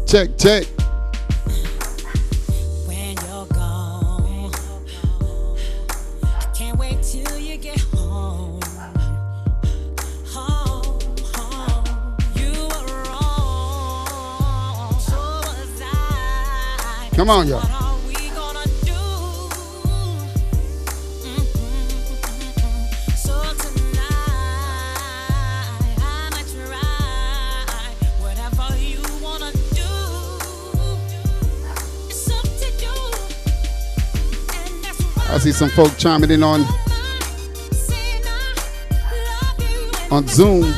Check, check. When you're gone, can't wait till you get home. Home, home. You were wrong, so was I. Come on, y'all. What are we gonna do? So tonight, I'ma try whatever you wanna do. It's up to you, and that's why I see some folk chiming in on Zoom.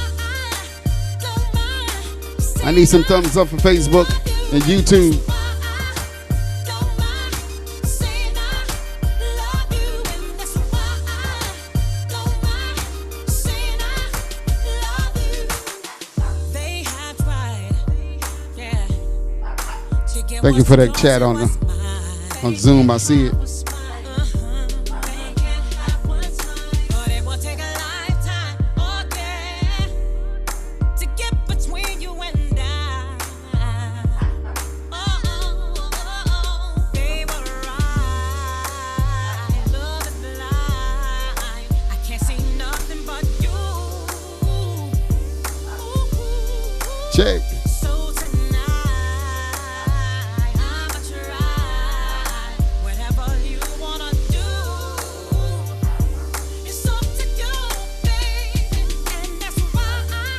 I need some thumbs up for Facebook and YouTube. Thank you for that chat on Zoom. I see it. Check. So tonight, I'ma try whatever you wanna do. It's up to you, baby, and that's why I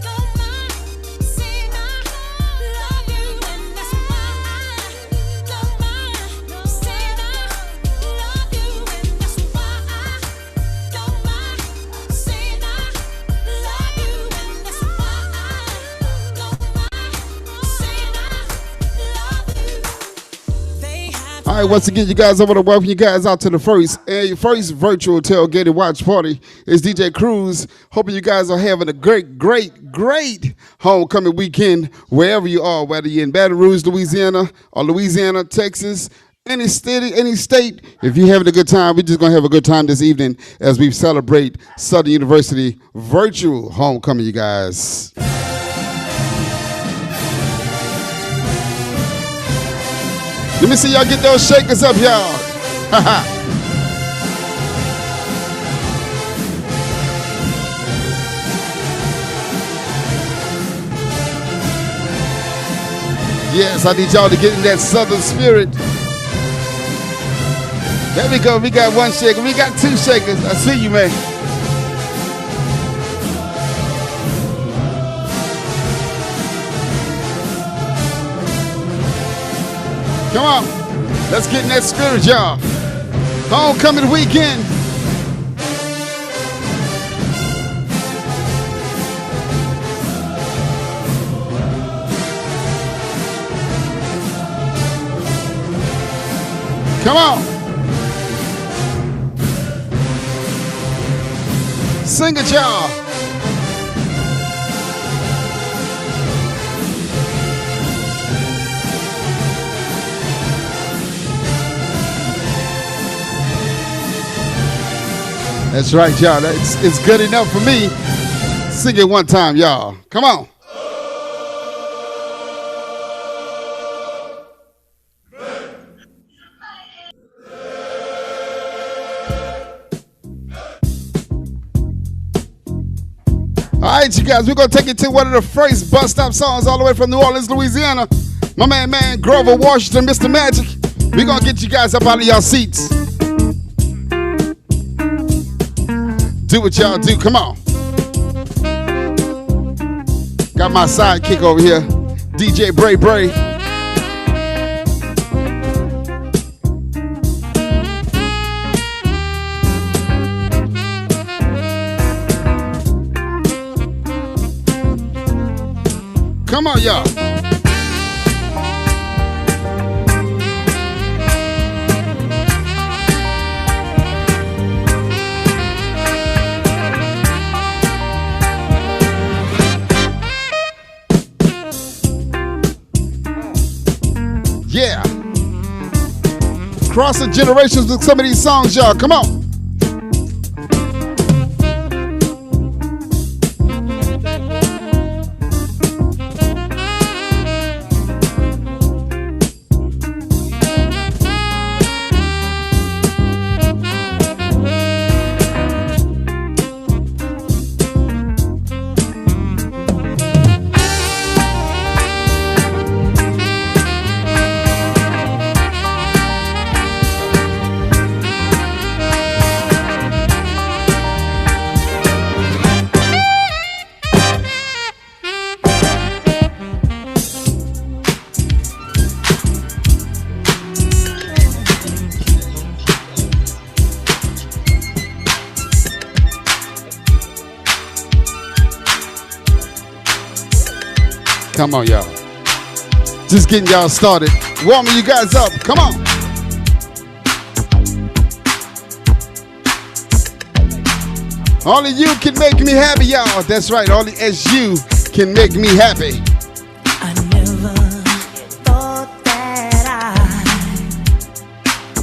don't mind saying I love you, and that's why I don't mind saying I love you, and that's why I don't mind saying I love you, and that's why I. All right, once again, you guys, I want to welcome you guys out to the first virtual tailgated watch party. It's DJ Cruz. Hoping you guys are having a great homecoming weekend wherever you are, whether you're in Baton Rouge, Louisiana, or Louisiana, Texas, any state. If you're having a good time, we're just going to have a good time this evening as we celebrate Southern University virtual homecoming, you guys. Let me see y'all get those shakers up, y'all. Yes, I need y'all to get in that Southern spirit. There we go. We got one shaker. We got two shakers. I see you, man. Come on, let's get in that spirit, y'all. Homecoming weekend. Come on. Sing it, y'all. That's right, y'all. It's good enough for me. Sing it one time, y'all. Come on. All right, you guys, we're going to take you to one of the first bus stop songs all the way from New Orleans, Louisiana. My man, Grover Washington, Mr. Magic. We're going to get you guys up out of y'all seats. Do what y'all do. Come on. Got my sidekick over here, DJ Bray Bray. Come on, y'all. Yeah. Crossing generations with some of these songs, y'all. Come on. Come on, y'all. Just getting y'all started. Warming you guys up. Come on. Only you can make me happy, y'all. That's right. Only as you can make me happy. I never thought that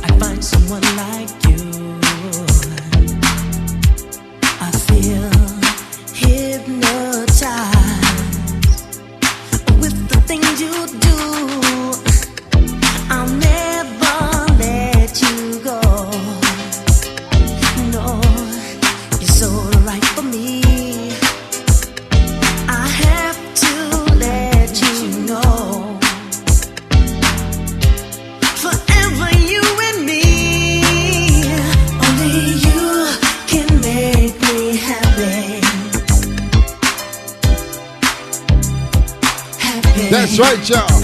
I'd find someone like you. I feel hypnotized with the things you do. I'll never let you go. No, you're so right for me. I have to let you know. Forever you and me. Only you can make me happy. Happy. That's right, y'all.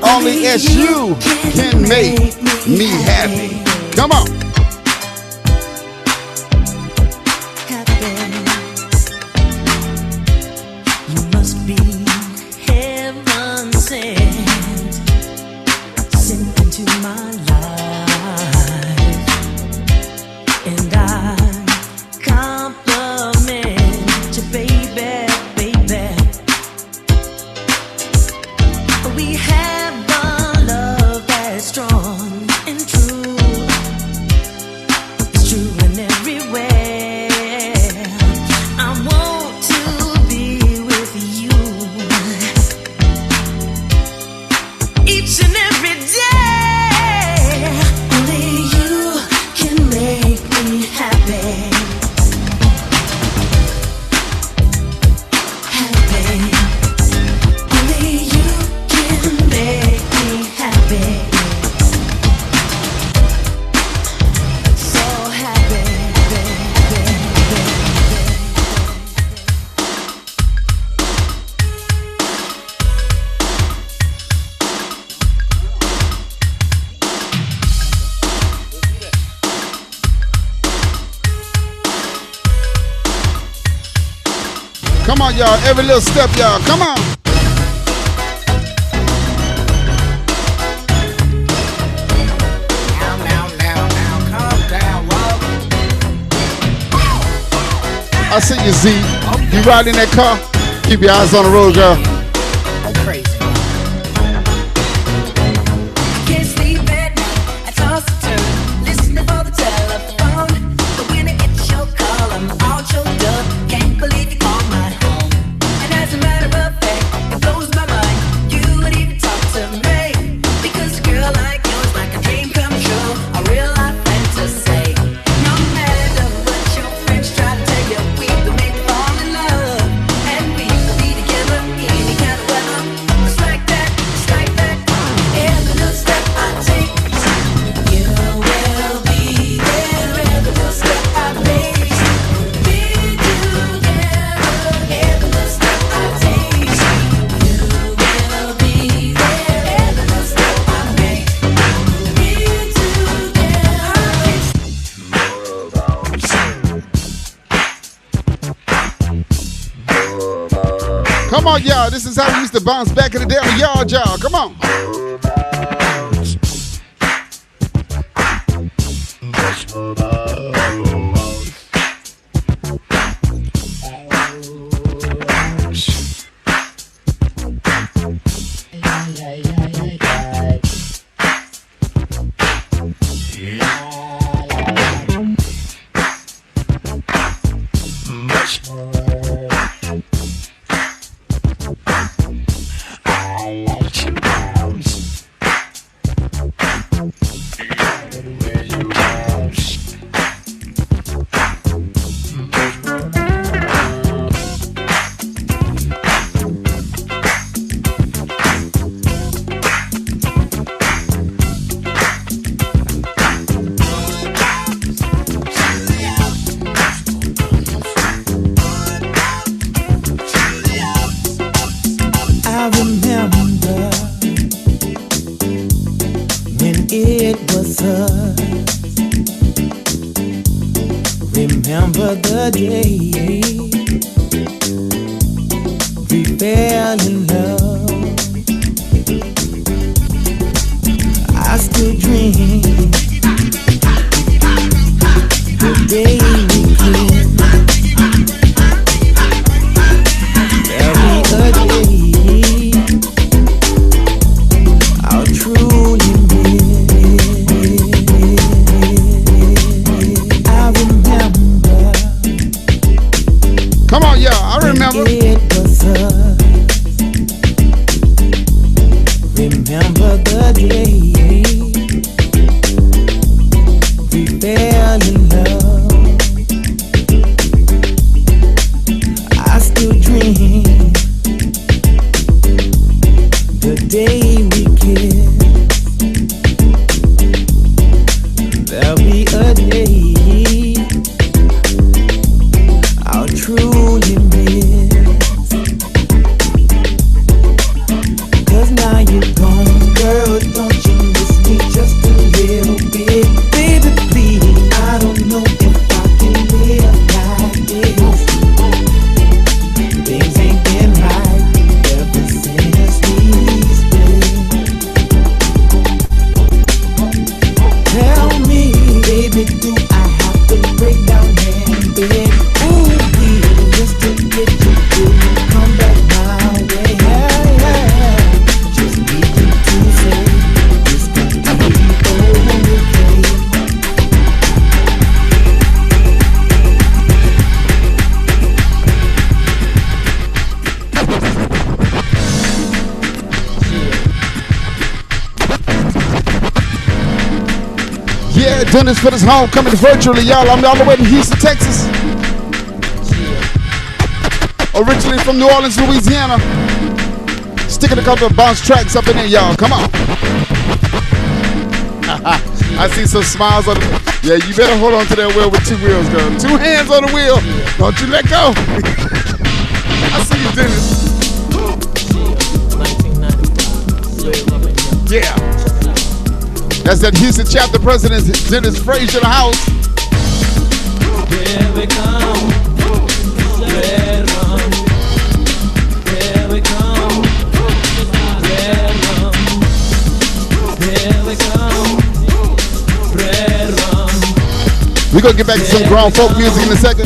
Only as you can make me happy. Come on. You must be heaven sent, sent into my life, and I compliment you, baby, baby. We have a love that's strong and true. It's true in every way. I want to be with you each and every day. Only you can make me happy. Happy. Only you can make me happy. So happy, baby. Come on, y'all. Every little step, y'all. Come on. Now, calm down, Walt. I see you, Z. You riding that car? Keep your eyes on the road, girl. I'm crazy. Can't sleep at night, I toss and turn, listening for the telephone. But when I get your call, I'm all choked up. Can't believe you called my home. And as a matter of fact, it blows my mind. You would even talk to me. Because a girl like you is like a dream come true, a real life fantasy. No matter what your friends try to tell you, we can make you fall in love. And we will be together any kind of weather. Just like that, just like that. Every little step I take, you will be there. Every little step I make, be together. Every little step I take, you will be there. Every little step I make, be together. Come on, y'all. This is how we used to bounce back in the day on the yard, y'all. Come on. I remember when it was us. Remember the day we fell in love. still dream the day we kiss. There'll be a day I'll truly miss. I remember. Come on, y'all. I remember. It was us. Remember the day we fell in love. I still dream the day we kissed. There'll be a day I'll truly miss. 'Cause now you're gone, girl, don't you miss me just a little bit? Baby, please, I don't know if I can live like this. Things ain't been right ever since we split. Tell me, baby, do I have to break down and beg? Ooh, please, just to get you to come back my way. Just need you to say it's gonna be okay. Yeah, doing this for this homecoming virtually, y'all. I'm all the way in Houston, Texas. Originally from New Orleans, Louisiana. Sticking a couple of bounce tracks up in there, y'all. Come on. I see some smiles on the. Yeah, you better hold on to that wheel with two wheels, girl. Two hands on the wheel. Don't you let go. I see you, Dennis. Yeah. That's that Houston chapter president, Dennis Frazier, in the house. Here we come, red rum. Here we come, red rum. Here we come, red rum. We're going to get back to some grown folk music in a second.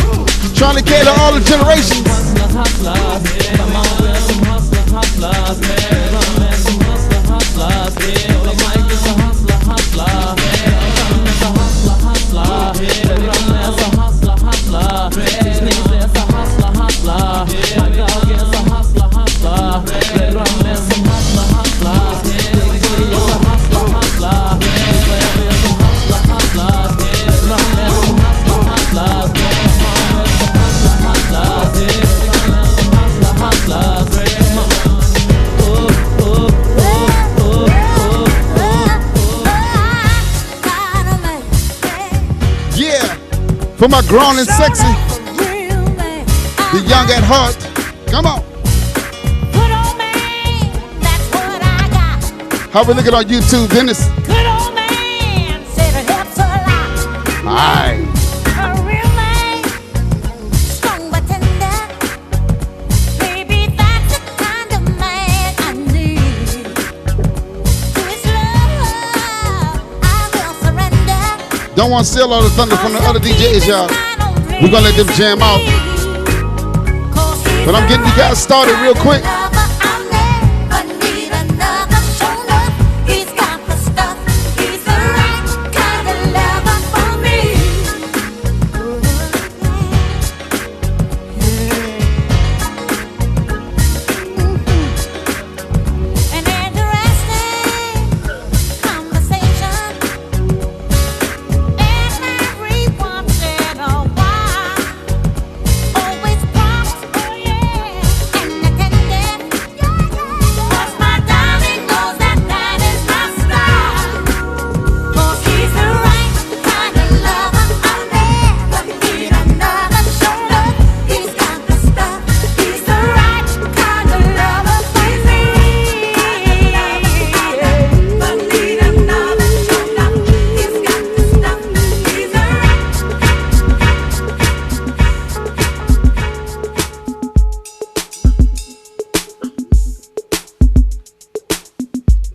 Trying to cater all the generations. Come on, we're some hustlers, hustlers. Red rum and some hustlers, hustlers. The mic is a hustler, hustler. Red rum is a hustler, hustler. Red rum is a hustler, hustler. His name is a hustler, hustler. My dog is a hustler, hustler. Red rum is some hustler, hustler. Big Booty is a hustler, hustler. Big Baby is a hustler, hustler. Red rum is some hustler, hustler. Red rum is some hustler, hustler. Red rum is some hustler, hustler. Red rum. Yeah. For my grown and sexy, the young at heart. Come on. Good old man, that's what I got. How we looking on YouTube, Dennis? Good old man, said it helps a lot. All right. A real man, strong but tender. Maybe that's the kind of man I need. To his love, I will surrender. Don't want to steal all the thunder from the other DJs, y'all. We're going to let them jam out. But I'm getting you guys started real quick.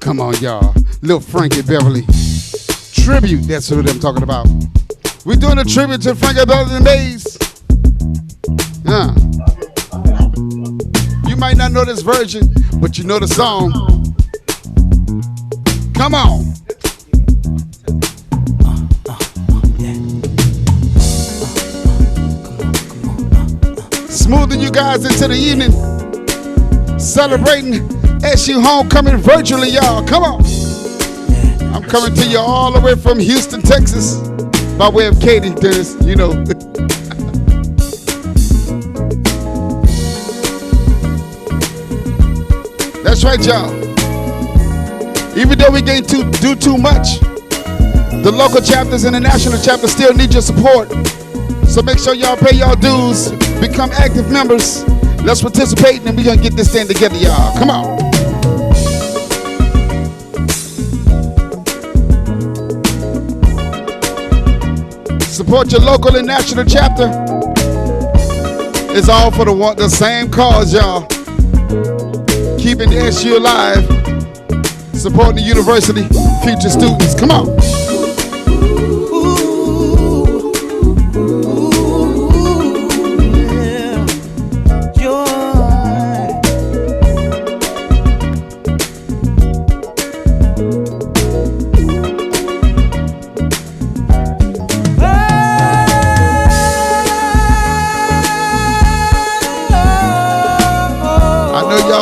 Come on, y'all. Little Frankie Beverly. tribute. That's what I'm talking about. We're doing a tribute to Frankie Dollar Days. Yeah. You might not know this version, but you know the song. Come on. Smoothing you guys into the evening. Celebrating SU homecoming virtually, y'all. Come on. I'm coming to you all the way from Houston, Texas. By way of Katy, Dennis, you know. That's right, y'all. Even though we can't do too much, the local chapters and the national chapters still need your support. So make sure y'all pay y'all dues, become active members. Let's participate and we're gonna get this thing together, y'all. Come on. Support your local and national chapter. It's all for the same cause, y'all. Keeping the SU alive. Supporting the university, future students. Come on.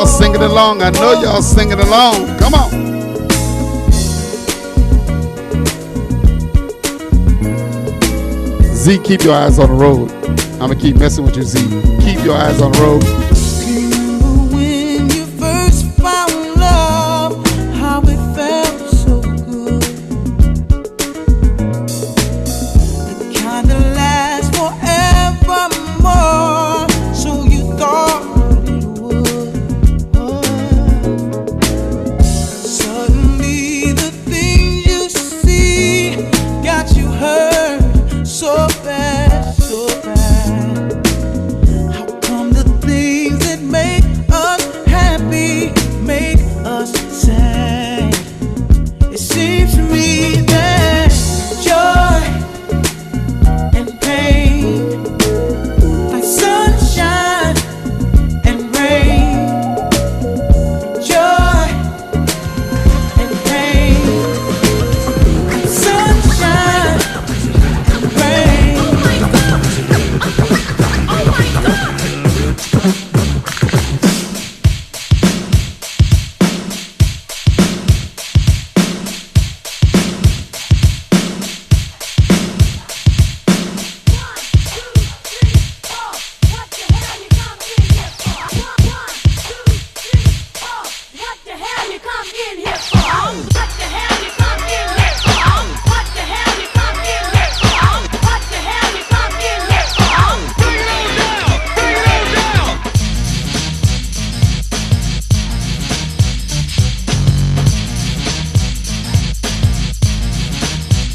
Singing along. I know y'all singing along. Come on. Z, keep your eyes on the road. I'm going to keep messing with you, Z. Keep your eyes on the road. Remember when you first found love, how it felt so good. The kind that lasts forevermore. So you thought it would. Suddenly the things you see got you hurt so bad, so bad. How come the things that make us happy make us sad? It seems to me that joy and pain, like sunshine and rain, joy and pain, like sunshine and rain. What the hell you come in here for? What the hell you come in here for? What the hell you come in here for? What the hell you come in here for? Bring it on down! Bring it on down!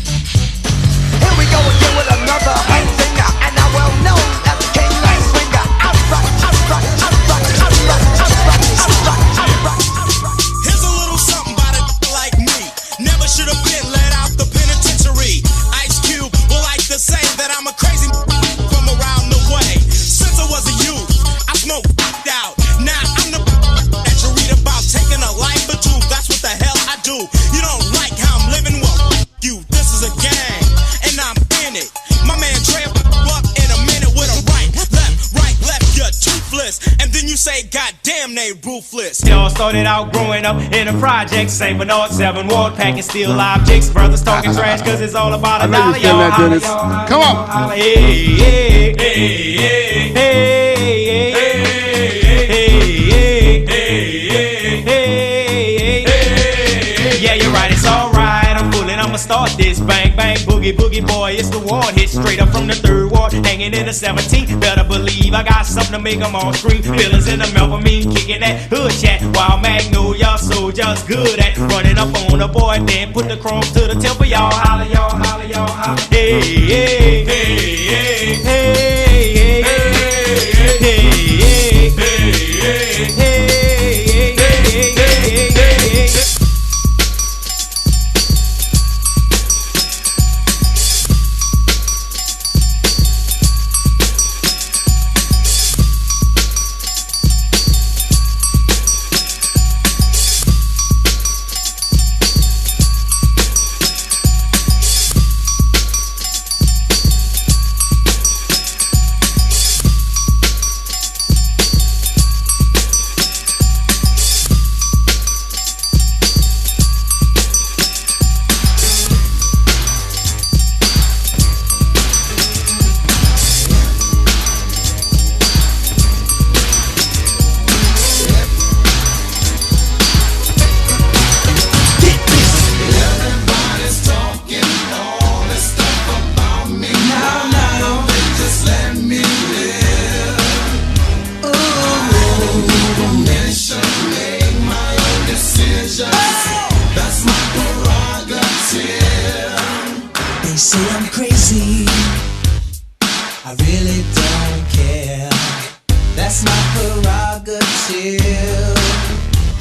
Here we go again with another hot singer, and I well known as the king like swinger. I rock, I rock, I rock, I rock, I rock, I rock, I rock. Here's a little something about a like me. Never should have been let out the penitentiary. Ice Cube will like to say that I'm a crazy from around the way. Since I was a youth, I smoked out. Now I'm the that you read about, taking a life or two. That's what the hell I do. You don't like how I'm living? Well, you. This is a gang, and I'm in it. My man Dre up in a minute with a right, left, you're toothless. And then you say, God damn, they ruthless. Y'all started out growing up in a project, St. Bernard, 7 Ward, packing steel objects. Brothers talking trash, cause it's all about I a know dollar. you feel Y'all that, holla, Dennis. y'all holla, Come on. y'all holla. Hey, hey, hey, hey, hey, hey. Yeah, you're right, it's alright. I'm fooling, I'ma start this. Bang, bang, boogie, boogie, boy, it's the ward. Hit straight up from the 3rd ward, hanging in the 17th. Better believe I got something to make them all scream. Feelings in the mouth of me, kicking that hood chat. While Magnolia soldiers good at running up on a boy, then put the chrome to the temple. Y'all holla, y'all holla, y'all holla. Hey, hey, hey, hey, hey, hey, hey, hey, hey.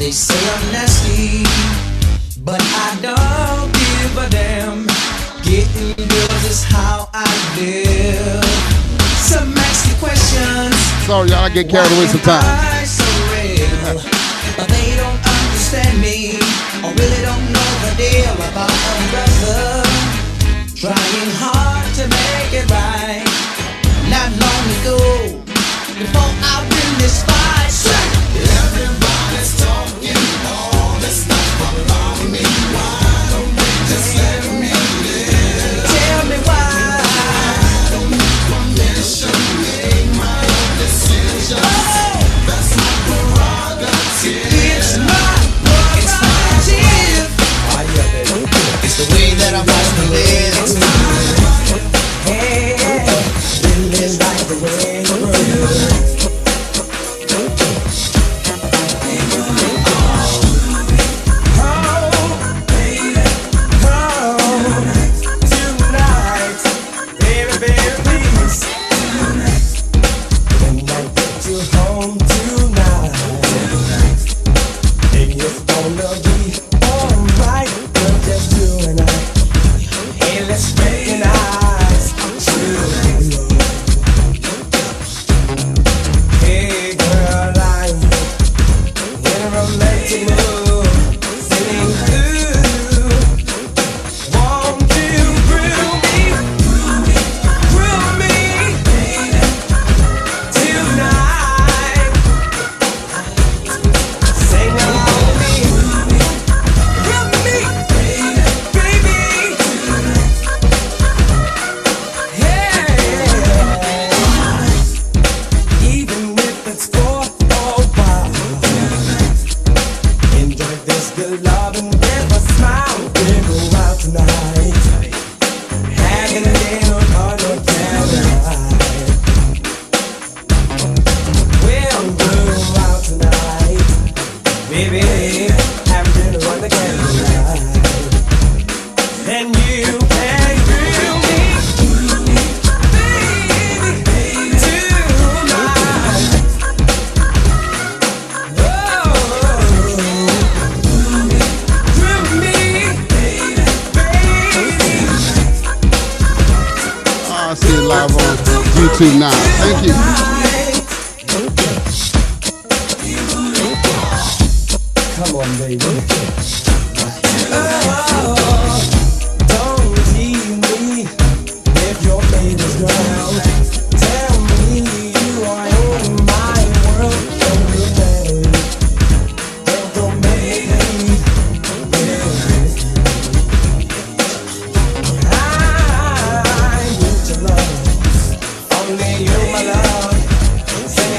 They say I'm nasty, but I don't give a damn. Getting girls is how I live. Some ask me questions. Sorry, y'all, I get carried away sometimes. Why so real? But they don't understand me, or really don't know the deal about a brother trying hard to make it right. Not long ago, before I win this fight, everybody's talking all this stuff about me. Why don't they just let me live? Tell me why. I don't need permission, make my own decision. That's my prerogative. It's my prerogative. It's the way that I'm supposed to live. Hey, living like the way you work. Now. Thank you. Come on, baby. Don't leave me if your baby's drowned. Tell me you are in my world. Don't make me. I need your love. Only you, my love. Say,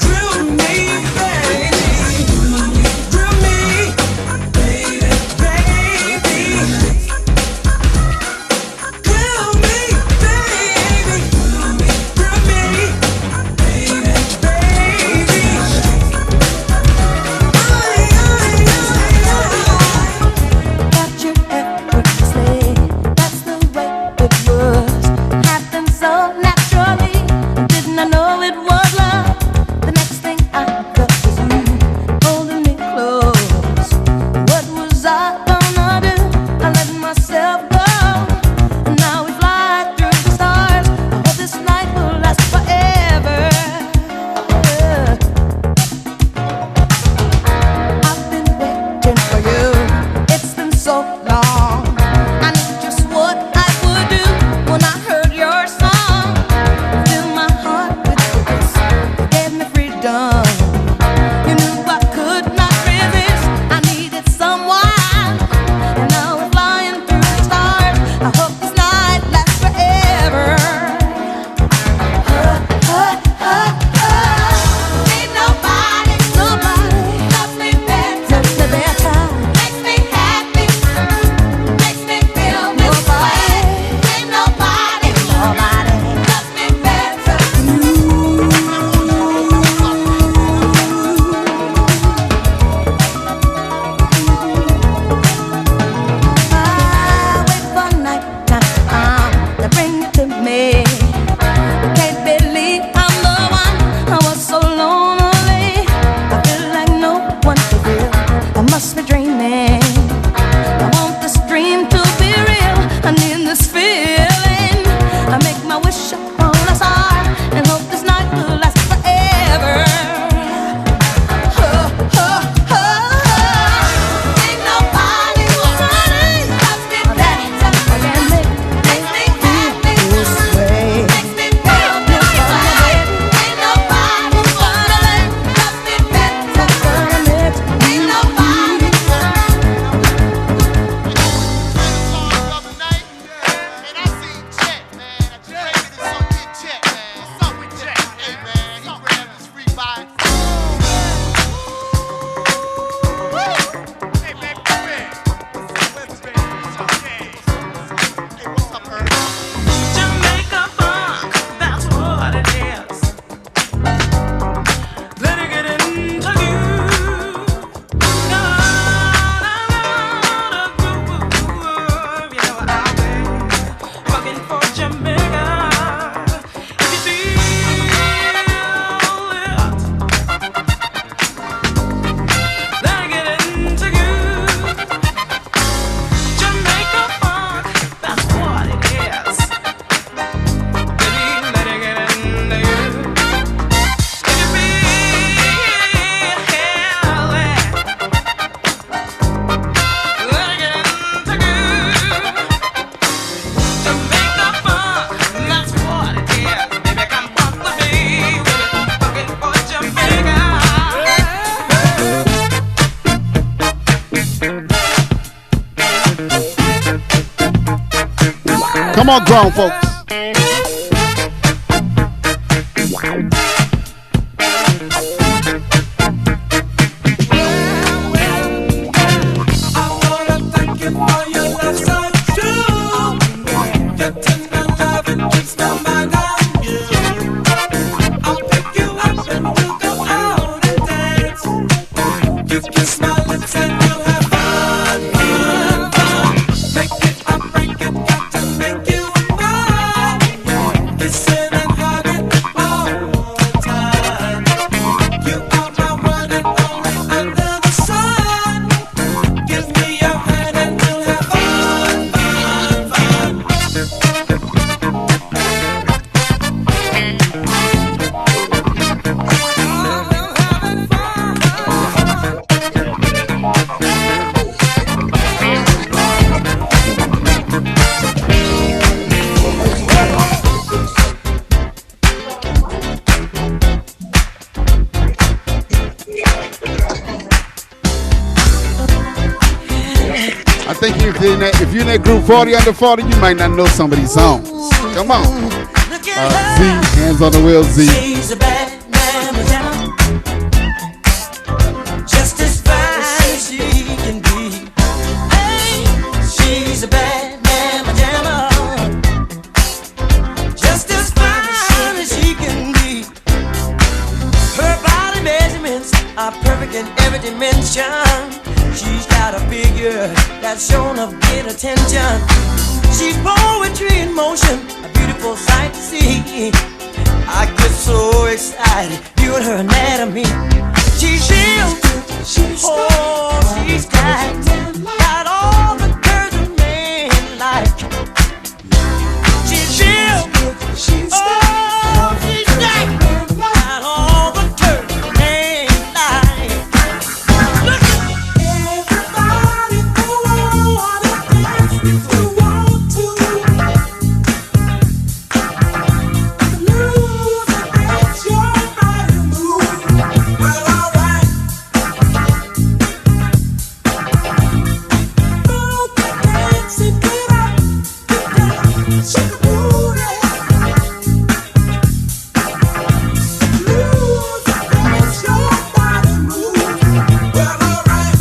grill me, baby. Grill me, baby. Grill me, baby. Grill me, baby. Got you effortlessly. That's the way it was. Happened so naturally. Come on, grown folks. If you're in that group 40 under 40, you might not know some of these songs. Come on. Z, hands on the wheel, Z. She's a bad man, just as fine as she can be. Hey, she's a bad man, just as fine as she can be. Her body measurements are perfect in every dimension. She's got a figure that's shown of great attention. She's poetry in motion, a beautiful sight to see. I get so excited viewing her anatomy. She's real, oh, she's tight, got all the curves a man like. She's real, oh, she's tight, got all the curves a man like. Look at everybody, go on and dance if you want to. Lose and dance your body move. Well, alright. Move and dance and get up, get down, shake a booty. Lose and dance your body move. Well, alright.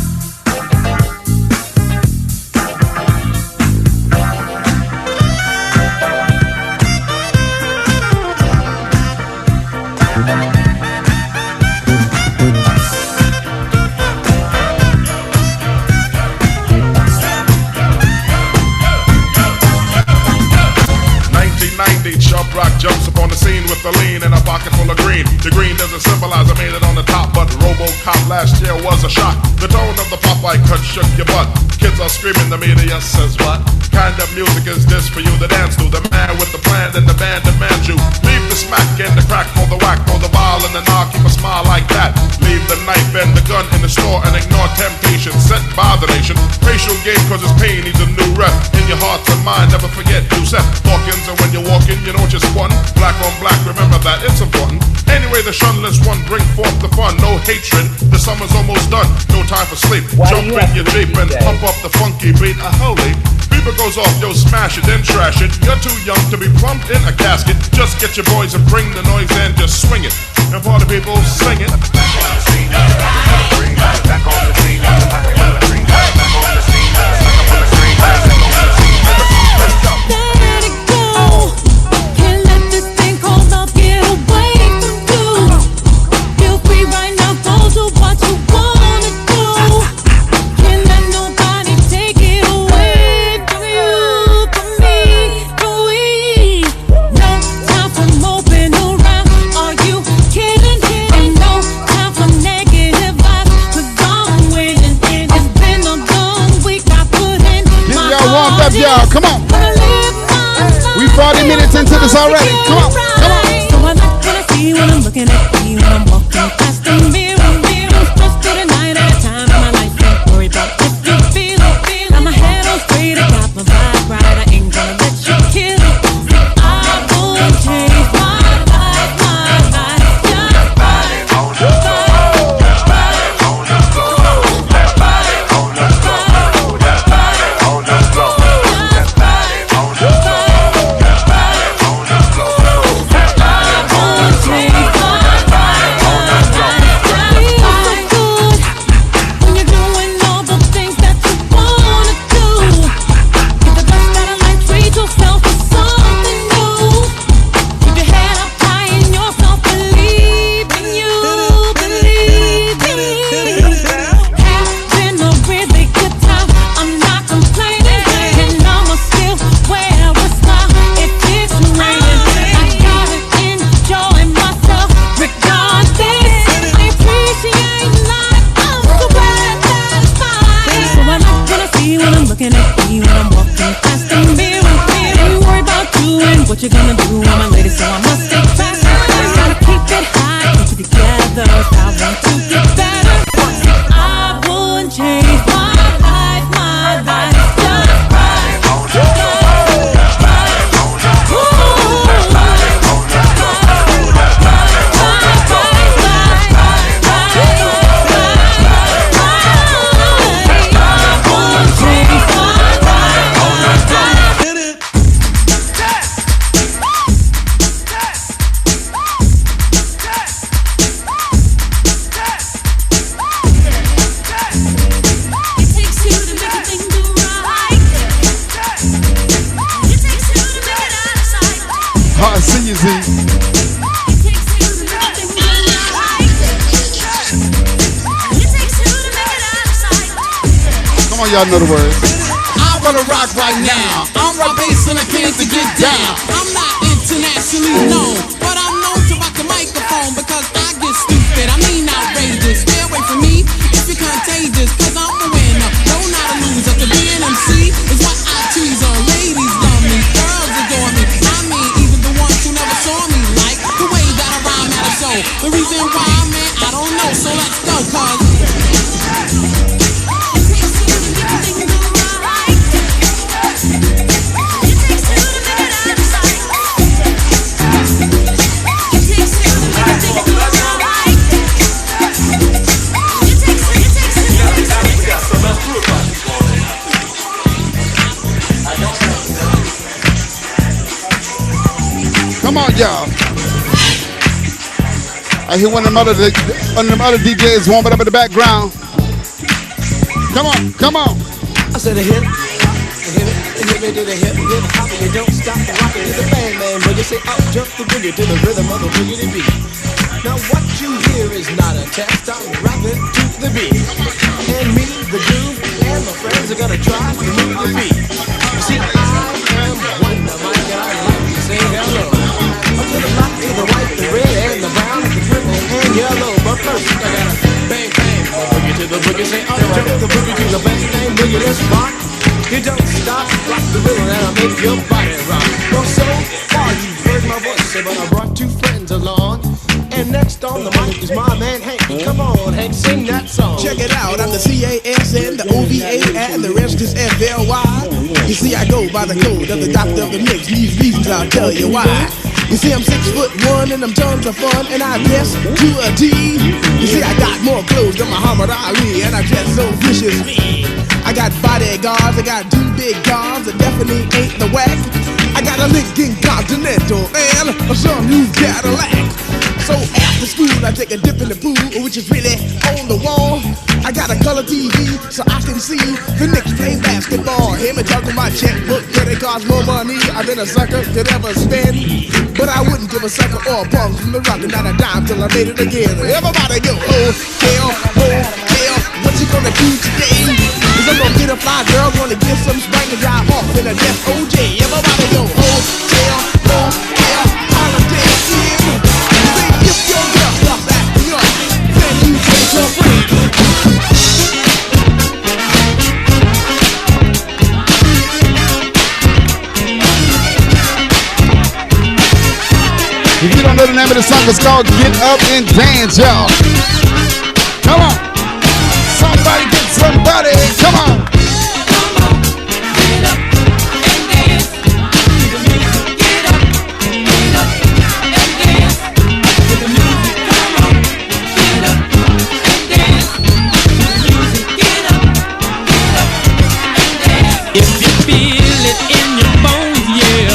1990, Sharp Rock jumps upon the scene with a lean and a pocket full of green. The green doesn't symbolize I made it on the top, but RoboCop last year was a shock. The tone of the Popeye cut shook your butt. Kids are screaming, the media says what? Kind of music is this for you to dance to? The man with the plan and the band demands you. Leave the smack and the crack for the whack, for the ball and the knock, keep a smile like that. Leave the knife and the gun in the store and ignore temptation sent by the nation. Racial game cause it's pain needs a new rep. In your heart and mind, never forget Giuseppe Hawkins, and when you're walking, you know just one. Black on black, remember that, it's important. Anyway, the shunless one bring forth the fun. No hatred, the summer's almost done. No time for sleep. Jump in your Jeep and pump up the funky beat. Holy, beeper goes off, yo, smash it, then trash it. You're too young to be plumped in a casket. Just get your boys and bring the noise and just swing it. And party people, sing it. Let it go. Can't let this thing called love get away from you. Feel free right now, go do what you wanna do. Can't let nobody take it away from you, from me, from we. No time for moping around. Are you kidding? And no time for negative vibes, 'cause I'm with easy. Come on, y'all know the words. I wanna rock right now. I'm rock bass and I came to get down. I'm not internationally known, but I'm known to rock the microphone because I get stupid. I mean outrageous. Stay away from me if you're contagious, cause I'm a winner. No, not a loser. To be an MC is what I choose on. Ladies love me, girls adore me. I mean, even the ones who never saw me like the way that I rhyme at a show. The reason why, man, I don't know. So let's go, cause Come on, y'all. I hear one of them other DJs warming up in the background. Come on, come on. I said a hip to the hip, hop, and you don't stop the rockin' to the bang, man. When you say up, jump the boogie to the rhythm of the boogie beat. Now what you hear is not a test, I'm rapping to the beat. And me, the groove, and my friends are gonna try to move the beat. See, I am Wonder Mike, and I like to say hello. Up to the black, to the white, the red, and the brown, the purple, and yellow. But first, I gotta bang, bang, the boogie to the boogie, say up, jump the boogie to the bang, bang, boogie, let's rock. You don't stop, rock the rhythm, and I'll make your body rock. Well, so far you've heard my voice, but I brought two friends along. And next on the mic is my man Hank. Come on, Hank, sing that song. Check it out, I'm the CASN, the OVA, and the rest is FLY. You see, I go by the code of the doctor of the mix. These reasons I'll tell you why. You see, I'm 6'1" and I'm tons of fun, and I dress to a T. You see, I got more clothes than Muhammad Ali, and I dress so viciously. I got bodyguards, I got two big guns that definitely ain't the whack. I got a Lincoln Continental and a some new Cadillac. So after school, I take a dip in the pool, which is really on the wall. I got a color TV so I can see the Knicks play basketball. Hear me talking about checkbook, that it costs more money than a sucker could ever spend. But I wouldn't give a sucker or a punk from the rockin' not a dime till I made it again. Everybody go, hotel, what you gonna do today? Cause I'm gonna get a fly girl, gonna get some spank and drive off in a death OJ. Everybody go, hotel, holiday inn. Say if your girl stop acting up, then you take her free. If you don't know the name of the song, it's called Get Up and Dance, y'all. Come on. Somebody get somebody. Come on. Get up and dance to the music. Get up and dance to the music. Come on. Get up and dance to the music. Get up and dance. If you feel it in your bones, yeah,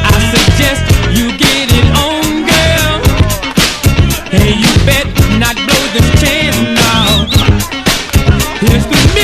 I suggest you get it on, girl. Hey, you bet not blow this chance now. Here's the music.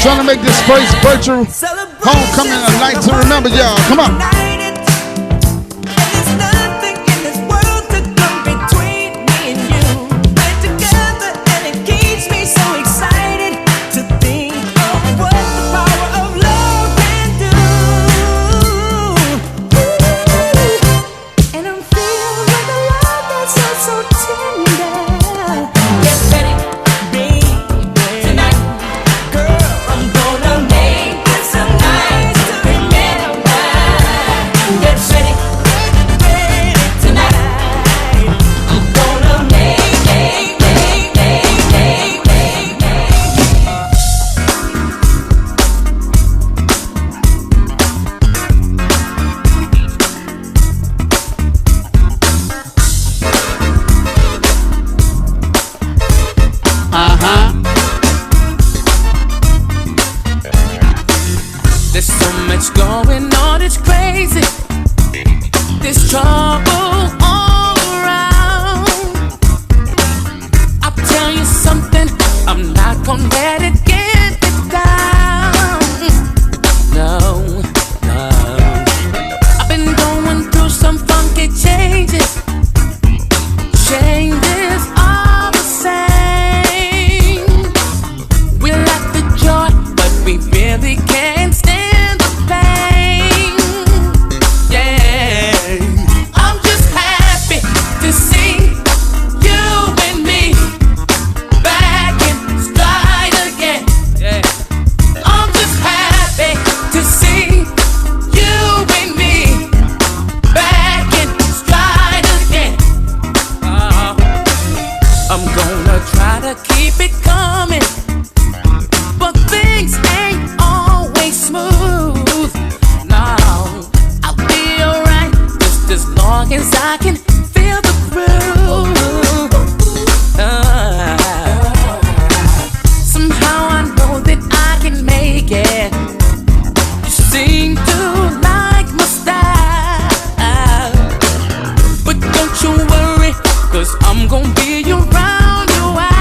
Trying to make this first virtual homecoming a night to remember, y'all. Come on. There's so much going on, it's crazy. There's trouble all around. I'll tell you something, I'm not gonna let it get me down. No, no. I've been going through some funky changes. Changes are the same. We like the joy, but we really can't stand the pain. Yeah, I'm just happy to see you and me back in stride again. Yeah, I'm just happy to see you and me back in stride again. I'm gonna try to keep it coming, but things ain't always smooth. No, I'll be alright just as long as I can feel the groove. Somehow I know that I can make it. You seem to like my style, but don't you worry, 'cause I'm gonna be around you while.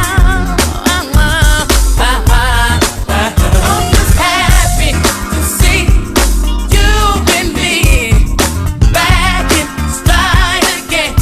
I'm just happy to see you and me back in stride again.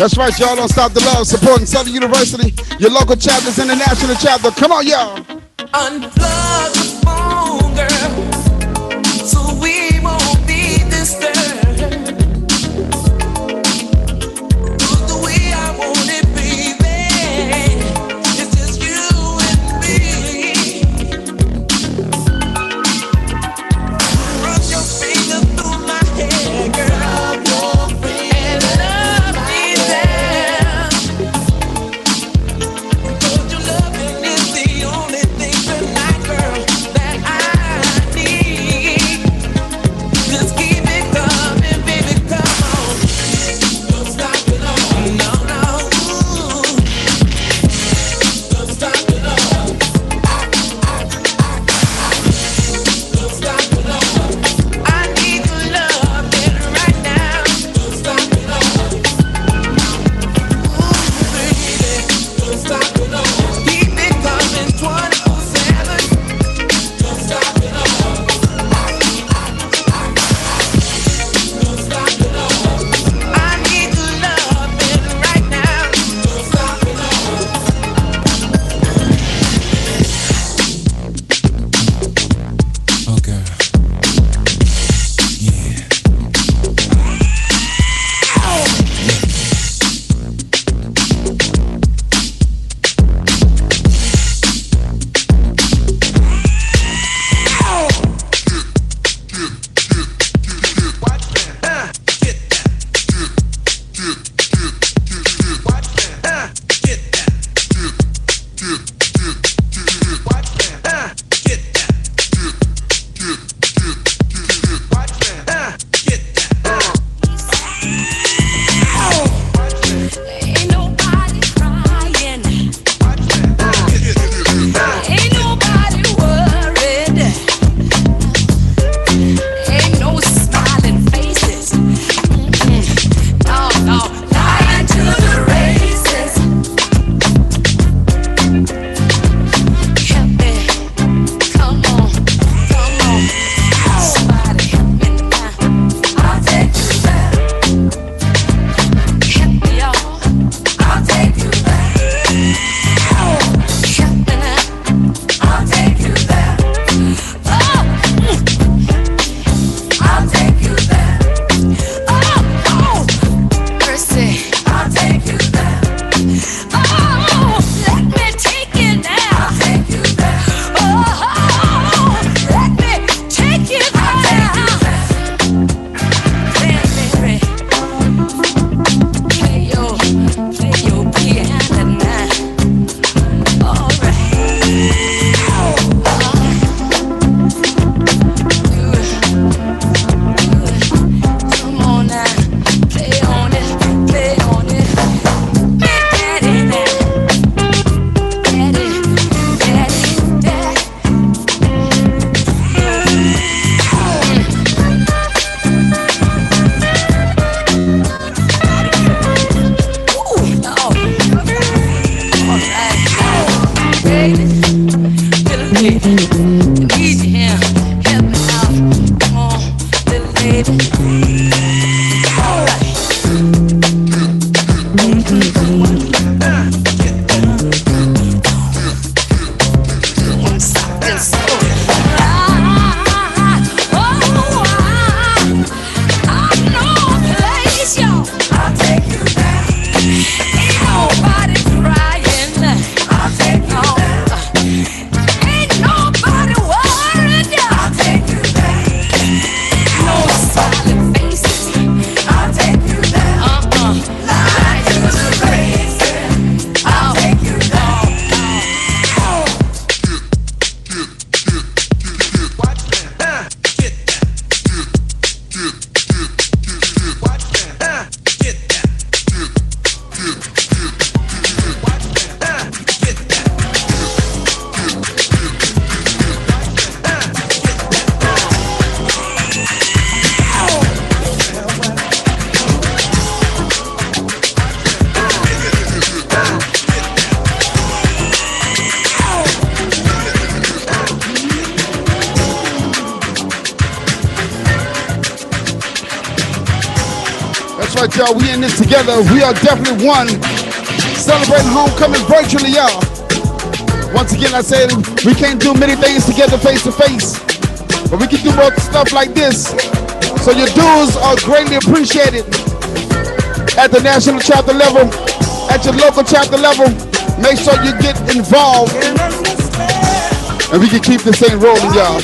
That's right, y'all. Don't stop the love. Supporting Southern University, your local chapters, international chapter. Come on, y'all. Unplug the phone, girl, so we won't be disturbed. The way I want it, baby, it's just you and me. Run your finger through my hair, girl, and love me there. 'Cause your loving is the only thing tonight, girl, that I need. Just keep it coming, baby, come on. Don't stop it all. No, no. Don't stop it all. Don't stop it all. I need your loving right now. Don't stop it all. Baby, don't stop it all. Keep it coming 24/7. Don't stop it all. Don't stop it all. I need your loving right now. Don't stop it all. Oh, girl. Yeah. Ain't nobody crying. Ain't nobody worried. Ain't no smiling faces. No, no, lying to the races. Help me, come on, somebody help me now. I'll take you there. Help me, y'all. I'll take you there. Help me now. I'll take you there. Oh, I'll take you there. Oh, mercy. I'll take you there. Oh, let me take you now. I'll take you there. Oh, let me take you there. I'll take you there. Mary, play your piano now. All right. Come on now, play on it. Daddy now, daddy. Ooh, no. All right, baby, little baby, need you here. Help me out, come on, little baby. All right. Something so I know a place, y'all. I'll take you there. Ain't nobody crying. I'll take you there. Ain't nobody right, y'all. We in this together. We are definitely one. Celebrating homecoming virtually, y'all. Once again, I said we can't do many things together face to face, but we can do more stuff like this. So your dues are greatly appreciated at the national chapter level, at your local chapter level. Make sure you get involved, and we can keep this thing rolling, y'all.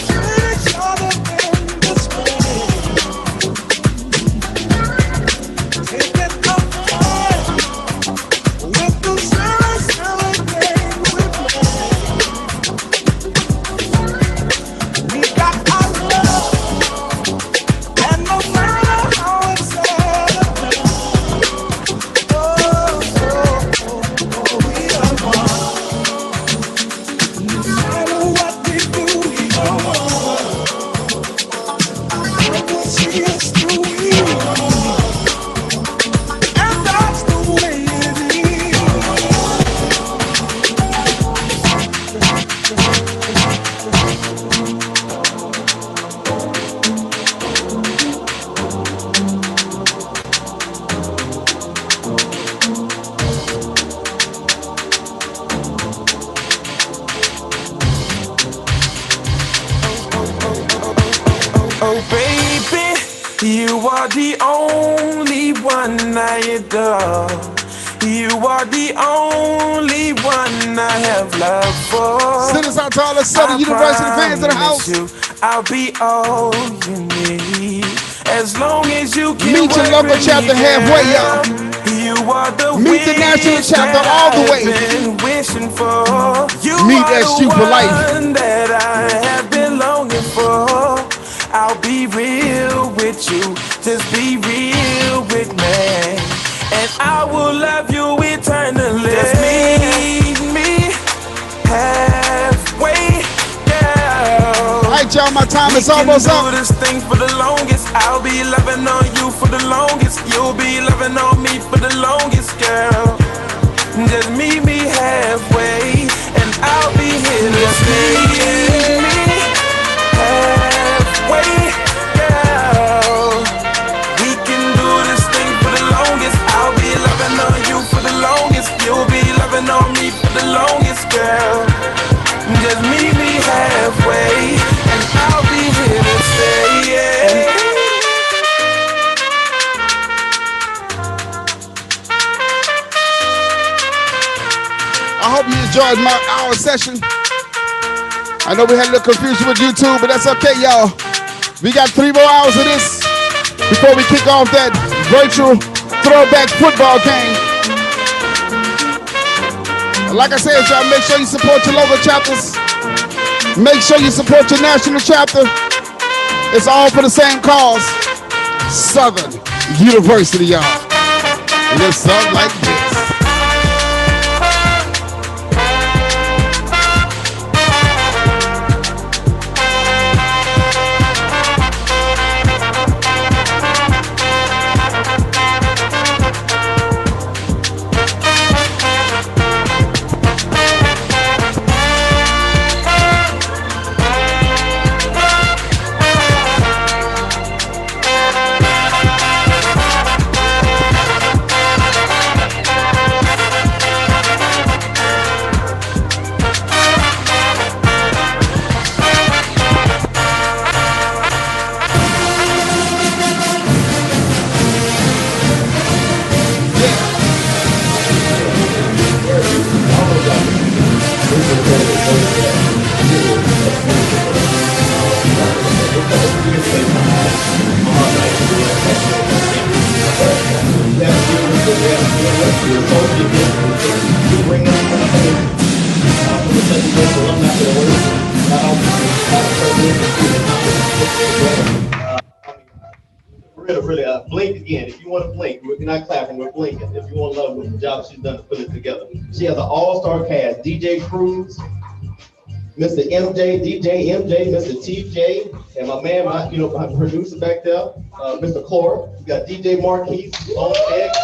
To all the Southern University fans in the house. I'll be all you need as long as you can. Meet your local chapter halfway, y'all. You are the meet the national chapter all the way. Wishing for. You meet are SU for life. That I have been longing for. I'll be real with you, just be real with me, and I will love you eternally. Just meet me halfway, girl. Alright, y'all, my time is almost up. We can do this thing for the longest. I'll be loving on you for the longest. You'll be loving on me for the longest, girl. Just meet me halfway, and I'll be here to stay. Meet me halfway, girl. We can do this thing for the longest. I'll be loving on you for the longest. You'll be loving on me for the longest, girl. Just meet me halfway, and I'll be here to stay. Yeah. I hope you enjoyed our session. I know we had a little confusion with YouTube, but that's okay, y'all. We got 3 more hours of this before we kick off that virtual throwback football game. Like I said, y'all, make sure you support your local chapters. Make sure you support your national chapter. It's all for the same cause. Southern University, y'all. And it's something like this. Blink again. If you want to blink, we're not clapping, we're blinking. If you want to love with the job she's done to put it together. She has an all-star cast. DJ Cruz, Mr. MJ, DJ MJ, Mr. TJ, and my man, my producer back there, Mr. Cora. We got DJ Marquise on deck.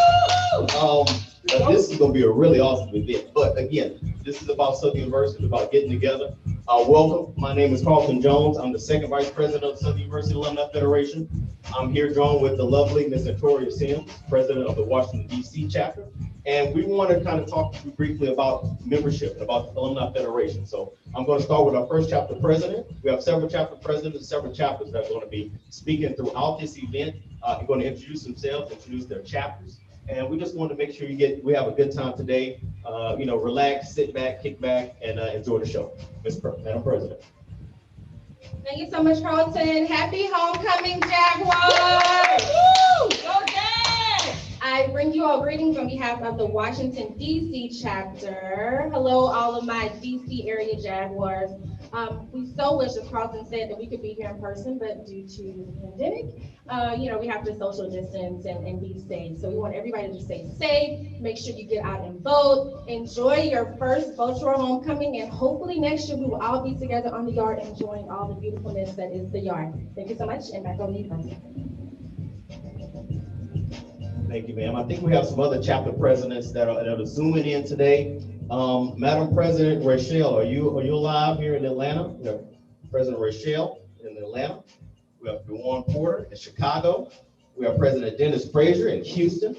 But this is going to be a really awesome event. But again, this is about Southern University, about getting together. Welcome. My name is Carlton Jones. I'm the second vice president of Southern University Alumni Federation. I'm here joined with the lovely Ms. Victoria Sims, president of the Washington, D.C. chapter. And we want to kind of talk to you briefly about membership and about the Alumni Federation. So I'm going to start with our first chapter president. We have several chapter presidents and several chapters that are going to be speaking throughout this event. They're going to introduce themselves, introduce their chapters. And we just want to make sure we have a good time today. Relax, sit back, kick back, and enjoy the show. Madam President. Thank you so much, Carlton. Happy homecoming, Jaguars! Woo! Go Jags! I bring you all greetings on behalf of the Washington, D.C. chapter. Hello, all of my D.C. area Jaguars. We so wish, as Carlton said, that we could be here in person, but due to the pandemic, we have to social distance and be safe. So we want everybody to stay safe, make sure you get out and vote, enjoy your first virtual homecoming, and hopefully next year we will all be together on the yard enjoying all the beautifulness that is the yard. Thank you so much, and back over to you, Carlton. Thank you, ma'am. I think we have some other chapter presidents that are zooming in today. Madam President Rochelle, are you alive here in Atlanta? We have President Rochelle in Atlanta. We have Dewan Porter in Chicago. We have President Dennis Frazier in Houston.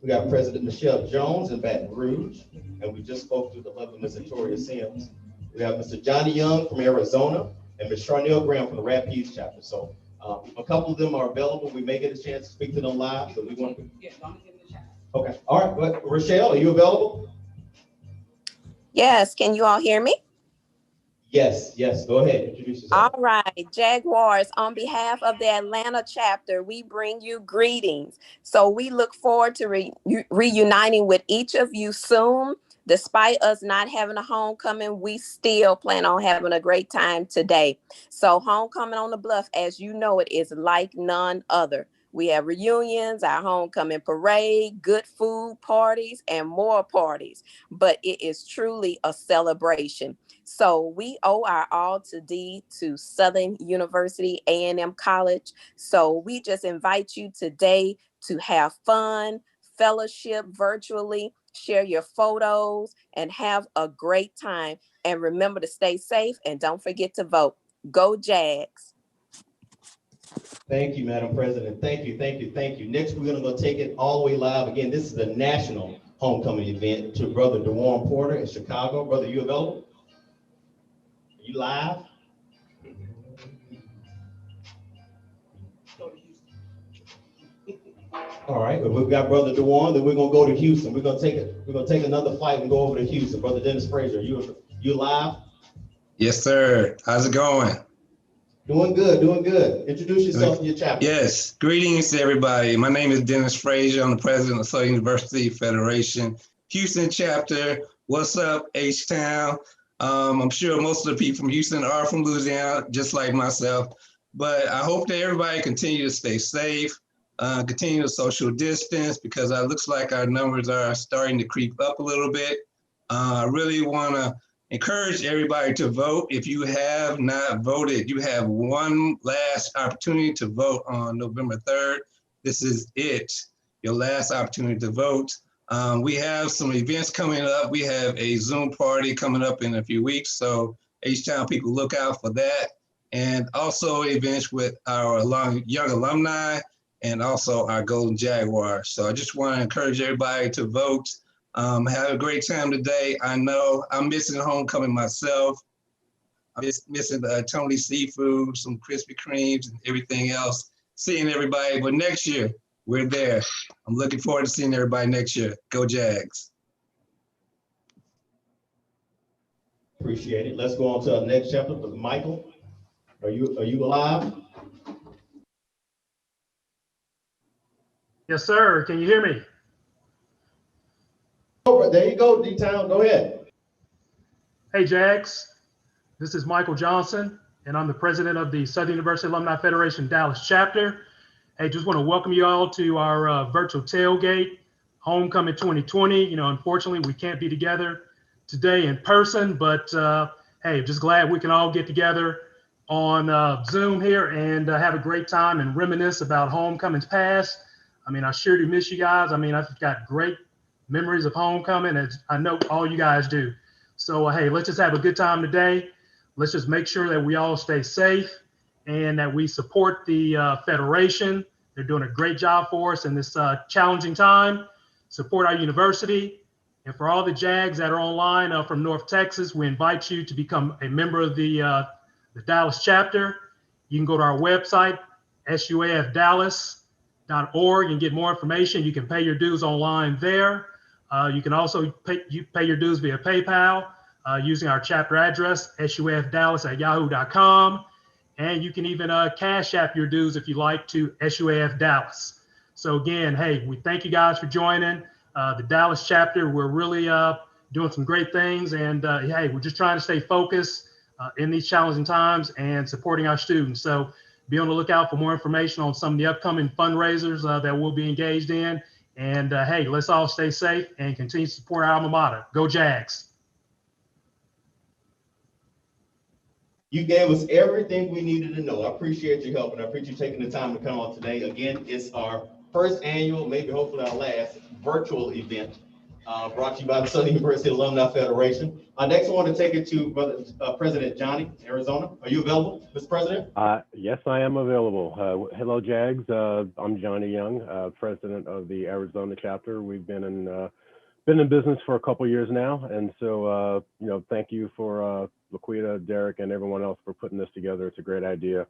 We got President Michelle Jones in Baton Rouge. And we just spoke to the lovely Ms. Victoria Sims. We have Mr. Johnny Young from Arizona and Ms. Charnel Graham from the Rapides chapter. So a couple of them are available. We may get a chance to speak to them live. So we want to. Yeah, don't give them a chance. Okay. All right. But Rochelle, are you available? Yes, can you all hear me? Yes, go ahead, introduce yourself. All right, Jaguars, on behalf of the Atlanta chapter, we bring you greetings. So we look forward to reuniting with each of you soon. Despite us not having a homecoming, we still plan on having a great time today. So homecoming on the Bluff, as you know, it is like none other. We have reunions, our homecoming parade, good food parties, and more parties. But it is truly a celebration. So we owe our all to Southern University A&M College. So we just invite you today to have fun, fellowship virtually, share your photos, and have a great time. And remember to stay safe and don't forget to vote. Go Jags. Thank you, Madam President. Thank you. Next, we're going to go take it all the way live. Again, this is a national homecoming event to Brother Dewan Porter in Chicago. Brother, you available? Are you live? All right, but we've got Brother Dewan, then we're going to go to Houston. We're going to take another flight and go over to Houston. Brother Dennis Frazier, you live? Yes, sir. How's it going? Doing good. Introduce yourself and your chapter. Yes, greetings to everybody. My name is Dennis Frazier. I'm the president of Southern University Federation, Houston chapter. What's up, H-Town? I'm sure most of the people from Houston are from Louisiana, just like myself. But I hope that everybody continue to stay safe, continue to social distance, because it looks like our numbers are starting to creep up a little bit. I really want to encourage everybody to vote. If you have not voted, you have one last opportunity to vote on November 3rd. This is it, your last opportunity to vote. We have some events coming up. We have a Zoom party coming up in a few weeks. So H-Town people, look out for that. And also events with our young alumni and also our Golden Jaguars. So I just want to encourage everybody to vote. Have a great time today. I know I'm missing homecoming myself. I'm missing Tony seafood, some Krispy Kremes and everything else, seeing everybody. But next year, we're there. I'm looking forward to seeing everybody next year. Go Jags. Appreciate it. Let's go on to our next chapter. Michael, are you alive? Yes, sir. Can you hear me? Oh, there you go, D-Town. Go ahead. Hey, Jags. This is Michael Johnson, and I'm the president of the Southern University Alumni Federation Dallas chapter. Hey, just want to welcome you all to our virtual tailgate, Homecoming 2020. Unfortunately, we can't be together today in person, but hey, just glad we can all get together on Zoom here and have a great time and reminisce about homecomings past. I sure do miss you guys. I've got great memories of homecoming, as I know all you guys do. So, hey, let's just have a good time today. Let's just make sure that we all stay safe and that we support the Federation. They're doing a great job for us in this challenging time. Support our university. And for all the Jags that are online from North Texas, we invite you to become a member of the Dallas chapter. You can go to our website, suafdallas.org, and get more information. You can pay your dues online there. You can also pay your dues via PayPal using our chapter address, suafdallas@yahoo.com. And you can even cash app your dues if you like to SUAF Dallas. So again, hey, we thank you guys for joining the Dallas chapter. We're really doing some great things. And hey, we're just trying to stay focused in these challenging times and supporting our students. So be on the lookout for more information on some of the upcoming fundraisers that we'll be engaged in. And hey, let's all stay safe and continue to support our alma mater. Go Jags. You gave us everything we needed to know. I appreciate your help and I appreciate you taking the time to come on today. Again, it's our first annual, maybe hopefully our last virtual event brought to you by the Southern University Alumni Federation. Next, I want to take it to Brother President Johnny, Arizona. Are you available, Mr. President? Yes, I am available. Hello, Jags. I'm Johnny Young, president of the Arizona chapter. We've been in business for a couple years now, and so thank you for Laquita, Derek, and everyone else for putting this together. It's a great idea.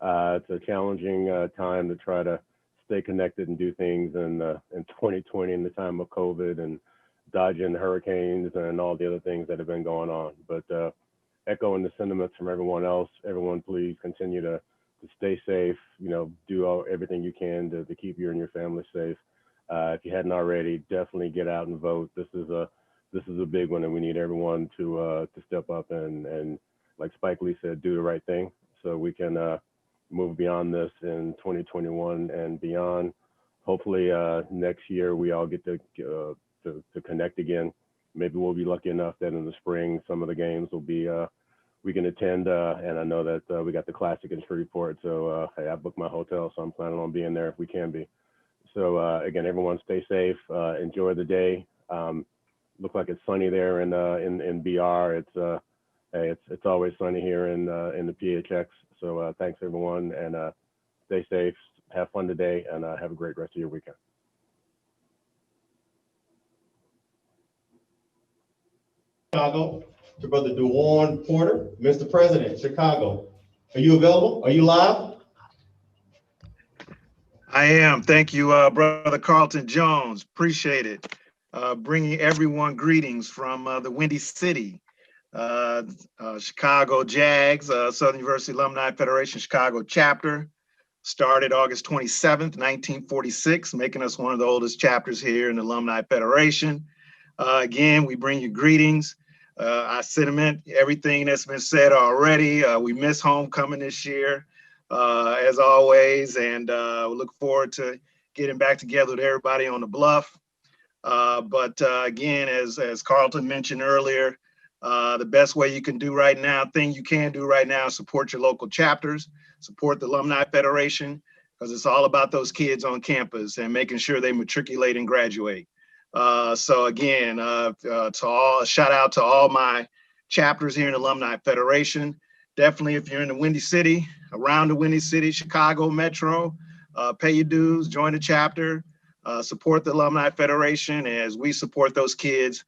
It's a challenging time to try to stay connected and do things in 2020 in the time of COVID and dodging hurricanes and all the other things that have been going on. But echoing the sentiments from everyone else, everyone please continue to stay safe. Do everything you can to keep you and your family safe. If you hadn't already, definitely get out and vote. This is a big one, and we need everyone to step up and like Spike Lee said, do the right thing, so we can move beyond this in 2021 and beyond. Hopefully, next year we all get to connect again. Maybe we'll be lucky enough that in the spring some of the games will be we can attend. And I know that we got the Classic in Shreveport, so hey, I booked my hotel, so I'm planning on being there if we can be. So again, everyone stay safe, enjoy the day. Look like it's sunny there in BR. It's always sunny here in the PHX. So thanks everyone, and stay safe, have fun today, and have a great rest of your weekend. Chicago, to Brother DeWarn Porter. Mr. President, Chicago. Are you available? Are you live? I am. Thank you, Brother Carlton Jones. Appreciate it. Bringing everyone greetings from the Windy City, Chicago Jags, Southern University Alumni Federation Chicago chapter. Started August 27th, 1946, making us one of the oldest chapters here in the Alumni Federation. Again, we bring you greetings. I sentiment everything that's been said already. We miss homecoming this year, as always, and we look forward to getting back together with everybody on the bluff. But again, as Carlton mentioned earlier, the best way you can do right now, thing you can do right now is support your local chapters, support the Alumni Federation, because it's all about those kids on campus and making sure they matriculate and graduate. So again, a shout out to all my chapters here in the Alumni Federation. Definitely, if you're in the Windy City, around the Windy City, Chicago Metro, pay your dues, join the chapter, support the Alumni Federation as we support those kids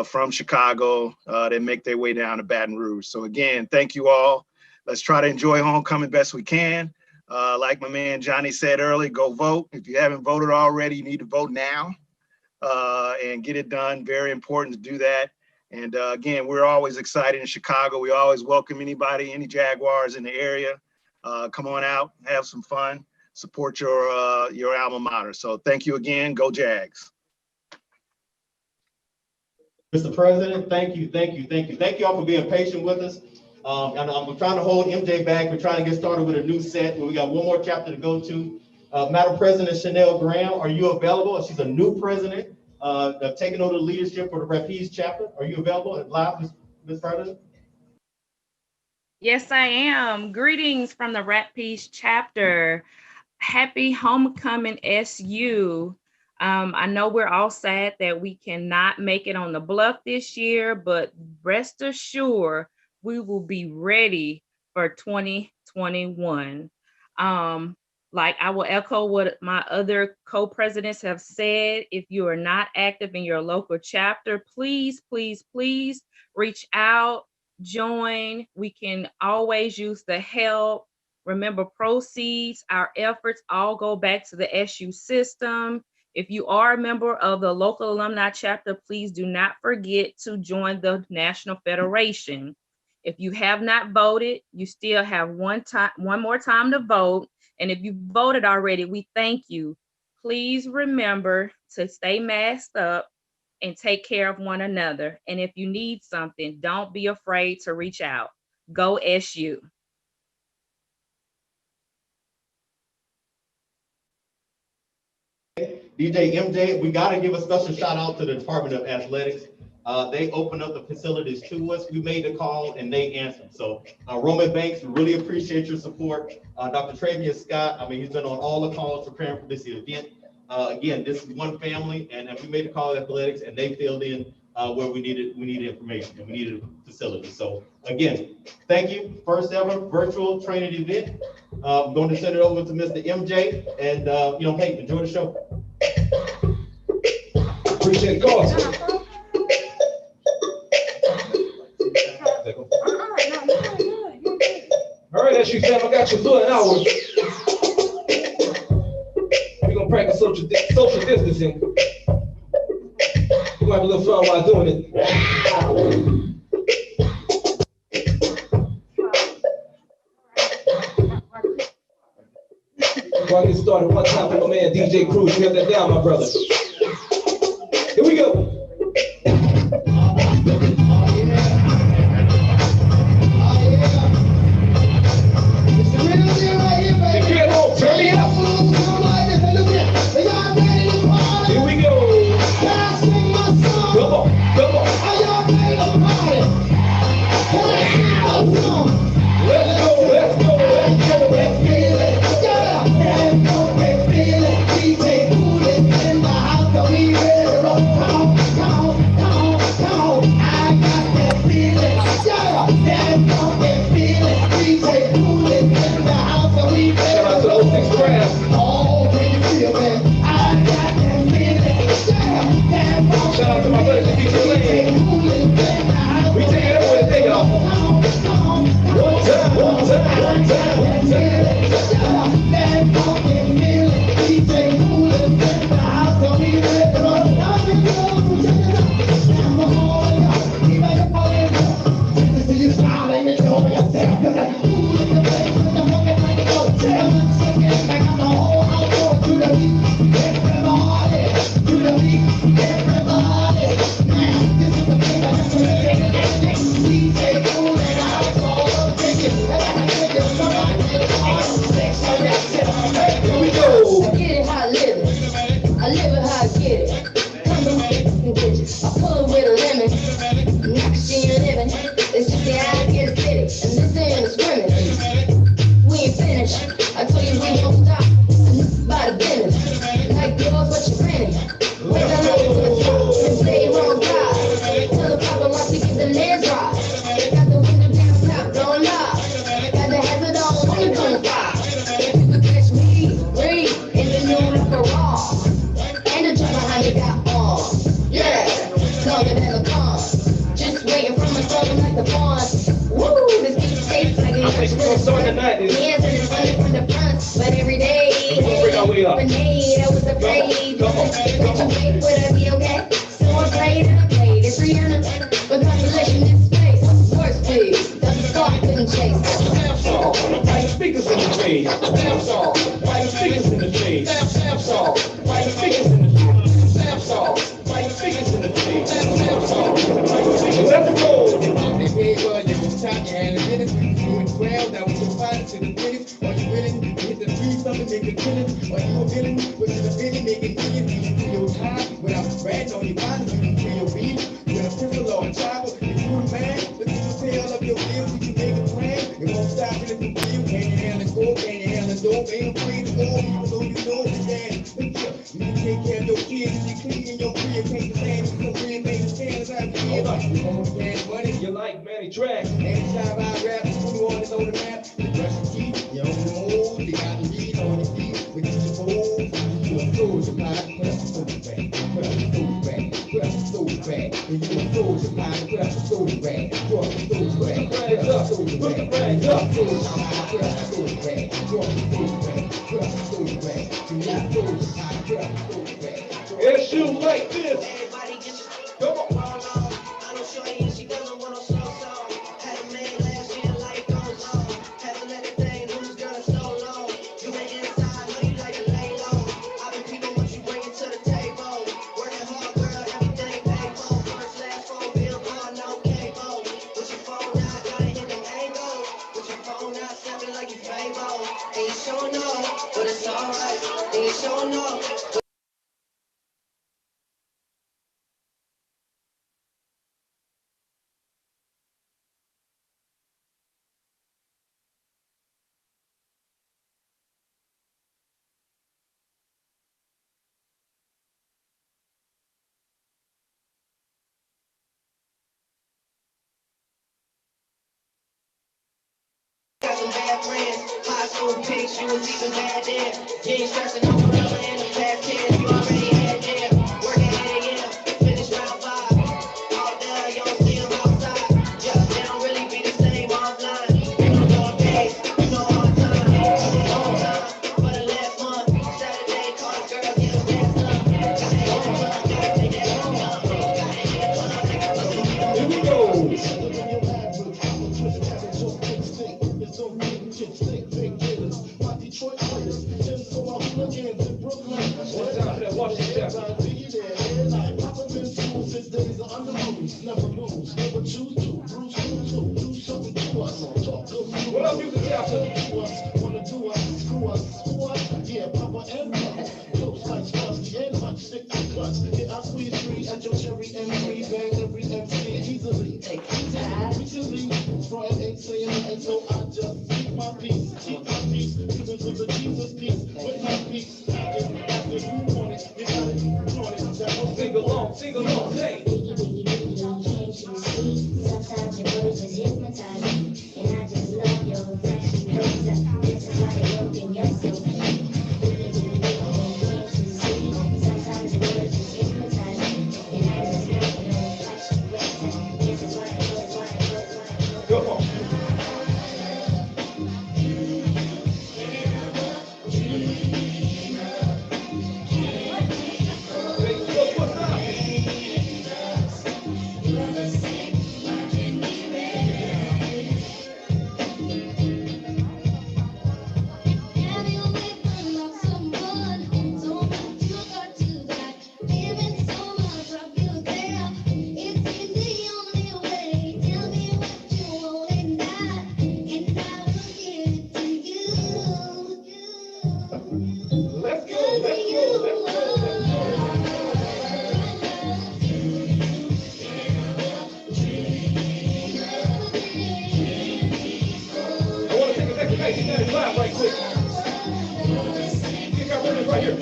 from Chicago that make their way down to Baton Rouge. So again, thank you all. Let's try to enjoy homecoming best we can. Like my man Johnny said earlier, go vote. If you haven't voted already, you need to vote now and get it done. Very important to do that. And again, we're always excited in Chicago. We always welcome anybody, any Jaguars in the area. Come on out, have some fun, support your alma mater. So thank you again. Go Jags. Mr. President, thank you. Thank you all for being patient with us. And I'm trying to hold MJ back. We're trying to get started with a new set. We got one more chapter to go to. Madam President Chanel Graham, are you available? She's a new president, taking over the leadership for the Rapides chapter. Are you available and live, Ms. President? Yes, I am. Greetings from the Rapides chapter. Happy homecoming, SU. I know we're all sad that we cannot make it on the bluff this year, but rest assured we will be ready for 2021. Like I will echo what my other co-presidents have said. If you are not active in your local chapter, please, please, please reach out, join. We can always use the help. Remember, proceeds, our efforts all go back to the SU system. If you are a member of the local alumni chapter, please do not forget to join the National Federation. If you have not voted, you still have one more time to vote. And if you voted already, we thank you. Please remember to stay masked up and take care of one another. And if you need something, don't be afraid to reach out. Go SU. DJ MJ, we got to give a special shout out to the Department of Athletics. They opened up the facilities to us. We made the call and they answered. So Roman Banks, we really appreciate your support. Dr. Travian Scott, I mean, he's been on all the calls preparing for this event. Again, this is one family, and we made a call to athletics, and they filled in where we needed information and we needed facilities. So again, thank you. First ever virtual training event. I'm going to send it over to Mr. MJ, and hey, enjoy the show. Appreciate the call. All right, as you said, I got you for an hour. We're gonna practice social distancing. We're gonna have a little fun while doing it. Before I get started, one time for my man DJ Cruz. You have that down, my brother. Here we go. Turn me up. Here we go. Come on, come on. Let's go, let's go, let's go, let's feel it. DJ Coolin' in the house, so we ready to roll. Come on, I got that feeling. Let's go and feel it. DJ Coolin' in the house, so we ready to roll. Shout out to 06 Crab. Oh, can you feel it? I got that feeling. Shout out to my brother, DJ Lane. We take it up with a day, y'all. One time. Let's go and feel it. DJ Coolin' in the house, so we ready to roll. You smile and you know yourself, 'cause I'm cool in the place with the fucking like a hotel. Back on the whole house, to the beat, everybody, to the beat, everybody. Now, this is the thing I just want to take it. DJ Coolin', I call take it. I gotta take it, somebody take it. Here we go. I get it how I live it. I live it how I get it. Come to me and get you. I pull it with a lemon. Next thing you're living. It's just the alligator city, and this ain't a scrimmage. We ain't finished. I told you we ain't gonna stop. And this is about a business. Like yours, what you grinning? Wait, I know you're gonna stop and stay wrong guy. Tell the papa once he get the legs right. Got the window down top, don't lie. Got the hazard on, only gonna fly. If you could catch me, read in the new look raw. And the truck behind you got on. Yeah, longer than a con. Just waiting for my soul like the pawn. Woo, this beat tastes like a hands in his money from the front. But every day, grenade, I was afraid. Wait, would I be okay? So I played and I played. It's 300, but consolation in space. Worst please, that's a star I couldn't chase. Snapshot, why the speakers in the tree? Snapshot, why the speakers in the tree? Snapshot, why the speakers in the tree? Snapshot, why the speakers in the tree? Snapshot, why the speakers in the tree? Let's go. And the minutes, you and 12, that was your fight to the finish. Are you willing to hit the streets up and make a killing? Are you a villain? With the villain, making millions? You do your time without ratting on your mind. You can feel your beat with a pistol or a chopper. If you a man, look at the tail of your wheels. You can make a plan. It won't stop you if you feel. Can you handle the score? Can you handle the dope? Ain't afraid to go, even though you know it's bad. You can take care of your kids. kids, you clean your crib, can't stand it, so real things stands out here. You want cash money, you like Manny tracks. Anytime I rap, 21 is on the map. You brush your teeth, you on the move, you got to read on the beat, with your food, you a soldier, pie, put up the food back, put up the food back, put up the food back, and you a soldier, pie, put up the food back, put up the food back, put up the food back, put up the food back, put up the food back, put up the food back, put up the food back, you a soldier, pie, put up the food back. It's you like this. Everybody get your come on. I know shorty and she doesn't want no slow song. Had a man last year, life goes on. Haven't let it thing loose, girl, it's so long. You been inside, know you like to lay low. I've been peeping what you bringing to the table. Working hard, girl, everything paid for. First, last phone bill, car, no cable. With your phone out, gotta hit them angles. With your phone out, snapping like you Fable. Ain't showing off, but it's alright. Ain't showing off. Got some bad friends, high school pics, you was even bad then. You ain't stressing on Gorilla in the past 10, you already had there. Working 8 a.m., finish round 5. All day, you don't see them outside. Yeah, they don't really be the same offline. You know dog days, you know hard time. On time, for the last month. Saturday, call the girls, get them dance up. Gotta take that home up. Here we go. What up, you can wanna do us, screw us, screw us, yeah, Papa and Mama. Close like Swansky and much stick to clutch. Yeah, I squeeze free at your cherry M3, bang every MC easily. Recently, Brian ain't saying nothing, so I just keep my peace, giving to the Jesus peace, with my peace. After you want it, you gotta keep doing it. That was sing along, hey. Sometimes your words just hypnotize me, and I just love your flashy ways. This is why they open your so sometimes your words just hypnotize me, and I just love your flashy ways. This is why. Go on. Right quick. Kick our rhythm right here.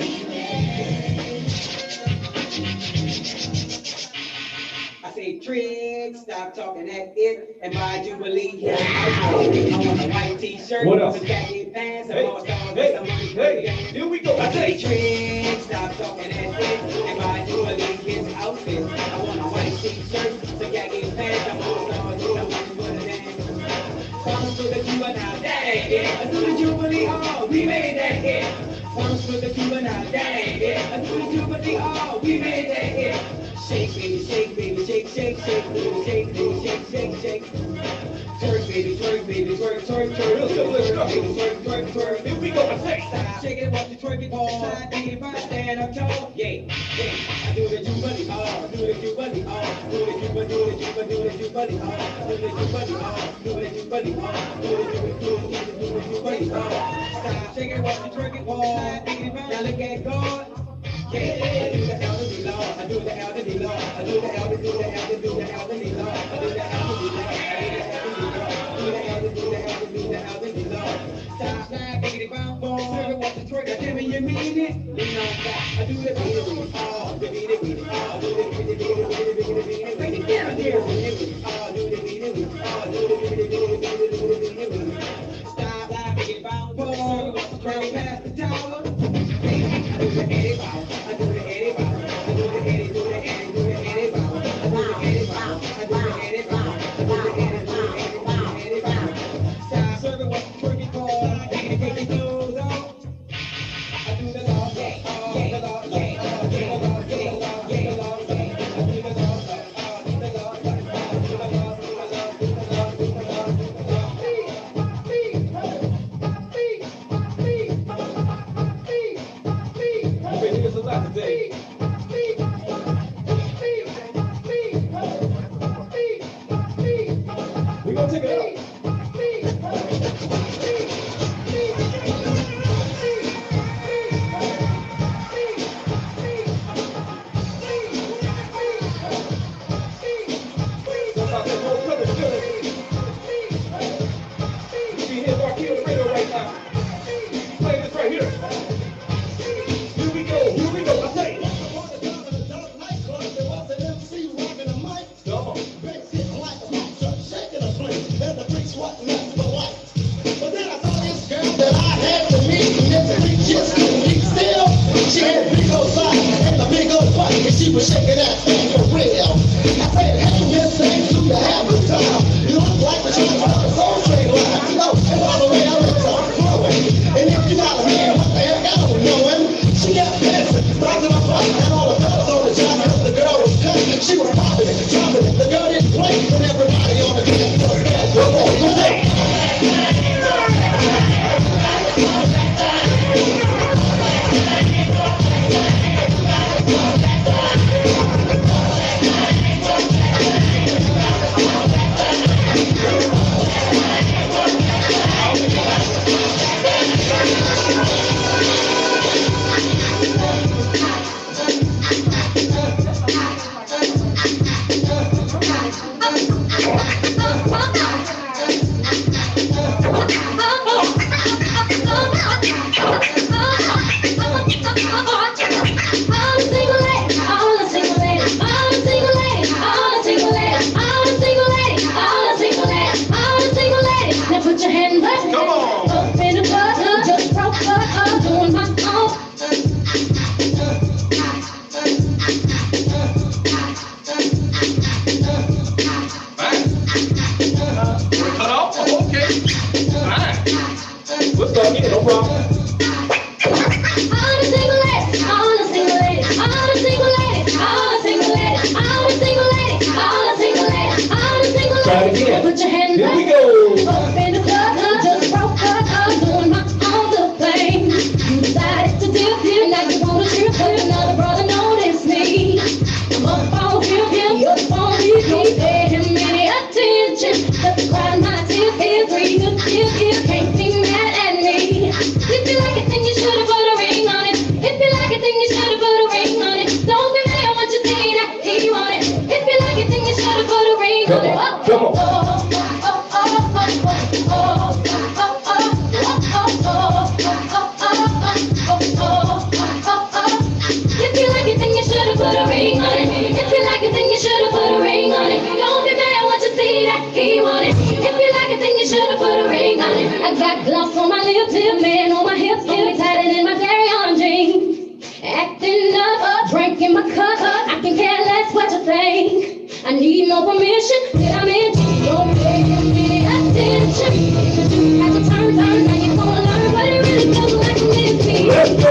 I say tricks, stop talking that it, and by Jubilee, yeah, I want a white t-shirt, some khaki pants, and all stars with some money. Hey, here we go. I say tricks, stop talking that it, and by Jubilee, his outfit. I want a white t-shirt, some khaki pants, and all stars with some money for the dance. Promise for the Cuba now, that ain't it. I do the Jubilee, oh, we made that hit. Promise for the Cuba now, that ain't it. I do the Jubilee, oh, we made that hit. Shake, baby, shake, baby, shake, shake, shake, baby, shake, baby, shake, shake, shake. Twerk, baby, twerk, baby, twerk, twerk, twerk. Let's go, baby, twerk, twerk, twerk. Here we go, I say. Stop, shake it, walk the twerk it, side, dig it, right, stand up tall. Yeah, yeah. I do the Jubilee, oh, do the Jubilee, oh, do the Jubilee, do the Jubilee, do the Jubilee, oh, do the Jubilee, oh, do the Jubilee, oh, do the Jubilee, oh. Stop, shake it, walk the twerk it, side, dig it, right. Now look at God. Yeah, I do the elderly law, I do the elderly law, I do the elderly, do the elderly, do the elderly law, I do the elderly law, I do the elderly law, do the elderly, do the elderly, do the elderly law. Stop, slide, biggity, bum, boom. Tell me what the twerk, tell me you mean it. Lean on back. I do the beat it, oh, the beat it, oh, do the beat it, break it down there. Oh, do the beat it, oh, do the beat it. Stop, like, make it bounce, boom, round past the tower. I do the Eddie bow, I do the Eddie bow, I do the Eddie, do the Eddie, do the Eddie bow, I do the Eddie bow, I do the Eddie bow, I do the Eddie, do the Eddie, do the Eddie bow. Stop serving what the twerking for, take your clothes off. I do the law, yeah, the law, yeah, the law, yeah, the law, yeah, I do the law, I do the law, do the law, do the law, do the law, do the law, do the law, do the law. Okay, niggas a lot today. We gonna take it up. She had a big old body and a big old butt, and she was shaking that thing for real. I said, hey, Miss Thing, do you have the time? You look like the child of the soul train line. Oh, and by the way, I look so flowing. And if you're not a man, what the heck, I don't know him. She got dancing, rocking my butt, and all the fellas on the job, because the girl was cutting. She was popping it, dropping it. The girl didn't play, and everybody on the dance floor said, go on, go on. Put your hands up in the club, just broke up, doing my own. Cut off? Oh, okay. Fine. What's up here? No problem. All the single ladies, all the single ladies, all the single ladies, all the single ladies, all the single ladies, all the single ladies, all the single ladies. Try it again. Put your hands Here up. we go. Up in the club, just broke up, doing my own little thing. You decided to dip, now you wanna trip, but another brother noticed me. I'm up on him, up on me, don't pay him any attention. Just cry my tears, here's 3 good tears, can't be mad at me. If you like it, then you should've put a ring on it. If you like it, then you should've put a ring on it. Don't be mad what you say that he want it. If you like it, then you should've put a ring on it. Come on. If you like it, then you should've put a ring on it. If you like it, then you should've put a ring on it. Don't be mad what you see that he want it. If you like it, then you should've put a ring on it. I got gloss on my lips, man on my hips, still tighter than my carry-on jeans. Acting up, drinking my cup, I can care less what you think. I need no permission, that I'm in. Don't pay him any attention. Have to turn, now you're gonna learn what it really feels like to miss me. If you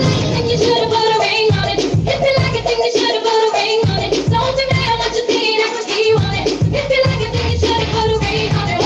like it, then you should've put a ring on it. If you like it, then you should've put a ring on it. Don't be mad what you see, that's what he want it. If you like it, then you should've put a ring on it.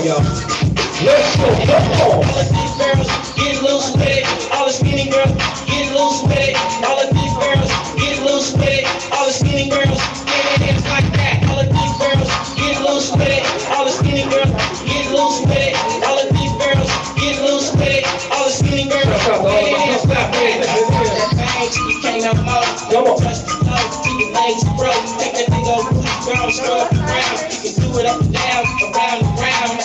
y'all. Let's go, let's go. All of these girls get loose with it. All the skinny girls get loose with it. All of these girls get loose with it. All the skinny girls get their hands like that. All of these girls get loose with it. All the skinny girls get loose with it. All of these girls get loose with it. All the skinny girls get their hands like that. You can't no more. Touch the floor, keep your legs broke. Take that thing over, girl, scroll up around. You can do it up and down, around and around.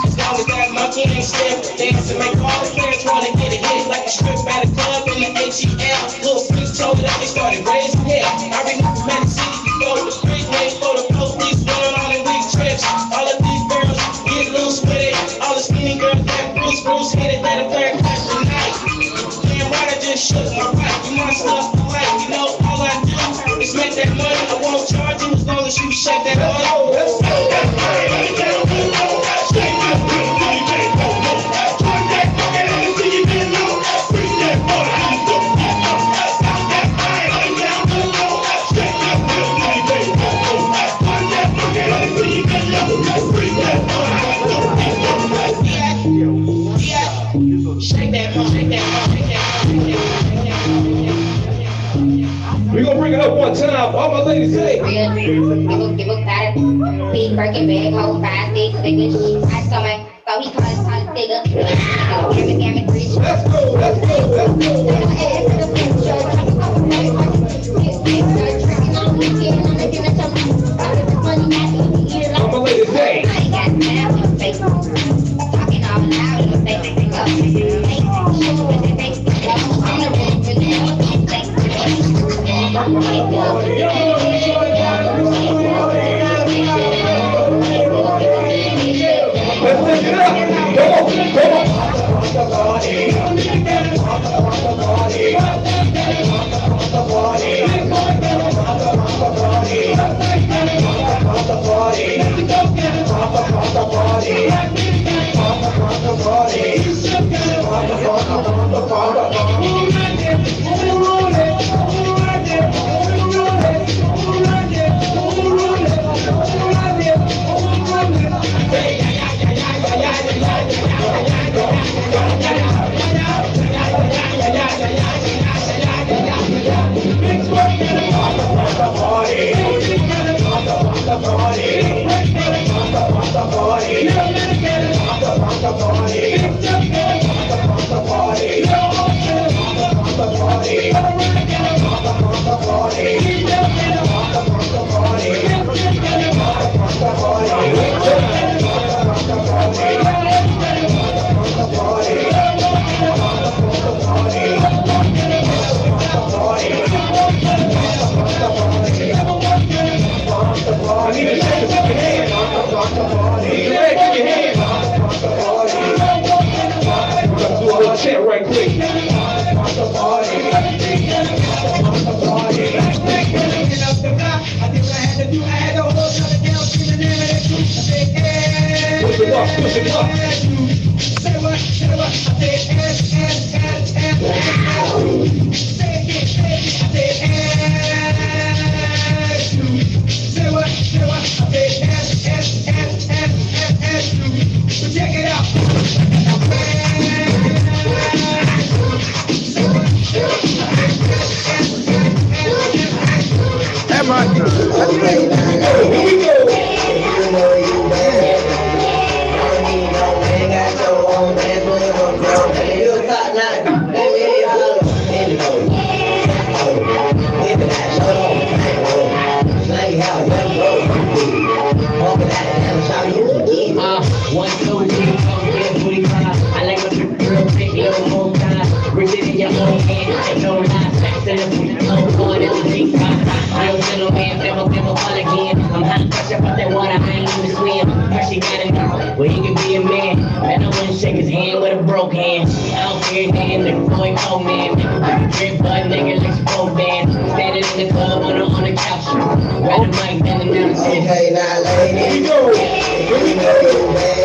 As long as that monkey ain't stiff, dance and make all the players wanna get it hit like a strip at a club in the ATL. Little freaks told it up, they started raising hell. I remember Magic City before the street name for the police running on their week trips. All of these girls get loose with it. All the skinny girls that Bruce hit it, let it play clash tonight. Damn right, I just shook my right. You my stuff for life, you know all I do is make that money. I won't charge you as long as you shake that money. Let's go. We gonna bring it up one time. All my ladies say. Give a got it. Big Birkin bag, hold 5, 6 figures. I saw my, so he called it figure. Every rich. Let's go, let's go, let's go. All my ladies say. Talking all loud in my Chat right quick. Push it up, push it up. Say what? I said check it out. That my Here we go. One, two, three, four, get booty cry. I like my girl, take me over more time. Bring it in your own hand, ain't no lie. Send it from the old boy, that's a big cry. I don't send no man, never fall again. I'm hot, fresh up out that water, I ain't even swim. First she got it now, well he can be a man. Man, I wouldn't shake his hand with a broke hand. I don't care, damn, the boy, oh man. Drip butt, nigga, like spoke band. Standing in the club on the couch. Grab the mic, then the music. Okay, now ladies, here we go. Here we go.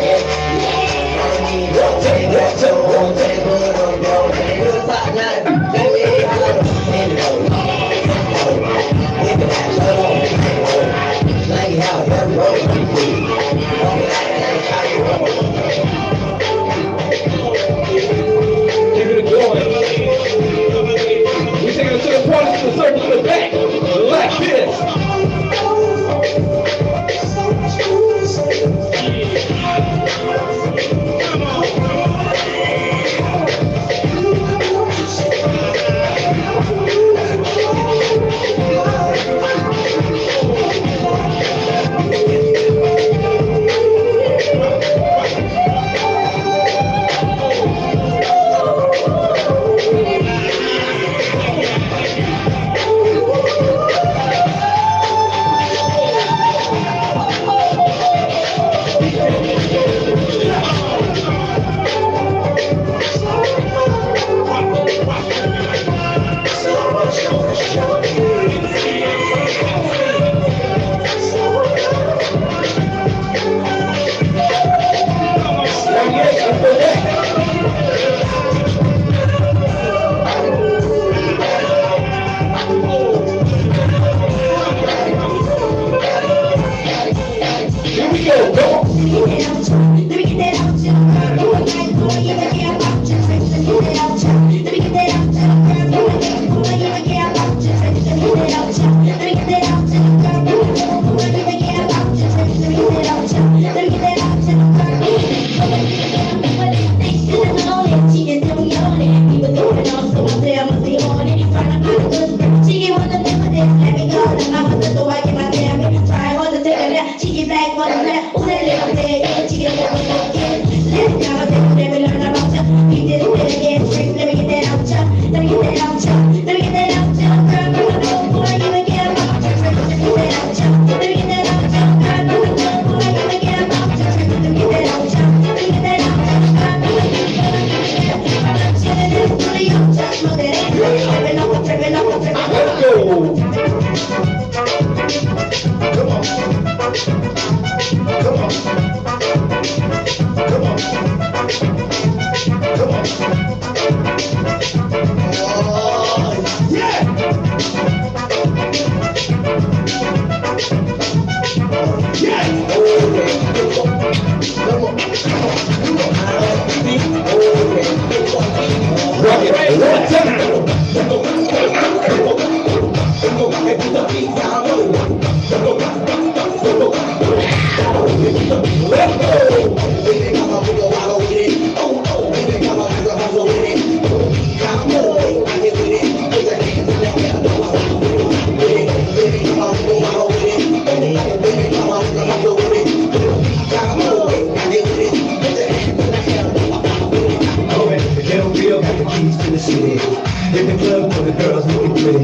In the club for the girls looking pretty.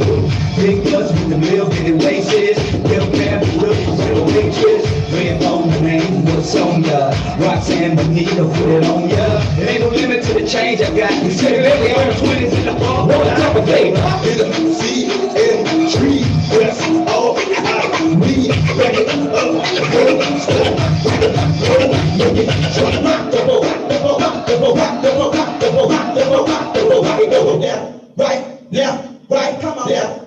Big bus with the milk getting wasted. Milk man looking for the waitress. Red on the name, what's on ya? Roxanne Bonita, put it on ya. There ain't no limit to the change I got. You say lately on the 20s in the fall. What type of thing? In the C&T, that's all I need. Back it up, right, left, right, come on, left,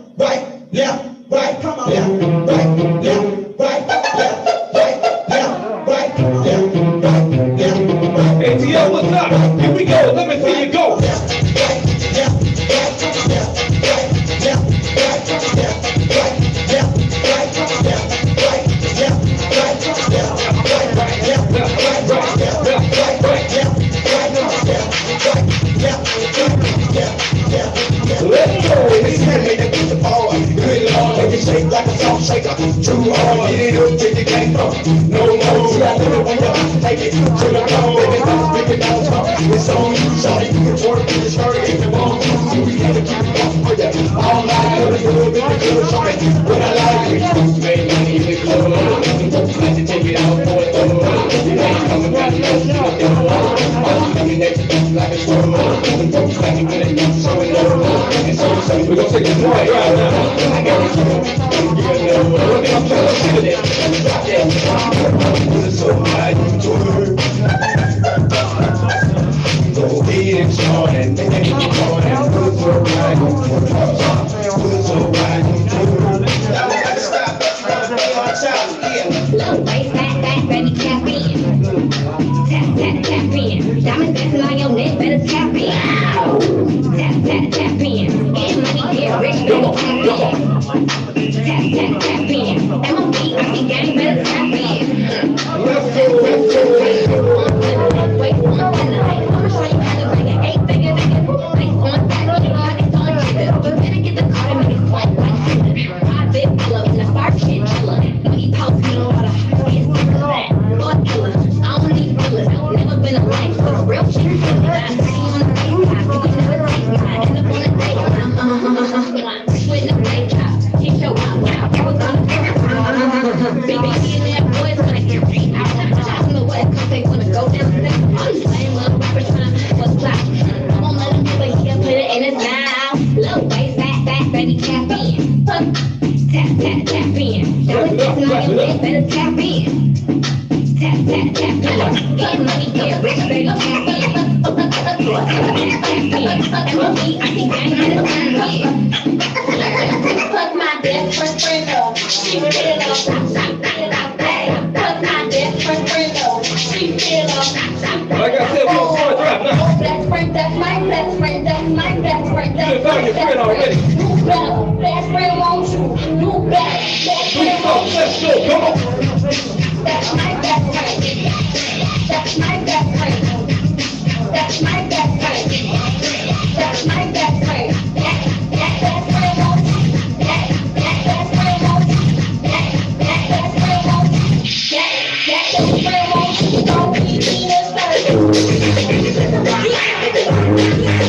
right, come on, left, right, left, right, right, come on, left, right. ATL, what's up? Here we go, let me see you go. Let's go. This man made it with the power. Good Lord, make it shake like a salt shaker. True hard, get it up till you can't come. No more. See, I never want to take it to the floor. Baby, let's bring it down top. It's on you, shorty. You can twerk in the shirt if you want to. See, we gotta keep it up for you. All night, good, good, good, good, shorty. When I like it, you make money in the club. Let's take it out for it. You ain't coming back, you don't know. I'm coming next to you like a swirl. I'm clapping with it, so it goes. We're gonna take this right now. I got this one. I'm trying to shoot it. Drop that. So high, you twerk. Go ahead and start and make it hard and put it so right, you twerk. Put it so right, you twerk. I want to stop. Low waist, back, baby, tap in. Tap in. Diamonds dancing on your neck, better tap in. Tap in. Get money, get rich, better tap in. Tap in. MOB, I see gang, better tap in. Wait, I'ma show you how to bring it. 8-figure, face on back, you know it's on trigger. You better get the car and make it swipe like Tinder. Ride big pull up in the spark shit chiller. He post me on water, it's that. Lord killer, I don't need fillers. Never been a life, but a real shit killer. I see you on the FaceTime, you would never take me. I end up on a date, with no day job. Keep your mouth, I was on the baby, in that boys when I hear me. I don't know what it comes, they wanna go down the thing. All these lame little rappers tryna what's black. I won't let them do it, he'll put it in his mouth. Low waist, back, baby, tap in. Tap in. Diamonds dancing on your neck, better tap in. Tap in. Get money, get rich, baby, tap in. Tap in. MOB, I think I ain't better tap in. Put my best friend up. She feel up, stop, hey. Put my best friend up. She feel up, stop, Like I said, we're gonna start driving now. Best friend, that's my best friend, that's my best friend, You found your friend already. You better, best friend won't you? You better, best friend won't you? Let's go, come on. That's my best friend. That's my best friend. That's my best friend. That's my best friend. Best friend won't you? Best friend won't you? Best friend won't you? Best friend won't you? Don't be mean as first.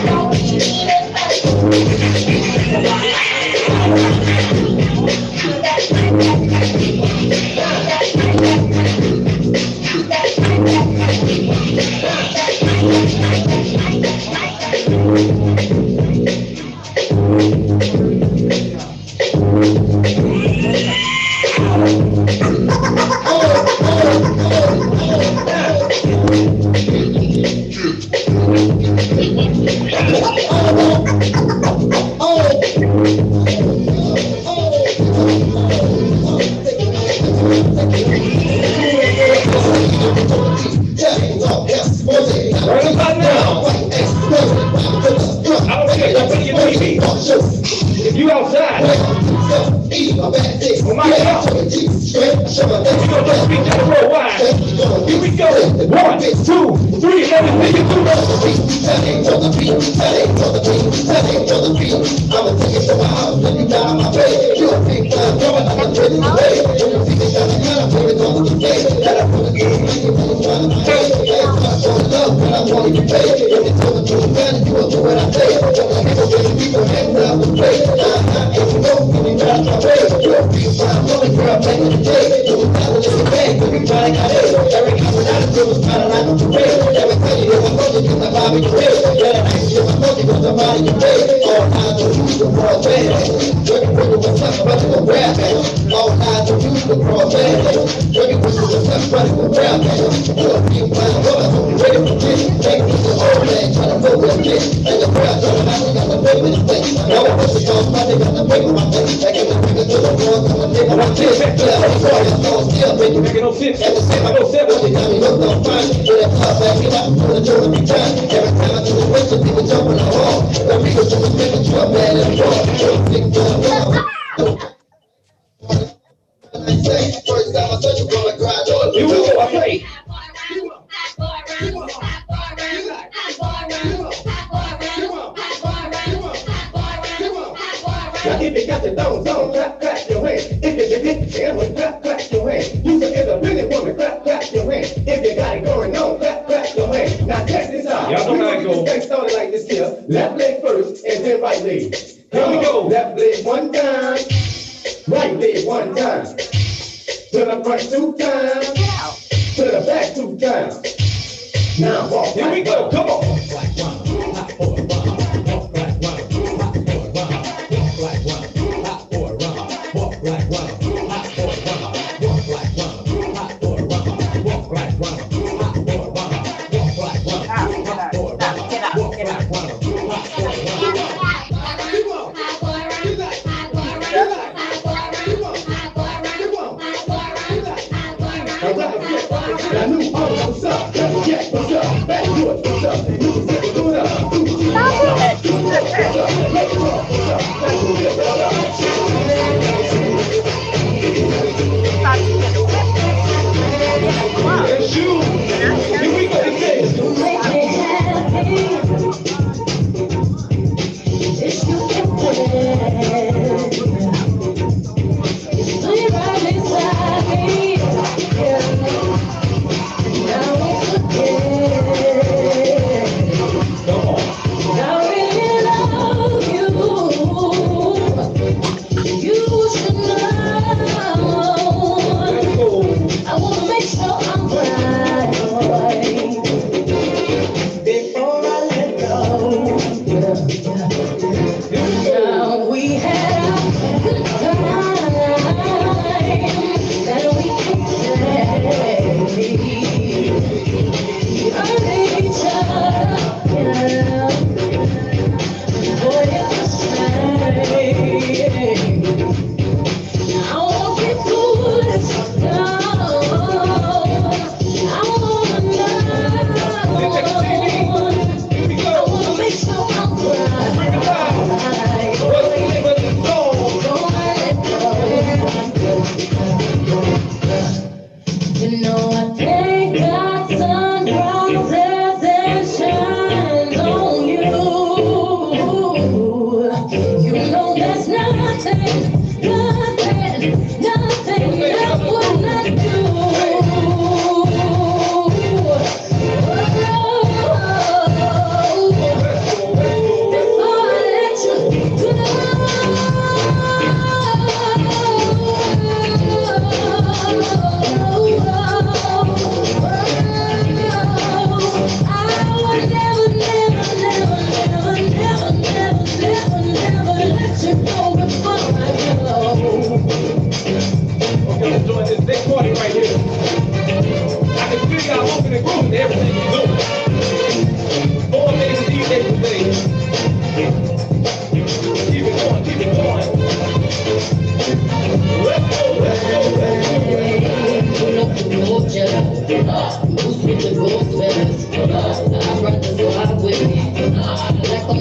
Don't be mean as first. That's my best friend. That's my best friend. That's my best friend. Right about now. I don't care. Don't put your TV. If you outside, on my house, we're gonna just speak to the worldwide. Here we go. 1, 2, 3, let me take it through. I'ma take it to my house, let me down my bed. You a big time, you're another kid in the way. You think it's got a gun, I'm putting on the day. That I put a good money, you trying to pay. I'm so in love, but I want to pay. If you tell me to the gun, you will do what I say. People hang out with play. If you know, give me back my way. You a big time, only girl, back in the day. You was down with the bag, but you trying to got it. Every time when I do was trying to line up the way. Every time you hear my mother, you the Bobby the way. Every time you hear my mother, you the Bobby the way. All eyes on you, the broad band. Working with the what's up, but you a rap man. All eyes on you, the broad band. Working with the what's up, but you a rap man. You a big time, woman, you ready for this. Take me to the old man, trying to know where this. And the crowd, trying to got the paper to play. Now I put the song, but they got the paper my face. I give the finger to the world, come and take my kiss. Yeah, I'm sorry, I'm still making no sense. At the same, I go 7. Every time you look, I'm fine. Get that pop back, get out, put it to every time. Every time I do the rest, the people jumping on hard. The people jumping, making you a bad and wrong. Big time, first time I touch you, gonna cry. You will go, I play. Now if you got the zone, clap your hands. If you get the hammer, clap your hands. You can get a really woman, clap your hands. If you got it going on, clap your hands. Now check this out. Y'all know how it goes. This started like this here. Left leg first, and then right leg. Here we go. Left leg 1 time, right leg 1 time. To the front 2 times, to the back 2 times. Now walk. Here we go. Come on. I knew all what's up, check what's up, back to it, what's up,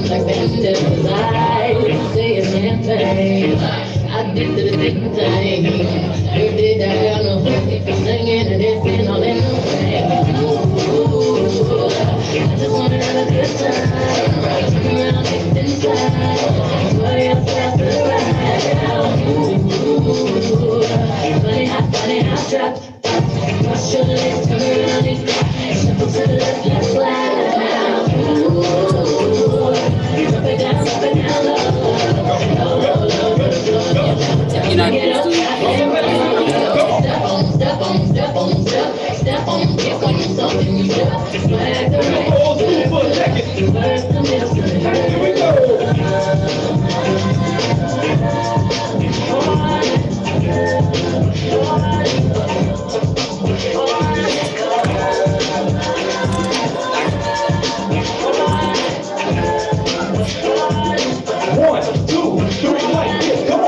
like vendors. I didn't say a damn thing. I did the thing. You did that girl no singing and dancing all in the rain. Ooh, I just wanted to have a good time. Turn around, take it inside. Somebody else has to ride out. Ooh, funny how drop. Wash your legs, turn around and cry. Shuffle to the left, let's slide now. Ooh, drop it down low. You know, Get up, step on, step on, step on, step on, get on something you step. Swag the right, first the middle, here we go. One, two, three, like this. Come on.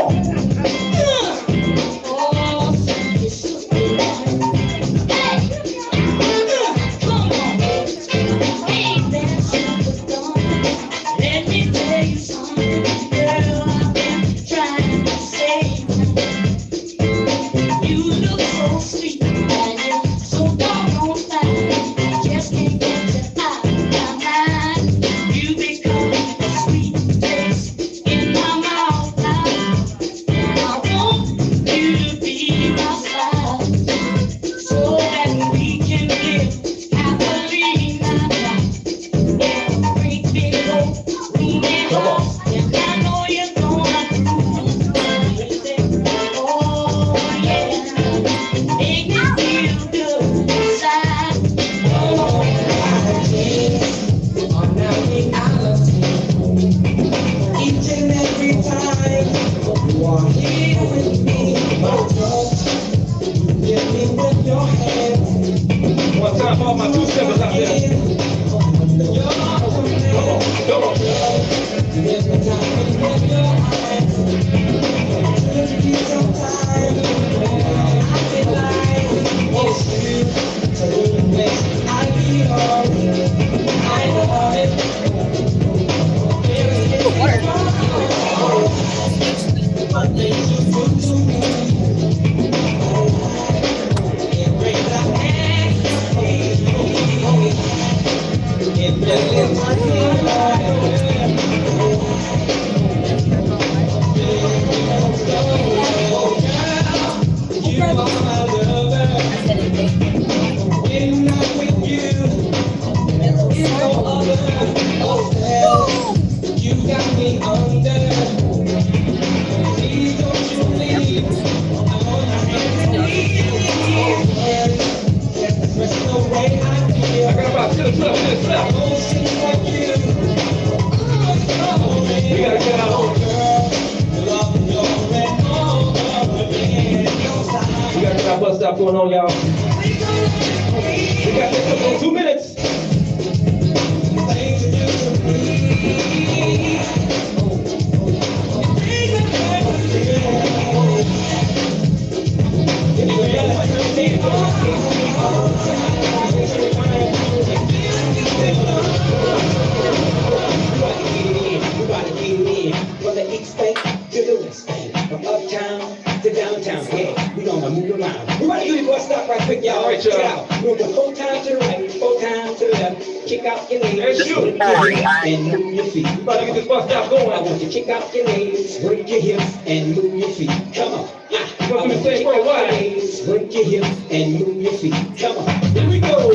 Let me tell you something, girl, I've been trying to say. You look so sweet, and you're so doggone fine. Just can't get you out of my mind. You become a sweet taste in my mouth now. And I want you to be my spouse, so that we can live happily now. Yeah, great big old roomy house, and I know you're gonna do it. Oh yeah, make me feel good inside. Oh, On that reality, each and every time you are here with me, my touch, you give me with your hands. One time for all my two-steppers out there. Come on, come on. Every time we get your eyes, just be some time. I feel like it's you, so the best I belong. I love it. What they do to me, it brings the ecstasy. It really turns me you are my lover. When I'm with you, it's no other. Oh, hell, you got me under. Please don't you leave. I want you to leave. Express the way I feel. I got about 2 left. Emotions like you. We gotta get out. Love your red all over again. We gotta get our bus stop going on, y'all. We got this for 2 minutes. Things you do to me. From the east bank to the west bank, from uptown to downtown, yeah, we gonna move around. We wanna do this bus stop right quick, y'all. Check it out. Move the 4 times to the right, 4 times to the left. Kick out your legs, work your hips, and move your feet. We about to get this bus stop going. I want you to kick out your legs, work your hips, and move your feet. Come on. We're gonna do the same for a while. Work your hips and move your feet. Come on. Here we go.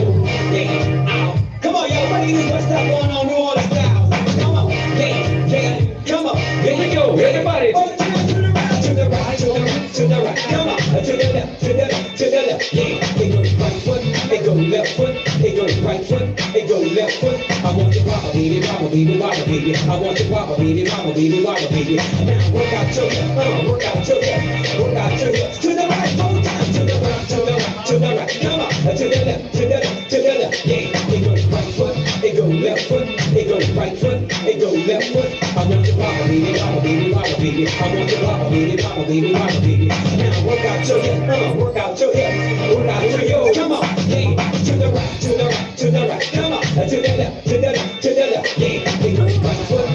Yeah. Come on, y'all. What is this bus stop going on New Orleans style? Come on. Yeah. Come on. Here we go. Everybody. To the right, to the right, to the right, to the right. Come on. To the left, to the left, to the left. Yeah. It goes right foot, it goes left foot, it goes right foot, it goes left foot. I want you wobble, baby, wobble, baby, wobble, baby. I want you wobble, baby, wobble, baby, wobble, baby. Now work out your hips, work out your hips, work out your hips. To the right, 4 times, to the right, to the right, to the right. Come on. To the left, to the left, to the left. Yeah. It goes right foot, it goes left foot, it goes right foot, it goes left foot. I want you wobble, baby, wobble, baby, wobble, baby. I want you wobble, baby, wobble, baby, wobble, baby. Now work out your hips, work out your hips, work out your hips. Come on. Yeah. To the right, to the right, to the right. Come on. To the left, to the left, to the left. Yeah. It goes right foot,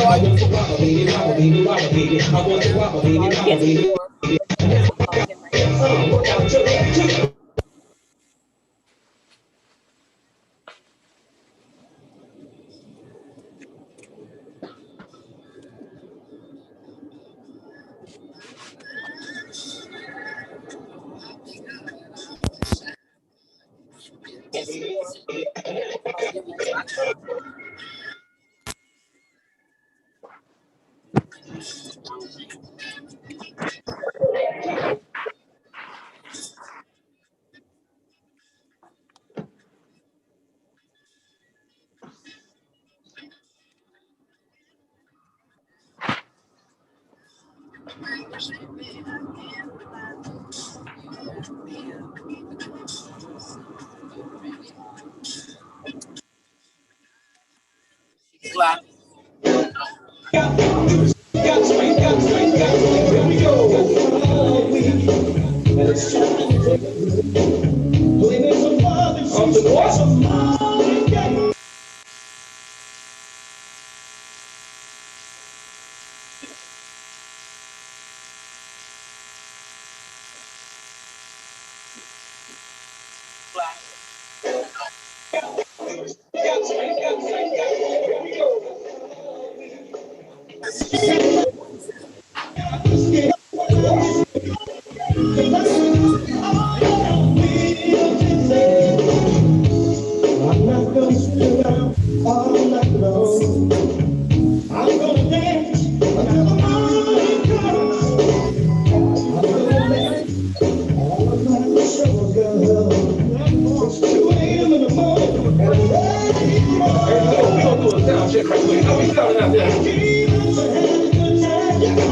want to rock a baby, rock a baby, rock a baby. I want to rock a baby, rock a baby. Work out to that. I'm not gonna sit around all night long. I'm gonna dance until the morning comes. I'm gonna let all of my troubles go. It's 2 a.m. in the morning. And I'm ready to roll. Hey, we gonna do a sound check right quick. How we sounding out there? Keep on having a good time. Yeah, yeah.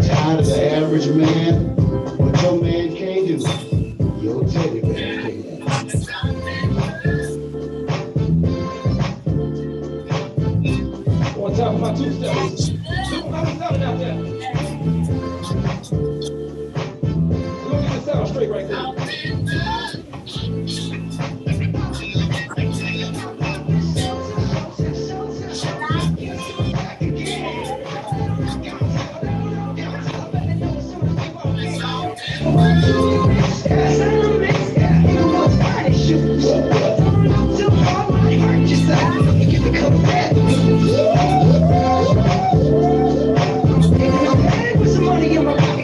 Tired of the average man? What your man can't do, your teddy bear can. One time for my two-steppers. How we sounding out there? We're gonna get the sound straight right there.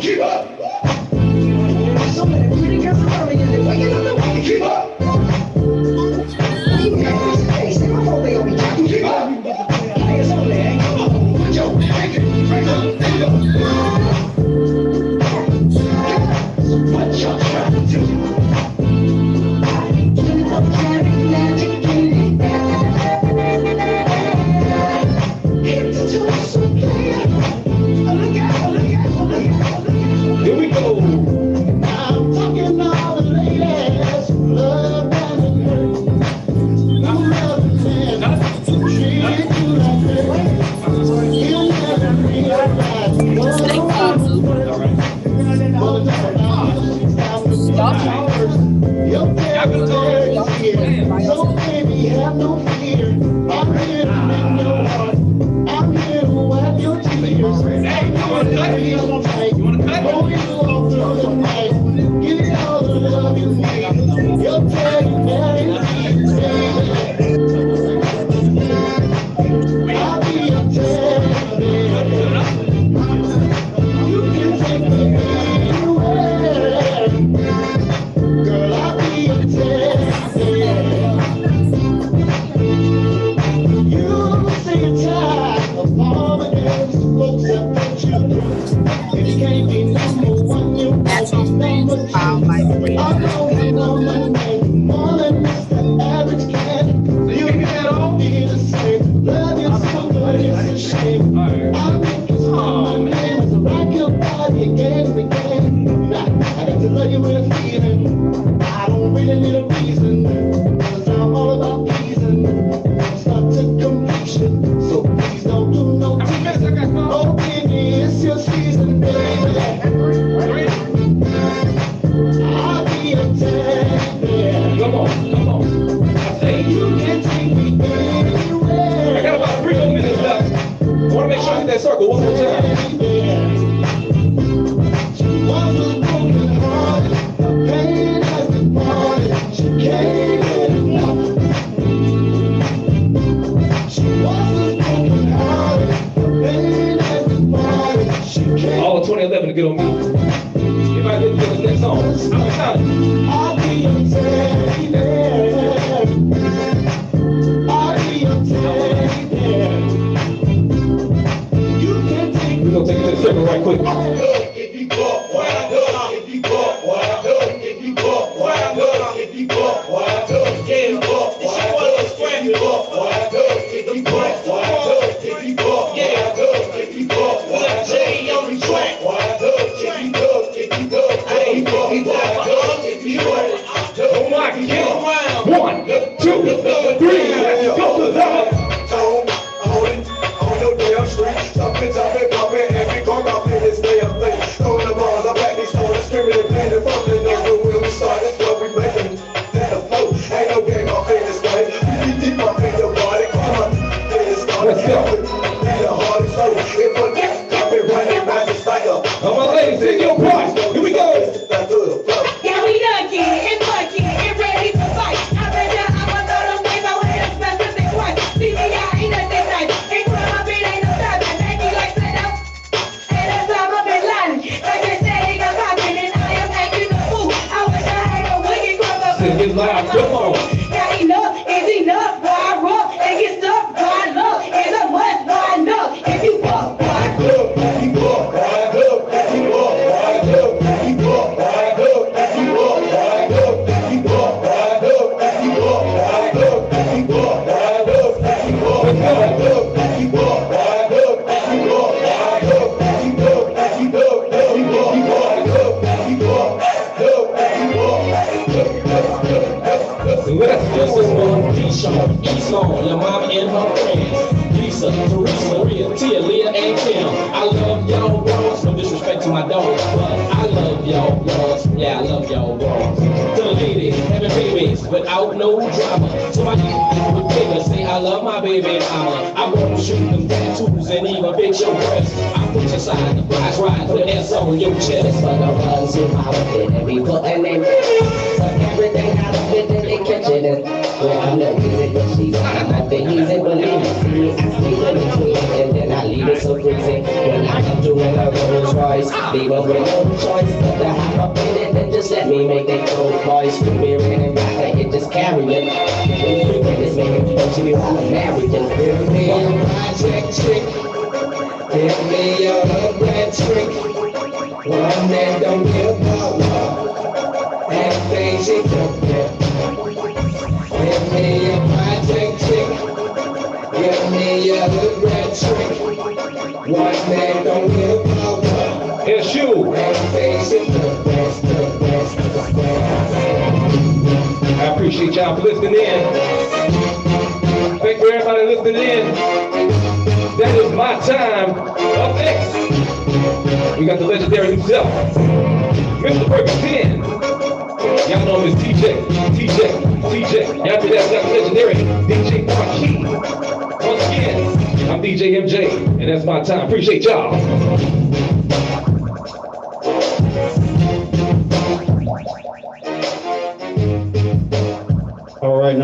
Keep up! So many pretty girls around me, and they're waking up the way to keep up! Hey, stay my phone, they gonna be talking, keep up! Players only, come on, put your hands up, there you go! What y'all trying to do? So baby, have no fear. I'm here to mend your heart. I'm here to wipe your tears. I'm here to hold you tight. Hold you all through the night. Give you all the love you need. You'll tell you guaranteed, baby. I'll be your teddy bear. You can take me anywhere. Girl, I'll be your teddy bear. You say you're tired of all the games folks have put you through. If you can't be number one, you won't be number two. I know you woman make more than just the average cat. You can't be the same. Love you so good, it's a shame. I make you smile, my name is rock your body again and again. Now, I got to love you with a feeling. I don't really need a reason, 'cause I'm all about pleasing. Start to completion, so please don't do no teasing. Oh baby, it's your season, baby. I'll be a teddy bear. Come on. I say you can take me anywhere. I got about 3 more minutes left. I want to make sure I hit that circle one more time. She was a broken hearted, her pain has departed. She came in love. All of 2011 to get on me. If I get to this next song, I'm excited. I'll be your teddy bear. I'll be your teddy bear. You can take. We're gonna take it to the circle right quick. If you go, wind up. If you go, wind up. If you go, wind up. If you go, wind up. Yeah, go, wind up. If you go, wind up. If you go, wind up. If you go, yeah, go. If you go, wind up. J on the track. Wind up. If you go, I ain't going wind up. If you go, oh my God. 1, 2, 3, go to the top. On it, on your damn street. Jumping, bumping, every car up in this damn thing. Throwing the balls up at these corners, screaming and playing and fumbling. That's when we started, what we making. Then the flow, ain't no game off in this way. You deep up in your body, come on. Then it started, be the hardest flow. It put that carpet running back just like a. Come on, ladies, sing your part. Here we go. Yeah, we lucky and lucky and ready to fight. I bet ya I'ma throw them things I went and smash this thing twice. See me, I ain't nothing nice. Ain't put my feet, ain't no stopping. Make me like set up. And that's why I'm up in line. Like they say, he got poppin' and I am acting a fool. I wish I had a wicked cross up. Sing it loud, come on. Yeah, enough is enough. Boy, I rock and get stuck. Boy, I love is a must. Boy, I know if you fuck, boy, I love. You walk, boy, I love. You walk, boy, I love. You walk, boy, I love. You walk, boy, I love. You walk, boy, I love. You walk, boy, I love. You walk, boy, I love. You walk, boy, I love. You walk, boy, I love. You walk, boy, I love. You love, you love, you walk, you walk, I love. You walk, And that's just as one Keyshawn, Esau, your mama and her friends. Lisa, Teresa, Maria, Tia, Leah, and Kim. I love y'all bros, no disrespect to my dogs, but I love y'all bros. Yeah, I love y'all bros. To the ladies, having babies without no drama. To my with bigger, say I love my baby mama. I won't shoot them tattoos and even fix your breasts. I put your side, the prize ride, put an S on your chest. For the ones who have it and we putting in. Suck everything out of it in the kitchen and when I'm the music machine. I'm not the easy, believe me. See me, ask me when it's me, and then I leave it so crazy. When I come to in a Rolls Royce, leave us with no choice but to hop up in it and just let me make it go. Boys, screaming and back, it just carry it. It's making folks me while I'm married. Just give me a project trick. Give me a red trick. One that don't give up. And things it don't get. Give me a project trick. Give me a red trick. One that don't give up. Here's you. And things it don't get. I appreciate y'all for listening in. Thank you everybody listening in. That is my time. Up next, we got the legendary himself, Mr. Burger 10. Y'all know him as TJ. Y'all know that's got the legendary DJ Joaquin. Once again, I'm DJ MJ, and that's my time. Appreciate y'all. All right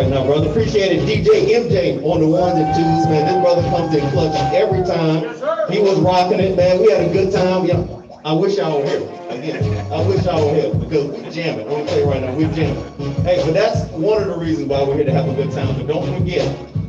now, brother. Appreciate it. DJ MJ on the ones and twos, man. This brother comes in clutch every time. He was rocking it, man. We had a good time. Yeah. I wish y'all were here. Again, I wish y'all were here because we're jamming. I'm gonna tell you right now, we're jamming. Hey, but that's one of the reasons why we're here to have a good time. But don't forget,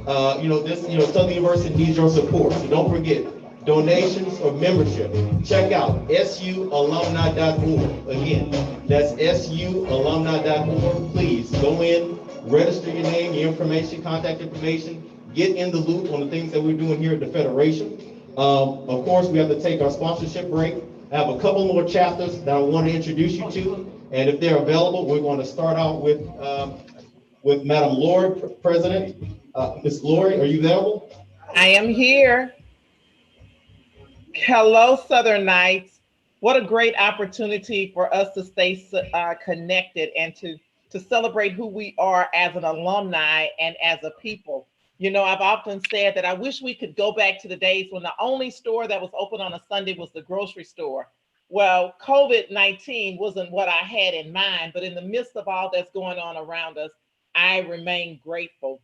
Southern University needs your support. So don't forget, donations or membership. Check out sualumni.org. Again, that's sualumni.org. Please go in, register your name, your information, contact information, get in the loop on the things that we're doing here at the Federation. Of course, we have to take our sponsorship break. I have a couple more chapters that I want to introduce you to, and if they're available, we're going to start out with Madam Lord, President. Ms. Lori, are you available? I am here. Hello, Southern Knights. What a great opportunity for us to stay connected and to celebrate who we are as an alumni and as a people. You know, I've often said that I wish we could go back to the days when the only store that was open on a Sunday was the grocery store. Well, COVID-19 wasn't what I had in mind, but in the midst of all that's going on around us, I remain grateful.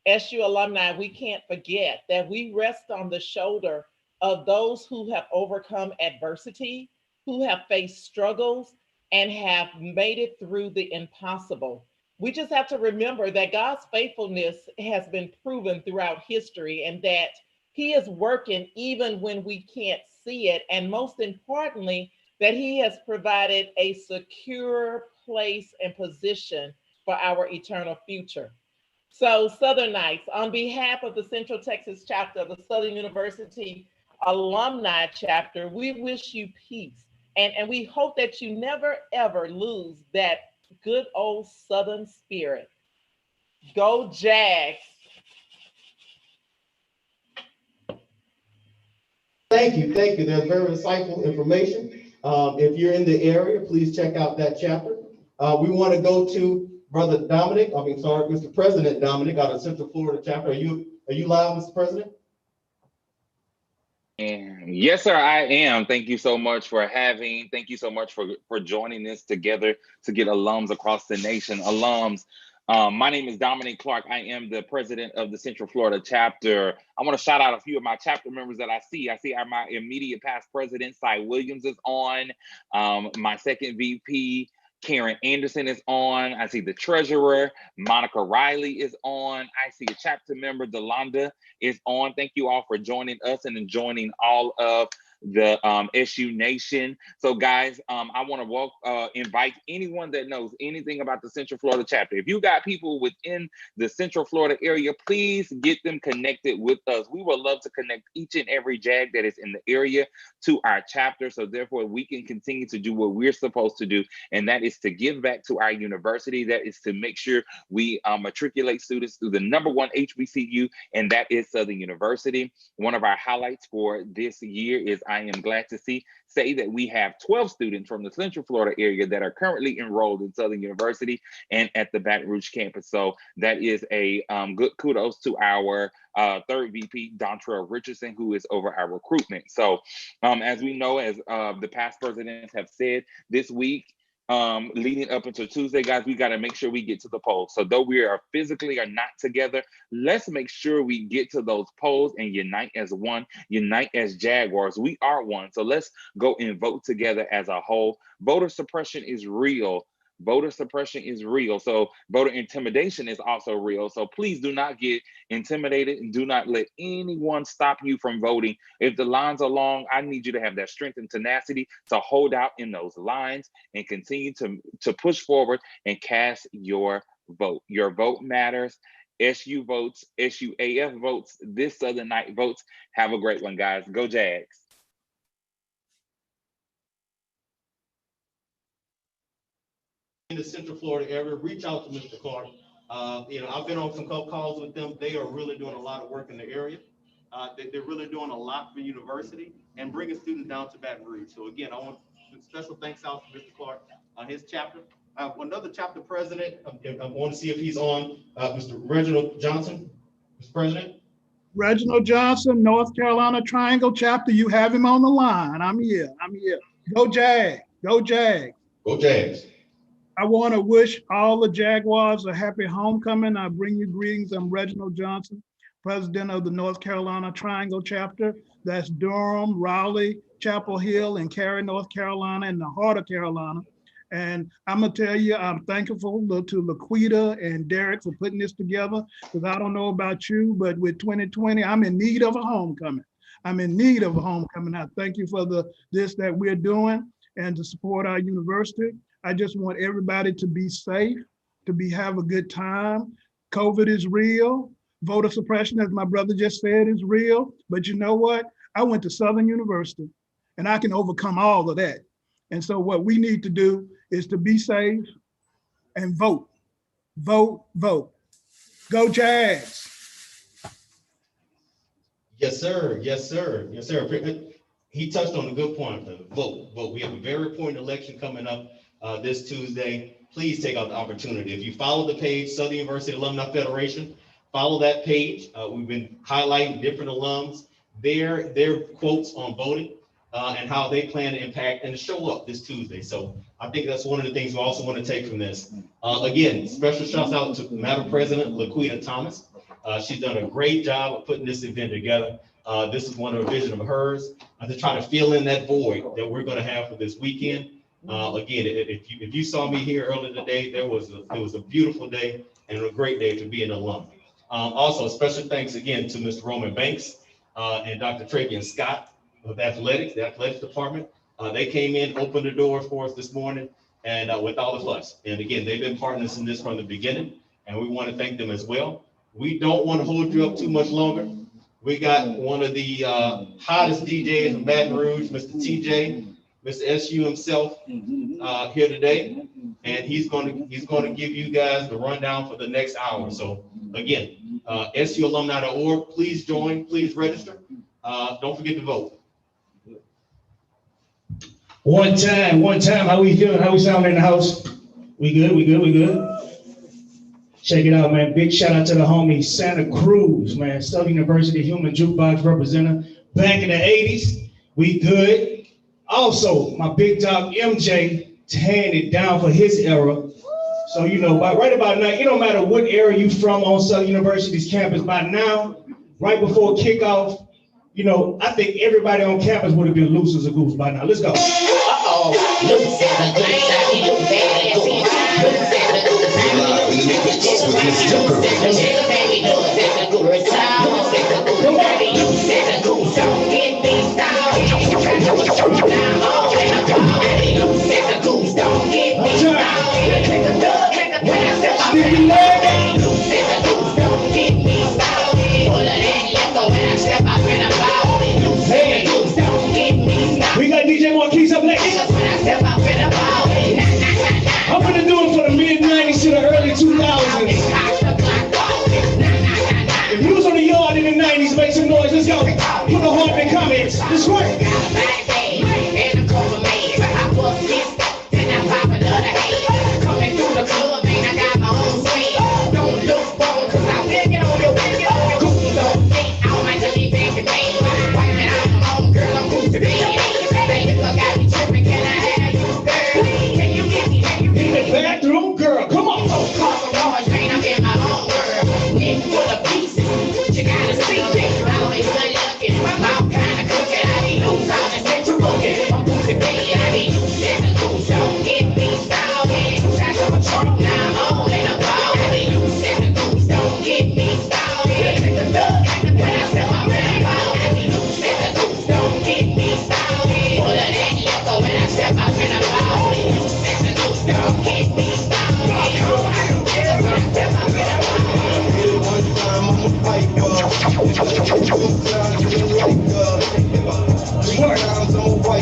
SU alumni, we can't forget that we rest on the shoulder of those who have overcome adversity, who have faced struggles, and have made it through the impossible. We just have to remember that God's faithfulness has been proven throughout history and that He is working even when we can't see it. And most importantly, that He has provided a secure place and position for our eternal future. So, Southern Knights, on behalf of the Central Texas chapter of the Southern University Alumni chapter, we wish you peace. And we hope that you never, ever lose that good old Southern spirit. Go Jags. Thank you. That's very insightful information. If you're in the area, please check out that chapter. We want to go to Brother Dominic. Mr. President Dominic out of Central Florida chapter. Are you live, Mr. President? And yes, sir, I am. Thank you so much for joining us together to get alums across the nation. Alums, my name is Dominic Clark. I am the president of the Central Florida chapter. I want to shout out a few of my chapter members that I see. My immediate past president, Cy Williams, is on. My second VP, Karen Anderson, is on. I see the treasurer, Monica Riley, is on. I see a chapter member, Delonda, is on. Thank you all for joining us and joining all of the SU Nation. So guys, I want to invite anyone that knows anything about the Central Florida chapter. If you got people within the Central Florida area, please get them connected with us. We would love to connect each and every JAG that is in the area to our chapter, so therefore we can continue to do what we're supposed to do, and that is to give back to our university. That is to make sure we matriculate students through the #1 HBCU, and that is Southern University. One of our highlights for this year is I am glad to say that we have 12 students from the Central Florida area that are currently enrolled in Southern University and at the Baton Rouge campus. So that is a good kudos to our third VP, Dontrell Richardson, who is over our recruitment. So as we know, as the past presidents have said, this week, leading up until Tuesday, guys, we got to make sure we get to the polls. So though we are physically are not together, let's make sure we get to those polls and unite as one, unite as Jaguars. We are one. So let's go and vote together as a whole. Voter suppression is real. Voter suppression is real. So voter intimidation is also real. So please do not get intimidated and do not let anyone stop you from voting. If the lines are long, I need you to have that strength and tenacity to hold out in those lines and continue to push forward and cast your vote. Your vote matters. SU votes, SUAF votes, this Southern Night votes. Have a great one, guys. Go Jags. In the Central Florida area, reach out to Mr. Clark. I've been on some calls with them. They are really doing a lot of work in the area. They're really doing a lot for university and bringing students down to Baton Rouge. So again, I want special thanks out to Mr. Clark on his chapter. Another chapter president, I want to see if he's on, Mr. Reginald Johnson, Mr. President. Reginald Johnson, North Carolina Triangle Chapter. You have him on the line. I'm here. Go Jag. Go Jag. Go Jags. I want to wish all the Jaguars a happy homecoming. I bring you greetings. I'm Reginald Johnson, president of the North Carolina Triangle Chapter. That's Durham, Raleigh, Chapel Hill, and Cary, North Carolina, and the heart of Carolina. And I'm gonna tell you, I'm thankful to Laquita and Derek for putting this together, because I don't know about you, but with 2020, I'm in need of a homecoming. I'm in need of a homecoming. I thank you for this that we're doing and to support our university. I just want everybody to be safe, have a good time. COVID is real. Voter suppression, as my brother just said, is real. But you know what? I went to Southern University and I can overcome all of that. And so what we need to do is to be safe and vote. Vote, vote. Go Jags. Yes, sir. Yes, sir. Yes, sir. He touched on a good point. Vote. We have a very important election coming up this Tuesday. Please take out the opportunity. If you follow the page, Southern University Alumni Federation, follow that page. We've been highlighting different alums, their quotes on voting and how they plan to impact and to show up this Tuesday. So I think that's one of the things we also want to take from this. Again, special shouts out to Madam President Laquita Thomas. She's done a great job of putting this event together. This is one of the vision of hers to try to fill in that void that we're going to have for this weekend. Again, if you saw me here earlier today, it was a beautiful day and a great day to be an alum. Also, special thanks again to Mr. Roman Banks and Dr. Travian Scott of the athletics department. They came in, opened the doors for us this morning, and with all of us. And again, they've been partners in this from the beginning, and we want to thank them as well. We don't want to hold you up too much longer. We got one of the hottest DJs in Baton Rouge, Mr. TJ, Mr. SU himself here today, and he's going to give you guys the rundown for the next hour. So again, sualumni.org, please join, please register. Don't forget to vote. One time, how we feeling? How we sounding in the house? We good. Check it out, man. Big shout out to the homie Santa Cruz, man. Southern University Human Jukebox representative. Back in the 80s, we good. Also, my big dog MJ tearing it down for his era. So, right about now, it don't matter what era you from on Southern University's campus, by now, right before kickoff, I think everybody on campus would have been loose as a goose by now. Let's go. Loose as a goose. We got DJ Marquise up next. I'm gonna do it for the mid-90s to the early 2000s. If you was on the yard in the 90s, make some noise. Let's go. Put a heart in the comments. Let's work. Coming through the club, man, I got my own swing. Don't look for, cause I'm picking on your wicked. Don't think I might just be back and back. Wiping out my home, girl, I'm good to be. Baby, look, I be tripping, can I have you, girl? Can you get me? In the bathroom, girl, come on. Cause I'm orange, man, I'm in my own world. Nick full of pieces, you gotta see me. I always good looking, my mouth kinda crooked. I be loose, I'm just set to booking. I'm good to be, I be loose, and the goose don't get me started. That's on my trunk, now I'm on and I'm out. I be loose, and the goose don't get me started. The love, when I step out and I'm out. I be loose, and the goose don't get me started. Full of that liquor when I step out and I'm out. I be loose, and the goose don't get me started.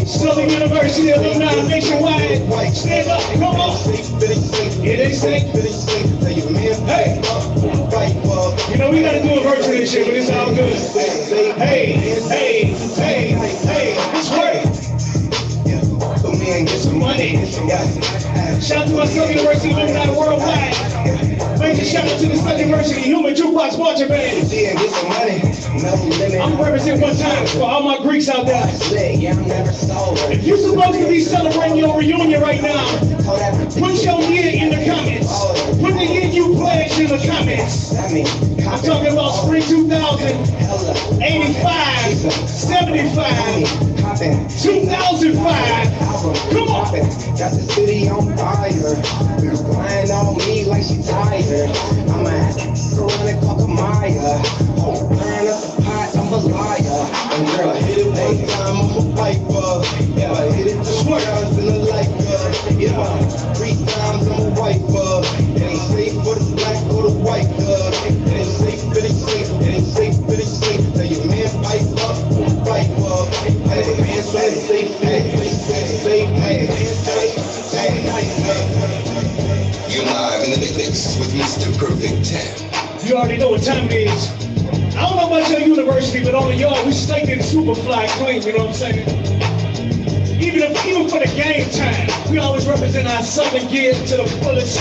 Southern University Alumni nationwide. Stand up, come on. Yeah, they say. Hey, we gotta do a version of this shit, but it's all good. Hey, this work. Put me and get some money. Shout out to my Southern University alumni worldwide. Major shout out to the Southern University Human Jukebox Marching Band. Get some money. I'm representing one time for all my Greeks out there. If you're supposed to be celebrating your reunion right now, put your year in the comments. Put the year you pledged in the comments. I'm talking about spring 2000, 85, 75, 2005. Come on. Got the city on fire. Bitch lying on me like she tired. I'ma have to go around and call Maya. Oh, burn up the pot, I'm a liar. And girl, I hit it one time, I'm a piper. Yeah, I hit it 2 times in a lifer. Yeah, 3 times, I'm a wiper. It ain't safe for the black or the white girl. It ain't safe, it ain't safe, it ain't safe, it ain't safe. Tell your man pipe up, pipe up. Hey, man, safe, safe, safe, safe, hey. You're live in the mix with Mr. Perfect 10. You already know what time it is. I don't know about your university, but all of y'all, we stay in super fly clean, you know what I'm saying? Even for the game time, we always represent our Southern gear to the fullest.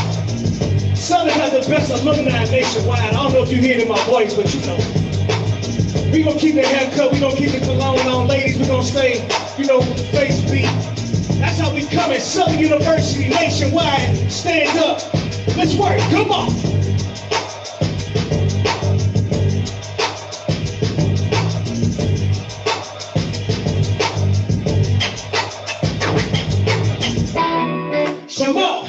Southern has the best alumni nationwide. I don't know if you hear it in my voice, but you know. We gonna keep the haircut, we gonna keep the cologne on. Ladies, we gonna stay, face beat. That's how we come at Southern University nationwide. Stand up. Let's work. Come on. Come on.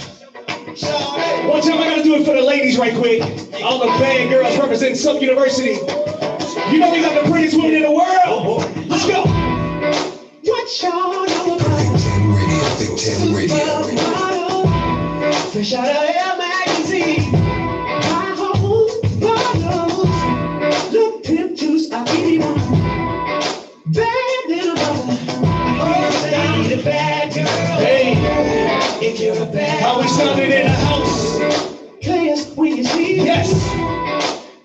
One time I gotta do it for the ladies right quick. All the bad girls representing Southern University. You know we got the prettiest women in the world. Let's go. What y'all know about Big 10 Radio. Fresh out of Air Magazine. My whole bottles. Look, pimp juice, I'll give you one. Bad little mother. I need a bad girl. Hey, if you're a bad girl. How we sounded in the house. Players, when you see. Yes.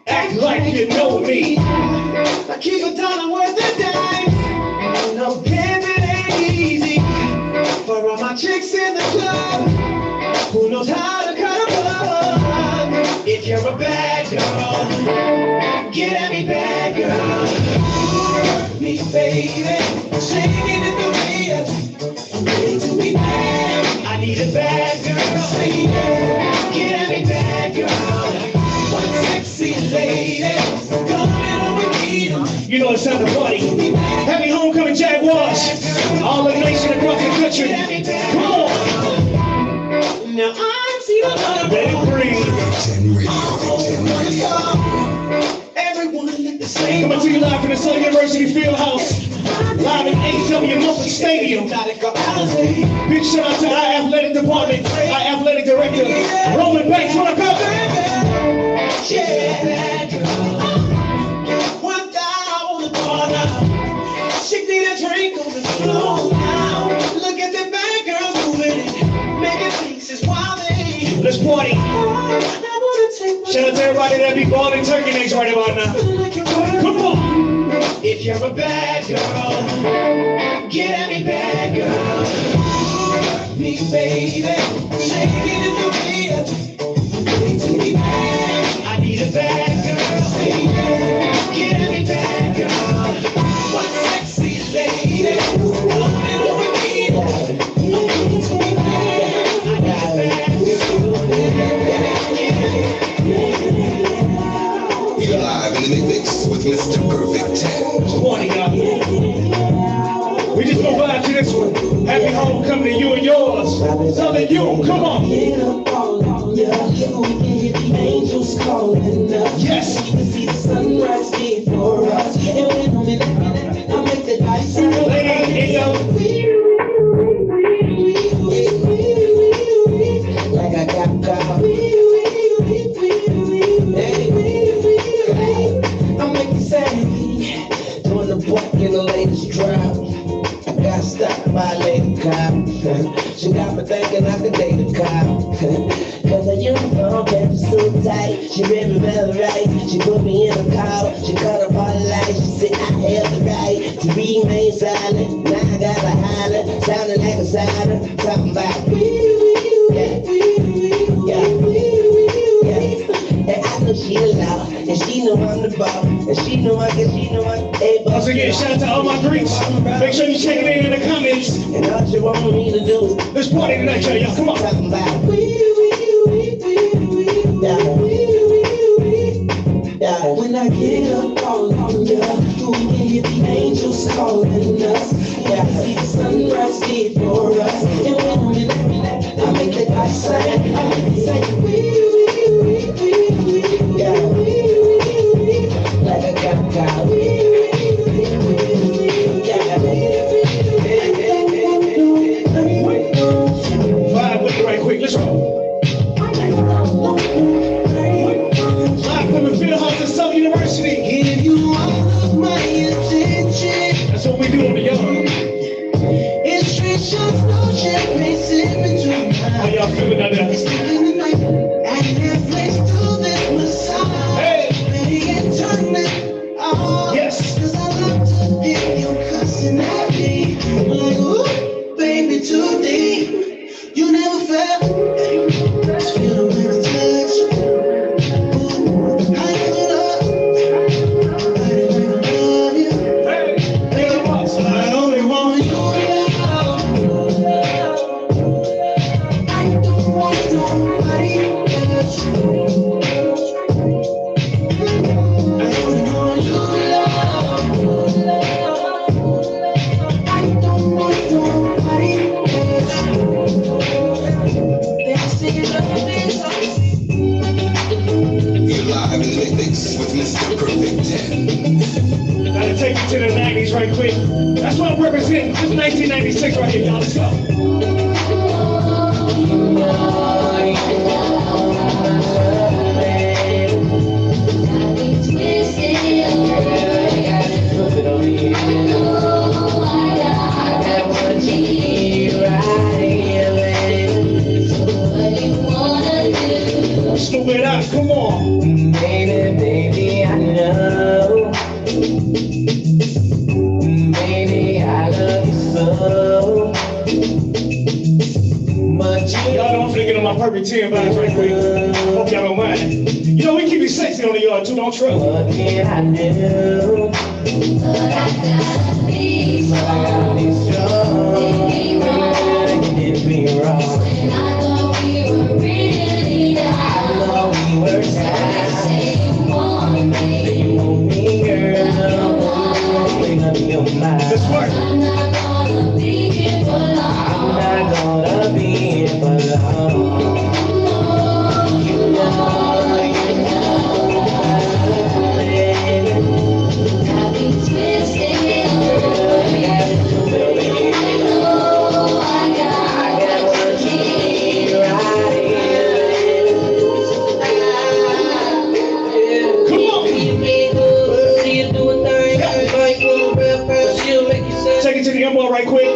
Act like you know me. I keep $1 worth a dime. No pimping ain't easy. For all my chicks in the club, who knows how to cut a bug? If you're a bad girl, get at me, bad girl. Me, baby, singing in the radio. I'm ready to be bad. I need a bad girl, baby. Get at me, bad girl. One sexy lady, coming over me. You know it's time to party. Happy homecoming, Jaguars. All the nation across the country. Come on. Now I'm seeing a lot of ready to breathe. Everyone look the same. Coming to you live from the Southern University Fieldhouse. Live in AW Muffin Stadium. Big shout out to our athletic department, our athletic director, Roman Banks. What up, yeah. One guy on the corner. She need a drink on the floor now. Look at the bad girls moving it, making faces while they. Let's party. Shout out to everybody that be balling turkey necks right about now. Come on. If you're a bad girl, get at me, bad girl. Me, baby, shaking in the beat. I need a bad girl, baby. Get at me, bad girl. One sexy lady, coming over me. I got a bad girl. You're live in the mix with Mr. Perfect 10. Good morning, y'all. We just go vibe to this one. Happy homecoming to you and yours. Southern you, come on. Angels calling us. Yes. We can see the sunrise before us. And when I'm in the minute, I'll make the dice. Like I got caught. I'll make you sad. Doing the walk in the latest drop. I got stopped by a lady cop. She got me thinking I could date a cop. Cause her uniform kept so tight. She She read me well right. She put me in a car. She cut up all the lights. She said I have the right to remain silent. Now I gotta holler, sounding like a siren, talking about yeah, yeah. And I know she allowed, and she know I'm the ball, and she know I can, she know I'm able. Once again, shout out to all my Greeks. Make sure you check it in the comments. And all she want me to do is let's party tonight, y'all. Come on. Talking about yeah. When I get up on ya, you can hear the angels calling us. Yeah, see the sunrise before us. And when I make the God sign, I make it say yeah, like a cow. Vibe with it right quick. Let's roll. Live from the field house at Southern University. Give you all of my attention. That's what we do on the yard. It's straight shots, no champagne sipping tonight. How y'all feeling out there? And Netflix to this massage. Hey. Ready and turn it on. Yes. Cause I love to hear you cussing at me. Like, ooh, baby, too deep. You never felt. Feel the way I touch. Ooh, how you love? I only want you. I don't want nobody else. I only want you, love. I don't want nobody else. You're live in the mix with Mr. Perfect 10. Gotta take it to the 90s right quick. That's what I'm representing. This is 1996 right here, y'all. Let's go. Scoop it up, come on. Baby, I know. Baby, I love you so. But y'all don't forget on my perfect 10 vibes right quick. Hope y'all don't mind. You know, we keep it sexy on the yard too, don't trust. What can I do? But I gotta be strong. You did me wrong. And I thought we were really down. I thought we were sad. Say you want me. You want me, girl. Bring up your mind. Let's work. I'm not gonna be here for long. I'm not gonna be here for long. You know. Take it to the M-boy right quick.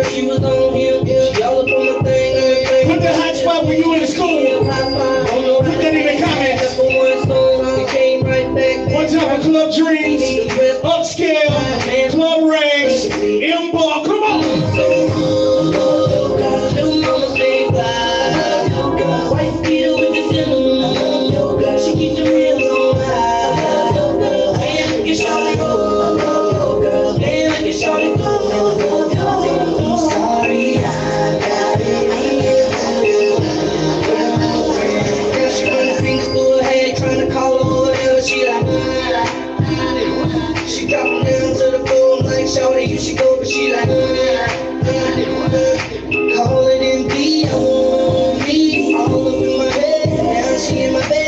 She was on him, she all up on the thing. Put the hot spot when you in the school. Put that in the comments. One time for Club Dreams, Upscale, Club Ranks, M-boy, come on. She keeps the reels on high. Hey, you shawty go. Hey, you shawty go. I'm sorry, I got it. Girl, she run her fingers through her head, trying to call her whatever. She like, she drop them down to the floor. I'm like, shawty, you should go, but she like, call it in D on me. All up in my bed, now she in my bed.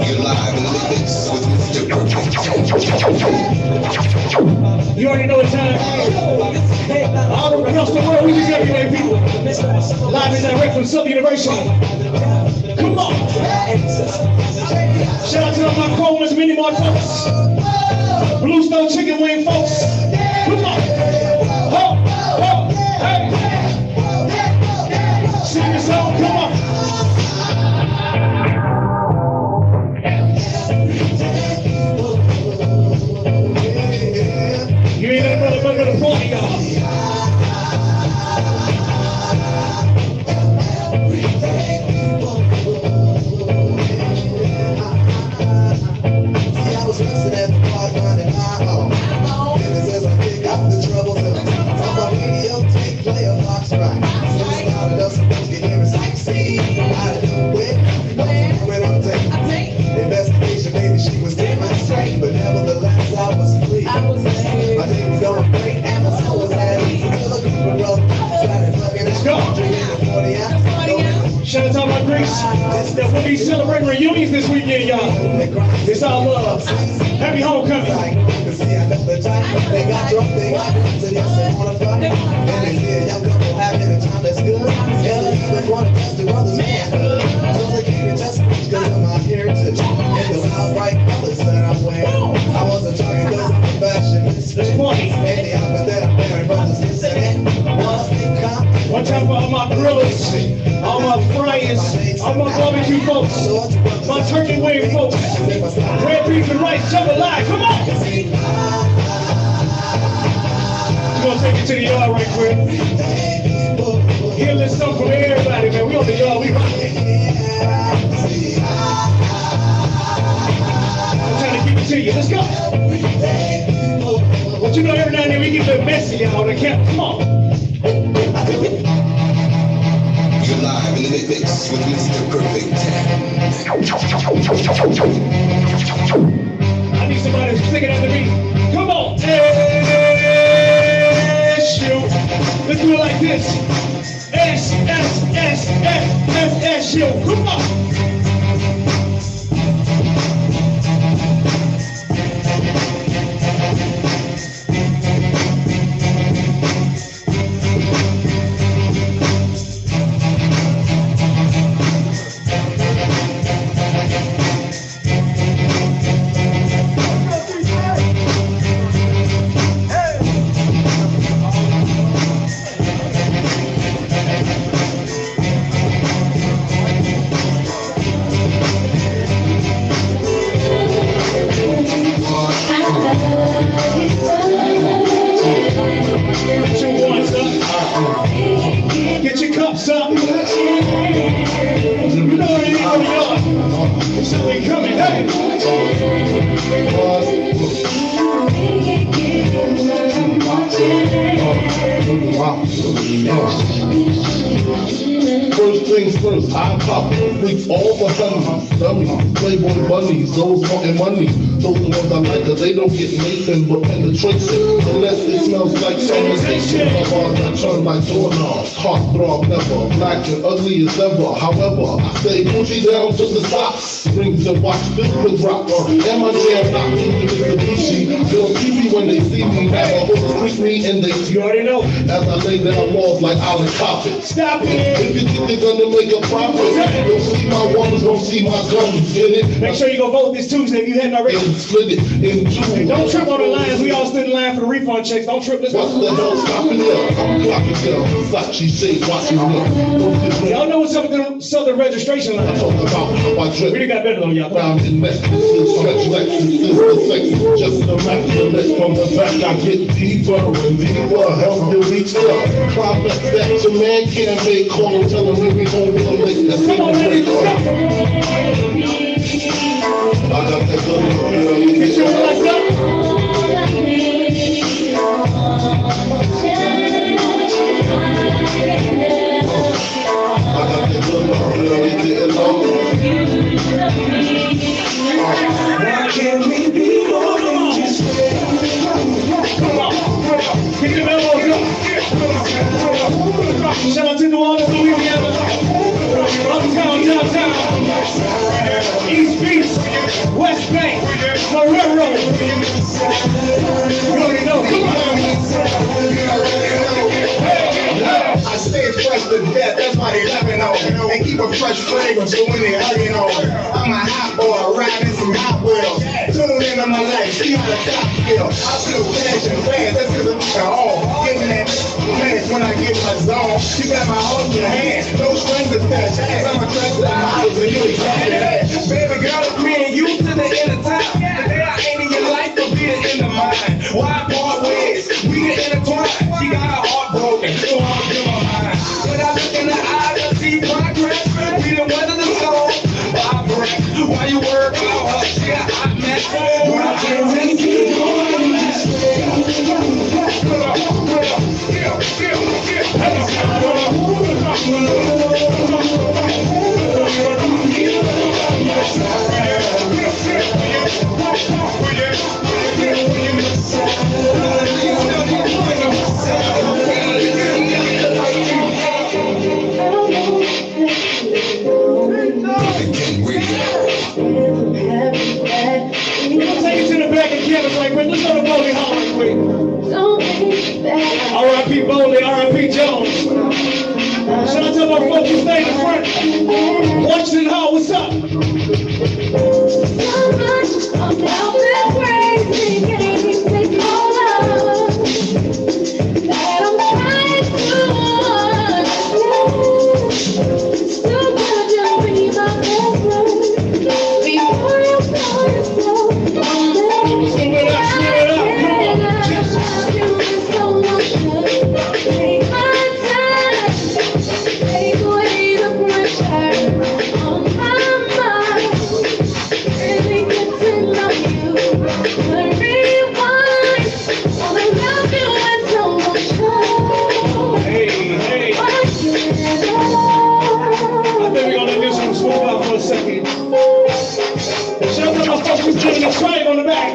You're live in the mix with Mr. Perfect 10. You already know what time. All across the world, we just everyday people. Live and direct from Southern University. Come on. Shout out to all my Coleman's, many more folks. Bluestone Chicken Wing folks. Come on. Ho, ho, hey. gonna be celebrating reunions this weekend, y'all. It's all love. Happy homecoming. They got drunk, they got to the on a fun. And they said, young couple having a time that's good. And they even want to test the brother's man. So they came to test me because of my heritage. And the loud bright colors that I'm wearing. I wasn't talking because I'm a fashionist. And the outfit that I'm wearing, brothers can say. One time for all my grillers, all my fryers, all my barbecue folks, my turkey wing folks, red beef and rice, jambalaya, come on! We're gonna take it to the yard right quick. Hear this song from everybody, man. We on the yard, we rockin'. I'm trying to keep it to you, let's go. But you know every now and then we get a bit messy out on the camp, come on. You're live in the mix with Mr. Perfect 10. I need somebody to sing it after me. Come on. Let's do it like this. S, S, S, F, F, S, U. Come on. Get your cups up. You know where you are. So we coming, hey. First things first, I pop, freaks all the honeys, dummies, playboy bunnies, those wanting money. Those the ones I like, cause they don't get Nathan but penetration. Unless it smells like sanitation. My bars I turn like doorknobs, heartthrob never, black and ugly as ever. However, I stay Gucci down to the socks. Rings and watch this could rock. And my jam not easy with the Gucci. They'll keep me when they see me, have a hook freak me and they you already know. As I lay down laws like Alan Coppin. Stop it. If you think they're gonna make a profit, don't see my ones, don't see my guns, get it? Make sure you go vote this Tuesday if you hadn't already. Split it in two. Don't trip on the lines. We all stood in line for the refund checks. Don't trip this one. What's the hell stopping there? I'm clocking down. Versace shades watching me. Y'all know what's up with the Southern registration line. I talk about how I dress. We got better on y'all. Down in necklaces, stretch Lexus, sexy, just immaculate. From the back I get deeper and deeper. Help you reach up. Climax that your man can't make. Call him, tell him we be home with a lake. That's Come on, ladies, let's go. I got that good girl, you Get your legs up. I got that good girl, you get Why can't we be more than just friends? Come on. Get your elbows up. Shout out to New Orleans, Louisiana. Uptown, downtown. East Beach, West Bank, the railroad. You already know. Come on. I stay fresh to death, that's why they laughing on. And keep a fresh fragrance so when they hugging on. I'm a hot boy, riding some Hot Wheels. Tune into my life, see how the top feel. I feel passion fast, that's cause I'm at all. Getting that minutes when I get my zone. You got my heart in your hand, no strings attached. I'm a trust the models and you exactly that. Baby girl, it's me and you to the end of time. Today I ain't in your life, but be the end of mine. Why part ways? We get intertwined. She got her heart broken, so I'm in my mind. When I look in the eyes, I see progress. We done weather the storm. Vibrate. Why you work about her? She got hot mess. When I can't take it, Again, right quick. Let's go to Bowling Hall right quick. R.I.P. Bowling, R.I.P. Jones. Shout out to my folks who stay in the front. Washington Hall, what's up? Right on the back.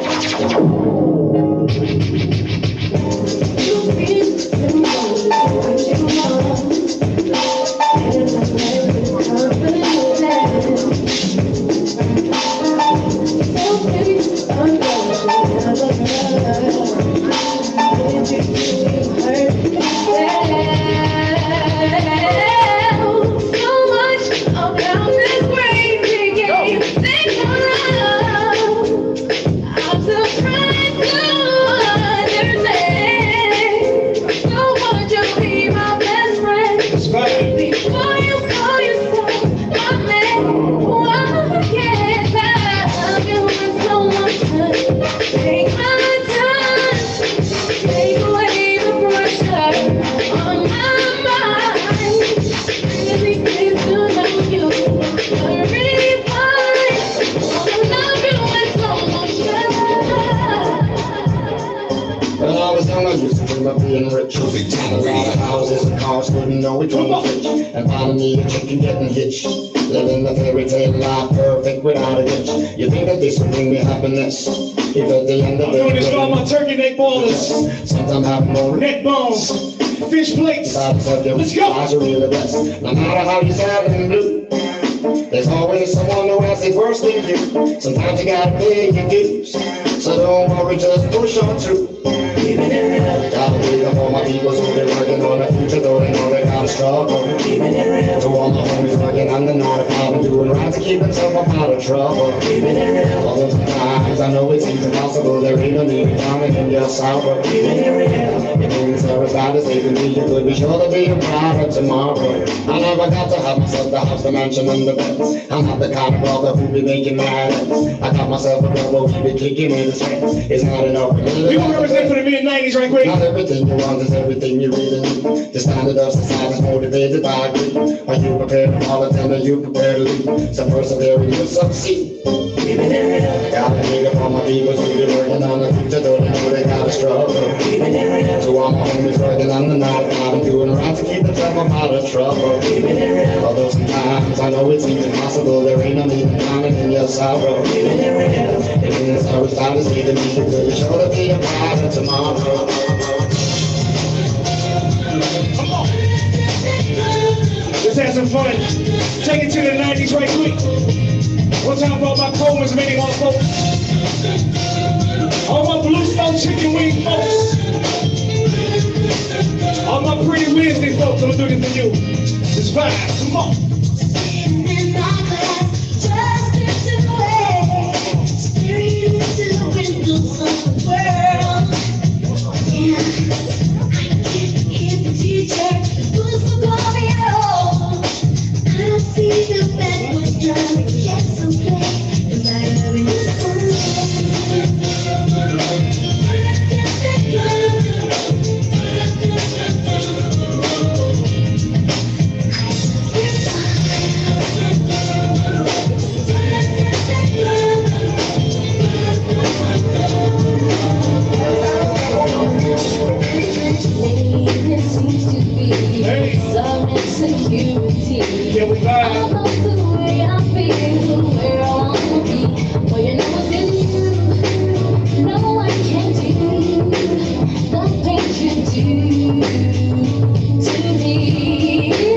Being rich, a lot of houses and cars, wouldn't know which one to pitch. And finding me a chicken getting hitched. Living the fairy tale life, perfect without a hitch. You think that this would bring me happiness? If at the end of the day, I'm doing this for all my turkey neck ballers. Sometimes have more neck bones, fish plates. Let's go. No matter how you sad and blue, there's always someone who has it worse than you. Sometimes you gotta pay your dues. So don't worry, just push on through. Gotta be the all my people who been working on the future, though they know they gotta struggle. To all my homies working on the 9 to 5 and doing right to keep themselves up out of trouble. Although sometimes I know it seems impossible, there ain't no need to count it in your sour. If things are as bad as they can be, you could be sure to be proud of tomorrow. I never got to have myself the house, the mansion, and the beds. I'm not the kind of brother who be making mad ends. I got myself a brother who be kicking in his hands. It's not enough for me. We want to represent for the mid-90s right quick. Not everything you want is everything you really need. The standard of society is motivated by greed. Are you prepared to follow them? Are you prepared to lead? So persevering, you'll succeed. Gotta make up all my people who be working on the future, though they know they gotta struggle. So all my homies working on the 9 to 5 and doing right to keep themselves out of trouble. Although sometimes I know it seems impossible, there ain't no need to count it in your sorrow. If it's always time to see the music, you'll be sure to be a part of tomorrow. Let's have some fun. Take it to the 90s right quick. One time for all my Coleman's many more folks. All my blue smoke chicken wing folks. All my pretty Wednesday folks, I'm gonna do this for you. It's fine, come on.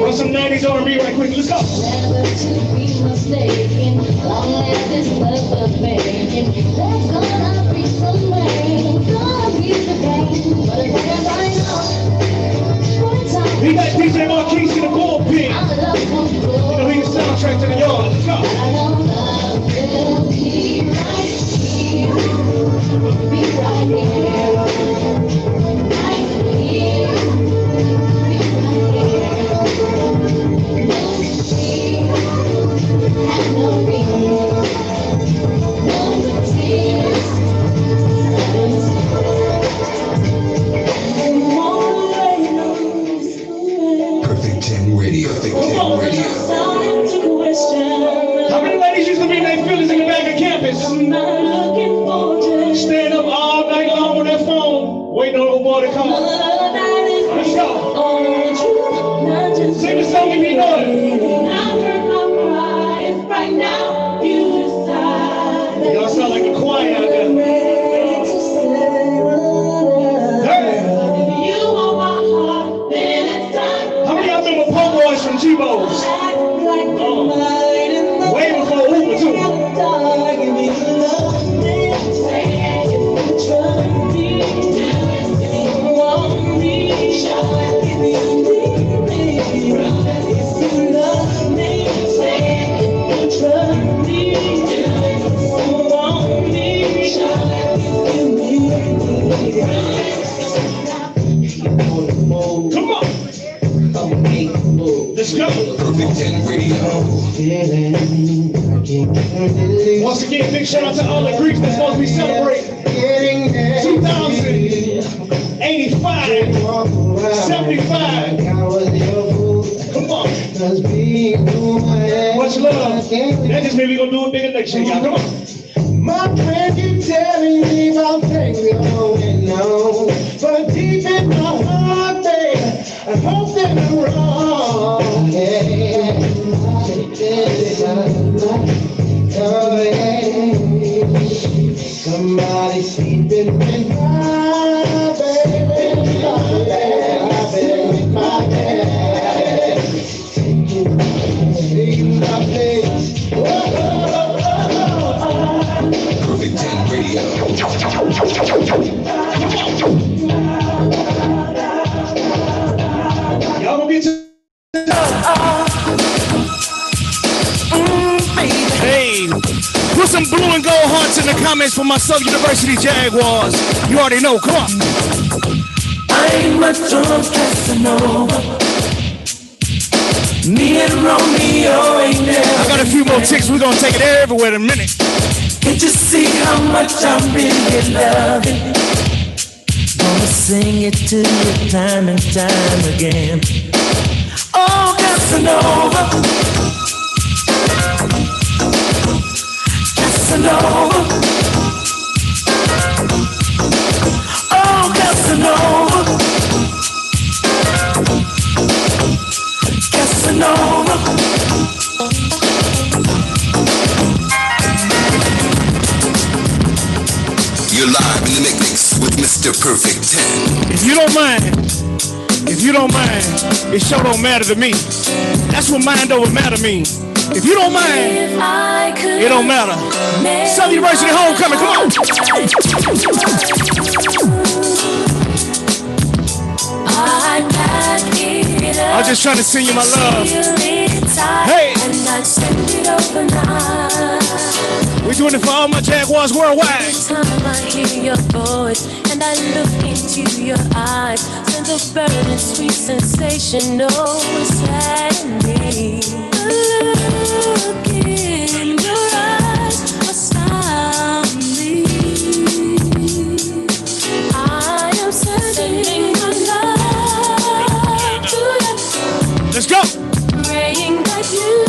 Run some 90s R&B right quick, let's go. Never to be mistaken, long as this love of making, there's gonna be some rain. soundtrack to the yard. Let's go. Perfect 10 Radio. Perfect 10 Radio. How many ladies used to be in their feelings in the back of campus? Stand up all night long on their phone, waiting on the boy to come. Let's go. Sing the song if you know it. Y'all sound like a choir out there. How many of y'all remember po' boys from G-Bo's? Way before Uber too. Come on. Let's go. Perfect 10 Radio. Once again, big shout out to all the Greeks that's supposed to be celebrating 2085, 75. Come on. Much love. That just maybe gonna do it bigger next year, y'all. Come on. My friend, you telling me about things going on, but deep in my heart, babe, I hope that I'm wrong. Somebody sleeping with my baby, my baby. Perfect 10 Radio. Y'all gonna get to Hey, put some blue and gold hearts in the comments for my Southern University Jaguars. You already know, come on. I ain't much on Casanova. Me and Romeo ain't there. I got a few more ticks, we're gonna take it everywhere in a minute. Can't you see how much I'm really loving? Gonna sing it to you time and time again. Oh, Casanova, Casanova, oh, Casanova, Casanova. You're live in the mix with Mr. Perfect 10. If you don't mind, it sure don't matter to me. That's what mind over matter means. If you don't mind, it don't matter. Southern University homecoming, come on. I'm just trying to sing you my love. Hey, we're doing it for all my Jaguars worldwide. Every time I hear your voice and I look into your eyes, sends a burning sweet sensation inside me. Look in your eyes, astounding. I am sending my love to you. Let's go. Praying that you.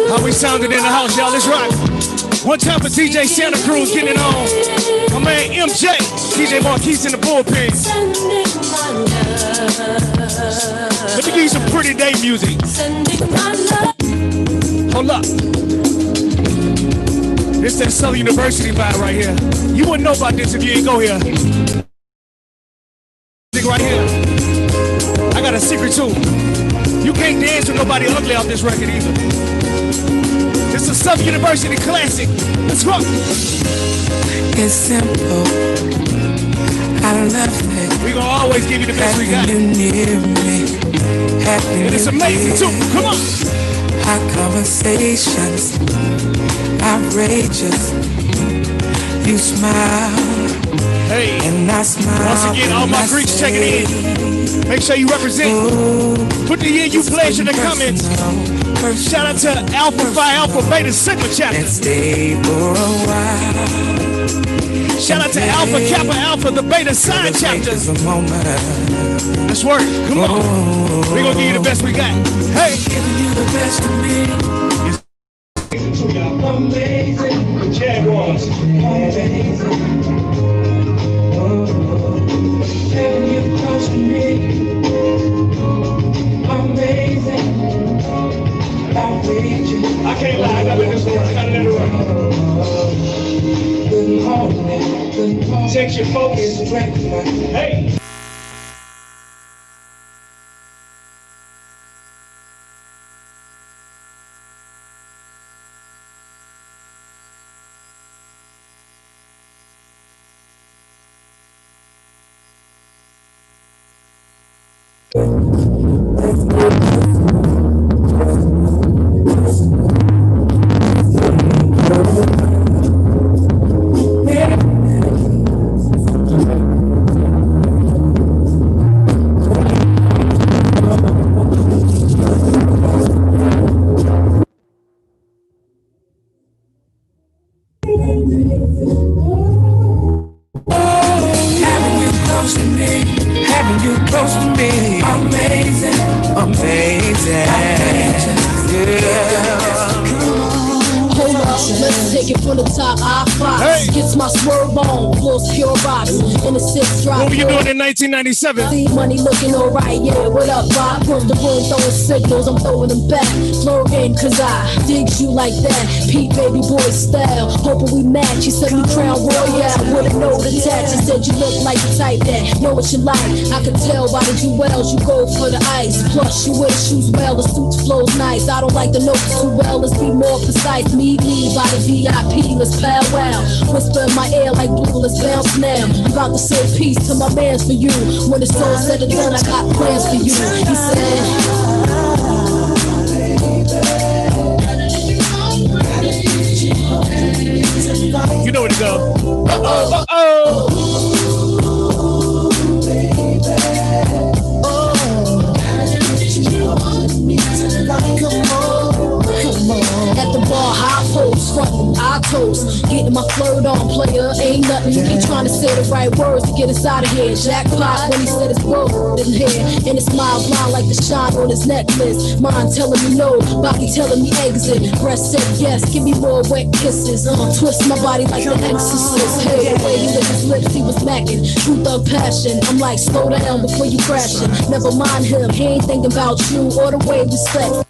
How we sounding in the house, y'all? Let's rock. One time for DJ Santa Cruz getting it on. My man MJ, DJ Marquise in the bullpen. Let me give you some pretty day music. Hold up. This that Southern University vibe right here. You wouldn't know about this if you ain't go here. Right here. I got a secret too. You can't dance with nobody ugly off this record either. It's a Southern University classic. Let's rock. It's simple. I love it. We gonna always give you the best we got. You near me. And it's amazing too. Come on. Our conversations outrageous. You smile, hey, and I smile. Once again, all my Greeks checking in. Make sure you represent. Put the year you pledge in the comments. Shout out to Alpha Phi Alpha Beta Sigma chapter. Stay for a while. Shout out to Alpha Kappa Alpha, the Beta Psi chapter. Let's work. Come on. We're gonna give you the best we got. Hey. Giving you the best of me. Amazing. Jaguars. Amazing. Having you close to me. Amazing. Outrageous. I can't lie, I've been this one. I gotta let it run. Couldn't hold me. Couldn't hold. Check your focus. Hey. Having you close to me. Having you close to me. Amazing. Amazing. Yeah. Hold up, let's take it from the top. I-5 gets my swerve on, floors pure rocks in the 6 drop. What were you doing in 1997? See money looking alright, yeah. What up, Bob? From the room throwing signals, I'm throwing them back. Flirting, cause I digs you like that. Pete baby boy style, hoping we match. He said me crown royale with a note attached. He said you look like the type that know what you like. I could tell by the jewels you go for the ice. Plus you wear the shoes well, the suits flows nice. I don't like the notes too well, let's be more precise. Meet me by the VIP, let's powwow. Whisper in my ear like blue, let's bounce now. I'm about to say peace to my mans for you. When it's all said and done, I got plans for you. He said, you know where to go. Uh-oh, uh-oh. at the bar, high post, frontin', I toast. Getting my flirt on, player, ain't nothing. He trying to say the right words to get us out of here. Jackpot when he said his world in here. And his smile blind like the shine on his necklace. Mind telling me no, body telling me exit. Breast said yes, give me more wet kisses. Twist my body like the exorcist. Hey, the way he licked his lips, he was macking. Truth of passion, I'm like, slow down before you crashing. Never mind him, he ain't thinking about you or the way we slept.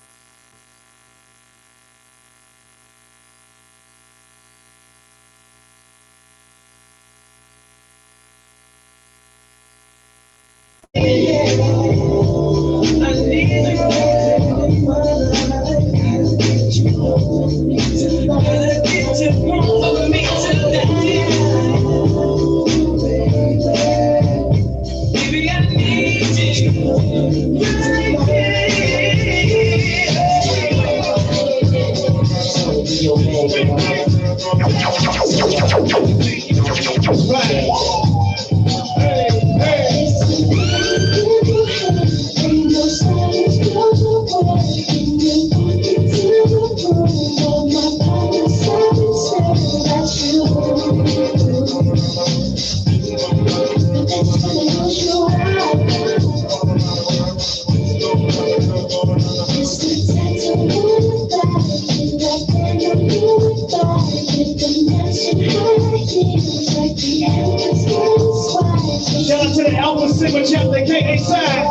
Shout out to the Alpha Sigma chapter, KA side.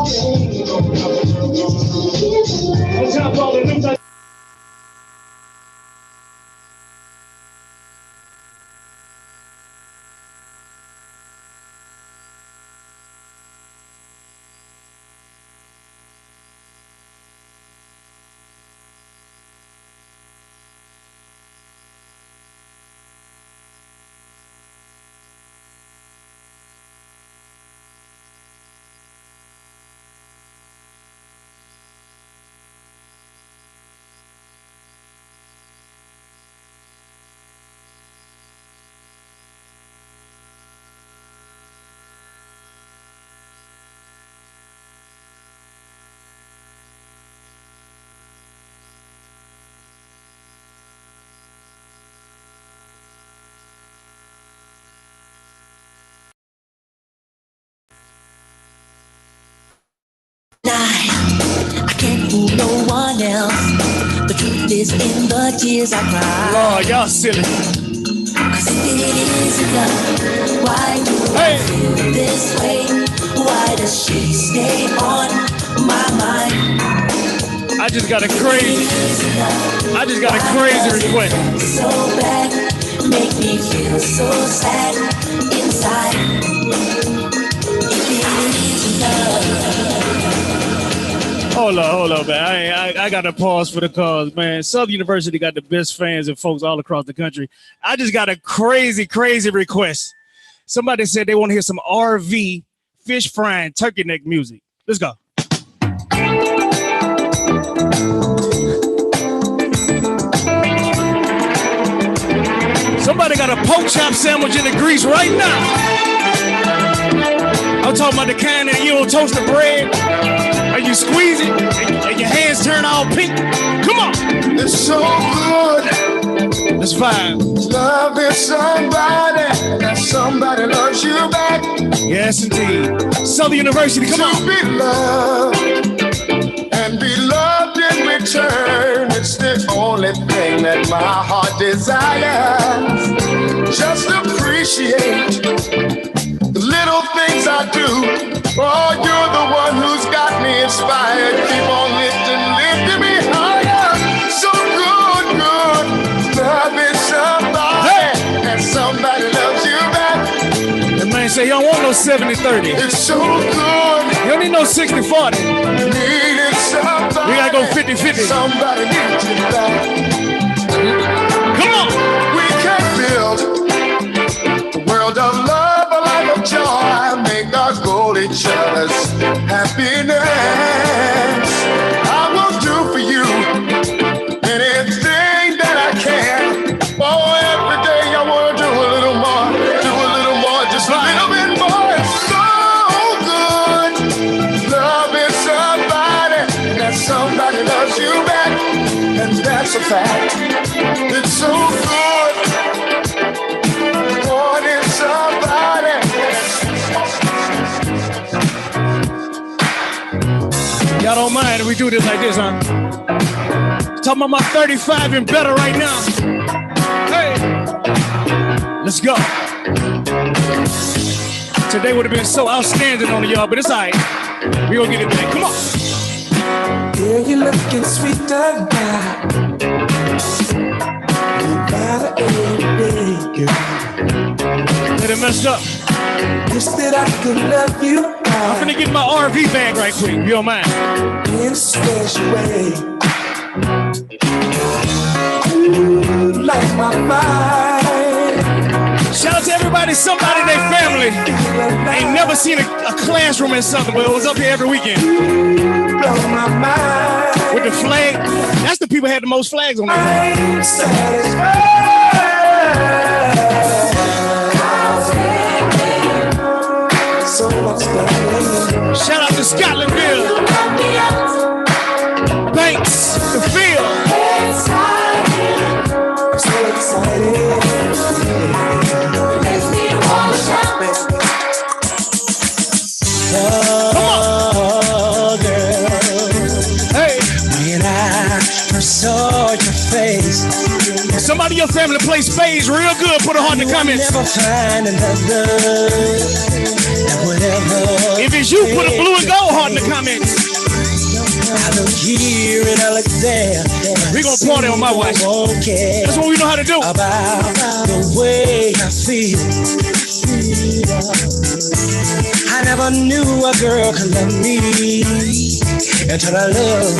On top of all the new type. one else. The truth is in the tears I cry. Lord, y'all silly. Cause if it isn't love, why do I feel this way? Why does she stay on my mind? I just got a crazy request. So bad, make me feel so sad inside. If it isn't love. Hold up, man. I got to pause for the cause, man. Southern University got the best fans and folks all across the country. I just got a crazy request. Somebody said they want to hear some RV fish frying turkey neck music. Let's go. Somebody got a pork chop sandwich in the grease right now. I'm talking about the kind that you don't toast the bread and you squeeze it and your hands turn all pink. Come on. It's so good. Let's vibe. Loving somebody that somebody loves you back. Yes, indeed. Southern University, come on. To be loved and be loved in return. It's the only thing that my heart desires. Just appreciate the little things I do. Oh, you're the one who's got me inspired. Keep on lifting me higher. So good. Loving somebody and somebody loves you back. The man say, you don't want no 70-30. It's so good. You don't need no 60-40. Needed somebody. We gotta go 50-50. Somebody needs you back. Come on. We can build a world of love, a life of joy. Make us goal each other's happiness. I will do for you anything that I can. Oh, every day I want to do a little more, just a little bit more. It's so good. Loving somebody that somebody loves you back, and that's a fact. It's so good. Wanting somebody. Y'all don't mind if we do this like this, huh? Talking about my 35 and better right now. Hey, let's go. Today would have been so outstanding on y'all, but it's all right. We gonna get it back. Come on. Girl, you looking sweeter now. You got everything, girl. Let it messed up. Wish that I could love you. I'm finna get my RV bag right quick. You don't mind? In a special way. Ooh, like my mind. Shout out to everybody, somebody in their family ain't never seen a classroom in Southern, but it was up here every weekend. Blow my mind. With the flag. That's the people who had the most flags on their flag. I'm satisfied. So much better. Shout out to Scotlandville, Banks, the field. So excited. Makes me want to shout. Oh, girl. Hey. When I first saw your face. Somebody in your family play spades real good. Put a heart in the comments. Never find another. If it's you, put a blue and gold heart in the comments. I look here and I look there. We gonna party on my watch. That's what we know how to do. About the way I feel. I never knew a girl could love me until I love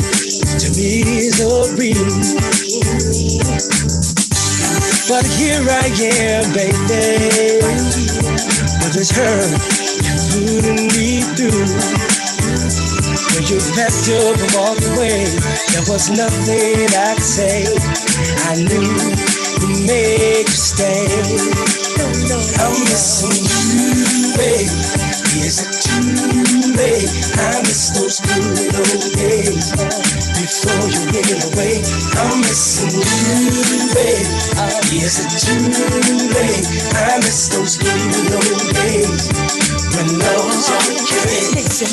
to misery. But here I am, baby, with this hurt you're putting me through. When you packed up and walked away, there was nothing I could say. I knew you made you stay. I'm missing you, babe. Is it too late? I miss those good old days before you went away. I'm missing you, babe. Is it too late? I miss those good old days Listen,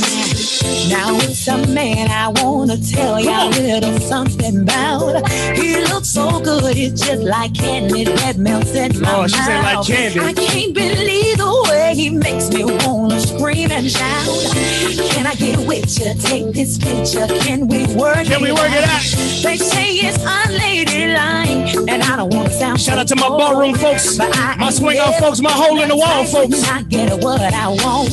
now it's a man I wanna tell you a little something about. He looks so good, it's just like candy that melts in my mouth. She said like candy. I can't believe the way he makes me wanna scream and shout. Can I get with you? Take this picture. Can we work it out? They say it's unladylike, and I don't want to sound. Shout out to my ballroom folks, my swing out folks, my hole in the wall folks. I get what I want.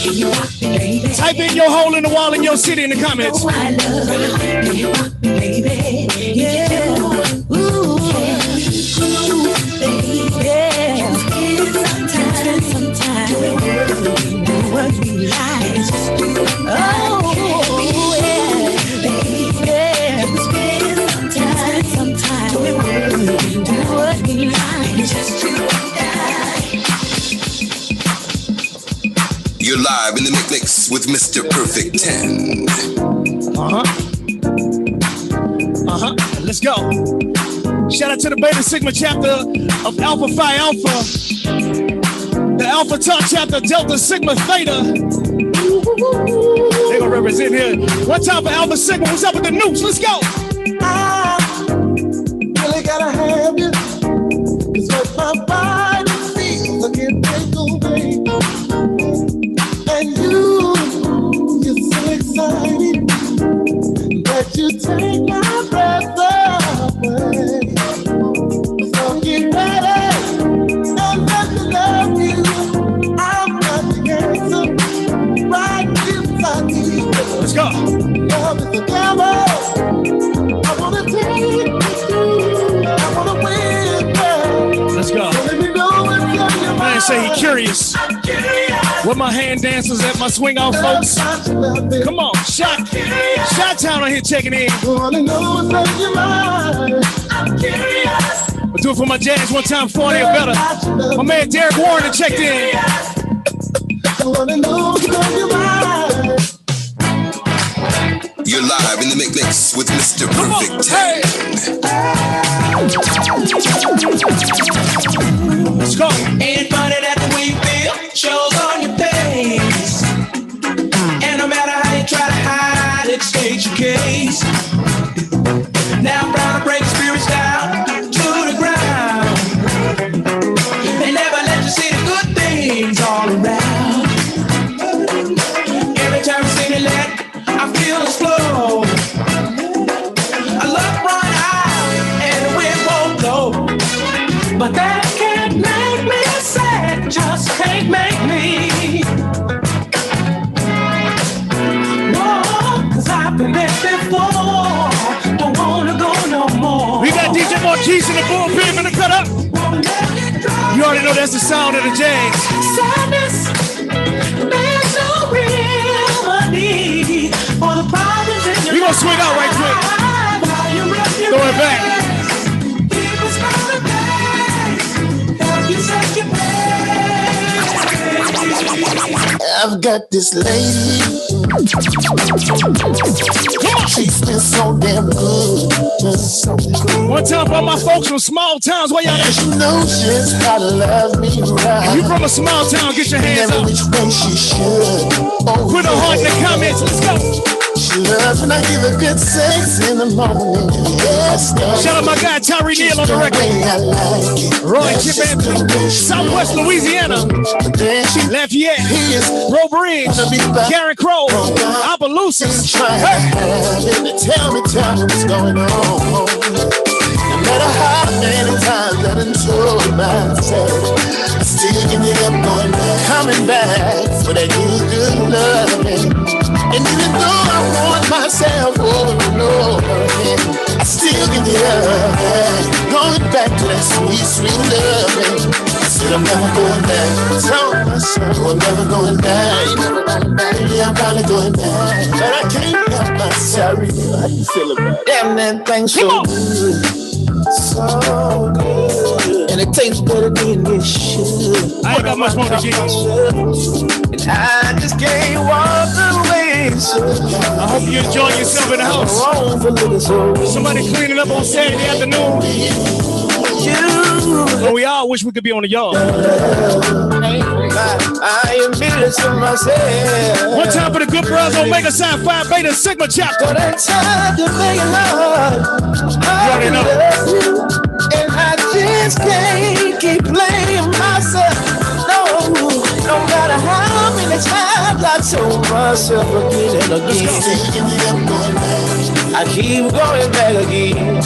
Can you rock me, baby? Type in your hole in the wall in your city in the comments. Oh, I love it. Can you rock me, baby? Yeah. Ooh, baby. Sometimes we do what we like. Oh, yeah, baby. Sometimes we do what we like. Just you and I. You're live in the mix with Mr. Perfect 10. Let's go. Shout out to the Beta Sigma chapter of Alpha Phi Alpha. The Alpha Tau chapter, Delta Sigma Theta. They gonna represent here. One time for Alpha Sigma. What's up with the nukes? Let's go. I really gotta have you. 'Cause what my body feels, I can't take away. And you're so excited that you take my breath away. So get ready and let me love you. I'm not the answer, right inside me. Let's go. Love is the devil. I wanna take you. I wanna win, girl. Let's go. So let me know what's on your mind. Man say he curious. With my hand dancers at my swing out folks. Come on, Shot Town on here checking in. Wanna know what's on your mind. I'm curious. I'll do it for my jazz one time, 40 or better. My man Derek Warren checked in. I wanna know what's on your mind. You're live in the mix with Mr. Perfect 10. Let's go. Ain't it funny that the way you feel shows on your face? And no matter how you try to hide it, states your case. Now I'm proud to break spirits down to the ground. They never let you see the good things all around. Every time I see the let, I feel the flow. I love run out and the wind won't blow. But that can't make me sad, just can't make me. Whoa, 'cause I've been there before. Don't wanna go no more. We got DJ Marquise in the bullpen in the cut up. You already know that's the sound of the jazz. Sadness, there's no remedy for the problems in your We gonna swing out right quick. Throw it back. I've got this lady. She's been so damn good. Just so good. One time for all my folks from small towns, where y'all at? You know just how to love me right. If you from a small town, get your hands up. Which way she should. Oh, put a heart in the comments. Let's go. She loves when I give her good sex in the morning. Yes, shout out my guy Tyree Neal on the record. Roy Chip Anthony, Southwest Louisiana, Lafayette, Robridge, Karen Crow, Opelousas. Hey. Tell me what's going on. No matter how many times I done told myself, I still give it up, going back, coming back for that good loving. And even though I want myself over and over again, I still give it up, going back to that sweet loving. I said I'm never going back. I told myself I'm never going back. Yeah, I'm probably going back, but I can't help myself. How you feel about it? Damn, that thing so good, so good, and it tastes better than it should. I ain't got much more to give. And I just can't walk away. I hope you enjoy yourself in the house. Somebody cleaning up on Saturday afternoon. But we all wish we could be on the yard. I am feeling some myself. One time for the good brothers, Omega Psi Phi Beta Sigma chapter. But it's time to make love. I love you, and I just can't keep playing myself. No matter how many times I told myself again and again, I keep going back again.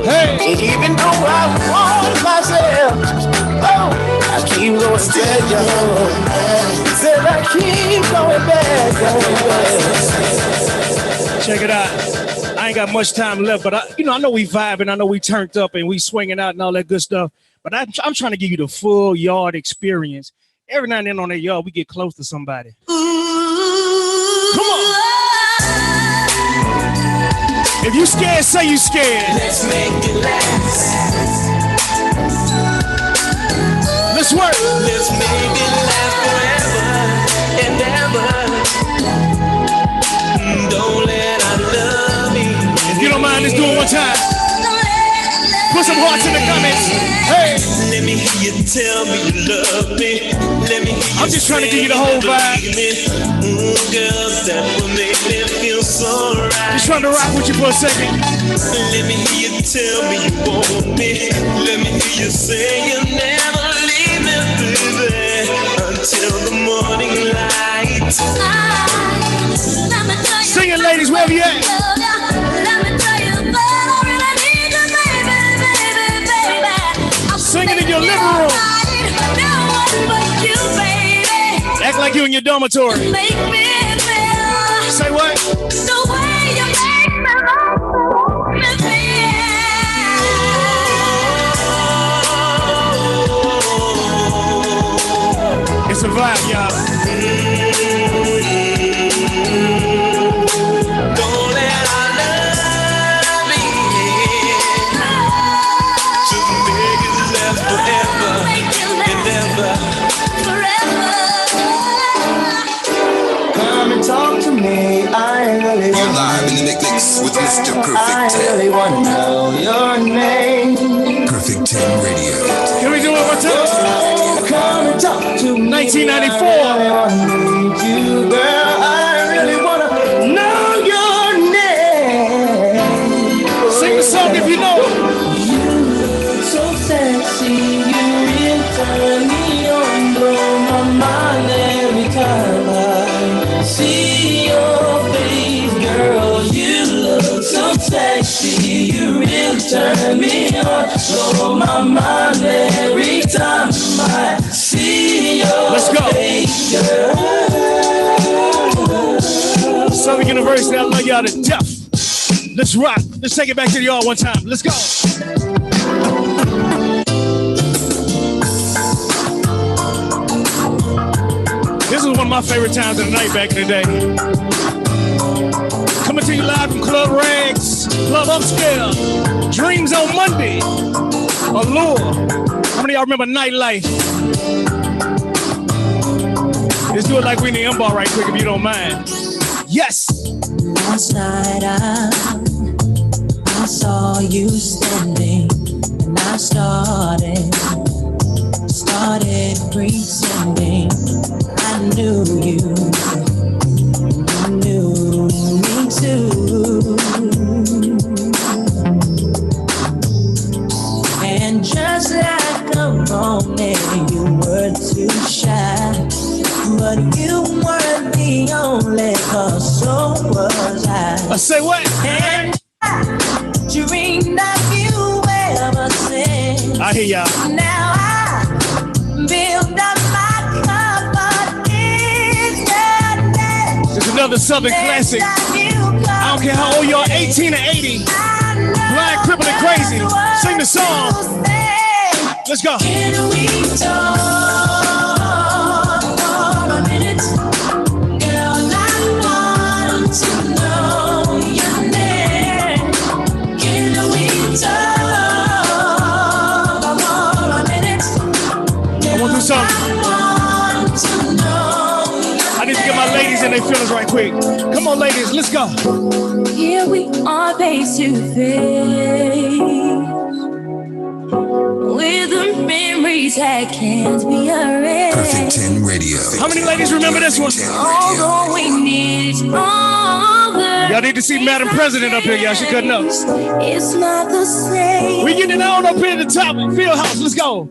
Hey, even though I want myself, I keep going back, y'all. Said I keep going back. Check it out. I ain't got much time left, but I know we vibing, I know we turned up and we swinging out and all that good stuff. But I'm trying to give you the full yard experience. Every now and then on that yard, we get close to somebody. Come on. If you scared, say you scared. Let's make it last. Let's work. Let's make it last forever and ever. Don't let our love be. If you don't mind, let's do it one time. Put some hearts in the comments. Hey. Let me hear you tell me you love me. Let me hear you. I'm just trying to give you the whole vibe. Girl, that will make me feel so right. Just trying to rock with you for a second. Let me hear you tell me you want me. Let me hear you say you'll never leave me, baby, until the morning light. Sing it, ladies, wherever you at. Singing in your living room. Act like you in your dormitory. Say what? The way you make me feel. It's a vibe, y'all. Don't let our love be just make it last forever and ever. Come and talk to me. I really You're live in the mix with Mr. Perfect I 10. really want to know your name. Perfect 10 Radio. Can we do it one time? Come and talk to me. 1994. I really want to meet you, girl. I really want to know your name. Sing the song if you know it. You so sexy, you really turn me on, blow my mind every time I see your face, girl. You look so sexy, you really turn me on, blow my mind every time I see your face, girl. Southern University, I love y'all to death. Let's rock. Let's take it back to the yard one time. Let's go. This is one of my favorite times of the night back in the day. Coming to you live from Club Rags, Club Upscale, Dreams on Monday, Allure. How many of y'all remember Nightlife? Let's do it like we in the M-Bar right quick if you don't mind. Yes! Last night I saw you standing and I started pretending I knew you knew me too. And just like a moment, you were too shy, but you weren't the only cause, so was I. Say what? And I dreamed of you ever since. I hear y'all. Now I build up my confidence. It's another Southern classic. I don't care how old you are, 18 or 80. Blind, crippled, and crazy. Sing the song. Let's go. Can we talk for a minute? Girl, I want to know your name. Can we talk for a minute? I want to do something. I need to get my ladies in their feelings right quick. Come on, ladies, let's go. Here we are face to face with the memory memories that can't be erased. Perfect 10 Radio. How many ladies remember this one? Although we need each other, Y'all need to see Madam President up here, y'all. She cutting up. it's not the same. We getting it on up here at the top of the field house. Let's go.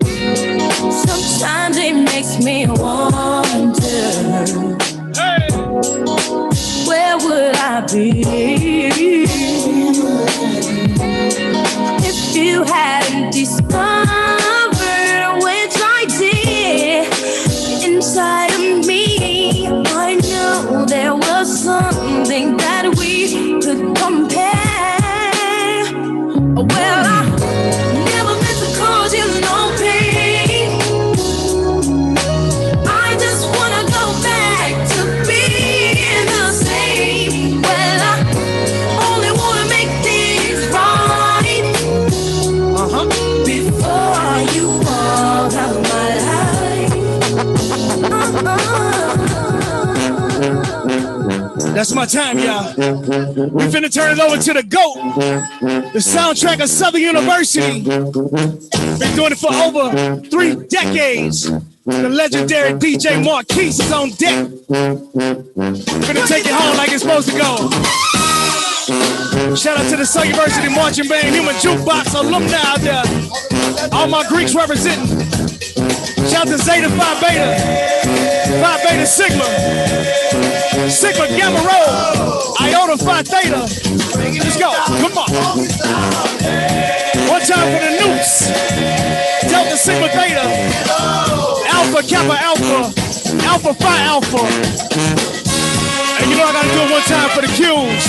Sometimes it makes me wonder, where would I be if you hadn't discovered, which I did, inside of me? I know there was something that we could compare. Well, I never meant to cause you no pain. I just wanna go back to being the same. Well, I only wanna make things right before you walk out of my life. That's my time, y'all. We finna turn it over to the GOAT, the soundtrack of Southern University. Been doing it for over 3 decades. The legendary DJ Marquise is on deck. Finna take it home like it's supposed to go. Shout out to the Southern University Marching Band, Human Jukebox, alumni out there. All my Greeks representing. Shout out to Zeta Phi Beta, Phi Beta Sigma, Sigma Gamma Rho, Iota Phi Theta. Let's go, come on. One time for the newts. Delta Sigma Theta, Alpha Kappa Alpha, Alpha Phi Alpha. And you know I gotta do it one time for the Qs.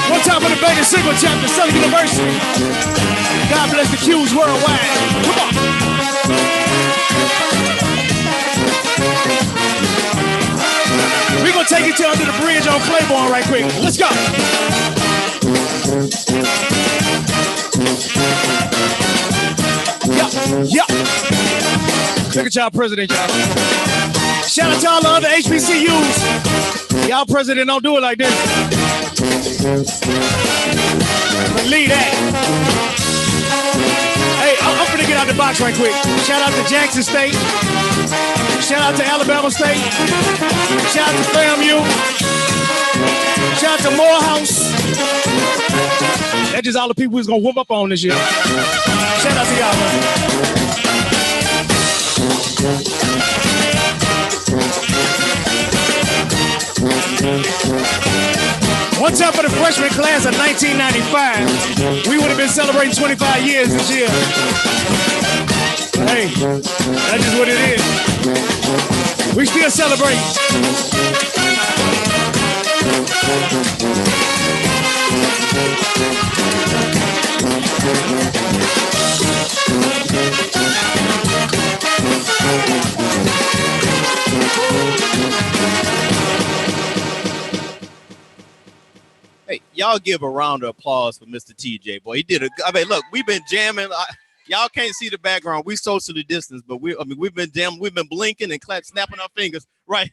One time for the Beta Sigma chapter, Southern University. God bless the Qs worldwide. Come on. We're gonna take it to under the bridge on Claiborne right quick. Let's go. Yeah. Look at y'all president, y'all. Shout out to all the other HBCUs. Y'all president don't do it like this. Believe that. Hey, I'm gonna get out the box right quick. Shout out to Jackson State. Shout out to Alabama State. Shout out to FAMU. Shout out to Morehouse. That's just all the people who's gonna whoop up on this year. Shout out to y'all, man. One time for the freshman class of 1995, we would have been celebrating 25 years this year. But hey, that's just what it is. We still celebrate. Hey, y'all give a round of applause for Mr. TJ, boy. He did I mean, look, we've been jamming. Y'all can't see the background. We socially distanced, but we've been jamming. We've been blinking and snapping our fingers. Right.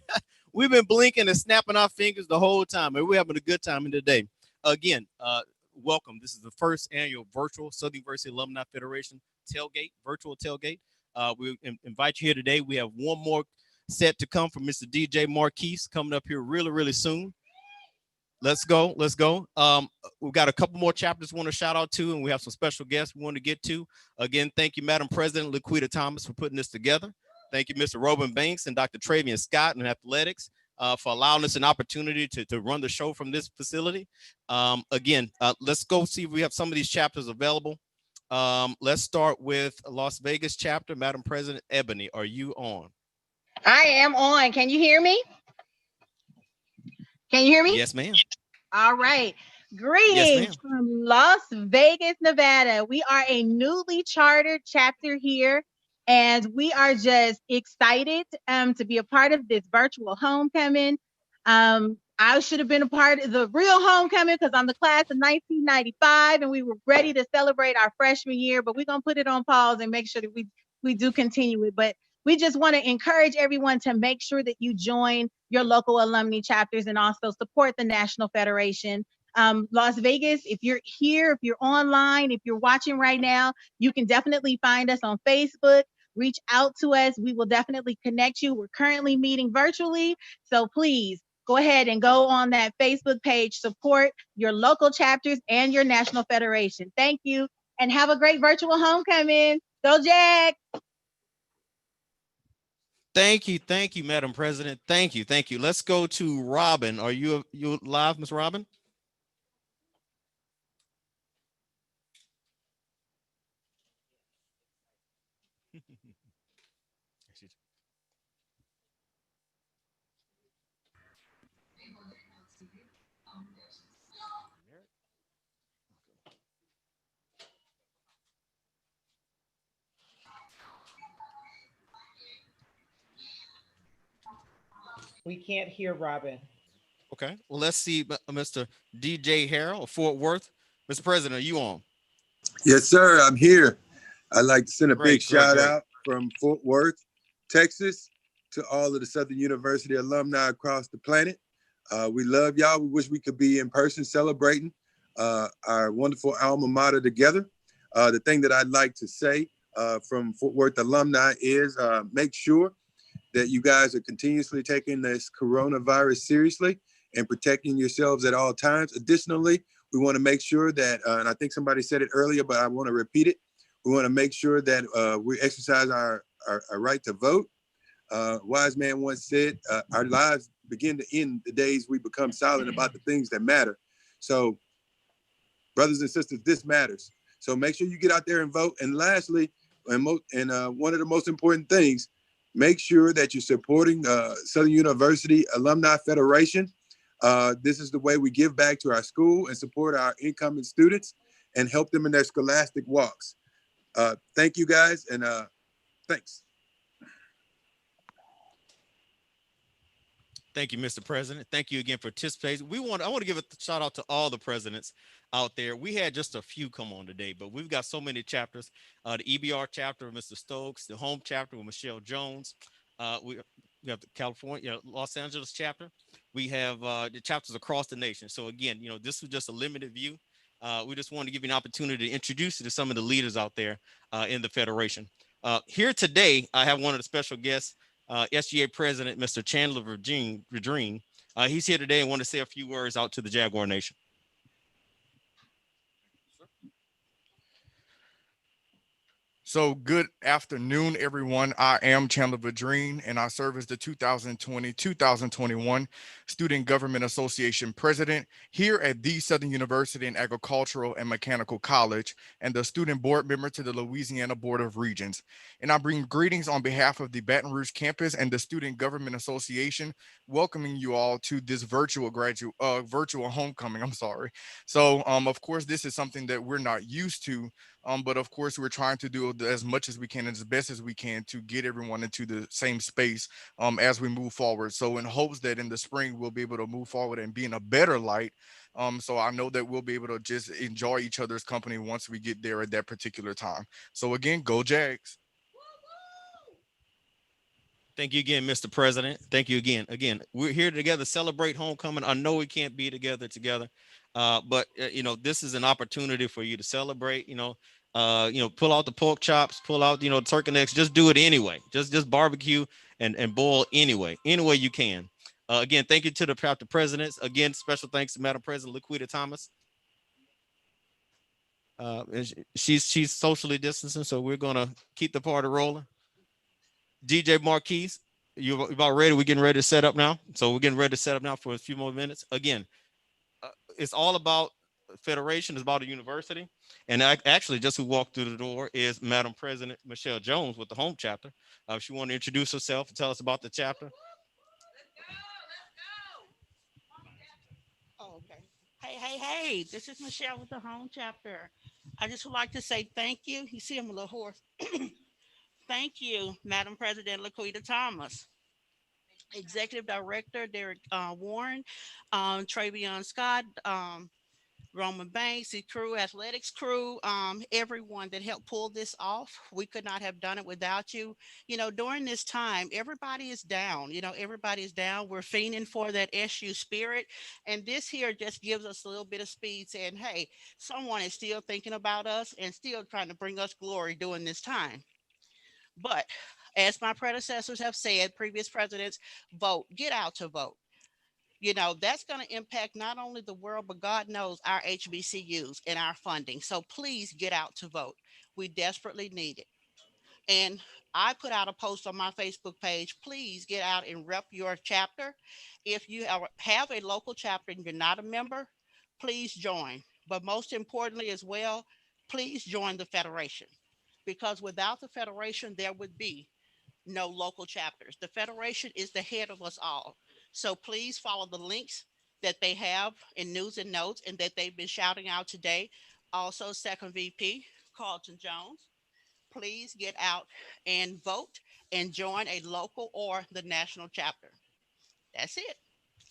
We've been blinking and snapping our fingers the whole time, and we're having a good time in the day. Again, welcome. This is the first annual virtual Southern University Alumni Federation tailgate, virtual tailgate. We invite you here today. We have one more set to come from Mr. DJ Marquise coming up here really, really soon. Let's go. Let's go. We've got a couple more chapters we want to shout out to, and we have some special guests we want to get to. Again, thank you, Madam President Laquita Thomas, for putting this together. Thank you, Mr. Robin Banks and Dr. Travian Scott in athletics for allowing us an opportunity to run the show from this facility. Again, let's go see if we have some of these chapters available. Let's start with Las Vegas chapter. Madam President Ebony, are you on? I am on. Can you hear me? Can you hear me? Yes, ma'am. All right. Greetings from Las Vegas, Nevada. We are a newly chartered chapter here, and we are just excited to be a part of this virtual homecoming. I should have been a part of the real homecoming because I'm the class of 1995, and we were ready to celebrate our freshman year, but we're going to put it on pause and make sure that we do continue it. But we just want to encourage everyone to make sure that you join your local alumni chapters and also support the National Federation. Las Vegas, if you're here, if you're online, if you're watching right now, you can definitely find us on Facebook. reach out to us. We will definitely connect you. We're currently meeting virtually. So please go ahead and go on that Facebook page, support your local chapters and your national federation. Thank you and have a great virtual homecoming. Go Jack. Thank you, Madam President. Thank you. Let's go to Robin. Are you live, Miss Robin? We can't hear Robin. Okay. Well, let's see, Mr. DJ Harrell of Fort Worth. Mr. President, are you on? Yes, sir. I'm here. I'd like to send a big shout Great. out from Fort Worth, Texas, to all of the Southern University alumni across the planet. We love y'all. We wish we could be in person celebrating our wonderful alma mater together. The thing that I'd like to say from Fort Worth alumni is make sure that you guys are continuously taking this coronavirus seriously and protecting yourselves at all times. Additionally, we want to make sure that, and I think somebody said it earlier, but I want to repeat it. We want to make sure that we exercise our right to vote. Wise man once said, our lives begin to end the days we become silent about the things that matter. So, brothers and sisters, this matters. So make sure you get out there and vote. And lastly, and one of the most important things, make sure that you're supporting Southern University Alumni Federation. This is the way we give back to our school and support our incoming students and help them in their scholastic walks. Thank you guys, and thanks. Thank you, Mr. President. Thank you again for participating. I want to give a shout out to all the presidents out there. We had just a few come on today, but we've got so many chapters. The EBR chapter of Mr. Stokes, the home chapter with Michelle Jones. We have the California, Los Angeles chapter. We have the chapters across the nation. So again, this was just a limited view. We just wanted to give you an opportunity to introduce you to some of the leaders out there in the Federation. Here today, I have one of the special guests, SGA President, Mr. Chandler Verdreen. He's here today and want to say a few words out to the Jaguar Nation. So good afternoon, everyone. I am Chandler Verdreen, and I serve as the 2020-2021 Student Government Association President here at the Southern University in Agricultural and Mechanical College, and the student board member to the Louisiana Board of Regents. And I bring greetings on behalf of the Baton Rouge campus and the Student Government Association, welcoming you all to this virtual homecoming. So, of course, this is something that we're not used to. But of course, we're trying to do as much as we can and as best as we can to get everyone into the same space as we move forward. So in hopes that in the spring, we'll be able to move forward and be in a better light. So I know that we'll be able to just enjoy each other's company once we get there at that particular time. So again, go Jags. Thank you again, Mr. President. Thank you again. Again, we're here together, celebrate homecoming. I know we can't be together, but this is an opportunity for you to celebrate. Pull out the pork chops, pull out turkey necks. Just do it anyway. Just barbecue and boil any way you can. Again, thank you to the chapter presidents. Again, special thanks to Madam President Laquita Thomas. She's socially distancing, so we're gonna keep the party rolling. DJ Marquise, you about ready? We're getting ready to set up now. So we're getting ready to set up now for a few more minutes. Again, it's all about Federation. It's about a university. And actually, just who walked through the door is Madam President Michelle Jones with the home chapter. She wanted to introduce herself and tell us about the chapter. Oh, okay. Hey, this is Michelle with the home chapter. I just would like to say thank you. You see, I'm a little hoarse. Thank you, Madam President Laquita Thomas, Executive Director Derek Warren, Travion Scott, Roman Banks, the crew, athletics crew, everyone that helped pull this off. We could not have done it without you. During this time, everybody is down. Everybody is down. We're fiending for that SU spirit. And this here just gives us a little bit of speed saying, hey, someone is still thinking about us and still trying to bring us glory during this time. But as my predecessors have said, previous presidents, vote, get out to vote. You know, that's going to impact not only the world, but God knows our HBCUs and our funding. So please get out to vote. We desperately need it. And I put out a post on my Facebook page. Please get out and rep your chapter. If you have a local chapter and you're not a member, please join. But most importantly, as well, please join the Federation because without the Federation, there would be no local chapters. The Federation is the head of us all. So please follow the links that they have in news and notes and that they've been shouting out today. Also, Second VP, Carlton Jones, please get out and vote and join a local or the national chapter. That's it.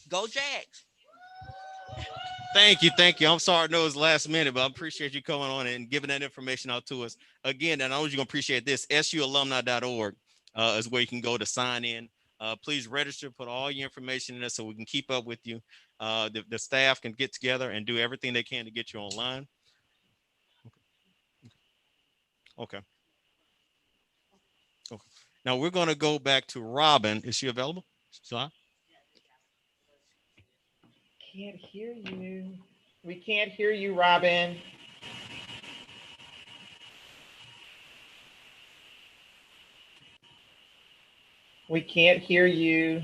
Go Jags. Thank you, thank you. I'm sorry I know it's last minute, but I appreciate you coming on and giving that information out to us. Again, and I know you're gonna appreciate this. sualumni.org is where you can go to sign in. Please register, put all your information in there so we can keep up with you. The staff can get together and do everything they can to get you online. Okay. Okay. Now we're gonna go back to Robin. Is she available? So Can't hear you. We can't hear you, Robin. We can't hear you.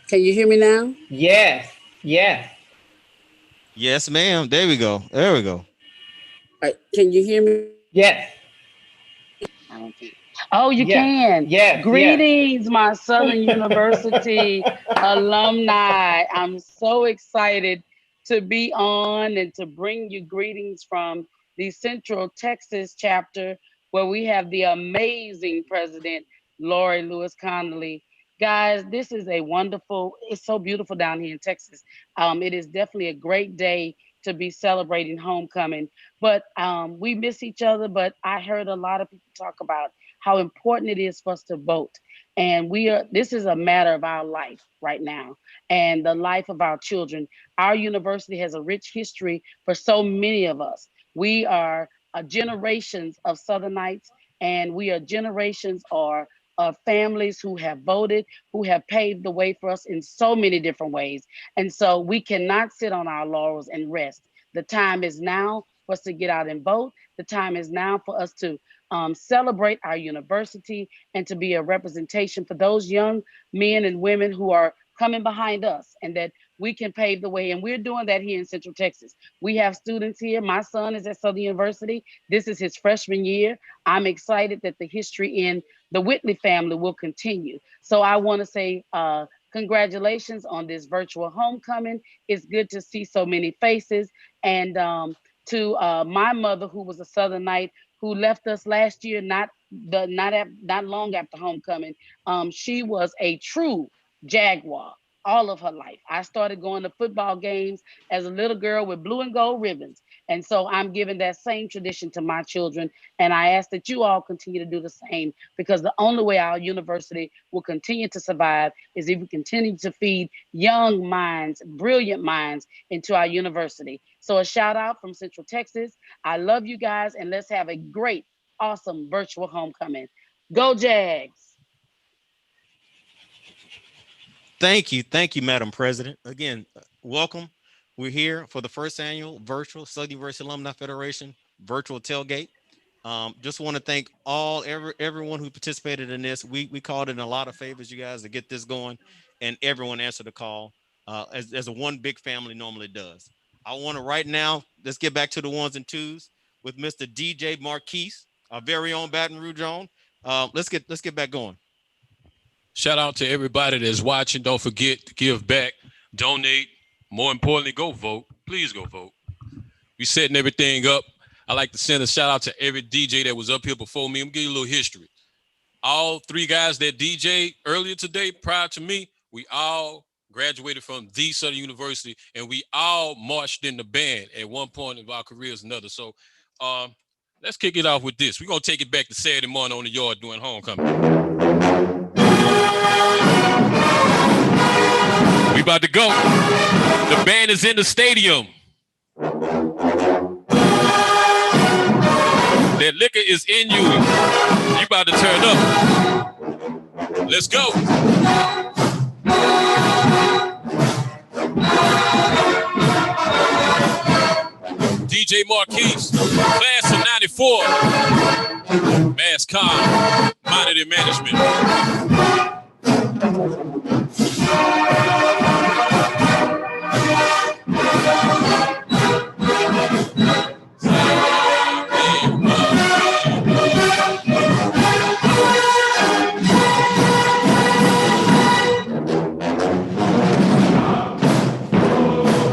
Can you hear me now? Yes. Yes. yes, ma'am. There we go. There we go. All right, can you hear me? Yes. Oh, you Yes. can. Yes. Greetings, my Southern University alumni. I'm so excited to be on and to bring you greetings from the Central Texas chapter, where we have the amazing president, Lori Lewis Connolly. Guys, this is a wonderful, it's so beautiful down here in Texas. It is definitely a great day to be celebrating homecoming. But we miss each other. But I heard a lot of people talk about how important it is for us to vote. And this is a matter of our life right now and the life of our children. Our university has a rich history for so many of us. We are generations of Southernites, and we are generations of families who have voted, who have paved the way for us in so many different ways. And so we cannot sit on our laurels and rest. The time is now for us to get out and vote. The time is now for us to celebrate our university and to be a representation for those young men and women who are coming behind us, and that we can pave the way. And we're doing that here in Central Texas. We have students here. My son is at Southern University. This is his freshman year. I'm excited that the history in the Whitley family will continue. So I want to say congratulations on this virtual homecoming. It's good to see so many faces. And to my mother, who was a Southernite, who left us last year, not long after homecoming. She was a true Jaguar all of her life. I started going to football games as a little girl with blue and gold ribbons. And so I'm giving that same tradition to my children. And I ask that you all continue to do the same, because the only way our university will continue to survive is if we continue to feed young minds, brilliant minds into our university. So a shout out from Central Texas. I love you guys, and let's have a great, awesome virtual homecoming. Go Jags. Thank you, Madam President. Again, welcome. We're here for the first annual virtual Southern University Alumni Federation virtual tailgate. Just want to thank everyone who participated in this. We called in a lot of favors, you guys, to get this going, and everyone answered the call as a one big family normally does. I want to right now, let's get back to the ones and twos with Mr. DJ Marquise, our very own Baton Rouge on. Let's get back going. Shout out to everybody that's watching. Don't forget to give back, donate. More importantly, go vote. Please go vote. We setting everything up. I like to send a shout out to every DJ that was up here before me. I'm gonna give you a little history. All three guys that DJ earlier today, prior to me, we all graduated from the Southern University, and we all marched in the band at one point of our careers another. So let's kick it off with this. We're gonna take it back to Saturday morning on the yard doing homecoming. We about to go. The band is in the stadium. That liquor is in you. You about to turn up. Let's go. DJ Marquise, class of 94. Mass Con, Monitor Management.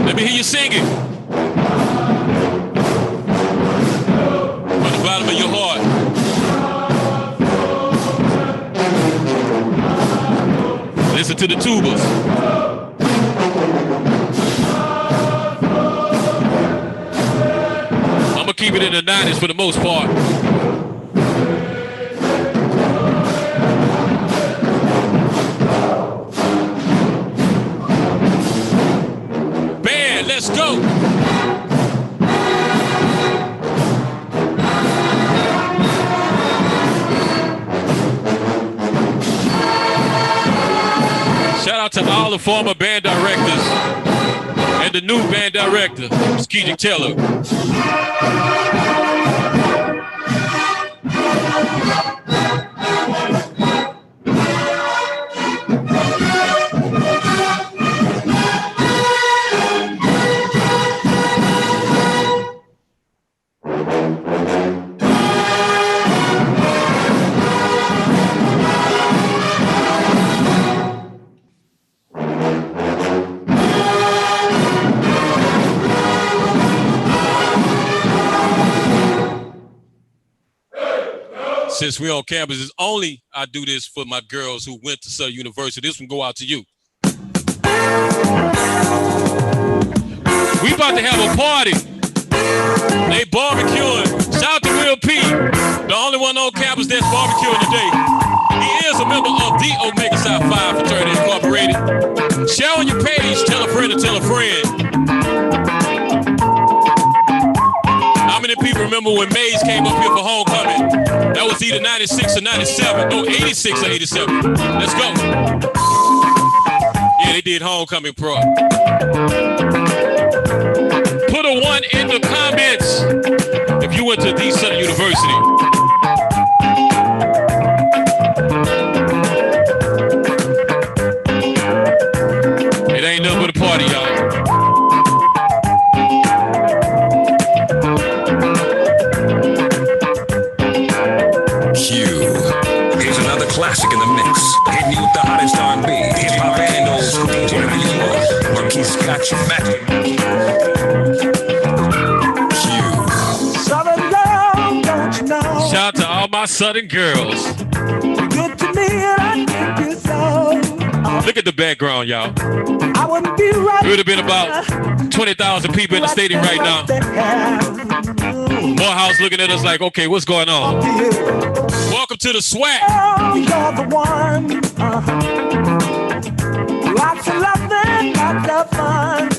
Let me hear you sing it. From the bottom of your heart. Listen to the tubas. I'm gonna keep it in the 90s for the most part. Band, let's go. Shout out to all the former band directors and the new band director, Skeejic Taylor. Since we're on campus, it's only I do this for my girls who went to Southern University. This one go out to you. We about to have a party. They barbecuing. Shout out to Real P, the only one on campus that's barbecuing today. He is a member of the Omega Psi Phi Fraternity Incorporated. Share on your page, tell a friend to tell a friend. How many people remember when Mays came up here for homecoming? That was either 96 or 97. No, 86 or 87. Let's go. Yeah, they did homecoming pro. Put a 1 in the comments if you went to the Southern University. It ain't nothing but a party, y'all. Here's another classic in the mix. Hitting you with the hottest R&B, hip-hop and old school. Marquise got you back. Southern girl, don't you know? Shout out to all my Southern girls. Good to me and I think you so. Look at the background, y'all. I wouldn't be right. It would have been about 20,000 people in the stadium right now. Morehouse looking at us like, okay, what's going on? Welcome to the SWAC. You're the one. Lots of love and lots of fun.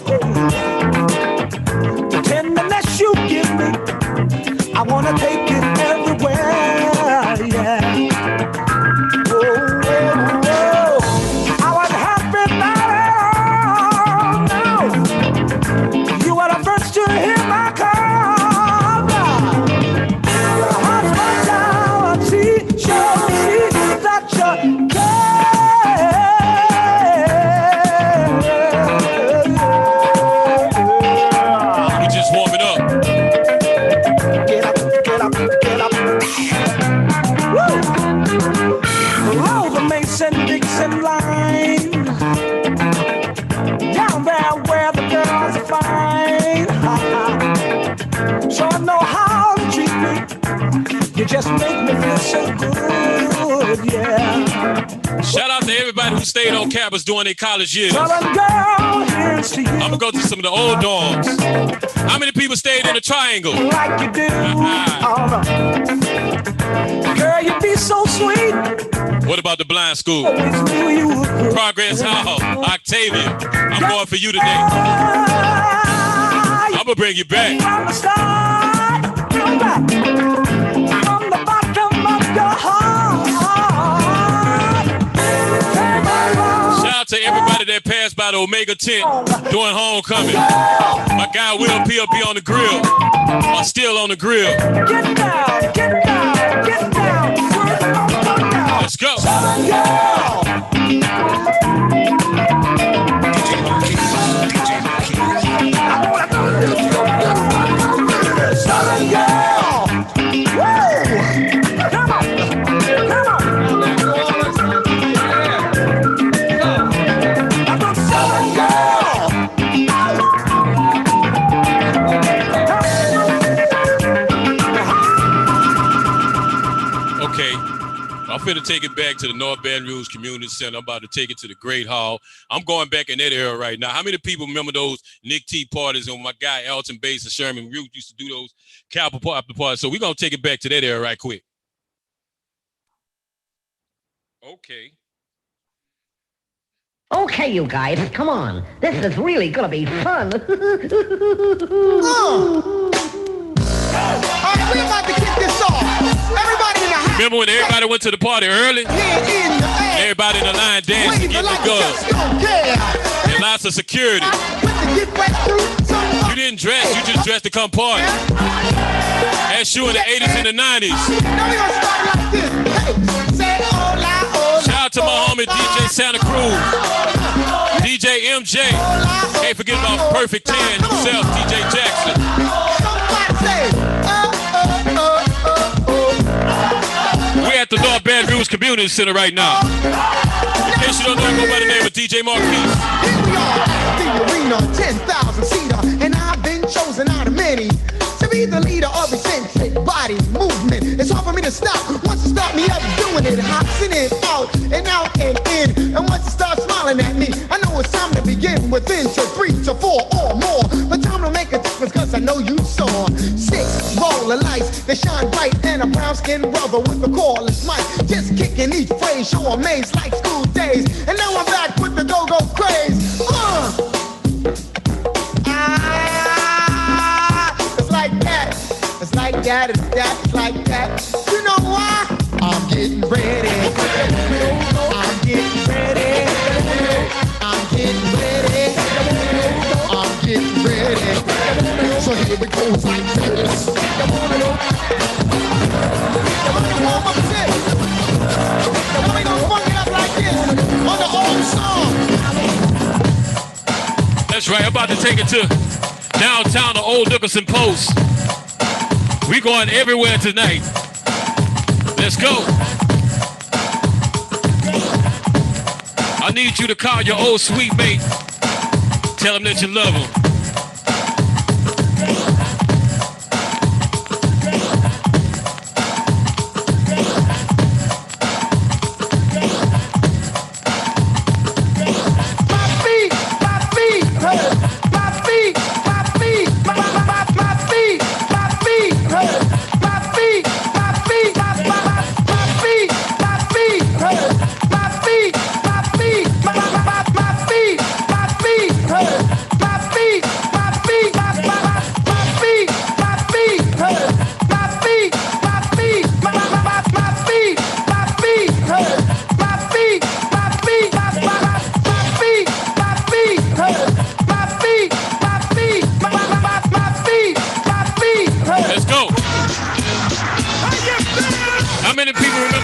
The tenderness you give me, I want to take it everywhere. Yeah. Oh, oh, oh. I was happy now. You were the first to hear my call. Your heart's my town. See, show me that you're we just warming up. Get up, get up, get up. Woo! Below the Mason-Dixon line, down there where the girls are fine. So I know how to treat me. You just make me feel so good, yeah. Shout out to everybody who stayed on campus during their college years. Southern girl, here's to you. I'm gonna go to some of the old dorms. How many people stayed in the triangle? Like you do. Girl, you be so sweet. What about the blind school? Progress Hall, Octavia. I'm going for you today. I'm gonna bring you back. From the start, come back. From the bottom of your heart. Shout out to everybody that passed by the Omega tent during homecoming. My guy Will P will be on the grill. I'm still on the grill. Get down, get down, get down. Let's go. Southern girl. Southern girl. Woo! Come on. Come on. I'm a Southern girl. Okay. I'm finna take it back to the North Baton Rouge Community Center. I'm about to take it to the Great Hall. I'm going back in that era right now. How many people remember those Nick T parties when my guy Elton Bass and Sherman Root used to do those cowboy after parties? So we're going to take it back to that era right quick. Okay. Okay, you guys, come on. This is really gonna be fun. All right, we're about to kick this off. Everybody in the house. Remember when everybody went to the party early? Everybody in the line dancing, getting the guns. And lots of security. You didn't dress, you just dressed to come party. That's you in the 80s and the 90s. Now we're gonna start like this. Hey, say hola, hola. Shout out to my homie DJ Santa Cruz, DJ MJ. Can't forget about Perfect 10 himself, DJ Jackson. Somebody say, We're at the North Baton Rouge Community Center right now. In case you don't know, I go by the name of DJ Marquis. Here we are at the arena, 10,000 seater, and I've been chosen out of many to be the leader of eccentric body movement. It's hard for me to stop. Once you start me up doing it, hops in and out and out and in. And once you start smiling at me, I know it's time to begin with intro 3 to 4 or more. But time to make a difference, cause I know you saw 6 roll of lights that shine bright, and a brown skinned brother with a cordless mic, just kicking each phrase, show amaze like school days. And now I'm back with the go-go craze. It's like that, it's like that, it's that, it's like that. You know why? I'm getting ready. I'm getting ready. I'm getting ready. I'm getting ready. So here we go, it's like this. We gonna funk it up like this on the old song. That's right, I'm about to take it to downtown, the old Nicholson Post. We going everywhere tonight. Let's go. I need you to call your old sweet mate. Tell him that you love him.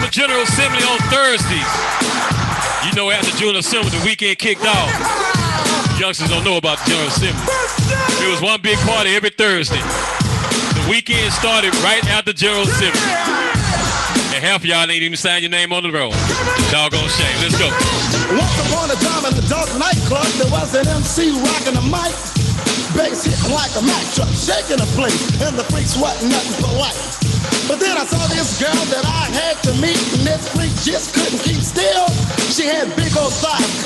General Assembly on Thursdays. You know, after General Assembly, the weekend kicked off. Youngsters don't know about the General Assembly. There was one big party every Thursday. The weekend started right after General Assembly. And half of y'all ain't even signed your name on the roll. Doggone shame. Let's go. Once upon a time in the dark nightclub, there was an MC rocking a mic. Bass hitting like a Mack truck, shaking the place, and the freaks wasn't nothing for life. But then I saw this girl that I had to meet, and this freak just couldn't keep still. She had big old thighs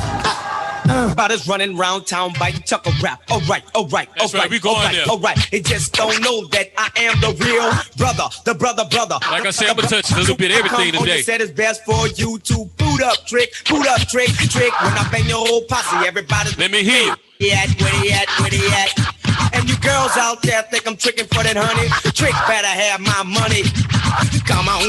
Everybody's running round town biting chuckle rap. All right, all right, all That's right, right, we going all right, there. all right. They just don't know that I am the real brother, the brother. Like I said, I'm gonna touch a little bit of everything Come on, today. you said it's best for you to boot up, trick. When I bang your whole posse, everybody's. Let me hear you. Where he at? And you girls out there think I'm tricking for that honey. Trick better have my money. Come on.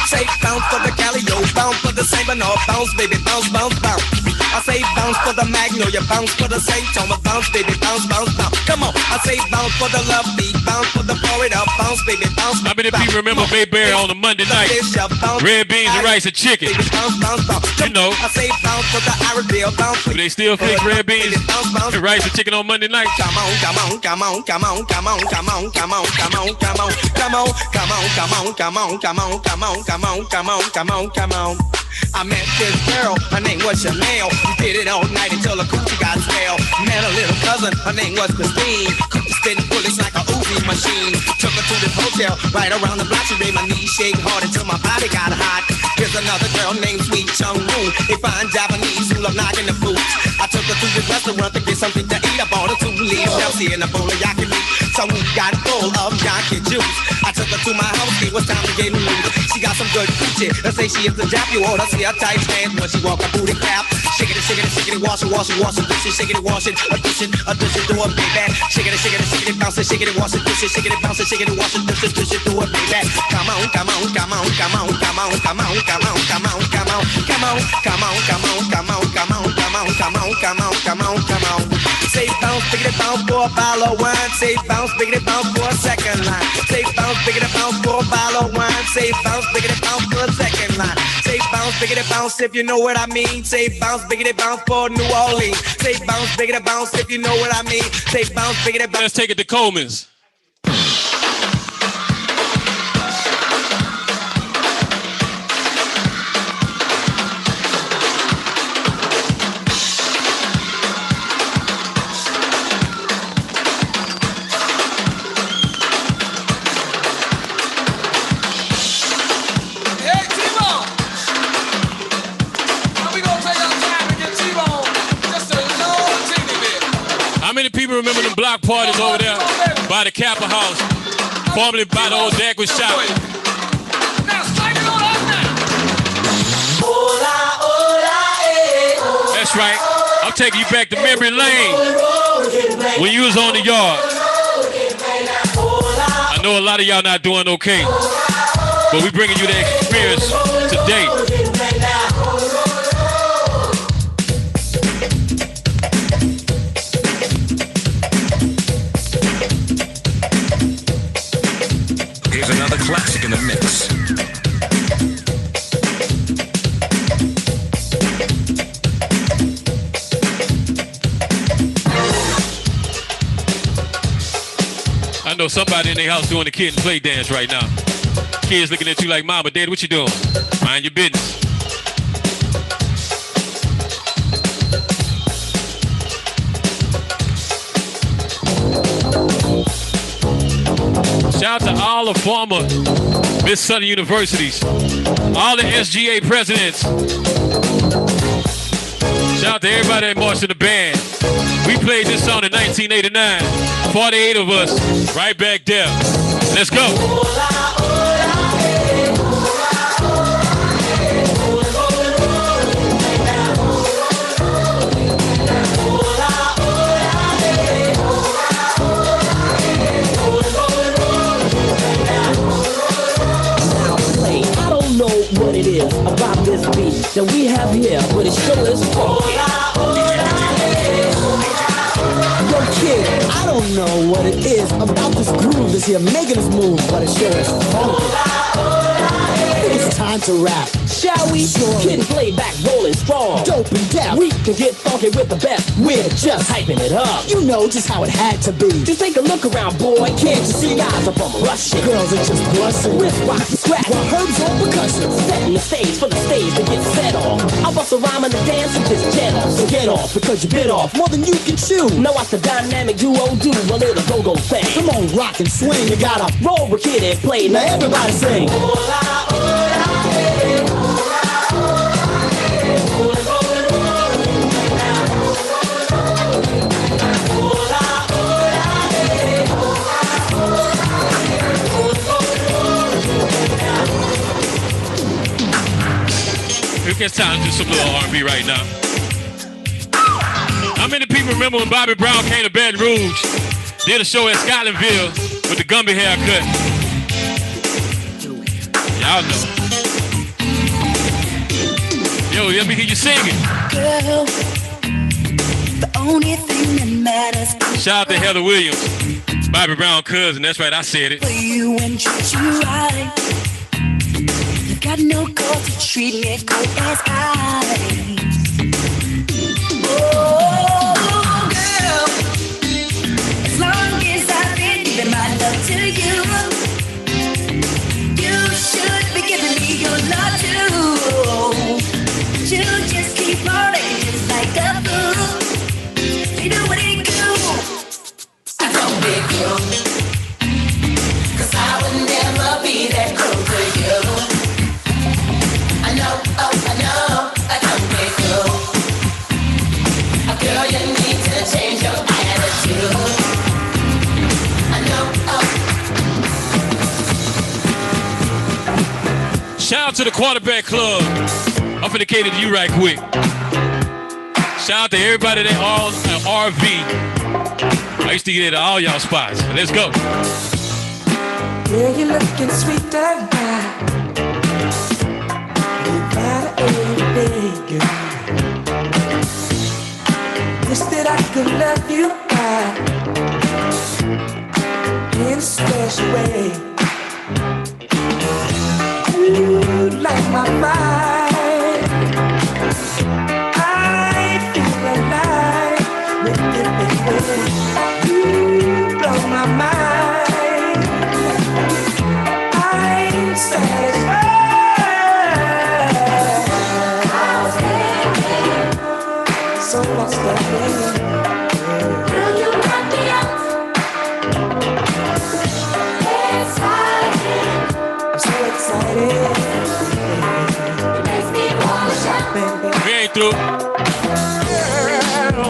Say bounce for the Calio, bounce for the Saint Bernard, bounce baby, bounce. I say bounce for the Magnolia, bounce for the St. Thomas, bounce baby, bounce. Come on, I say bounce for the Love Beat, bounce for the Florida, bounce baby, bounce. How many people remember Bayberry on a Monday night? Red beans and rice and chicken. You know. I say bounce for the Irish Bill, bounce. Do they still fix red beans and rice and chicken on Monday night? Come on. I met this girl, her name was Chanel. We did it all night until the coochie got swell. Met a little cousin, her name was Christine. Coochie spitting bullets like a Uzi machine. Took her to this hotel, right around the block. She made my knees shake hard until my body got hot. Here's another girl named Sweet Chung Woo. A fine Japanese who love knocking the boots. I took her to this restaurant to get something to eat. I bought her 2 liters Pepsi and a bowl of yaki meat. So we got full of yaki juice. I took her to my house, it was time to get loose. She got some good coochie. They say she is the Jap. You ought to see her tight pants when she walk her booty clap. Shake it, wash it, dishes, shake it, wash it, addition, do it, baby. Shake it, bounce it, shake it, wash it, dishes, shake it, bounce it, shake it, wash it, dishes, do it, baby. Come on. Say bounce, biggity bounce for a bottle of wine. Say bounce, biggity bounce for a second line. Say bounce, biggity bounce for a bottle of wine. Say bounce, biggity bounce for a second line. Say bounce, biggity bounce if you know what I mean. Say bounce, biggity bounce for New Orleans. Say bounce, biggity bounce if you know what I mean. Say bounce, biggity bounce. Let's take it to Coleman's. How many people remember them block parties over there by the Kappa House, formerly by the old Dagwood shop? That's right. I'm taking you back to memory lane when you was on the yard. I know a lot of y'all not doing okay, but we bringing you that experience today. Here's another classic in the mix. I know somebody in their house doing the kid and play dance right now. Kids looking at you like, Mama, Dad, what you doing? Mind your business. Shout out to all the former Miss Southern Universities, all the SGA presidents. Shout out to everybody that marched in the band. We played this song in 1989. 48 of us, right back there. Let's go. I don't know what it is about this beat that we have here, but it sure is funky. Yo, kid, I don't know what it is about this groove that's here making us move, but it sure is funky. I think it's time to rap. shall we? Sure. Kid and play back, rolling strong. Dope and deaf. We can get funky with the best. We're just hyping it up. You know just how it had to be. Just take a look around, boy. Can't you see guys are from rushing? Girls are just blushing. With rock and scratch. While herbs on percussion. Setting the stage for the stage to get set on. I'll bust a rhyme and a dance and just jet off. So get off because you bit off more than you can chew. Know what the dynamic duo do? A little go-go thing. Come on, rock and swing. You gotta roll with Kid and play. Now everybody sing. It's time to do some little R&B right now. How many people remember when Bobby Brown came to Baton Rouge, did a show at Scotlandville with the Gumby haircut? Y'all know. Yo, let me hear you singing. Girl, the only thing that matters. Shout out to Heather Williams, Bobby Brown cousin. That's right, I said it. For you and treat you right. Got no cause to treat me cold as ice. Oh, girl, as long as I've been giving my love to you, you should be giving me your love too. You just keep on acting like a fool. You know what it do? I don't be cruel, 'cause I would never be that cruel to you. Girl, you need to change your attitude. I know. Shout out to the Quarterback Club. I'm finna cater to you right quick. Shout out to everybody that all RV. I used to get it at all y'all spots. Let's go. Yeah, you're looking sweeter now. You gotta big girl. Wish that I could love you in a special way. You like my mind. I feel alive with you, baby. You blow my mind. I'm satisfied. So what's the name? Girl, you got me up. Excited. I'm so excited. It makes me wanna shout, baby. We ain't through. Girl,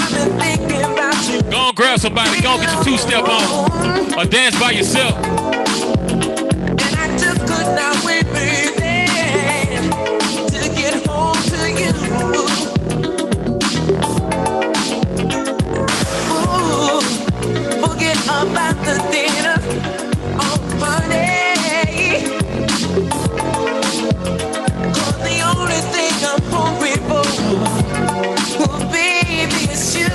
I've been thinking about you. Go on, grab somebody. Go on, get your two-step on. Or dance by yourself. And I just could not wait, baby, to get home to you. Forget about the dinner on Monday. 'Cause the only thing I'm hungry for, oh baby, is you.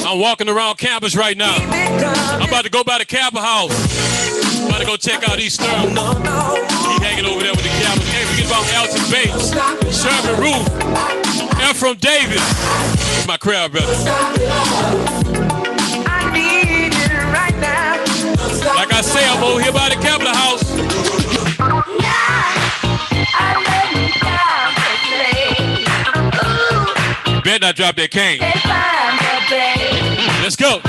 I'm walking around campus right now. I'm about to go by the Kappa house. I'm about to go check out East Sterling. He hanging over there with the Kappa. Can't forget about Elton Bates, Sherman Roof, and from Davis. It's my crowd, brother. Like I say, I'm over here by the Capitol House. You better not drop that cane. Let's go.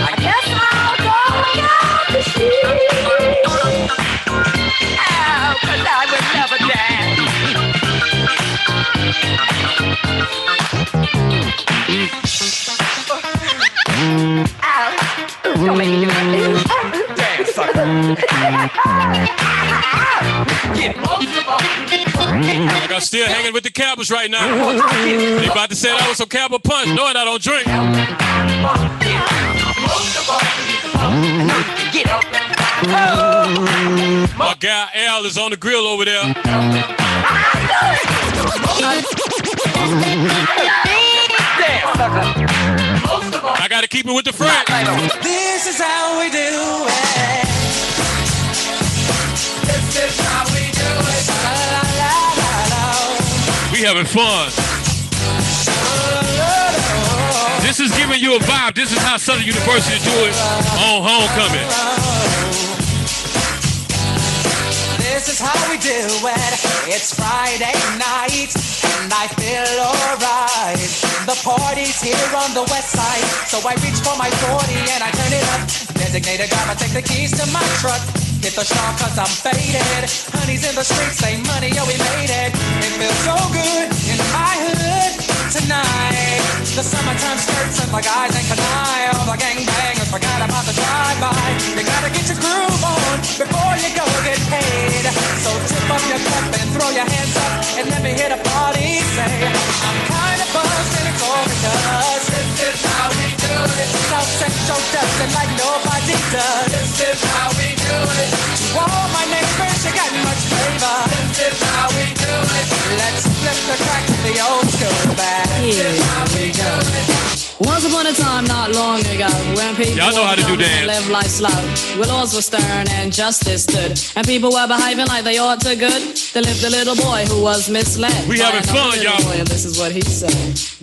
I guess I'll Like I'm still hanging with the Cabbers right now. They about to say that was some Cabba punch, knowing I don't drink. My guy Al is on the grill over there. I gotta keep it with the friend. This is how we do it. This is how we do it. We having fun. This is giving you a vibe. This is how Southern University do it on homecoming. This is how we do it. It's Friday night, and I feel alright. The party's here on the west side, so I reach for my 40 and I turn it up. Designated driver, take the keys to my truck. Hit the shop cause I'm faded. Honey's in the streets, say money, yo, we made it. It feels so good in my hood tonight. The summertime skirts and the guys ain't canine. All the gangbangers forgot about the drive-by. You gotta get your groove on before you go get paid. So tip up your cup and throw your hands up and let me hear the party say, I'm kinda buzzed and it's all because this is how we do it. South Central does it like nobody does. This is how we do it. To all my neighbors, you got much flavor. This is how we do it. Let's flip the crack to the old school back. This is how we do it. Once upon a time, not long ago, when people y'all know how to do dance. Live life slow, where laws were stern and justice stood, and people were behaving like they ought to good. There lived a little boy who was misled. We having fun, y'all. Boy, and this is what he said: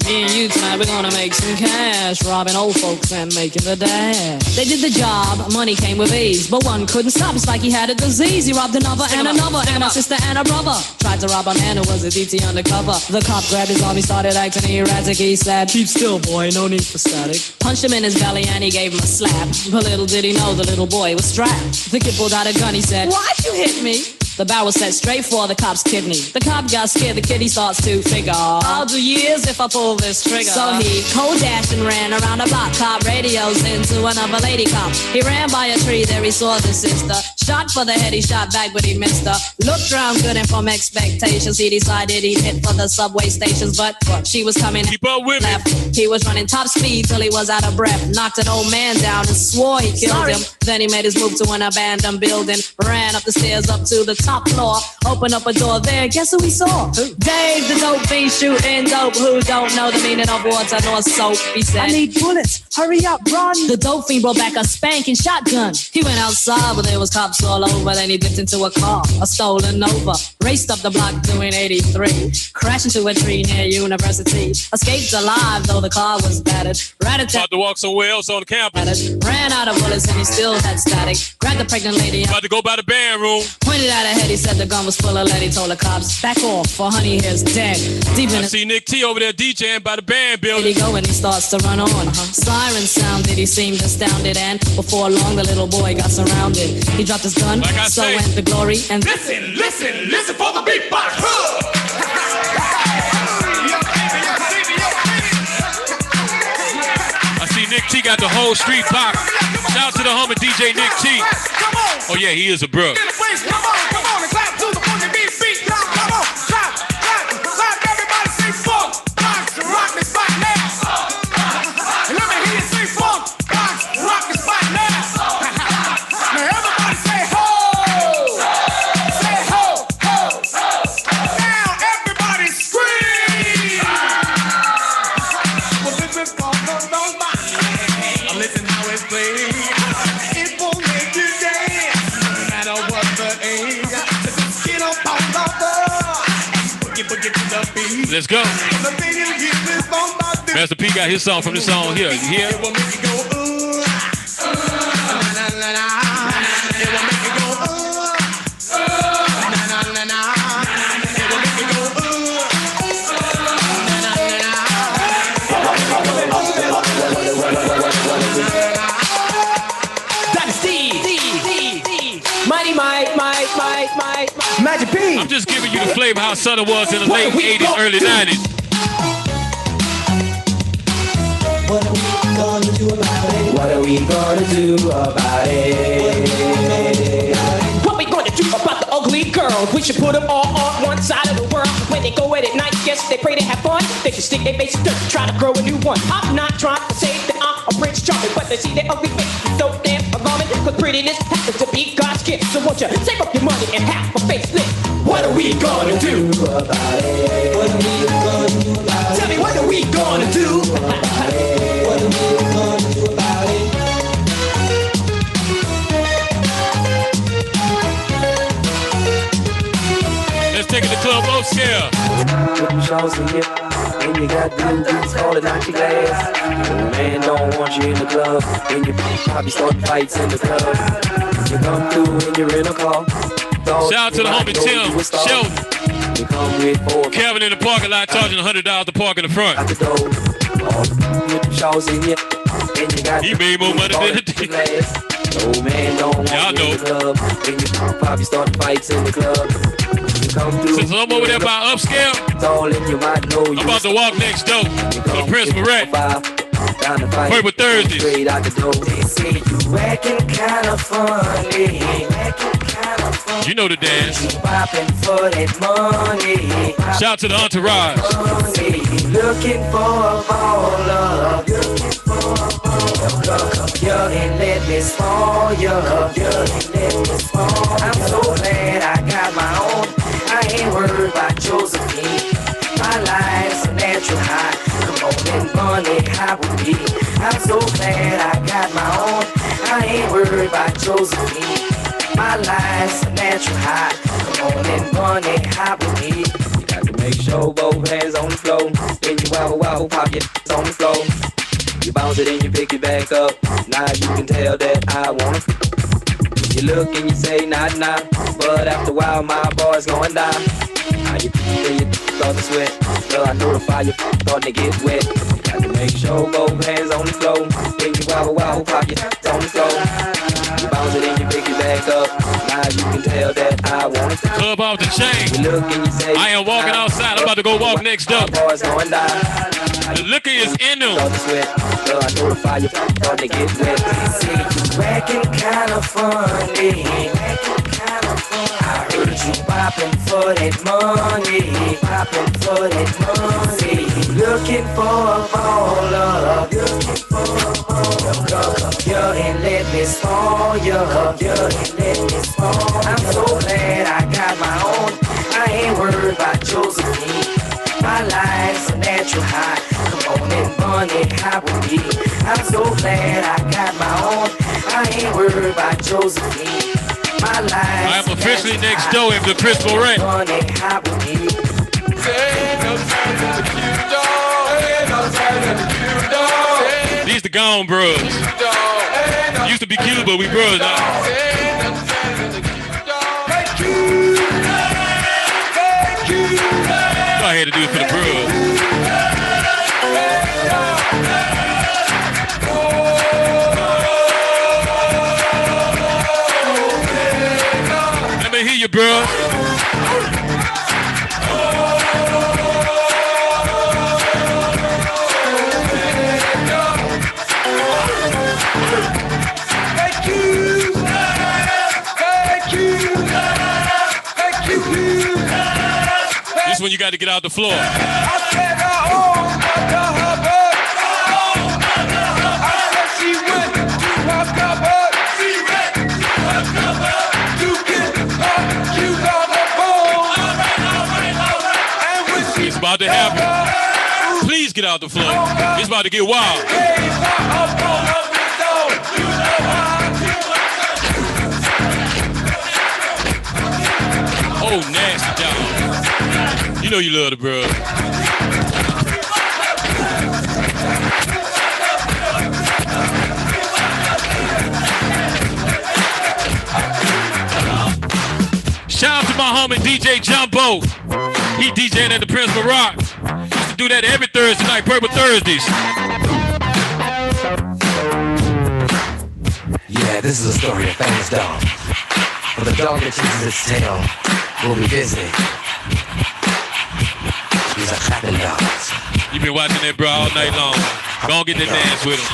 me and you tonight, we're gonna make some cash, robbing old folks and making the dash. They did the job, money came with ease, but one couldn't stop. It's like he had a disease. He robbed another and another, and a sister and a brother. Tried to rob a man who was a DT undercover. The cop grabbed his arm, he started acting erratic. He said, "Keep still, boy, no need for static." Punched him in his belly and he gave him a slap. But little did he know the little boy was strapped. The kid pulled out a gun, he said, "Why'd you hit me?" The barrel set straight for the cop's kidney. The cop got scared, the kid he starts to figure, I'll do years if I pull this trigger. So he cold dashed and ran around the block. Cop radios into another lady cop. He ran by a tree, there he saw the sister. Shot for the head, he shot back, but he missed her. Looked round good and from expectations, he decided he'd hit for the subway stations. But she was coming. Keep up with left. He was running top speed till he was out of breath. Knocked an old man down and swore he killed him. Then he made his move to an abandoned building. Ran up the stairs up to the top floor. Opened up a door there. Guess who he saw? Dave the dope fiend shooting dope. Who don't know the meaning of water nor soap? He said, "I need bullets. Hurry up, run." The dope fiend brought back a spanking shotgun. He went outside, but there was cops all over. Then he dipped into a car, a stolen Nova. Raced up the block doing 83. Crashed into a tree near University. Escaped alive though the car was battered. About to walk somewhere else on campus. Ran out of bullets and he still had static. Grabbed the pregnant lady. About to go by the band room. Pointed at her head. He said the gun was full of lead. He told the cops, "Back off, for honey here's dead." Deep in I see Nick T over there DJing by the band building. He go and he starts to run on. Siren sounded. He seemed astounded, and before long the little boy got surrounded. He dropped his gun. Like I so say, went the glory. And listen for the beatbox. I see Nick T got the whole street pop. Shout out to the homie DJ Nick T. Oh yeah, he is a bro. Come on, and clap to the funky beat. Come on, clap, everybody say funk, box, rock the spot now. And let me hear you say funk, box, rock the spot now. Now everybody say ho, ho. Now everybody scream. Well, this is called the band. Listen how it's played. It will make you dance. Let's go. Master P got his song from this song here. You hear? Magic P. I'm just giving you the flavor how Southern was in the late 80s, early 90s. What are we gonna do about it? What are we gonna do about it? What we gonna do about the ugly girls? We should put them all on one side of the world. they go at it night, yes, they pray to have fun. They can stick their basic dirt, try to grow a new one. I'm not trying to say that I'm a Prince Charming, but they see their ugly face so damn alarming. Cause prettiness happens to be God's gift. So won't you save up your money and have a facelift? What are we gonna do about it? What are we gonna do about it? Tell me, what are we gonna do about it? What are we gonna do about it? Let's take it to club upscale. Put them shorts in you, and you got blue boots falling out your glass. Your man don't want you in the club, and you probably starting fights in the club. You come through and you're in a car. Shout out to the homie Tim Sheldon. Kevin in the parking lot charging $100 to park in the front. He made more money than the day. No man don't want y'all know. In the club, and you probably starting fights in the club. Since I'm over there by upscale, I'm about to walk next door to the Prince Barrett. Purple Thursdays. They say you acting kinda funny. You know the dance. Popping for that money. Shout out to the entourage. Looking for a baller. Come here and let me spoil you. I'm so glad I got my own. I ain't worried about Josephine. My life's a natural high. Come on and money, high with me. I'm so glad I got my own. I ain't worried about Josephine. My life's a natural high. Come on and money, high with me. You got to make sure both hands on the floor. Then you wobble, wobble, pop your on the floor. You bounce it and you pick it back up. Now you can tell that I wanna. You look and you say nah, nah. But after a while my boy's going down. Now you feel you start to sweat. Well, I know the fire starting to get wet. You got to make sure both hands on the floor. Then you wobble, wobble, pop your on the floor. You bounce it and you pick it back up. Now you can tell that I want it. Club off the chain. You look and you say I am walking outside. I'm about to go walk next door. Boys going down. The liquor is in them. Start to sweat. Well, I know the fire starting to get wet. They say you acting kinda funny. I heard you popping for that money. Popping for that money. Looking for a baller. Come here and let me spoil you. I'm so glad I got my own. I ain't worried about Josephine. My life's a natural high. Come on and money, high with me. I'm so glad I got my own. I ain't worried about Josephine. My life. I am officially next door in the Chris Barrett. Money, high with me. These the gone bros. Used to be cute, but we bros now. All I had to do it for the bros. Let me hear you, bro. This when you got to get out the floor. It's about to happen. Please get out the floor. It's about to get wild. Oh, nasty dog. You know you love the bro. Shout out to my homie DJ Jumbo. He DJing at the Prince Barack. Used to do that every Thursday night, Purple Thursdays. Yeah, this is a story of famous dog. But the dog that chases its tail will be busy. He's a clapping dog. You been watching that bro all night long. Go on get that dance with him.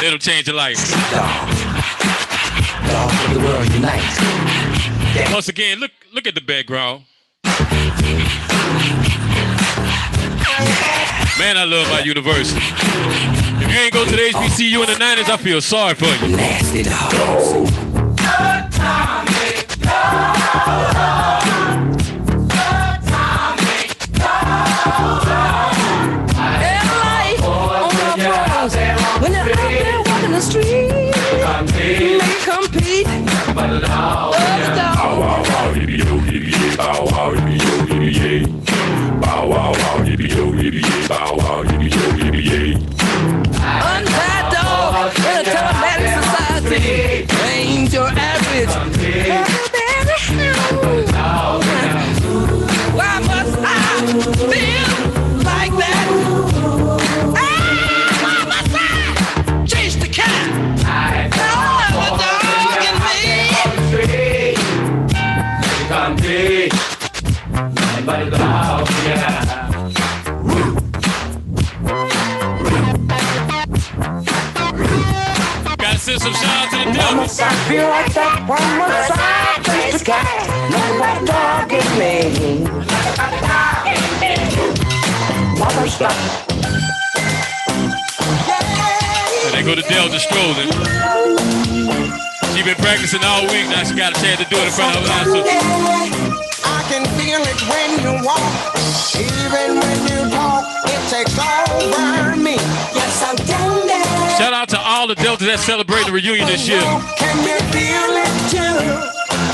That'll change your life. Dog of the world unite. Once again, look at the background. Man, I love my university. If you ain't go to the HBCU in the 90s, I feel sorry for you. Nasty dogs. When they're out there walking the street, they compete. Untied dog in a telematic society ain't your average. Why must I feel like that? Why must I chase the cat? Oh, the dog in me. Gotta send some shout out to the devils. I feel like that one more time. Chase the cat. Nothing but a dog in me. Mother stop. And they go to Delta strolling. She been practicing all week. Now she got a chance to do it in front of her eyes. I can feel it when you walk, even when you talk. It takes over me. Yes, I'm down there. Shout out to all the Deltas that celebrate the reunion this year. Can you feel it too?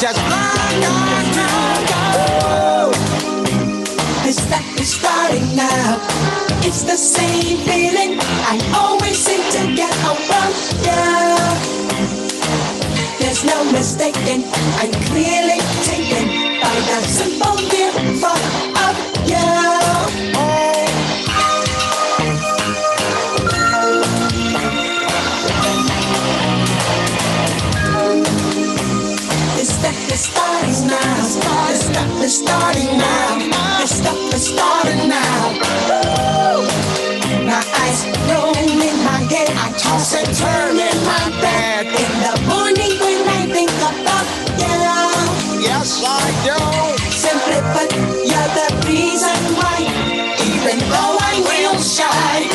Just like I do. This stuff is starting now. It's the same feeling I always seem to get around you. There's no mistaking, I'm clearly taken by the simple mere thought of you. This stuff is starting now. This stuff is starting now. This stuff is starting now. Woo! My eyes roll in my head. I toss and turn in my bed. In the morning when I think about you. Yes, I do. Simply put, you're the reason why. Even though I'm real shy.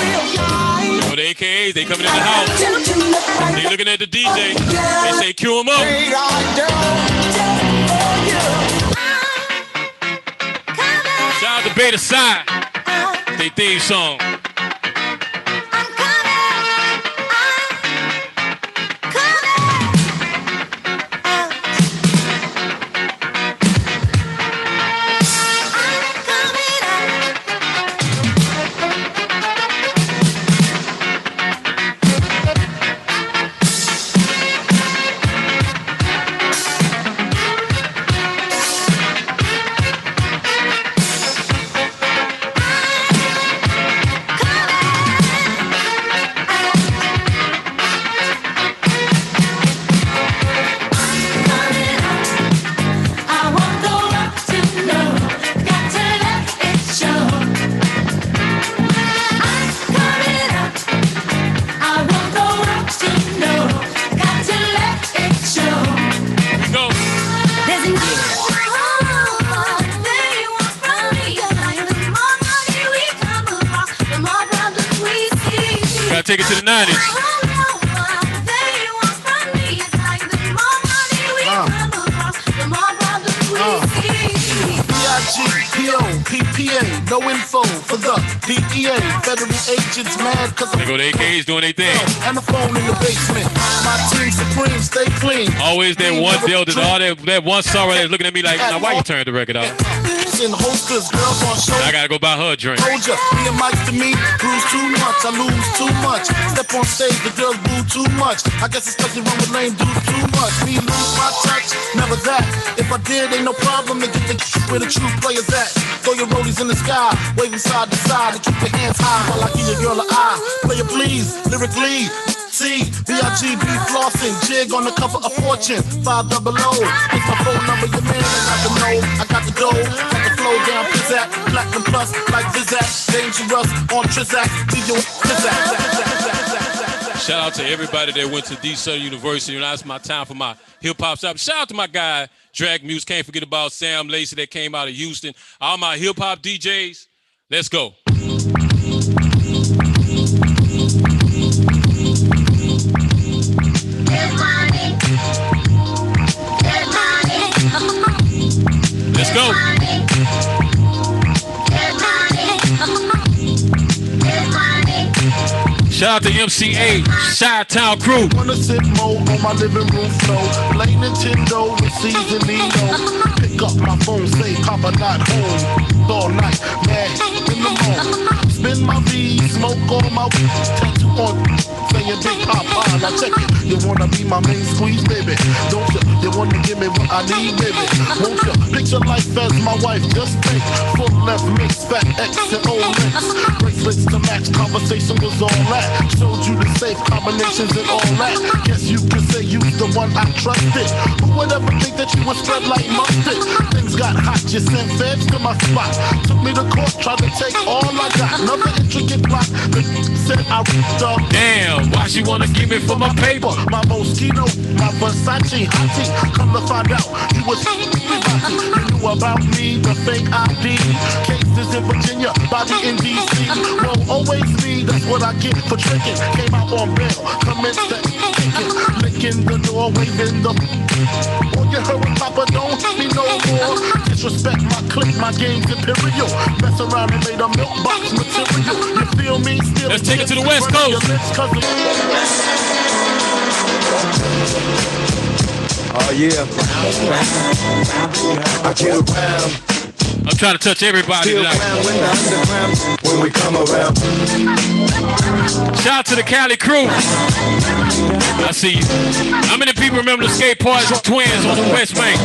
For the AKAs, they coming in the house. They looking at the DJ. They say, cue them up. Shout out to Beta Side. They theme song. Gotta take it to the 90s. PPA, no info for the DEA. Federal agents mad cause They go to AKAs doing their thing. And the phone in the basement. My team supreme, stay clean. Always that one Delta, all that one sorrow that's looking at me like, now why you turn the record off? In holsters, girls on show. I gotta go buy her a drink. Told ya, me and Mike to me, bruise too much, I lose too much. Step on stage, the girls boo too much. I guess it's cause you run with lame dudes too much. Me lose my touch, never that. If I did, ain't no problem to get the where the true players at. Throw your rollies in the sky, waving side to side, and keep your hands high while I give your girl an eye. Play it please, lyrically. C, B-I-G-B flossing, jig on the cover of Fortune, 500. It's my phone number, your man, I got the know, I got the dough, got the flow down, pizzazz, platinum plus, like Vizak, dangerous, on Trizak, DJ Pizzazz. Shout out to everybody that went to D Southern University. Now it's my time for my hip hop stop. Shout out to my guy, Drag Muse. Can't forget about Sam Lacey that came out of Houston. All my hip hop DJs, let's go. Let's go. Shout out to MCA, Chi-Town crew. Wanna sit more on my living room floor. Play Nintendo with seasonino. Pick up my phone, say Papa not home. All night, mad in the morning. Spin my V, smoke all my tattoo on. Saying Big Papa, now check it. You wanna be my main squeeze, baby? Don't you? You wanna give me what I need, baby? Won't you? Picture life as my wife, just think. Full left mix, fat X and old links. Bracelets to match, conversation was all that. Showed you the safe combinations and all that. Guess you could say you the one I trusted. Who would ever think that you would spread like mustard? Things got hot, you sent feds to my spot. Took me to court, tried to take all I got. Another intricate plot that said I ripped up. Damn, why she wanna give me for my paper? My Moschino, my Versace hottie. Come to find out, you was everybody. You knew about me, the fake ID. Cases in Virginia, body in DC. Won't always be, that's what I get for tricking. Came out on bail, commenced the kicking. Licking the door, waving the... All you heard was Papa, don't hit me no more. Disrespect my clique, my game's imperial. Mess around and made a milk box material. You feel me? Still let's take it to the West Coast. Oh yeah. I get around. I'm trying to touch everybody tonight. When we come around. Shout out to the Cali crew. I see you. How many people remember the skate parks of Twins on the West Bank?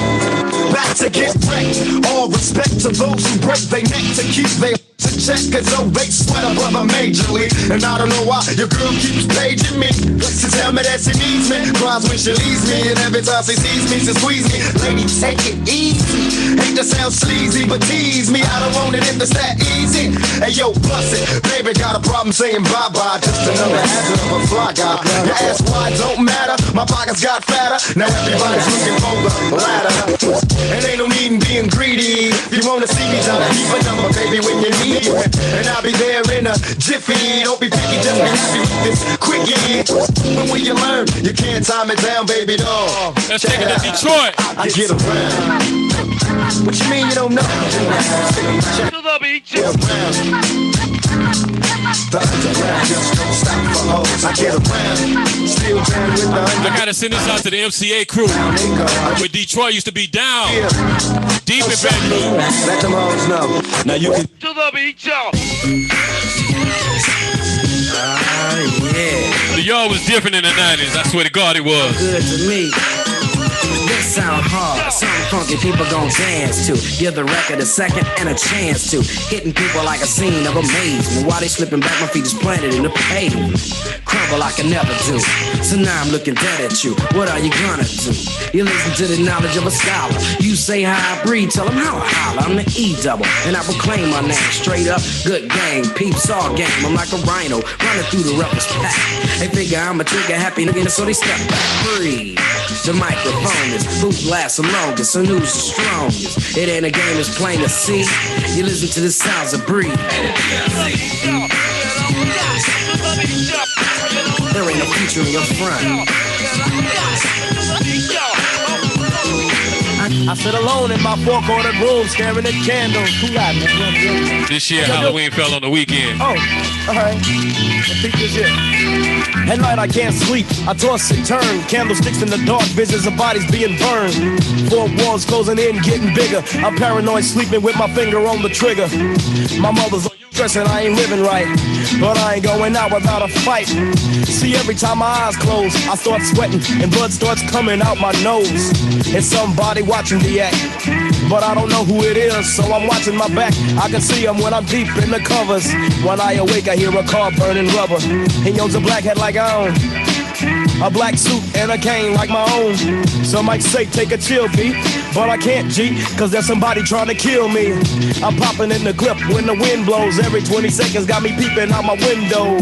Back to get wrecked. All respect to those who break their neck to keep their to check, cause though they sweat a brother majorly. And I don't know why your girl keeps paging me. She tell me that she needs me, cries when she leaves me. And every time she sees me, she squeeze me. Lady, take it easy. Hate to sound sleazy, but tease me. I don't want it if it's that easy. Hey yo, bust it. Baby got a problem saying bye-bye. Just another hazard of a fly guy. Your ass wide don't matter. My pockets got fatter. Now everybody's looking for the ladder. And ain't no need in being greedy. If you wanna see me, try to keep a number, baby, when you need. And I'll be there in a jiffy. Don't be picky, just be happy with this quickie. But when you learn, you can't time it down, baby doll. Let's take it to Detroit. I get around. What you mean you don't know? Check the beat. Get around. The underground just don't stop for hoes. I get around. Still down with the underground. I gotta send this out to the MCA crew. Where Detroit used to be down. Deep in Baton Rouge. Let them hoes know. Now you can. To the beat, y'all. Yeah. The y'all was different in the 90s. I swear to God it was. Good to me. This sound hard, something funky people gon' dance to. Give the record a second and a chance to. Hitting people like a scene of amazement. While they slipping back, my feet is planted in the pavement. Crumble like I never do. So now I'm looking dead at you. What are you gonna do? You listen to the knowledge of a scholar. You say how I breathe, tell them how I holler. I'm the E-double, and I proclaim my name. Straight up, good gang, peeps all game. I'm like a rhino, running through the roughest pack. They figure I'm a trigger happy nigga, so they step back. Breathe. The microphone is who lasts the longest and who's the strongest. It ain't a game, it's plain to see. You listen to the sounds of breathe. There ain't no future in your front. I sit alone in my four-cornered room staring at candles. Who got me? This year Halloween fell on the weekend. Oh, alright. Peep this here. At night I can't sleep, I toss and turn. Candlesticks in the dark, visions of bodies being burned. Four walls closing in, getting bigger. I'm paranoid, sleeping with my finger on the trigger. My mother's stressing I ain't living right, but I ain't going out without a fight. See, every time my eyes close, I start sweating and blood starts coming out my nose. It's somebody watching the act, but I don't know who it is, so I'm watching my back. I can see him when I'm deep in the covers. When I awake, I hear a car burning rubber. He owns a black hat like I own, a black suit and a cane like my own. Some might say take a chill beat, but I can't, G, cause there's somebody trying to kill me. I'm popping in the clip when the wind blows. Every 20 seconds got me peeping out my window.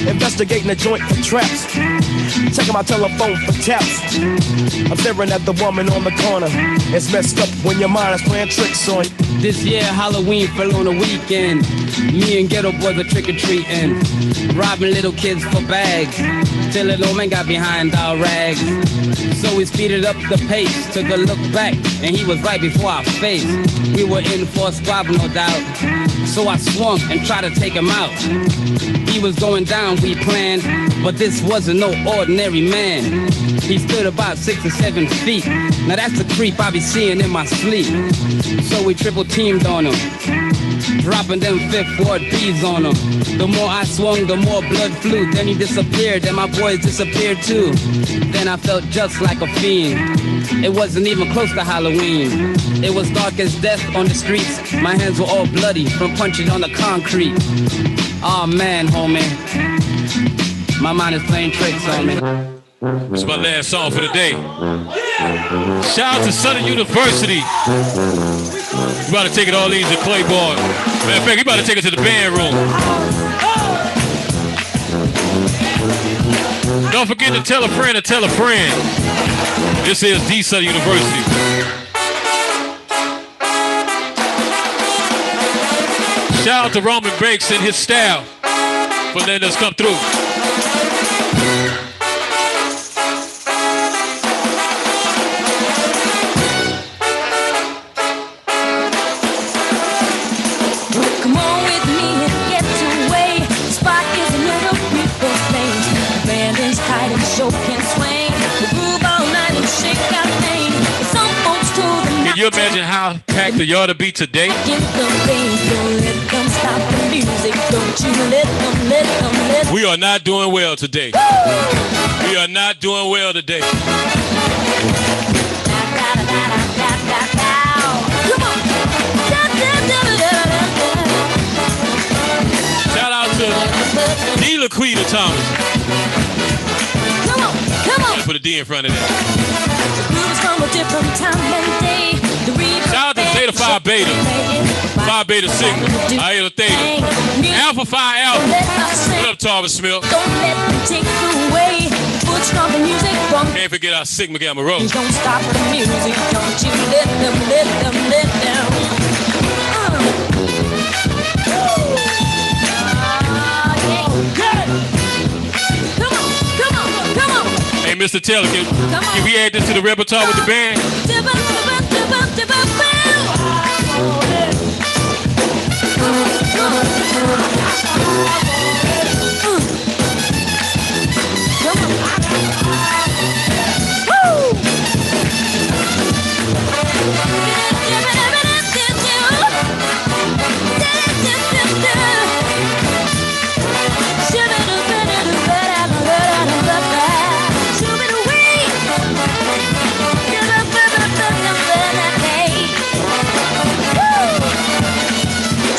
Investigating the joint for traps. Checking my telephone for taps. I'm staring at the woman on the corner. It's messed up when your mind is playing tricks on you. This year Halloween fell on a weekend. Me and ghetto boys are trick-or-treating, robbing little kids for bags, till little old man got behind our rags. So we speeded up the pace, took a look back, and he was right before our face. We were in for a squabble, no doubt, so I swung and tried to take him out. He was going down, we planned, but this wasn't no ordinary man. He stood about 6 or 7 feet. Now that's the creep I be seeing in my sleep. So we triple teamed on him, dropping them Fifth Ward bees on him. The more I swung, the more blood flew. Then he disappeared, and my boys disappeared too. Then I felt just like a fiend. It wasn't even close to Halloween. It was dark as death on the streets. My hands were all bloody from punching on the concrete. Oh man, homie, my mind is playing tricks on me. This is my last song for the day. Shout out to Southern University. We about to take it all easy, Claiborne. Matter of fact, we about to take it to the band room. Don't forget to tell a friend to tell a friend. This is the Southern University. Shout out to Roman Bakes and his staff for letting us come through. Come on with me and get away. The spot is a little people thing. The band is tight and show can swing. The groove all night and shake that thing. Some folks told them Can you imagine how packed the yard to be today? get the bass. Don't let them stop the music. Don't you let them. We are not doing well today. We are not doing well today. Shout out to D. Laquita Thomas. Come on. Put a D in front of that. Grooves from a different time and day. The Shout out to Zeta Phi Beta. Phi Beta Sigma. Iota Theta. Alpha Phi Alpha. What up, Tarvis Smith? Don't let them take away. Foot stomping music from. Can't forget our Sigma Gamma Rho. Don't stop the music. Don't you let them. Come on. Hey, Mr. Taylor, can we add this to the repertoire with the band?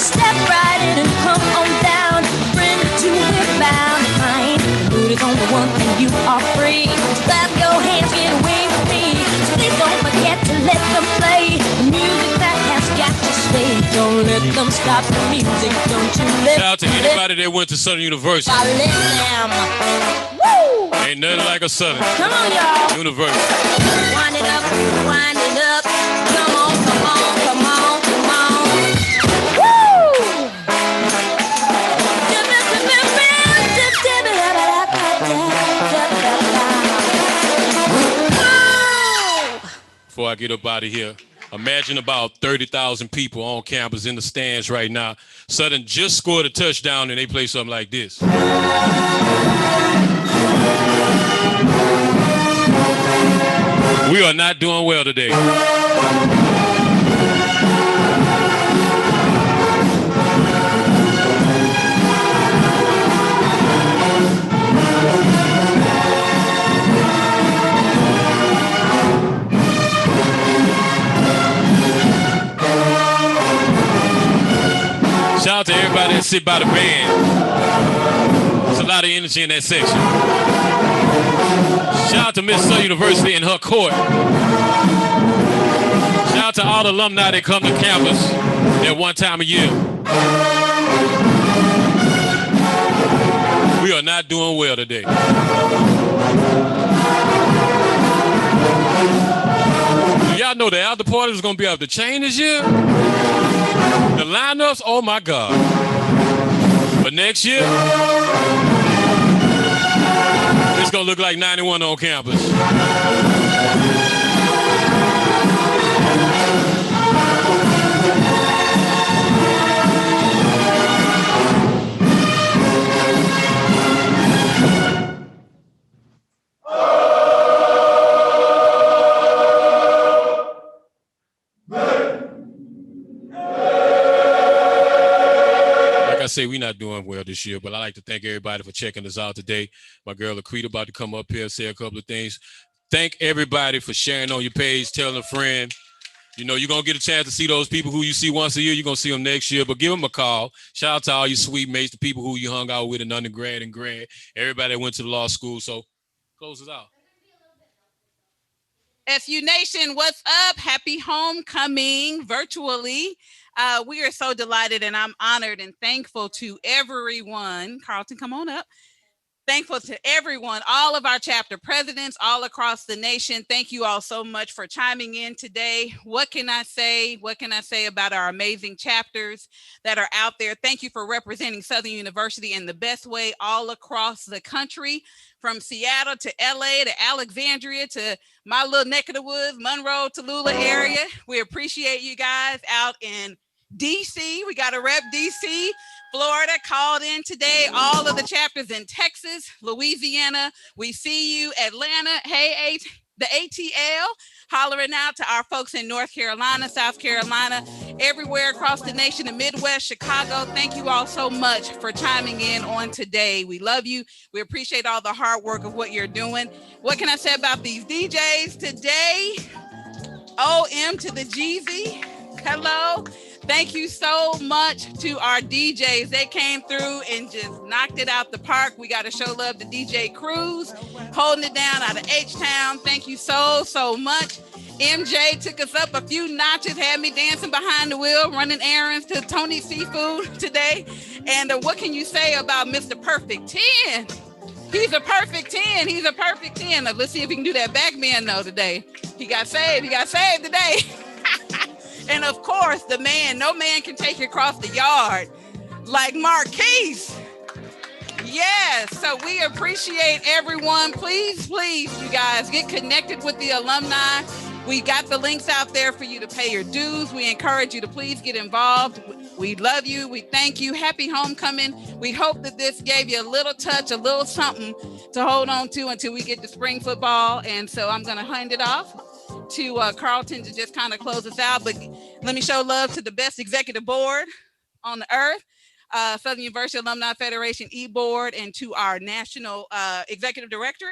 Step right in and come on down. Friend to we're bound to find. The mood is on the one and you are free. Clap your hands, get away with me. So please don't forget to let them play the music that has got to stay. Don't let them stop the music. Don't you let Shout out to anybody that went to Southern University. I let them. Woo! Ain't nothing like a Southern Come on, y'all. University. Wind it up, wind it up. Come on. Woo! Before I get up out of here, imagine about 30,000 people on campus in the stands right now. Southern just scored a touchdown and they play something like this. We are not doing well today. Shout out to everybody that sit by the band. There's a lot of energy in that section. Shout out to Miss Southern University and her court. Shout out to all the alumni that come to campus at one time a year. We are not doing well today. Y'all know the after party is going to be off the chain this year. The lineups, oh my God. But next year, it's going to look like 91 on campus. Like I say, we're not doing well this year, but I like to thank everybody for checking us out today. My girl Laquita about to come up here and say a couple of things. Thank everybody for sharing on your page, telling a friend. You know, you're going to get a chance to see those people who you see once a year. You're going to see them next year, but give them a call. Shout out to all your sweet mates, the people who you hung out with in undergrad and grad, everybody that went to the law school. So close us out. SU Nation, what's up? Happy homecoming virtually. We are so delighted, and I'm honored and thankful to everyone. Carlton, come on up. Thankful to everyone, all of our chapter presidents all across the nation. Thank you all so much for chiming in today. What can I say? What can I say about our amazing chapters that are out there? Thank you for representing Southern University in the best way all across the country, from Seattle to LA to Alexandria to my little neck of the woods, Monroe, Tallulah area. We appreciate you guys out in DC. We got a rep DC. Florida called in today, all of the chapters in Texas, Louisiana. We see you, Atlanta. Hey, the ATL, hollering out to our folks in North Carolina, South Carolina, everywhere across the nation, the Midwest, Chicago. Thank you all so much for chiming in on today. We love you. We appreciate all the hard work of what you're doing. What can I say about these DJs today? OM to the Jeezy. Hello. Thank you so much to our DJs. They came through and just knocked it out the park. We got to show love to DJ Cruz, holding it down out of H-Town. Thank you so, so much. MJ took us up a few notches, had me dancing behind the wheel, running errands to Tony's Seafood today. And what can you say about Mr. Perfect 10? He's a perfect 10. He's a perfect 10. Let's see if he can do that back bend though today. He got saved. He got saved today. And of course, the man, no man can take you across the yard like Marquise. Yes, so we appreciate everyone. Please, please, you guys, get connected with the alumni. We got the links out there for you to pay your dues. We encourage you to please get involved. We love you. We thank you. Happy homecoming. We hope that this gave you a little touch, a little something to hold on to until we get to spring football. And so I'm going to hand it off to Carlton to just kind of close us out. But let me show love to the best executive board on the earth, Southern University Alumni Federation e-board, and to our national executive director,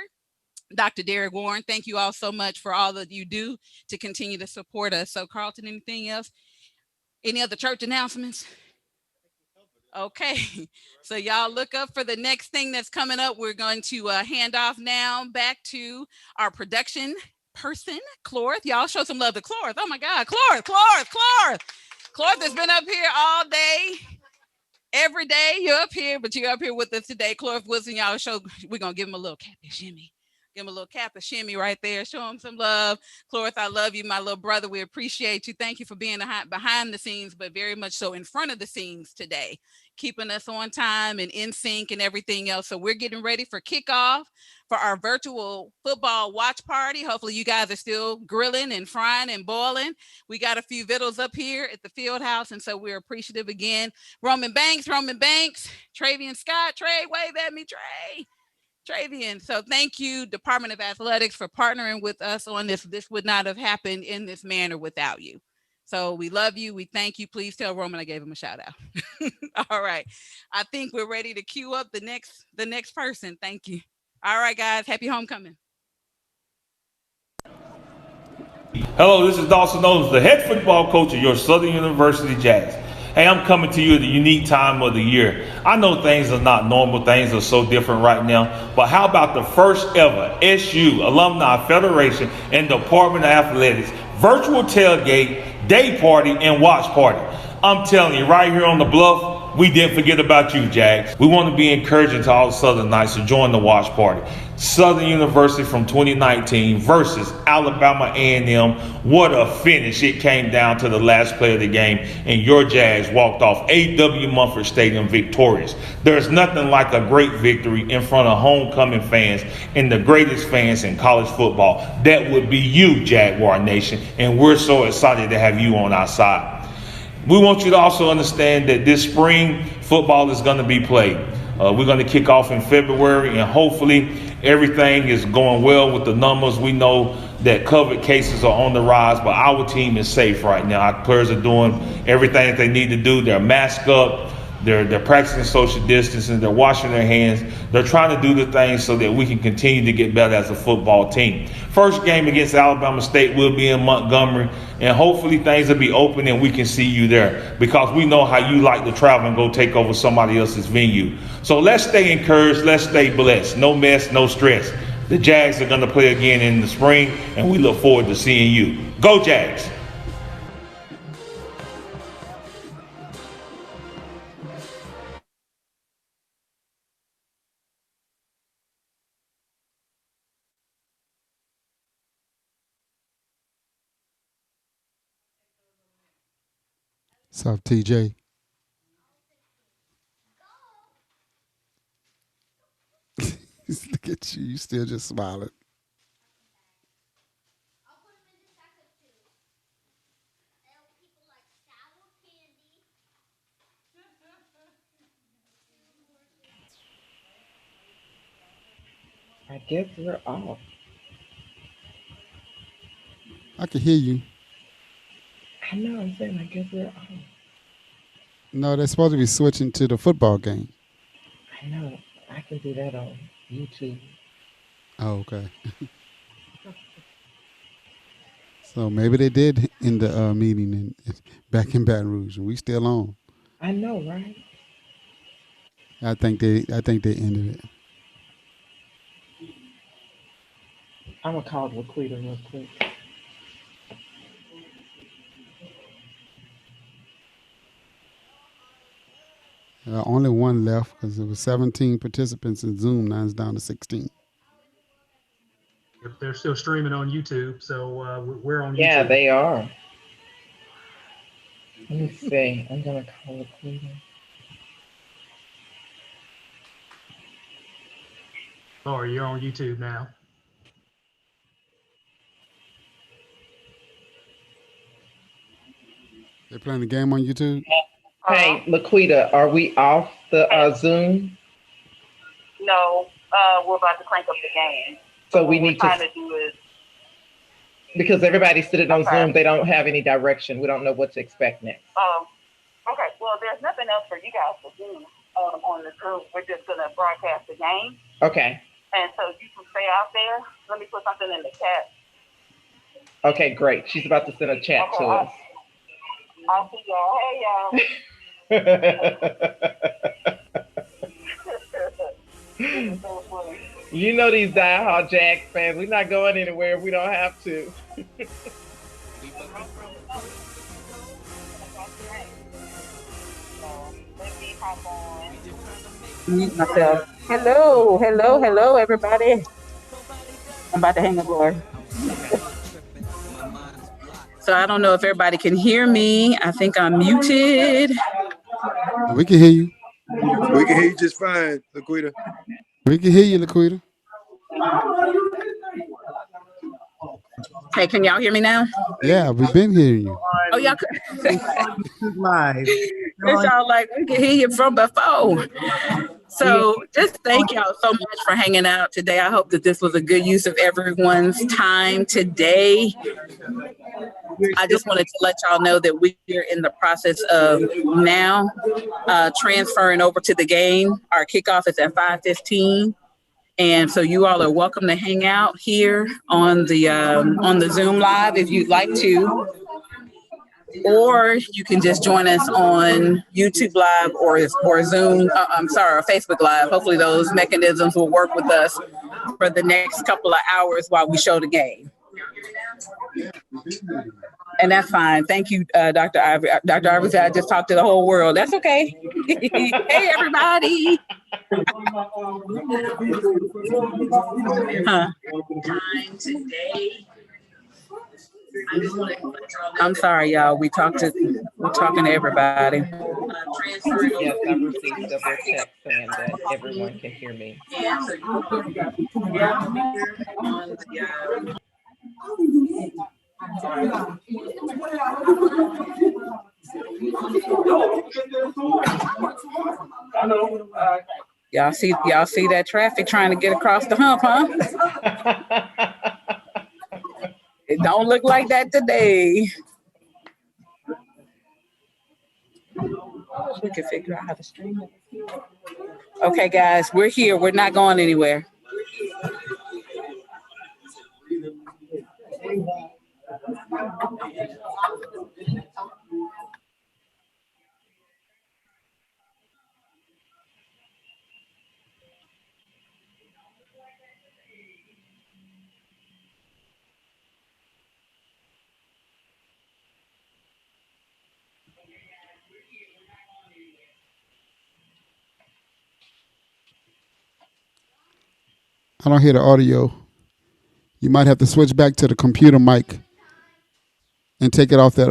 Dr. Derek Warren. Thank you all so much for all that you do to continue to support us. So Carlton, anything else? Any other church announcements? Okay, so y'all look up for the next thing that's coming up. We're going to hand off now back to our production person, Clorth. Y'all show some love to Clorth. Oh my God, Clorth has been up here all day. Every day you're up here, but you're up here with us today. Clorth Wilson, y'all show, we're going to give him a little cap and shimmy. Give him a little cap and shimmy right there. Show him some love. Clorth, I love you, my little brother. We appreciate you. Thank you for being behind the scenes, but very much so in front of the scenes today, keeping us on time and in sync and everything else. So we're getting ready for kickoff for our virtual football watch party. Hopefully you guys are still grilling and frying and boiling. We got a few vittles up here at the field house, and so we're appreciative again. Roman Banks, Travian Scott, Trey, wave at me, Travian. So thank you, Department of Athletics, for partnering with us on this. This would not have happened in this manner without you. So we love you. We thank you. Please tell Roman I gave him a shout out. All right. I think we're ready to queue up the next person. Thank you. All right, guys. Happy homecoming. Hello, this is Dawson Owens, the head football coach of your Southern University Jazz. Hey, I'm coming to you at the unique time of the year. I know things are not normal, things are so different right now, but how about the first ever SU Alumni Federation and Department of Athletics virtual tailgate, day party, and watch party. I'm telling you, right here on the bluff, we didn't forget about you, Jags. We want to be encouraging to all the Southern Knights to join the watch party. Southern University from 2019 versus Alabama A&M. What a finish. It came down to the last play of the game, and your Jags walked off A.W. Mumford Stadium victorious. There's nothing like a great victory in front of homecoming fans and the greatest fans in college football. That would be you, Jaguar Nation, and we're so excited to have you on our side. We want you to also understand that this spring football is going to be played. We're going to kick off in February, and hopefully everything is going well with the numbers. We know that COVID cases are on the rise, but our team is safe right now. Our players are doing everything that they need to do. They're masked up. They're practicing social distancing. They're washing their hands. They're trying to do the things so that we can continue to get better as a football team. First game against Alabama State will be in Montgomery, and hopefully things will be open and we can see you there, because we know how you like to travel and go take over somebody else's venue. So let's stay encouraged. Let's stay blessed. No mess, no stress. The Jags are going to play again in the spring, and we look forward to seeing you. Go Jags! What's up, TJ? Look at you. You still just smiling. I guess we're off. I can hear you. I know, I'm saying I guess we're off. No, they're supposed to be switching to the football game. I know. I can do that on YouTube. Oh, okay. So maybe they did in the meeting back in Baton Rouge. We still on. I know, right? I think they ended it. I'm gonna call Laquita real quick. Only one left because there was 17 participants in Zoom. Now it's down to 16. They're still streaming on YouTube, so we're on YouTube. Yeah, they are. Let me see. I'm gonna call Laquita. Oh, you're on YouTube now. They playing the game on YouTube? Hey, Laquita, are we off the Zoom? No, we're about to crank up the game. So we need trying to, to do is because everybody's sitting on Zoom, they don't have any direction. We don't know what to expect next. okay. Well, there's nothing else for you guys to do on the Zoom. We're just gonna broadcast the game, Okay. and so you can stay out there. Let me put something in the chat. Okay, great. She's about to send a chat to us. I'll see y'all. Hey, y'all. You know these diehard Jags fans. We're not going anywhere if we don't have to. Mute myself. Hello, everybody. I'm about to hang up, Lord. So I don't know if everybody can hear me. I think I'm muted. We can hear you. We can hear you just fine, Laquita. We can hear you, Laquita. Hey, can y'all hear me now? Yeah, we've been hearing you. Oh, y'all live. It's y'all like we can hear you from before. So just thank y'all so much for hanging out today. I hope that this was a good use of everyone's time today. I just wanted to let y'all know that we're in the process of now transferring over to the game. Our kickoff is at 5:15. And so you all are welcome to hang out here on the Zoom Live if you'd like to. Or you can just join us on YouTube Live or Zoom, or Facebook Live. Hopefully those mechanisms will work with us for the next couple of hours while we show the game. And that's fine. Thank you, Dr. Ivory. Dr. Ivory said I just talked to the whole world. That's okay. Hey, everybody. Huh? Time today. I'm sorry, y'all. We're talking to everybody. Yes, I've received several texts saying that everyone can hear me. Y'all see that traffic trying to get across the hump, huh? It don't look like that today. We can figure out how to stream it. Okay, guys, we're here. We're not going anywhere. I don't hear the audio. You might have to switch back to the computer mic and take it off that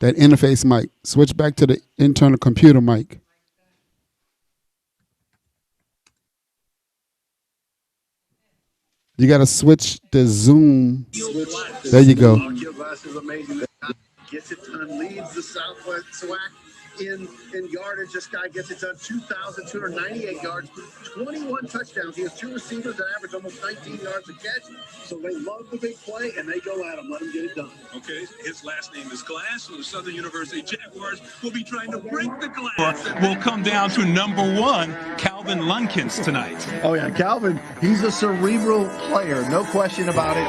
interface mic. Switch back to the internal computer mic. You got to switch the Zoom. There you go. Gets it done, leads the Southwest SWAC in yardage. This guy gets it done, 2,298 yards, 21 touchdowns. He has 2 receivers that average almost 19 yards a catch. So they love the big play, and they go at him. Let him get it done. Okay, his last name is Glass, so the Southern University Jaguars will be trying to break the glass. Will come down to number 1, Calvin Lunkins tonight. Oh, yeah, Calvin, he's a cerebral player, no question about it.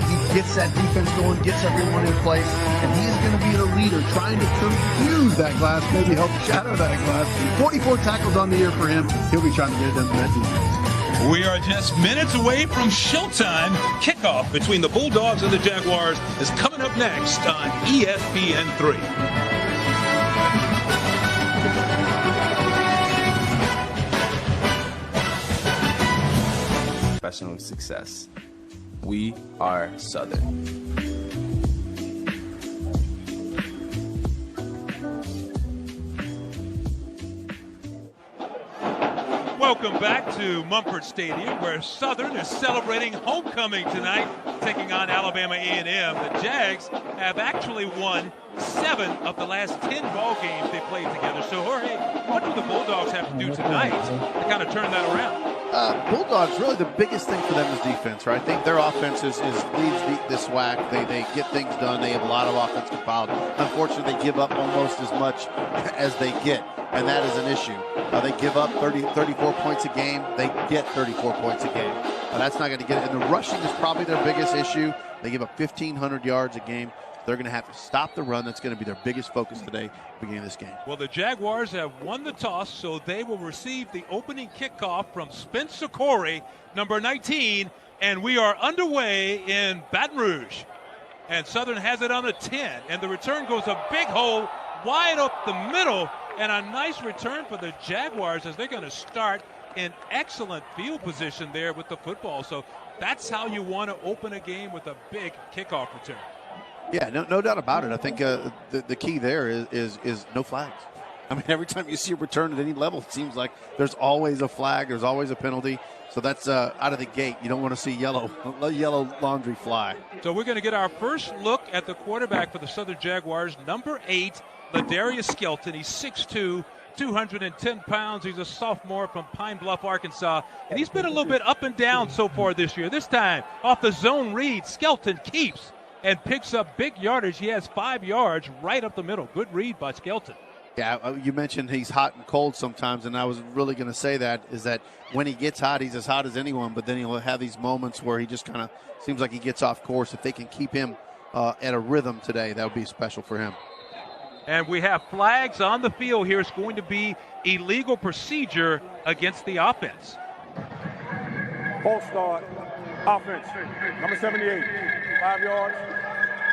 He gets that defense going, gets everyone in place, and he's going to be the leader, trying to confuse that glass, maybe help shatter that glass. 44 tackles on the year for him. He'll be trying to get it done to that defense. We are just minutes away from showtime. Kickoff between the Bulldogs and the Jaguars is coming up next on ESPN3. Professional success. We are Southern. Welcome back to Mumford Stadium, where Southern is celebrating homecoming tonight, taking on Alabama A&M. The Jags have actually won 7 of the last 10 ball games they played together. So, Jorge, what do the Bulldogs have to do tonight to kind of turn that around? Bulldogs, really the biggest thing for them is defense, right? I think their offense leads the SWAC. They get things done. They have a lot of offensive fouls. Unfortunately, they give up almost as much as they get, and that is an issue. They give up 34 points a game. They get 34 points a game. That's not going to get it. And the rushing is probably their biggest issue. They give up 1,500 yards a game. They're going to have to stop the run. That's going to be their biggest focus today, beginning of this game. Well, the Jaguars have won the toss, so they will receive the opening kickoff from Spencer Corey, number 19, and we are underway in Baton Rouge. And Southern has it on a 10, and the return goes a big hole wide up the middle, and a nice return for the Jaguars as they're going to start in excellent field position there with the football. So that's how you want to open a game, with a big kickoff return. Yeah, no doubt about it. I think the key there is no flags. I mean, every time you see a return at any level, it seems like there's always a flag, there's always a penalty. So that's out of the gate. You don't want to see yellow laundry fly. So we're going to get our first look at the quarterback for the Southern Jaguars, number 8, Ladarius Skelton. He's 6'2", 210 pounds. He's a sophomore from Pine Bluff, Arkansas. And he's been a little bit up and down so far this year. This time, off the zone read, Skelton keeps and picks up big yardage. He has 5 yards right up the middle. Good read by Skelton. Yeah, you mentioned he's hot and cold sometimes, and I was really going to say that when he gets hot, he's as hot as anyone, but then he'll have these moments where he just kind of seems like he gets off course. If they can keep him at a rhythm today, that would be special for him. And we have flags on the field here. It's going to be illegal procedure against the offense. False start, offense, number 78. 5-yard,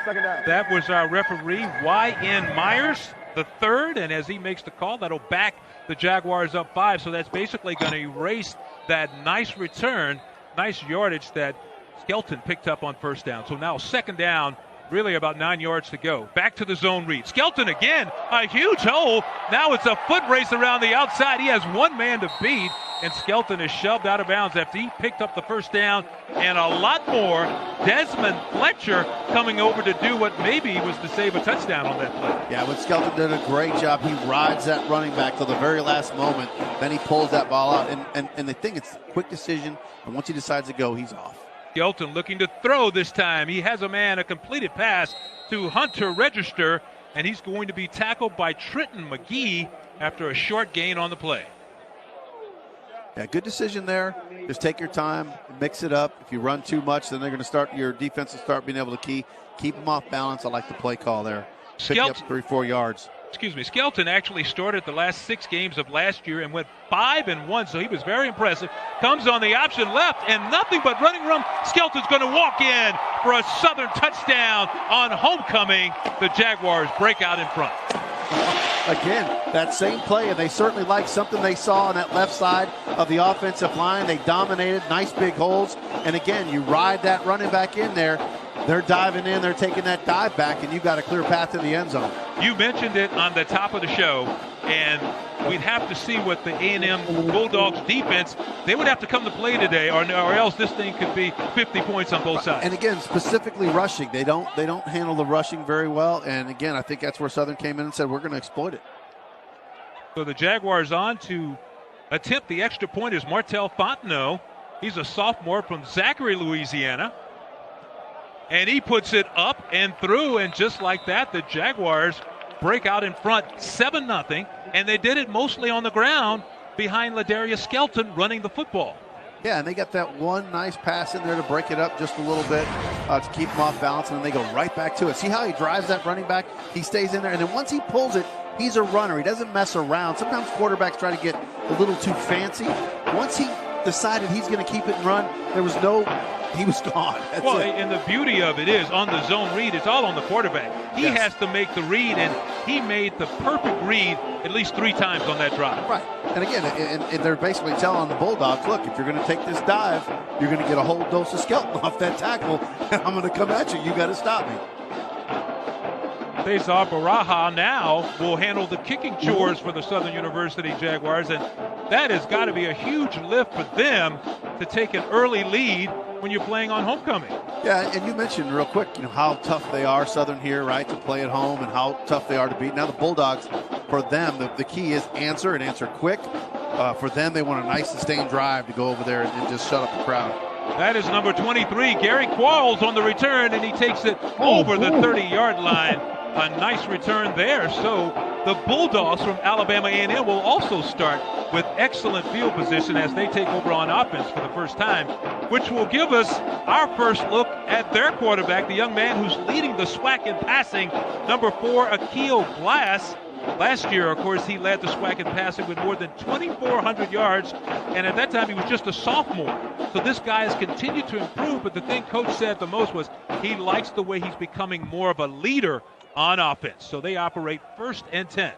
second down. That was our referee, Y.N. Myers, the third, and as he makes the call, that'll back the Jaguars up 5. So that's basically going to erase that nice return, nice yardage that Skelton picked up on first down. So now second down, really about 9 yards to go. Back to the zone read. Skelton again, a huge hole. Now it's a foot race around the outside. He has one man to beat, and Skelton is shoved out of bounds after he picked up the first down and a lot more. Desmond Fletcher coming over to do what maybe was to save a touchdown on that play. Yeah, but Skelton did a great job. He rides that running back till the very last moment. Then he pulls that ball out. And the thing, it's a quick decision. And once he decides to go, he's off. Skelton looking to throw this time. He has a completed pass to Hunter Register, and he's going to be tackled by Trenton McGee after a short gain on the play. Yeah, good decision there. Just take your time, mix it up. If you run too much, then they're going to start, your defense will start being able to keep them off balance. I like the play call there. Pick up 3-4 yards. Skelton actually started the last 6 games of last year and went 5-1, so he was very impressive. Comes on the option left and nothing but running room. Skelton's going to walk in for a Southern touchdown on homecoming. The Jaguars break out in front. Again, that same play, and they certainly like something they saw on that left side of the offensive line. They dominated, nice big holes. And again, you ride that running back in there. They're diving in, they're taking that dive back, and you've got a clear path to the end zone. You mentioned it on the top of the show, and we'd have to see what the A&M Bulldogs defense, they would have to come to play today, or else this thing could be 50 points on both sides. And again, specifically rushing, they don't handle the rushing very well. And again, I think that's where Southern came in and said, we're going to exploit it. So the Jaguars on to attempt the extra point is Martel Fontenot. He's a sophomore from Zachary, Louisiana. And he puts it up and through, and just like that, the Jaguars break out in front 7-0, and they did it mostly on the ground behind Ladarius Skelton running the football. Yeah, and they got that one nice pass in there to break it up just a little bit to keep them off balance, and then they go right back to it. See how he drives that running back? He stays in there, and then once he pulls it, he's a runner. He doesn't mess around. Sometimes quarterbacks try to get a little too fancy. Once he decided he's going to keep it and run, he was gone. That's it. And the beauty of it is on the zone read, it's all on the quarterback. He has to make the read, and he made the perfect read at least 3 times on that drive. Right. And again, and they're basically telling the Bulldogs, look, if you're going to take this dive, you're going to get a whole dose of Skelton off that tackle, and I'm going to come at you. You got to stop me. Cesar Baraja now will handle the kicking chores for the Southern University Jaguars, and that has got to be a huge lift for them to take an early lead when you're playing on homecoming. Yeah, and you mentioned real quick, how tough they are, Southern here, right, to play at home, and how tough they are to beat. Now the Bulldogs, for them, the key is answer quick. For them, they want a nice sustained drive to go over there and just shut up the crowd. That is number 23, Gary Quarles on the return, and he takes it over the 30-yard line. A nice return there. So the Bulldogs from Alabama A&M will also start with excellent field position as they take over on offense for the first time, which will give us our first look at their quarterback, the young man who's leading the SWAC in passing, number 4, Akil Glass. Last year, of course, he led the SWAC in passing with more than 2,400 yards, and at that time he was just a sophomore. So this guy has continued to improve, but the thing Coach said the most was he likes the way he's becoming more of a leader on offense. So they operate 1st and 10.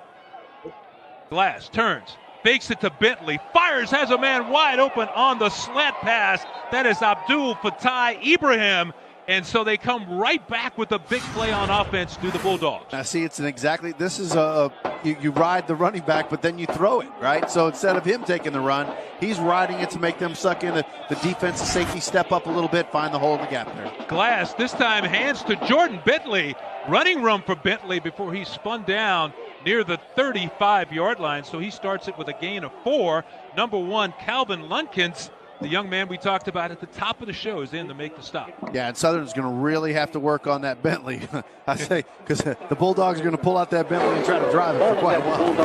Glass turns, fakes it to Bentley, fires, has a man wide open on the slant pass. That is Abdul Fattah Ibrahim. And so they come right back with a big play on offense to the Bulldogs. Now, see, this is you ride the running back, but then you throw it, right? So instead of him taking the run, he's riding it to make them suck in. The defensive safety step up a little bit, find the hole in the gap there. Glass, this time hands to Jordan Bentley. Running room for Bentley before he spun down near the 35-yard line. So he starts it with a gain of 4. Number 1, Calvin Lunkins, the young man we talked about at the top of the show, is in to make the stop. Yeah, and Southern's going to really have to work on that Bentley. I say, because the Bulldogs are going to pull out that Bentley and try to drive it for quite a while.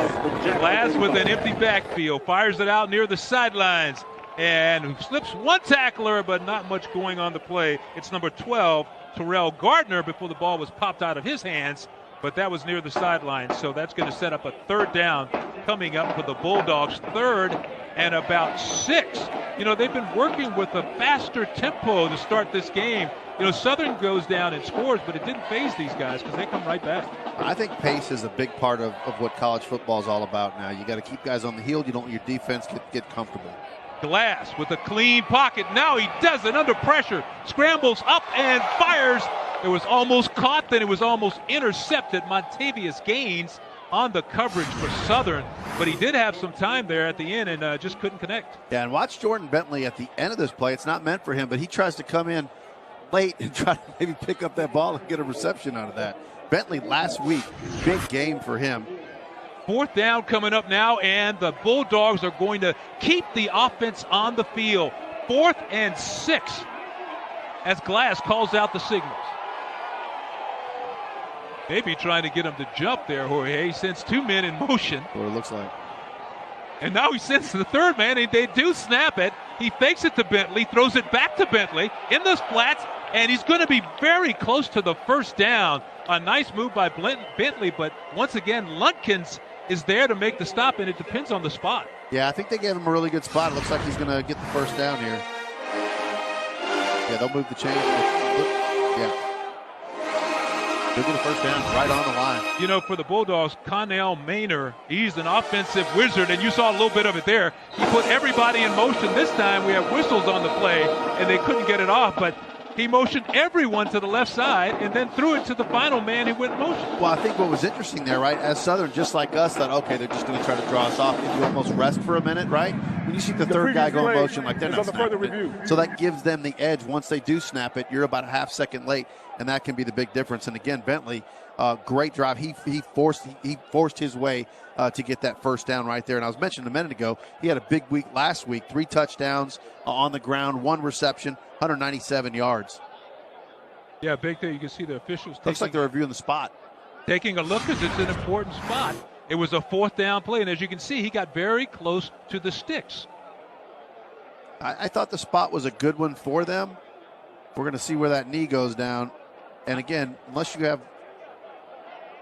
Glass with an empty backfield, fires it out near the sidelines, and slips one tackler, but not much going on the play. It's number 12, Terrell Gardner, before the ball was popped out of his hands, but that was near the sideline. So that's going to set up a 3rd down coming up for the Bulldogs. 3rd and about 6 You know, they've been working with a faster tempo to start this game. You know, Southern goes down and scores, but it didn't faze these guys because they come right back. I think pace is a big part of what college football is all about now. You got to keep guys on the heel. You don't want your defense get comfortable. Glass with a clean pocket. Now he does it under pressure. Scrambles up and fires. It was almost caught, then it was almost intercepted. Montavious Gaines on the coverage for Southern, but he did have some time there at the end and just couldn't connect. Yeah, and watch Jordan Bentley at the end of this play. It's not meant for him, but he tries to come in late and try to maybe pick up that ball and get a reception out of that. Bentley last week, big game for him. 4th down coming up now, and the Bulldogs are going to keep the offense on the field. 4th and 6 as Glass calls out the signals. Maybe trying to get him to jump there, Jorge. He sends 2 men in motion. What it looks like. And now he sends the 3rd man, and they do snap it. He fakes it to Bentley, throws it back to Bentley in the flats, and he's going to be very close to the 1st down. A nice move by Bentley, but once again, Lunkins is there to make the stop, and it depends on the spot. Yeah, I think they gave him a really good spot. It looks like he's going to get the 1st down here. Yeah, they'll move the chains. Yeah. They'll get the 1st down right on the line. You know, for the Bulldogs, Connell Maynor, he's an offensive wizard, and you saw a little bit of it there. He put everybody in motion. This time we have whistles on the play, and they couldn't get it off, but he motioned everyone to the left side and then threw it to the final man who went in motion. Well, I think what was interesting there, right, as Southern, just like us, thought, okay, they're just going to try to draw us off. If you almost rest for a minute, right? When you see the 3rd guy go in motion, like they're not snapping it. So that gives them the edge. Once they do snap it, you're about a half second late, and that can be the big difference. And again, Bentley, great drive. He forced his way to get that 1st down right there. And I was mentioning a minute ago, he had a big week last week, 3 touchdowns on the ground, 1 reception, 197 yards. Yeah, big thing. You can see the officials Looks like they're reviewing the spot. Taking a look because it's an important spot. It was a 4th down play, and as you can see, he got very close to the sticks. I thought the spot was a good one for them. We're going to see where that knee goes down. And again, unless you have,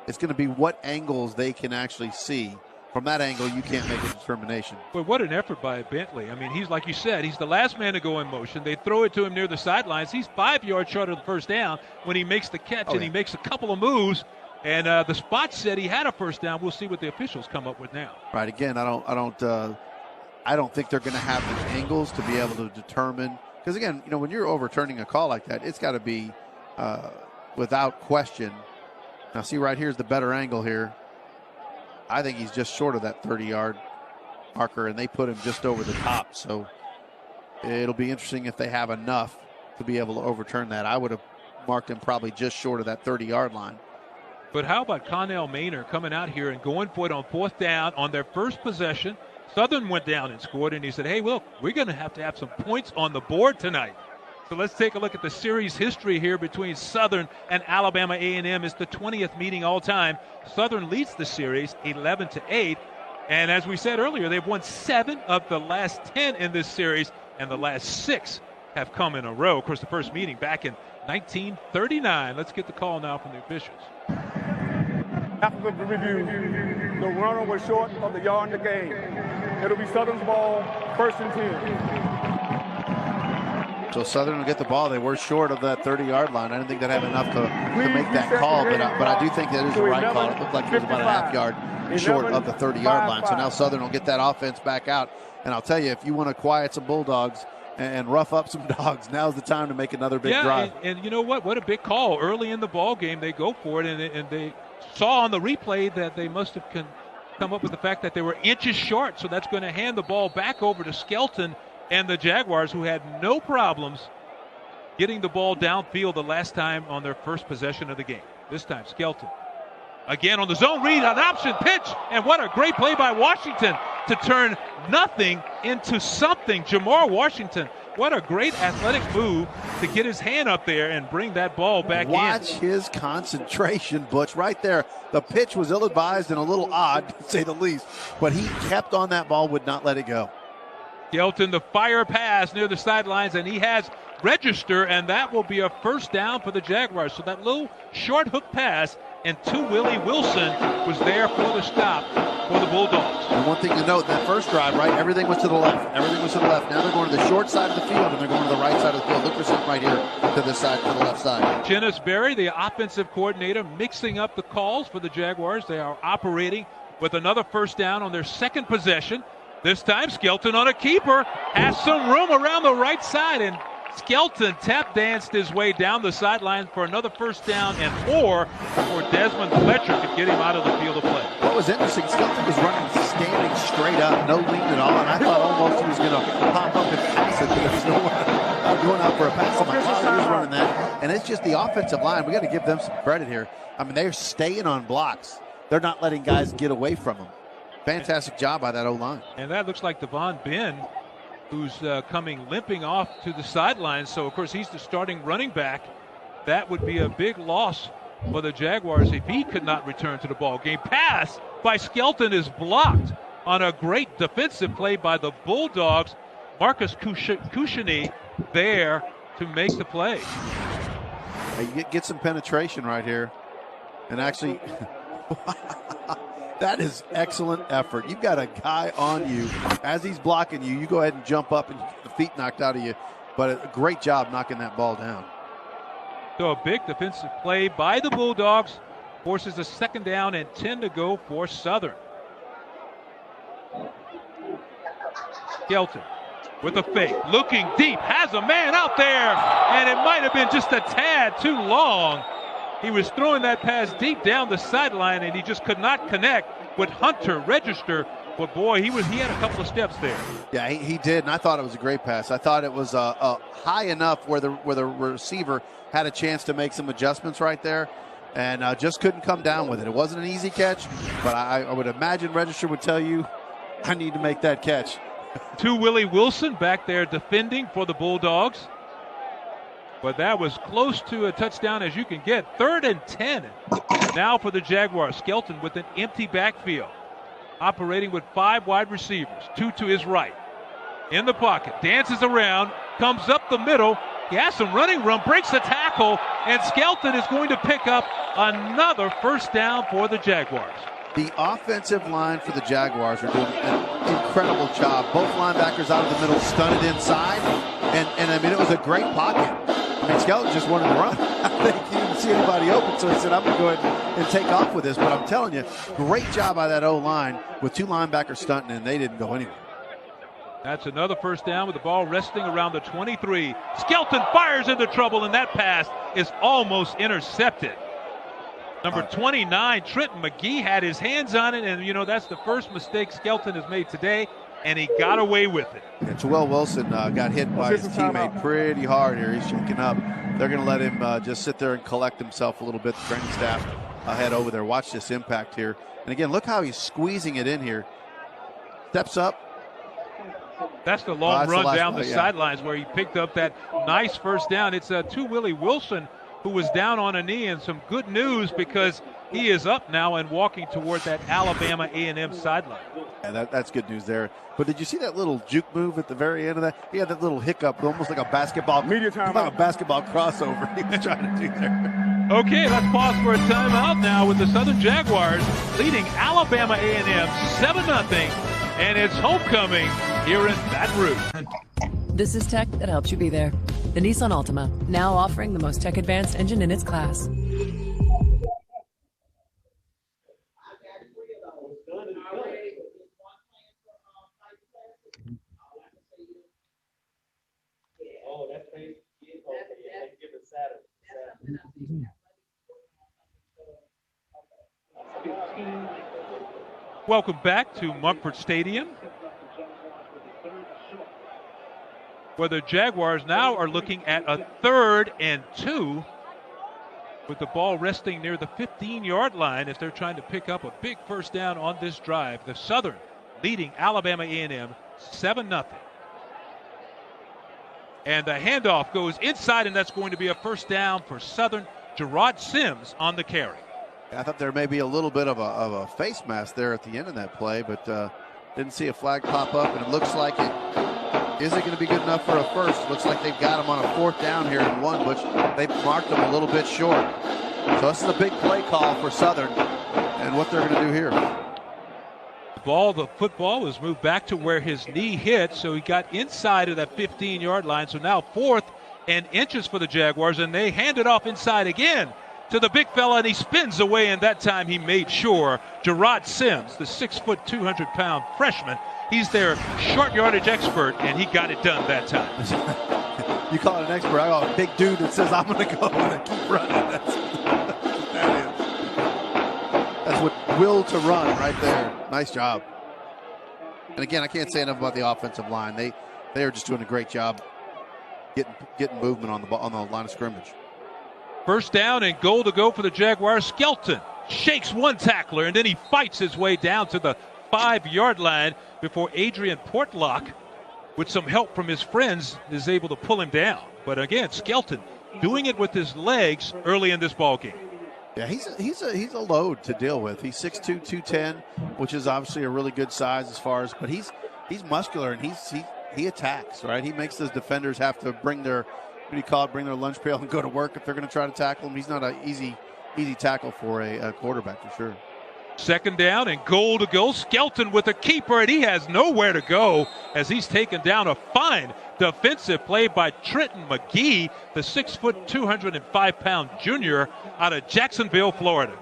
it's going to be what angles they can actually see. From that angle, you can't make a determination. But what an effort by Bentley. I mean, he's, like you said, he's the last man to go in motion. They throw it to him near the sidelines. He's 5 yards short of the 1st down when he makes the catch, and he makes a couple of moves. And the spot said he had a 1st down. We'll see what the officials come up with now. Right. Again, I don't think they're going to have the angles to be able to determine. Because again, you know, when you're overturning a call like that, it's got to be without question. Now, see right here's the better angle here. I think he's just short of that 30-yard marker, and they put him just over the top. So it'll be interesting if they have enough to be able to overturn that. I would have marked him probably just short of that 30-yard line. But how about Connell Maynor coming out here and going for it on 4th down on their first possession? Southern went down and scored, and he said, hey, look, we're going to have some points on the board tonight. So let's take a look at the series history here between Southern and Alabama A&M. It's the 20th meeting all time. Southern leads the series 11-8. And as we said earlier, they've won 7 of the last 10 in this series, and the last 6 have come in a row. Of course, the first meeting back in 1939. Let's get the call now from the officials. After the review, the runner was short of the yard in the game. It'll be Southern's ball, 1st and 10. So Southern will get the ball. They were short of that 30-yard line. I didn't think they'd have enough to make that call, but I do think that is the right call. It looked like it was about a half yard short of the 30-yard line. So now Southern will get that offense back out. And I'll tell you, if you want to quiet some Bulldogs and rough up some dogs, now's the time to make another big drive. And you know what? What a big call. Early in the ball game, they go for it, and they saw on the replay that they must have come up with the fact that they were inches short, so that's going to hand the ball back over to Skelton and the Jaguars, who had no problems getting the ball downfield the last time on their first possession of the game. This time, Skelton. Again on the zone read, an option pitch, and what a great play by Washington to turn nothing into something. Jamar Washington, what a great athletic move to get his hand up there and bring that ball back in. Watch his concentration, Butch, right there. The pitch was ill-advised and a little odd, to say the least, but he kept on that ball, would not let it go. Skelton, the fire pass near the sidelines, and he has register, and that will be a 1st down for the Jaguars. So that little short hook pass, and Willie Wilson was there for the stop. for the Bulldogs. And one thing to note, that first drive, right, everything was to the left. Everything was to the left. Now they're going to the short side of the field, and they're going to the right side of the field. Look for something right here to the side, to the left side. Janice Berry, the offensive coordinator, mixing up the calls for the Jaguars. They are operating with another first down on their second possession. This time, Skelton on a keeper, has some room around the right side, and Skelton tap danced his way down the sideline for another first down and 4 before Desmond Fletcher could get him out of the field of play. What was interesting, Skelton was running standing straight up, no lean at all, and I thought almost he was going to pop up and pass it, but there was no one going out for a pass. I'm like, oh, he was running that. And it's just the offensive line. We got to give them some credit here. I mean, they're staying on blocks. They're not letting guys get away from them. Fantastic job by that O-line. And that looks like Devon Ben, who's coming limping off to the sidelines. So, of course, he's the starting running back. That would be a big loss for the Jaguars if he could not return to the ball game. Pass by Skelton is blocked on a great defensive play by the Bulldogs. Marcus Cushionee there to make the play. You get some penetration right here. And actually, that is excellent effort. You've got a guy on you. As he's blocking you, you go ahead and jump up and get the feet knocked out of you. But a great job knocking that ball down. So a big defensive play by the Bulldogs forces a second down and 10 to go for Southern. Skelton with a fake, looking deep, has a man out there, and it might have been just a tad too long. He was throwing that pass deep down the sideline, and he just could not connect with Hunter register. But boy, he had a couple of steps there. Yeah, he did, and I thought it was a great pass. I thought it was high enough where the receiver had a chance to make some adjustments right there, and just couldn't come down with it. It wasn't an easy catch, but I would imagine register would tell you, I need to make that catch. To Willie Wilson back there defending for the Bulldogs. But that was close to a touchdown as you can get. 3rd and 10 now for the Jaguars. Skelton with an empty backfield. Operating with 5 wide receivers. 2 to his right. In the pocket. Dances around. Comes up the middle. He has some running room. Breaks the tackle. And Skelton is going to pick up another first down for the Jaguars. The offensive line for the Jaguars are doing an incredible job. Both linebackers out of the middle, stunted inside. And I mean, it was a great pocket. I mean, Skelton just wanted to run. I think he didn't see anybody open, so he said, I'm going to go ahead and take off with this. But I'm telling you, great job by that O-line with 2 linebackers stunting, and they didn't go anywhere. That's another first down with the ball resting around the 23. Skelton fires into trouble, and that pass is almost intercepted. Number 29, Trenton McGee, had his hands on it, and, you know, that's the first mistake Skelton has made today, and he got away with it. And Terrell Wilson got hit by his teammate pretty hard here. He's shaking up. They're going to let him just sit there and collect himself a little bit. The training staff head over there. Watch this impact here. And, again, look how he's squeezing it in here. Steps up. That's the long run down the sidelines where he picked up that nice first down. It's to Willie Wilson, who was down on a knee, and some good news because he is up now and walking toward that Alabama A&M sideline. Yeah, that's good news there. But did you see that little juke move at the very end of that? He had that little hiccup, almost like a basketball, a basketball crossover he was trying to do there. Okay, let's pause for a timeout now with the Southern Jaguars leading Alabama A&M 7-0, and it's homecoming here in Baton Rouge. This is tech that helps you be there. The Nissan Altima, now offering the most tech-advanced engine in its class. Welcome back to Mumford Stadium, where the Jaguars now are looking at a 3rd and 2 with the ball resting near the 15-yard line as they're trying to pick up a big first down on this drive. The Southern leading Alabama A&M 7-0. And the handoff goes inside, and that's going to be a first down for Southern. Gerard Sims on the carry. I thought there may be a little bit of a face mask there at the end of that play, but didn't see a flag pop up, and it looks like it isn't going to be good enough for a first. Looks like they've got him on a 4th down here in 1, which they've marked him a little bit short. So this is a big play call for Southern and what they're going to do here. The football was moved back to where his knee hit, so he got inside of that 15-yard line. So now 4th and inches for the Jaguars, and they hand it off inside again to the big fella, and he spins away, and that time he made sure. Gerard Sims, the 6', 200-pound freshman, he's their short yardage expert, and he got it done that time. You call it an expert. I call it a big dude that says, I'm going to go and keep running. That's what will to run right there. Nice job. And again, I can't say enough about the offensive line. They are just doing a great job getting movement on the line of scrimmage. First down and goal to go for the Jaguars. Skelton shakes one tackler, and then he fights his way down to the 5-yard line before Adrian Portlock, with some help from his friends, is able to pull him down. But again, Skelton doing it with his legs early in this ball game. Yeah, he's a load to deal with. He's 6'2", 210, which is obviously a really good size as far as, but he's muscular, and he attacks, right? He makes those defenders have to bring their lunch pail and go to work if they're going to try to tackle him. He's not an easy tackle for a quarterback for sure. Second down and goal to go. Skelton with a keeper, and he has nowhere to go as he's taken down. A fine defensive play by Trenton McGee, the 6', 205-pound junior out of Jacksonville, Florida.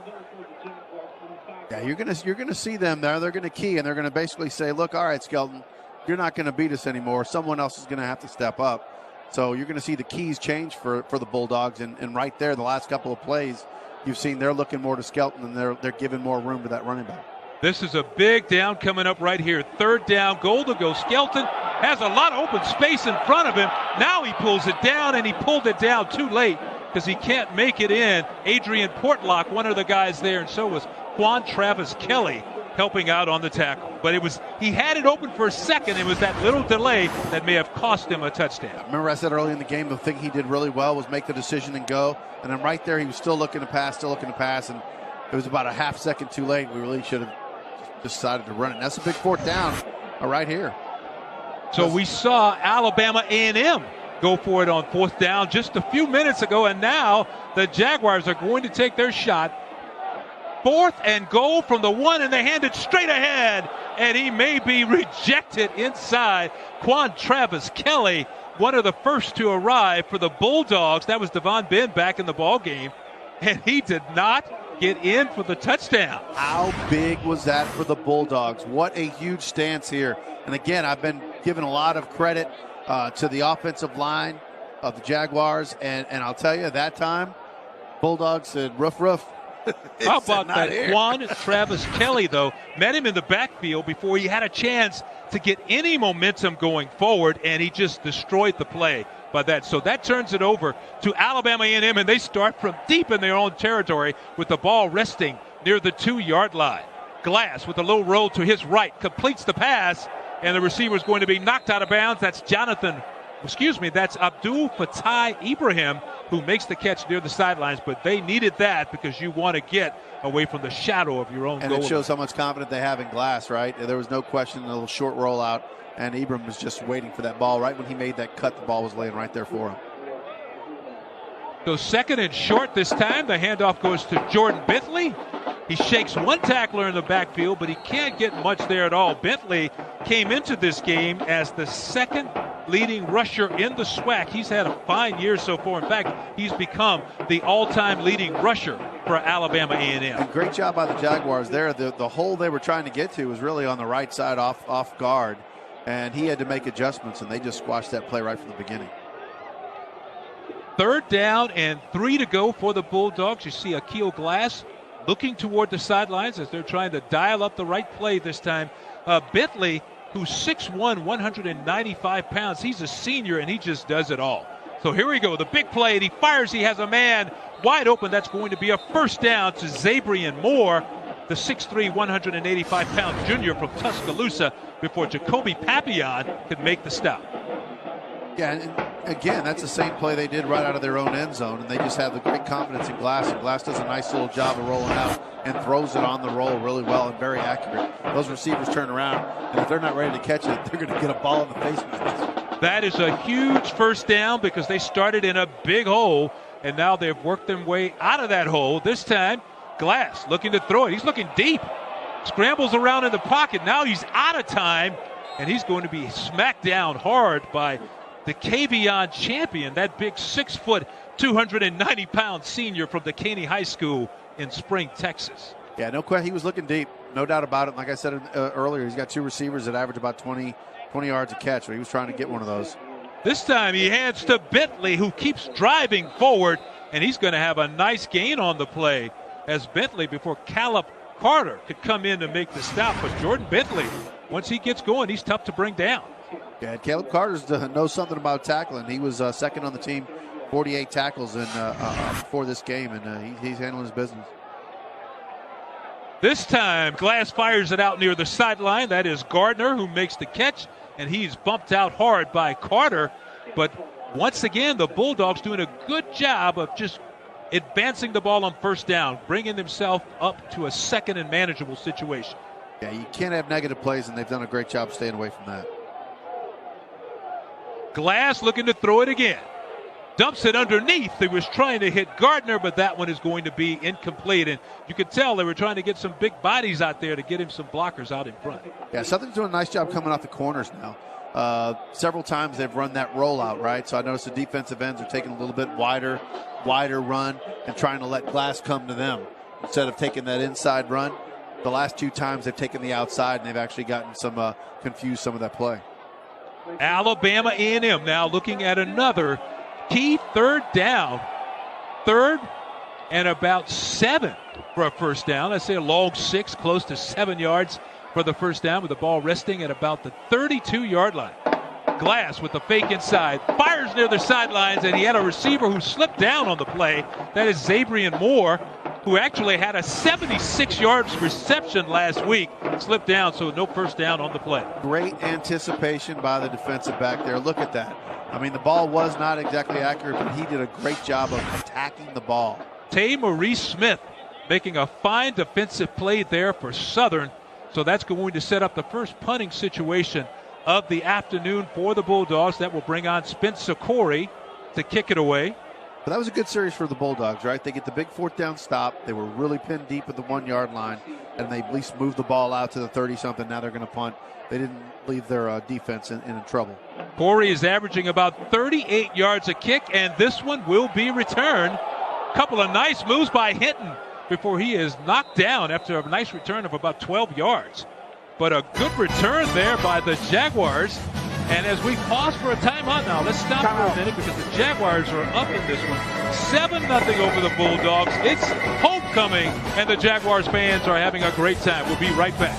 Yeah, you're gonna see them there. They're gonna key, and they're gonna basically say, "Look, all right, Skelton, you're not gonna beat us anymore. Someone else is gonna have to step up." So you're gonna see the keys change for the Bulldogs, and right there, the last couple of plays, you've seen they're looking more to Skelton, and they're giving more room to that running back. This is a big down coming up right here. Third down, goal to go. Skelton has a lot of open space in front of him. Now he pulls it down, and he pulled it down too late because he can't make it in. Adrian Portlock, one of the guys there, and so was Juan Travis Kelly helping out on the tackle. But he had it open for a second. It was that little delay that may have cost him a touchdown. Remember I said early in the game, the thing he did really well was make the decision and go. And then right there, he was still looking to pass. And it was about a half second too late. We really should have decided to run it. And that's a big 4th down right here. So we saw Alabama A&M go for it on 4th down just a few minutes ago. And now the Jaguars are going to take their shot. 4th and goal from the 1, and they hand it straight ahead, and he may be rejected inside. Quan Travis Kelly, one of the first to arrive for the Bulldogs. That was Devon Ben back in the ball game, and he did not get in for the touchdown. How big was that for the Bulldogs? What a huge stance here. And again, I've been giving a lot of credit to the offensive line of the Jaguars, and I'll tell you, that time, Bulldogs said, roof. How about that? Juan Travis Kelly, though, met him in the backfield before he had a chance to get any momentum going forward, and he just destroyed the play by that. So that turns it over to Alabama A&M, and they start from deep in their own territory with the ball resting near the 2-yard line. Glass with a low roll to his right completes the pass, and the receiver is going to be knocked out of bounds. That's that's Abdul Fattah Ibrahim, who makes the catch near the sidelines, but they needed that because you want to get away from the shadow of your own goal. And it shows how much confidence they have in Glass, right? There was no question, a little short rollout, and Ibrahim was just waiting for that ball. Right when he made that cut, the ball was laying right there for him. So 2nd and short this time. The handoff goes to Jordan Bentley. He shakes one tackler in the backfield, but he can't get much there at all. Bentley came into this game as the 2nd leading rusher in the SWAC. He's had a fine year so far. In fact, he's become the all-time leading rusher for Alabama A&M. And great job by the Jaguars there. The hole they were trying to get to was really on the right side off guard, and he had to make adjustments, and they just squashed that play right from the beginning. 3rd down and 3 to go for the Bulldogs. You see Akil Glass looking toward the sidelines as they're trying to dial up the right play this time. Bentley, who's 6'1", 195 pounds. He's a senior, and he just does it all. So here we go, the big play, and he fires. He has a man wide open. That's going to be a first down to Zabrian Moore, the 6'3", 185-pound junior from Tuscaloosa, before Jacoby Papillon could make the stop. Yeah, and again, that's the same play they did right out of their own end zone, and they just have the great confidence in Glass, and Glass does a nice little job of rolling out and throws it on the roll really well and very accurate. Those receivers turn around, and if they're not ready to catch it, they're going to get a ball in the face with this. That is a huge first down because they started in a big hole, and now they've worked their way out of that hole. This time, Glass looking to throw it. He's looking deep. Scrambles around in the pocket. Now he's out of time, and he's going to be smacked down hard by the Kavion champion, that big 6 foot, 290-pound senior from Dekaney High School in Spring, Texas. Yeah, no question. He was looking deep, no doubt about it. Like I said earlier, he's got 2 receivers that average about 20 yards a catch, so he was trying to get one of those. This time he hands to Bentley, who keeps driving forward, and he's going to have a nice gain on the play as Bentley, before Caleb Carter could come in to make the stop. But Jordan Bentley, once he gets going, he's tough to bring down. Yeah, Caleb Carter knows something about tackling. He was second on the team, 48 tackles before this game, and he's handling his business. This time, Glass fires it out near the sideline. That is Gardner who makes the catch, and he's bumped out hard by Carter. But once again, the Bulldogs doing a good job of just advancing the ball on first down, bringing themselves up to a second and manageable situation. Yeah, you can't have negative plays, and they've done a great job staying away from that. Glass looking to throw it again. Dumps it underneath. He was trying to hit Gardner, but that one is going to be incomplete. And you could tell they were trying to get some big bodies out there to get him some blockers out in front. Yeah, Southern's doing a nice job coming off the corners now. Several times they've run that rollout, right? So I noticed the defensive ends are taking a little bit wider run and trying to let Glass come to them instead of taking that inside run. The last 2 times they've taken the outside, and they've actually gotten some confused some of that play. Alabama A&M now looking at another key third down. 3rd and about 7 for a first down. I say a long 6, close to 7 yards for the first down, with the ball resting at about the 32-yard line. Glass with the fake inside, fires near the sidelines, and he had a receiver who slipped down on the play. That is Zabrian Moore, who actually had a 76 yards reception last week. Slipped down, so no first down on the play. Great anticipation by the defensive back there. Look at that. I mean, the ball was not exactly accurate, but he did a great job of attacking the ball. Tay Maurice Smith making a fine defensive play there for Southern. So that's going to set up the first punting situation of the afternoon for the Bulldogs. That will bring on Spencer Corey to kick it away. But that was a good series for the Bulldogs, right? They get the big 4th down stop. They were really pinned deep at the 1-yard line, and they at least moved the ball out to the 30-something. Now they're going to punt. They didn't leave their defense in trouble. Corey is averaging about 38 yards a kick, and this one will be returned. A couple of nice moves by Hinton before he is knocked down after a nice return of about 12 yards. But a good return there by the Jaguars. And as we pause for a timeout now, let's stop for a minute because the Jaguars are up in this one. 7-0 over the Bulldogs. It's homecoming, and the Jaguars fans are having a great time. We'll be right back.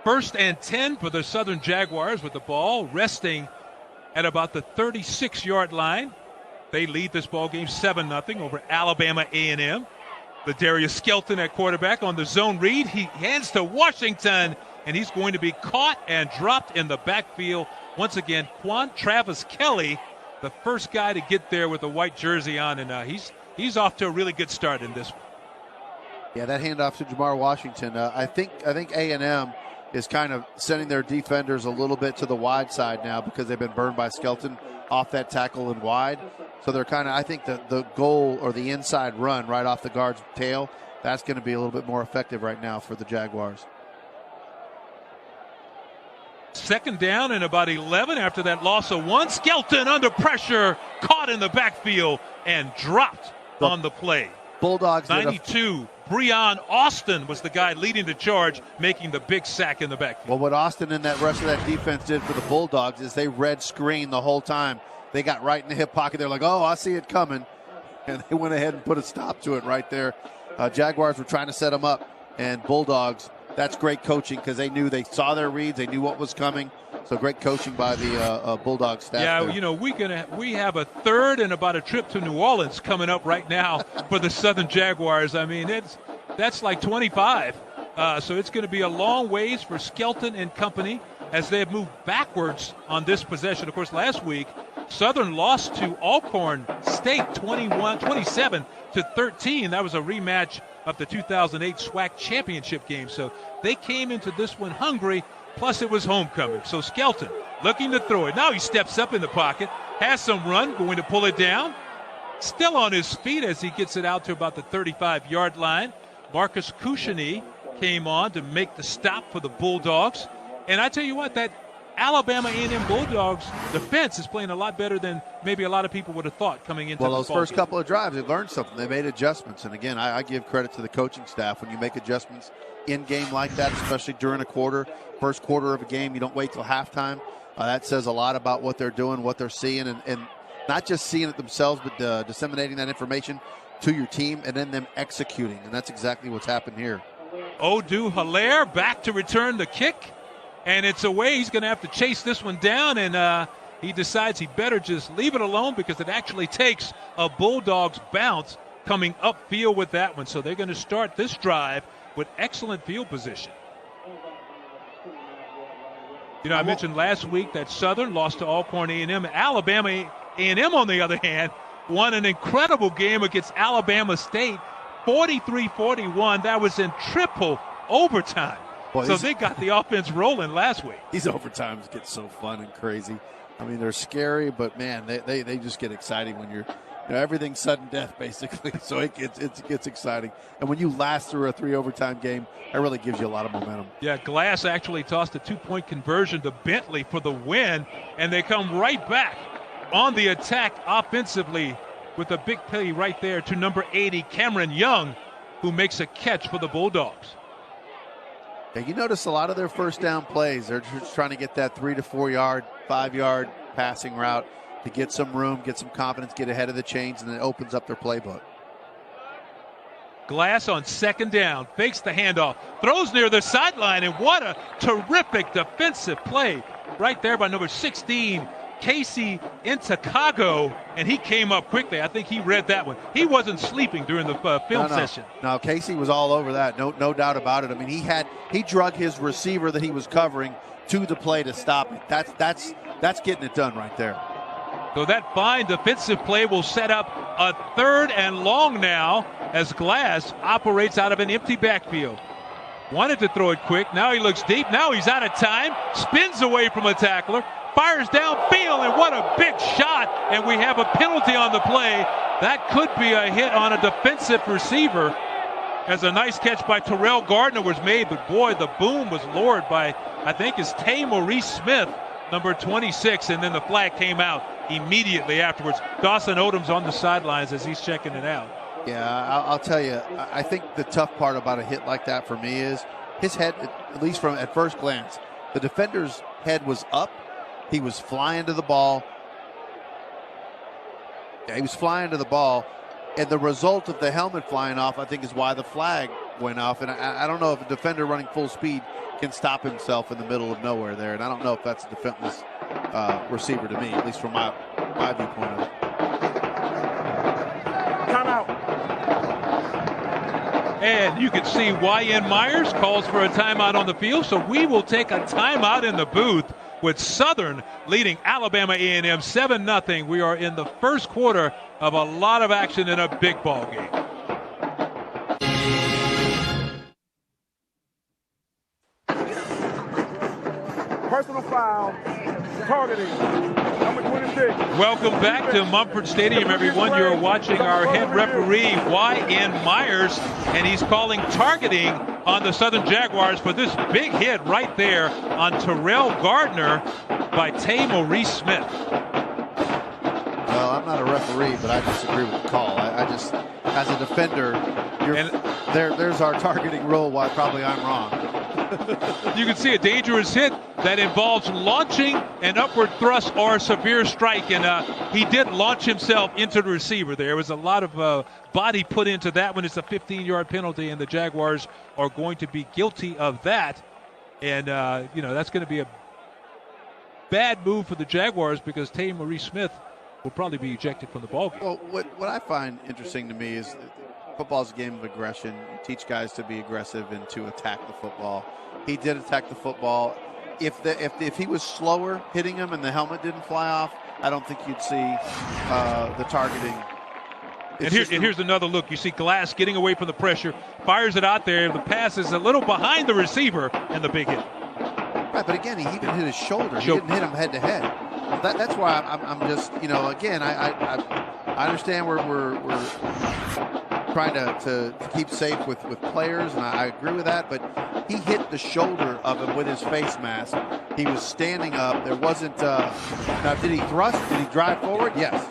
First and 10 for the Southern Jaguars with the ball resting at about the 36-yard line. They lead this ball game 7-0 over Alabama A&M. Ladarius Skelton at quarterback on the zone read. He hands to Washington, and he's going to be caught and dropped in the backfield. Once again, Quan Travis Kelly, the first guy to get there with a white jersey on, and he's off to a really good start in this one. Yeah, that handoff to Jamar Washington. I think A&M is kind of sending their defenders a little bit to the wide side now because they've been burned by Skelton off that tackle and wide. So they're kind of, I think the goal or the inside run right off the guard's tail, that's going to be a little bit more effective right now for the Jaguars. 2nd down and about 11 after that loss of 1. Skelton under pressure, caught in the backfield and dropped on the play. Bulldogs 92. Breon Austin was the guy leading the charge, making the big sack in the backfield. Well, what Austin and that rest of that defense did for the Bulldogs is they read screen the whole time. They got right in the hip pocket. They're like, oh, I see it coming. And they went ahead and put a stop to it right there. Jaguars were trying to set them up. And Bulldogs, that's great coaching because they saw their reads. They knew what was coming. So great coaching by the Bulldog staff. Yeah, there. you know, we have a 3rd and about a trip to New Orleans coming up right now for the Southern Jaguars. I mean, that's like 25. So it's going to be a long ways for Skelton and company as they have moved backwards on this possession. Of course, last week, Southern lost to Alcorn State 27-13. That was a rematch of the 2008 SWAC championship game. So they came into this one hungry, plus it was homecoming. So Skelton looking to throw it. Now he steps up in the pocket, has some run, going to pull it down. Still on his feet as he gets it out to about the 35-yard line. Marcus Kushani came on to make the stop for the Bulldogs. And I tell you what, that Alabama A&M Bulldogs defense is playing a lot better than maybe a lot of people would have thought coming into well, this those first couple of drives, they learned something. They made adjustments. And, again, I give credit to the coaching staff. When you make adjustments in game like that, especially during a quarter, first quarter of a game, you don't wait till halftime. That says a lot about what they're doing, what they're seeing, and not just seeing it themselves, but disseminating that information to your team and then them executing. And that's exactly what's happened here. Odu Hilaire back to return the kick. And it's away. He's going to have to chase this one down, and he decides he better just leave it alone because it actually takes a Bulldogs bounce coming upfield with that one. So they're going to start this drive with excellent field position. You know, I mentioned last week that Southern lost to Alcorn A&M. Alabama A&M, on the other hand, won an incredible game against Alabama State, 43-41. That was in triple overtime. Boy, so they got the offense rolling last week. These overtimes get so fun and crazy. I mean, they're scary, but, man, they just get exciting when everything's sudden death, basically. So it gets exciting. And when you last through a 3 overtime game, that really gives you a lot of momentum. Yeah, Glass actually tossed a 2-point conversion to Bentley for the win, and they come right back on the attack offensively with a big play right there to number 80, Cameron Young, who makes a catch for the Bulldogs. Yeah, you notice a lot of their first down plays, they're just trying to get that 3 to 4 yard, 5 yard passing route to get some room, get some confidence, get ahead of the chains, and it opens up their playbook. Glass on second down, fakes the handoff, throws near the sideline, and what a terrific defensive play right there by number 16, Casey Intacago, and he came up quickly. I think he read that one. He wasn't sleeping during the film session. No, Casey was all over that. No doubt about it. I mean, he drug his receiver that he was covering to the play to stop it. That's getting it done right there. So that fine defensive play will set up a 3rd and long now as Glass operates out of an empty backfield. Wanted to throw it quick. Now he looks deep. Now he's out of time. Spins away from a tackler. Fires downfield, and what a big shot. And we have a penalty on the play. That could be a hit on a defensive receiver, as a nice catch by Terrell Gardner was made. But, boy, the boom was lured by, I think, is Tay Maurice Smith, number 26. And then the flag came out immediately afterwards. Dawson Odom's on the sidelines as he's checking it out. Yeah, I'll tell you, I think the tough part about a hit like that for me is his head, at least from at first glance, the defender's head was up. He was flying to the ball. Yeah, he was flying to the ball. And the result of the helmet flying off, I think, is why the flag went off. And I don't know if a defender running full speed can stop himself in the middle of nowhere there. And I don't know if that's a defenseless receiver to me, at least from my viewpoint of it. Timeout. And you can see Y.N. Myers calls for a timeout on the field. So we will take a timeout in the booth with Southern leading Alabama A&M 7-0. We are in the first quarter of a lot of action in a big ball game. Personal foul, targeting, number 26. Welcome back to Mumford Stadium, everyone. You're watching our head referee, Y.N. Myers, and he's calling targeting on the Southern Jaguars for this big hit right there on Terrell Gardner by Tay Maurice Smith. Well, I'm not a referee, but I disagree with the call. I just, as a defender, there's our targeting rule, why probably I'm wrong. You can see a dangerous hit that involves launching an upward thrust or a severe strike, and he did launch himself into the receiver. There was a lot of body put into that one. It's a 15-yard penalty, and the Jaguars are going to be guilty of that. And, that's going to be a bad move for the Jaguars because Tay Maurice Smith will probably be ejected from the ballgame. Well, what I find interesting to me is football's a game of aggression. You teach guys to be aggressive and to attack the football. He did attack the football. If he was slower hitting him and the helmet didn't fly off, I don't think you'd see the targeting And here's another look. You see Glass getting away from the pressure, fires it out there. The pass is a little behind the receiver, and the big hit. Right, but again, he even hit his shoulder. He didn't hit him head to head. That's why I'm just, again, I understand we're trying to keep safe with players, and I agree with that, but he hit the shoulder of him with his face mask. He was standing up. There wasn't, now did he thrust? Did he drive forward? Yes.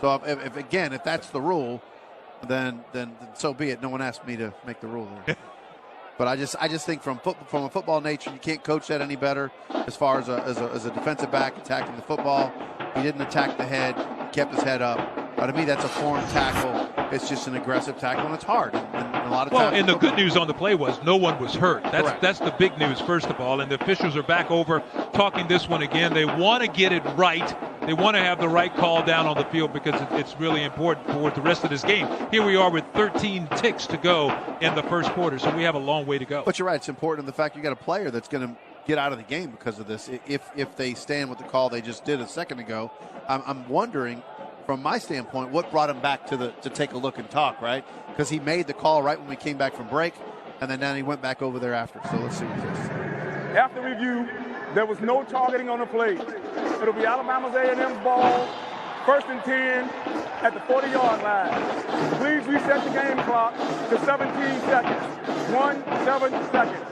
So if that's the rule, then so be it. No one asked me to make the rule there. But I just think from a football nature, you can't coach that any better as far as a defensive back attacking the football. He didn't attack the head. He kept his head up. But to me, that's a foreign tackle. It's just an aggressive tackle, and it's hard. And a lot of times. Well, and the good news on the play was no one was hurt. That's the big news, first of all. And the officials are back over talking this one again. They want to get it right. They want to have the right call down on the field because it's really important for the rest of this game. Here we are with 13 ticks to go in the first quarter, so we have a long way to go. But you're right. It's important in the fact you got a player that's going to get out of the game because of this. If they stand with the call they just did a second ago, I'm wondering, from my standpoint, what brought him back to take a look and talk, right? Because he made the call right when we came back from break, and then he went back over there after. So let's see what this. After review, there was no targeting on the play. It'll be Alabama's A&M's ball, 1st and 10 at the 40-yard line. Please reset the game clock to 17 seconds. 17 seconds.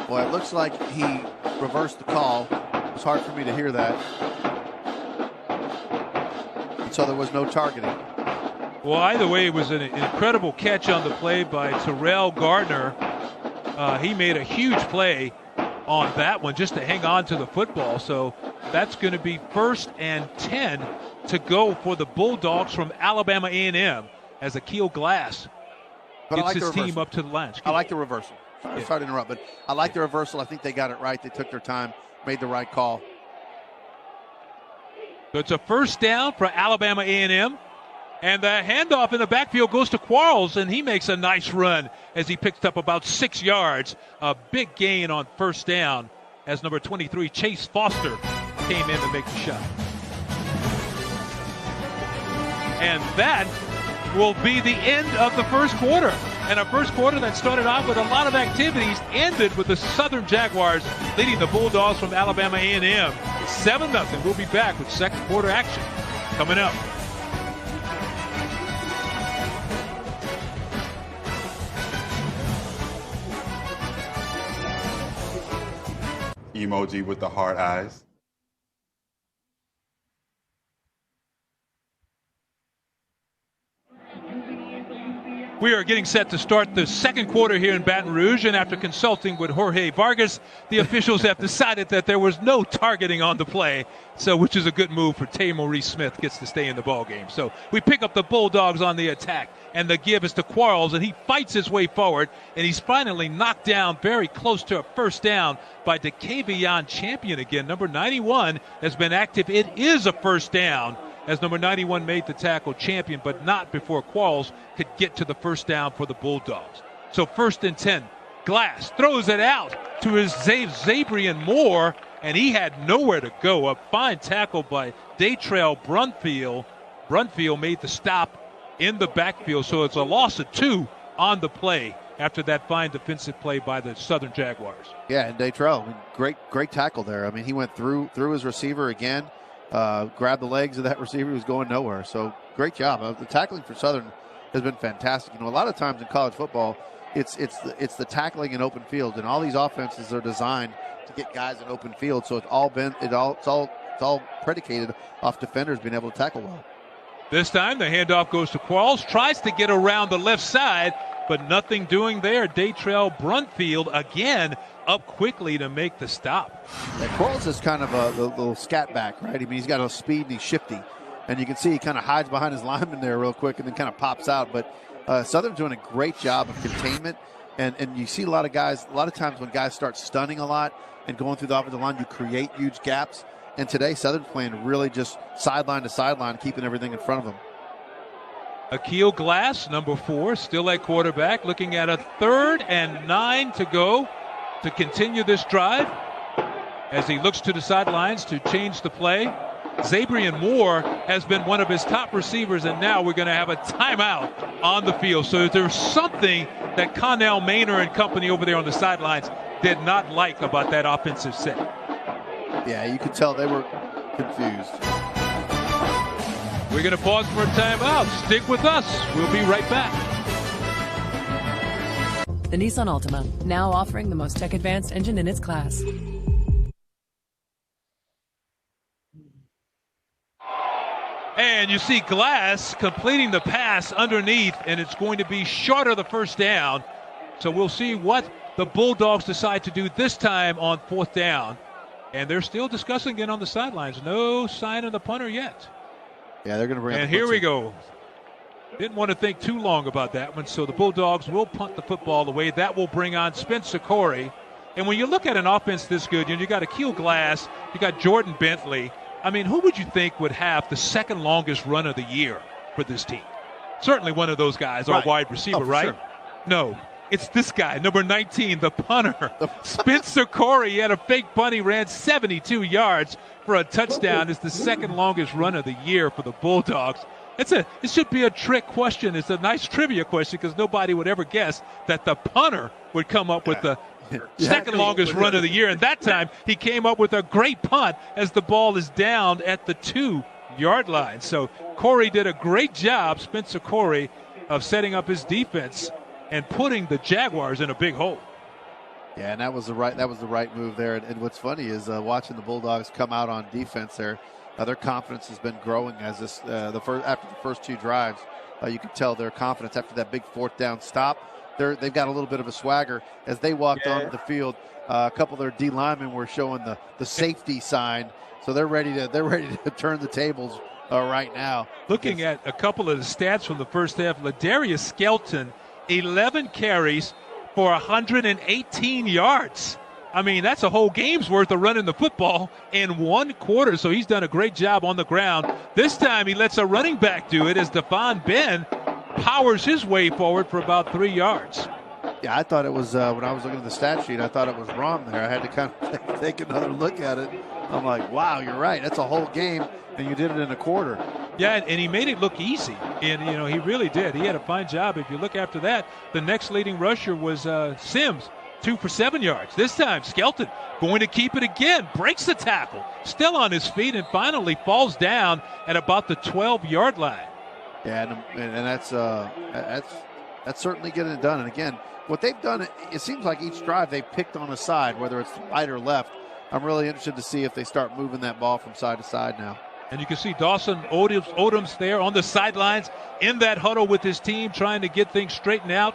Well, it looks like he reversed the call. It's hard for me to hear that. So there was no targeting. Well, either way, it was an incredible catch on the play by Terrell Gardner. He made a huge play on that one just to hang on to the football. So that's going to be 1st and 10 to go for the Bulldogs from Alabama A&M as Akil Glass gets his team up to the line. I like the reversal. Sorry to interrupt, but I like the reversal. I think they got it right. They took their time, made the right call. So it's a 1st down for Alabama A&M. And the handoff in the backfield goes to Quarles, and he makes a nice run as he picked up about 6 yards. A big gain on 1st down as number 23, Chase Foster, came in to make the shot. And that will be the end of the first quarter. And a first quarter that started off with a lot of activities ended with the Southern Jaguars leading the Bulldogs from Alabama A&M 7-0. We'll be back with second quarter action coming up. Emoji with the heart eyes. We are getting set to start the second quarter here in Baton Rouge, and after consulting with Jorge Vargas, the officials have decided that there was no targeting on the play, which is a good move for Tay Maurice Smith, gets to stay in the ball game. So we pick up the Bulldogs on the attack, and the give is to Quarles, and he fights his way forward, and he's finally knocked down very close to a 1st down by DeKavion Champion again. Number 91 has been active. It is a 1st down, as number 91 made the tackle, Champion, but not before Quarles could get to the 1st down for the Bulldogs. So 1st and 10. Glass throws it out to his Zabrian Moore, and he had nowhere to go. A fine tackle by Daytrail Brunfield. Brunfield made the stop in the backfield, so it's a loss of 2 on the play after that fine defensive play by the Southern Jaguars. Yeah, and Daytrail, great tackle there. I mean, he went through his receiver again. Grabbed the legs of that receiver who was going nowhere. So great job. The tackling for Southern has been fantastic. A lot of times in college football, it's the tackling in open field, and all these offenses are designed to get guys in open field. So it's all predicated off defenders being able to tackle well. This time the handoff goes to Quarles, tries to get around the left side, but nothing doing there. Daytrail Brunfield again up quickly to make the stop. Yeah, Quarles is kind of a little scat back, right? I mean, he's got a speed and he's shifty. And you can see he kind of hides behind his lineman there real quick and then kind of pops out. But Southern's doing a great job of containment. And you see a lot of times when guys start stunning a lot and going through the offensive line, you create huge gaps. And today, Southern's playing really just sideline to sideline, keeping everything in front of them. Akil Glass, number 4, still at quarterback, looking at a 3rd and 9 to go to continue this drive as he looks to the sidelines to change the play. Zabrian Moore has been one of his top receivers, and now we're going to have a timeout on the field. So there's something that Connell Maynor and company over there on the sidelines did not like about that offensive set. Yeah, you could tell they were confused. We're going to pause for a timeout. Stick with us. We'll be right back. The Nissan Altima, now offering the most tech-advanced engine in its class. And you see Glass completing the pass underneath, and it's going to be short of the first down. So we'll see what the Bulldogs decide to do this time on 4th down. And they're still discussing it on the sidelines. No sign of the punter yet. Yeah, they're going to bring. And here we go. Didn't want to think too long about that one. So the Bulldogs will punt the football away. That will bring on Spencer Corey. And when you look at an offense this good, you got Akil Glass, you got Jordan Bentley. I mean, who would you think would have the second longest run of the year for this team? Certainly one of those guys, our wide receiver, right? Sure. No, it's this guy, number 19, the punter. Spencer Corey, he had a fake punt. He ran 72 yards for a touchdown. It's the second longest run of the year for the Bulldogs. It should be a trick question. It's a nice trivia question because nobody would ever guess that the punter would come up with the second longest run of the year. And that time he came up with a great punt as the ball is down at the 2-yard line. So Corey did a great job, Spencer Corey, of setting up his defense and putting the Jaguars in a big hole. Yeah, and that was the right move there. And what's funny is watching the Bulldogs come out on defense there. Their confidence has been growing as this after the first 2 drives. You could tell their confidence after that big 4th down stop. They've got a little bit of a swagger as they walked onto the field. A couple of their D linemen were showing the safety sign, so they're ready to turn the tables right now. Looking at a couple of the stats from the first half, Ladarius Skelton, 11 carries for 118 yards. I mean, that's a whole game's worth of running the football in 1 quarter, so he's done a great job on the ground. This time he lets a running back do it as Devon Ben powers his way forward for about 3 yards. Yeah, I thought it was, when I was looking at the stat sheet, I thought it was wrong there. I had to kind of take another look at it. I'm like, wow, you're right. That's a whole game, and you did it in a quarter. Yeah, and he made it look easy, and, he really did. He had a fine job. If you look after that, the next leading rusher was Sims, 2 for 7 yards. This time, Skelton going to keep it again, breaks the tackle, still on his feet, and finally falls down at about the 12-yard line. Yeah, and that's certainly getting it done. And again, what they've done, it seems like each drive they picked on a side, whether it's right or left. I'm really interested to see if they start moving that ball from side to side now. And you can see Dawson Odoms there on the sidelines in that huddle with his team, trying to get things straightened out.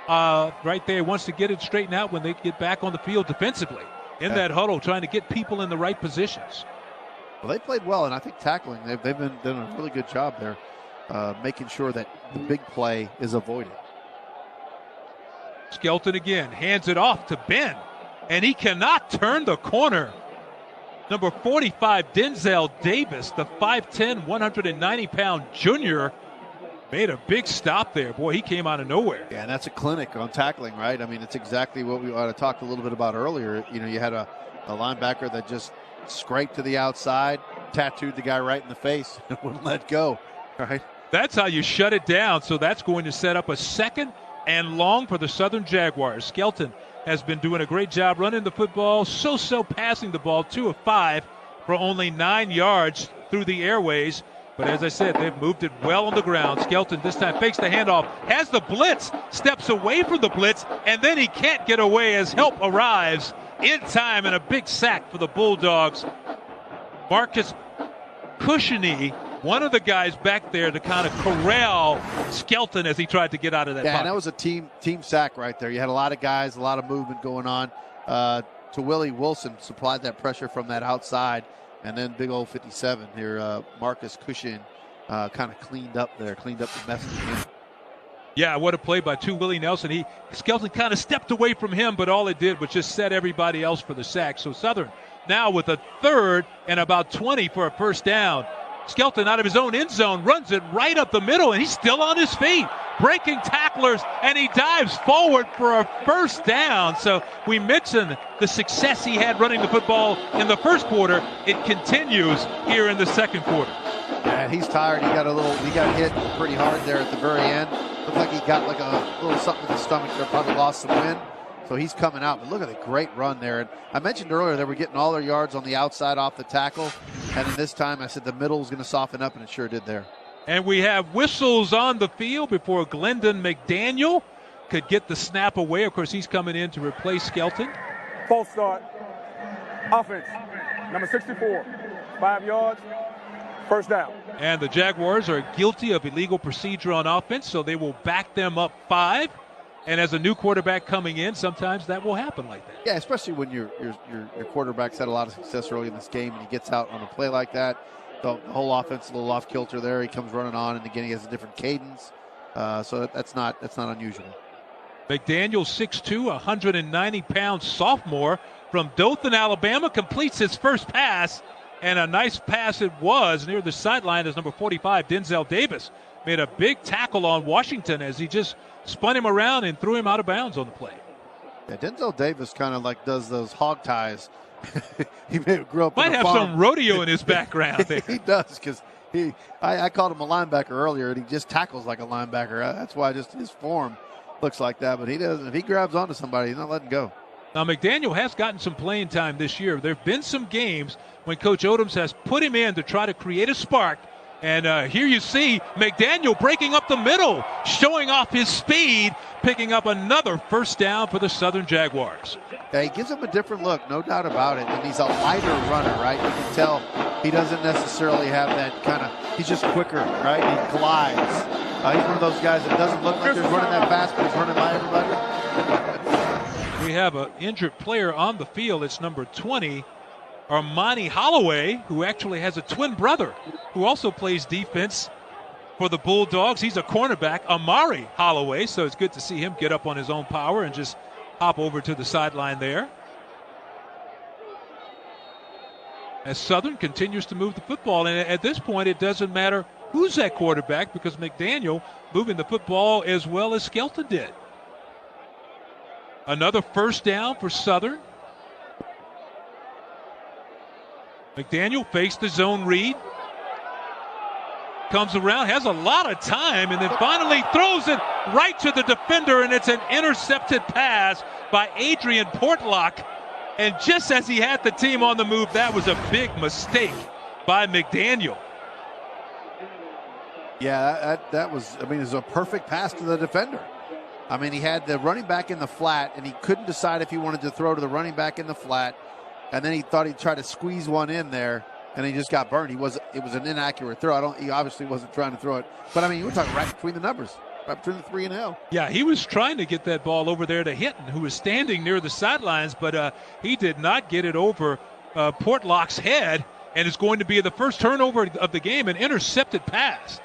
Right there, wants to get it straightened out when they get back on the field defensively. In that huddle, trying to get people in the right positions. Well, they played well, and I think tackling, they've been doing a really good job there, making sure that the big play is avoided. Skelton again, hands it off to Ben, and he cannot turn the corner. Number 45, Denzel Davis, the 5'10", 190-pound junior, made a big stop there. Boy, he came out of nowhere. Yeah, and that's a clinic on tackling, right? I mean, it's exactly what we talked a little bit about earlier. You had a linebacker that just scraped to the outside, tattooed the guy right in the face, and wouldn't let go, right? That's how you shut it down. So that's going to set up a 2nd and long for the Southern Jaguars. Skelton has been doing a great job running the football, so passing the ball, 2 of 5 for only 9 yards through the airways. But as I said, they've moved it well on the ground. Skelton this time fakes the handoff, has the blitz, steps away from the blitz, and then he can't get away as help arrives in time, and a big sack for the Bulldogs. Marcus Cushiony, one of the guys back there to kind of corral Skelton as he tried to get out of that pocket. And that was a team sack right there. You had a lot of guys, a lot of movement going on. To Willie Wilson supplied that pressure from that outside. And then big old 57 here, Marcus Cushion kind of cleaned up the mess of the game. Yeah, what a play by Willie Nelson. Skelton kind of stepped away from him, but all it did was just set everybody else for the sack. So Southern now with a 3rd and about 20 for a first down. Skelton out of his own end zone, runs it right up the middle, and he's still on his feet, breaking tacklers, and he dives forward for a first down. So we mentioned the success he had running the football in the first quarter. It continues here in the second quarter. Yeah, he's tired. He got hit pretty hard there at the very end. Looked like he got like a little something in the stomach there, probably lost some wind. So he's coming out. But look at the great run there. And I mentioned earlier they were getting all their yards on the outside off the tackle. And in this time I said the middle was going to soften up, and it sure did there. And we have whistles on the field before Glendon McDaniel could get the snap away. Of course, he's coming in to replace Skelton. False start. Offense. Number 64. 5 yards. First down. And the Jaguars are guilty of illegal procedure on offense, so they will back them up 5. And as a new quarterback coming in, sometimes that will happen like that. Yeah, especially when your quarterback's had a lot of success early in this game and he gets out on a play like that. The whole offense is a little off kilter there. He comes running on, and again he has a different cadence. So that's not unusual. McDaniel, 6'2", 190-pound sophomore from Dothan, Alabama, completes his first pass, and a nice pass it was near the sideline as number 45, Denzel Davis, made a big tackle on Washington as he just spun him around and threw him out of bounds on the play. Yeah, Denzel Davis kind of like does those hog ties. He grew up. Might have some rodeo in his background there. He does, because I called him a linebacker earlier, and he just tackles like a linebacker. That's why just his form looks like that. But he doesn't. If he grabs onto somebody, he's not letting go. Now, McDaniel has gotten some playing time this year. There have been some games when Coach Odoms has put him in to try to create a spark. And here you see McDaniel breaking up the middle, showing off his speed, picking up another first down for the Southern Jaguars. Yeah, he gives him a different look, no doubt about it. And he's a lighter runner, right? You can tell he doesn't necessarily have that kind of, he's just quicker, right? He glides. He's one of those guys that doesn't look like he's running that fast, but he's running by everybody. We have an injured player on the field. It's number 20. Armani Holloway, who actually has a twin brother who also plays defense for the Bulldogs. He's a cornerback, Amari Holloway, so it's good to see him get up on his own power and just hop over to the sideline there. As Southern continues to move the football, and at this point it doesn't matter who's that quarterback because McDaniel moving the football as well as Skelton did. Another first down for Southern. McDaniel fakes the zone read. Comes around, has a lot of time, and then finally throws it right to the defender, and it's an intercepted pass by Adrian Portlock. And just as he had the team on the move, that was a big mistake by McDaniel. Yeah, that was, I mean, it was a perfect pass to the defender. I mean, he had the running back in the flat, and he couldn't decide if he wanted to throw to the running back in the flat. And then he thought he'd try to squeeze one in there, and he just got burned. It was an inaccurate throw. He obviously wasn't trying to throw it. But, I mean, we're talking right between the numbers, right between the 3 and L. Yeah, he was trying to get that ball over there to Hinton, who was standing near the sidelines, but he did not get it over Portlock's head, and it's going to be the first turnover of the game, an intercepted pass.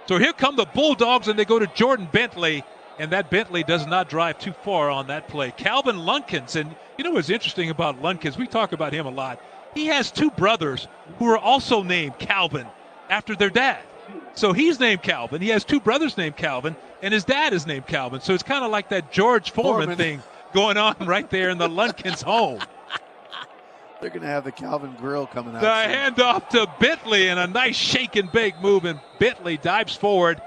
So here come the Bulldogs, and they go to Jordan Bentley, and that Bentley does not drive too far on that play. Calvin Lunkins, and you know what's interesting about Lunkins? We talk about him a lot. He has 2 brothers who are also named Calvin after their dad. So he's named Calvin. He has 2 brothers named Calvin, and his dad is named Calvin. So it's kind of like that George Foreman thing going on right there in the Lunkins home. They're going to have the Calvin Grill coming out. The handoff to Bentley, and a nice shake and bake move, and Bentley dives forward.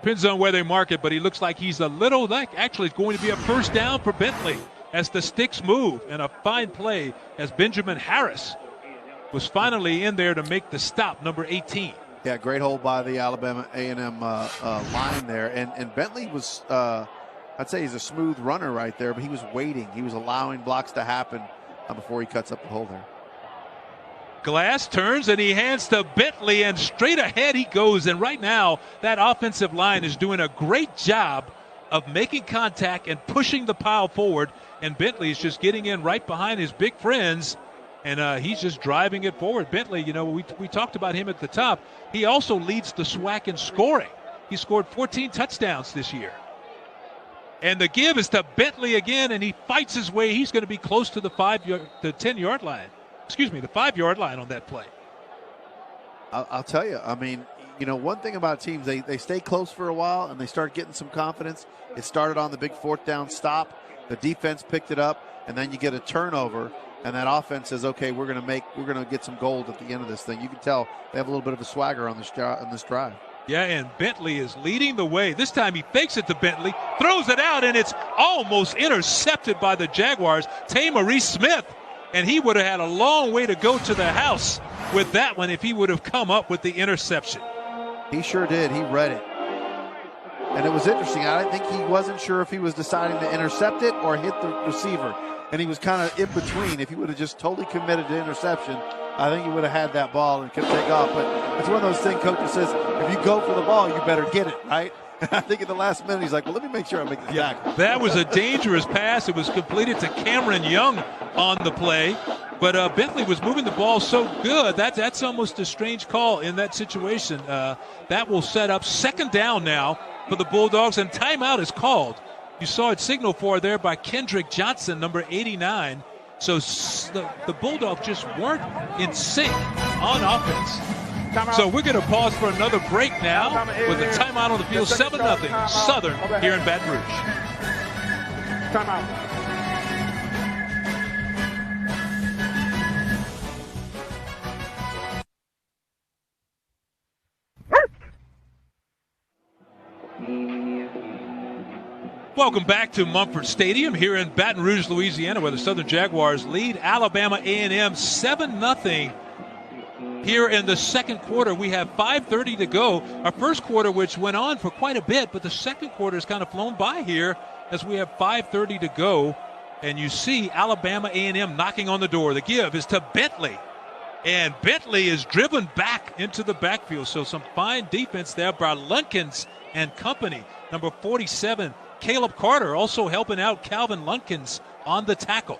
Depends on where they mark it, but he looks like he's a little, like actually it's going to be a first down for Bentley as the sticks move, and a fine play as Benjamin Harris was finally in there to make the stop, number 18. Yeah, great hold by the Alabama A&M line there. And Bentley was, I'd say he's a smooth runner right there, but he was waiting. He was allowing blocks to happen before he cuts up the hole there. Glass turns and he hands to Bentley, and straight ahead he goes. And right now, that offensive line is doing a great job of making contact and pushing the pile forward. And Bentley is just getting in right behind his big friends, and he's just driving it forward. Bentley, you know, we talked about him at the top. He also leads the SWAC in scoring. He scored 14 touchdowns this year. And the give is to Bentley again, and he fights his way. He's going to be close to the 10-yard line. Excuse me, the 5-yard line on that play. I'll tell you, I mean, one thing about teams, they stay close for a while and they start getting some confidence. It started on the big fourth down stop. The defense picked it up, and then you get a turnover, and that offense says, okay, we're going to get some gold at the end of this thing. You can tell they have a little bit of a swagger on this drive. Yeah, and Bentley is leading the way. This time he fakes it to Bentley, throws it out, and it's almost intercepted by the Jaguars. Maurice Smith, and he would have had a long way to go to the house with that one if he would have come up with the interception. He sure did. He read it. And it was interesting. I think he wasn't sure if he was deciding to intercept it or hit the receiver. And he was kind of in between. If he would have just totally committed to interception, I think he would have had that ball and could take off. But it's one of those things coach says, if you go for the ball, you better get it, right? I think at the last minute, he's like, well, let me make sure I make the tackle. That was a dangerous pass. It was completed to Cameron Young on the play. But Bentley was moving the ball so good. That's almost a strange call in that situation. That will set up second down now for the Bulldogs, and timeout is called. You saw it signaled for there by Kendrick Johnson, number 89. So the Bulldogs just weren't in sync on offense. So we're going to pause for another break now with the timeout on the field, 7-0 Southern here in Baton Rouge. Timeout. Welcome back to Mumford Stadium here in Baton Rouge, Louisiana, where the Southern Jaguars lead Alabama A&M 7-0 here in the second quarter. We have 5:30 to go. Our first quarter, which went on for quite a bit, but the second quarter has kind of flown by here as we have 5:30 to go. And you see Alabama A&M knocking on the door. The give is to Bentley. And Bentley is driven back into the backfield. So some fine defense there by Lunkins and company. Number 47, Caleb Carter, also helping out Calvin Lunkins on the tackle.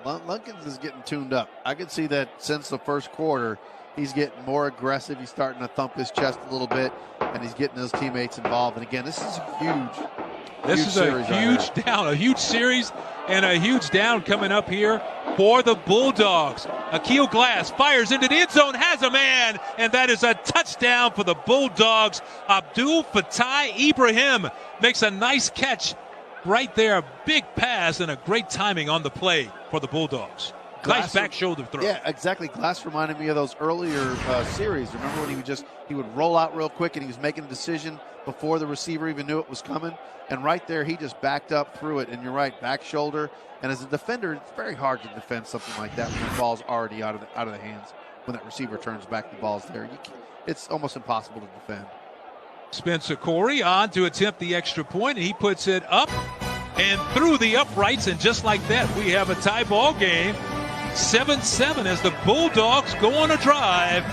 Lunkins is getting tuned up. I can see that since the first quarter, he's getting more aggressive. He's starting to thump his chest a little bit, and he's getting his teammates involved. And again, this is a huge a huge series, and a huge down coming up here for the Bulldogs. Akil Glass fires into the end zone, has a man, and that is a touchdown for the Bulldogs. Abdul Fattah Ibrahim makes a nice catch right there. A big pass and a great timing on the play for the Bulldogs. Nice back shoulder throw. Yeah, exactly. Glass reminded me of those earlier series. Remember when he would roll out real quick and he was making a decision before the receiver even knew it was coming? And right there, he just backed up through it. And you're right, back shoulder. And as a defender, it's very hard to defend something like that when the ball's already out of the hands. When that receiver turns back, the ball's there. It's almost impossible to defend. Spencer Corey on to attempt the extra point, and he puts it up and through the uprights. And just like that, we have a tie ball game. 7-7 as the Bulldogs go on a drive.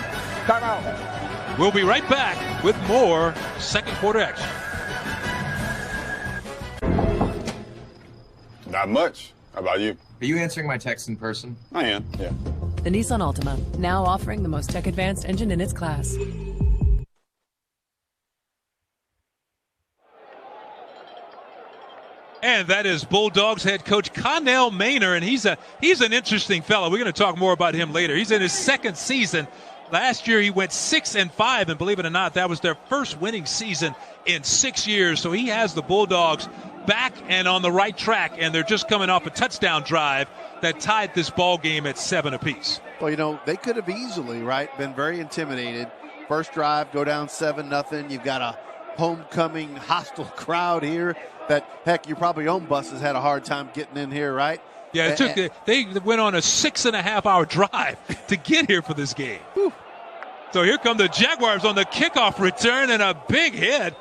Timeout. We'll be right back with more second quarter action. Not much. How about you? Are you answering my text in person? I am, yeah. The Nissan Altima, now offering the most tech-advanced engine in its class. And that is Bulldogs head coach Connell Maynor, and he's an interesting fellow. We're going to talk more about him later. He's in his second season. Last year he went 6-5, and believe it or not, that was their first winning season in 6 years. So he has the Bulldogs back and on the right track, and they're just coming off a touchdown drive that tied this ball game at 7 apiece. Well, they could have easily, been very intimidated. First drive, go down 7-0. You've got a homecoming hostile crowd here that, heck, your probably own buses had a hard time getting in here, right? Yeah, they went on a 6.5-hour drive to get here for this game. Whew. So here come the Jaguars on the kickoff return, and a big hit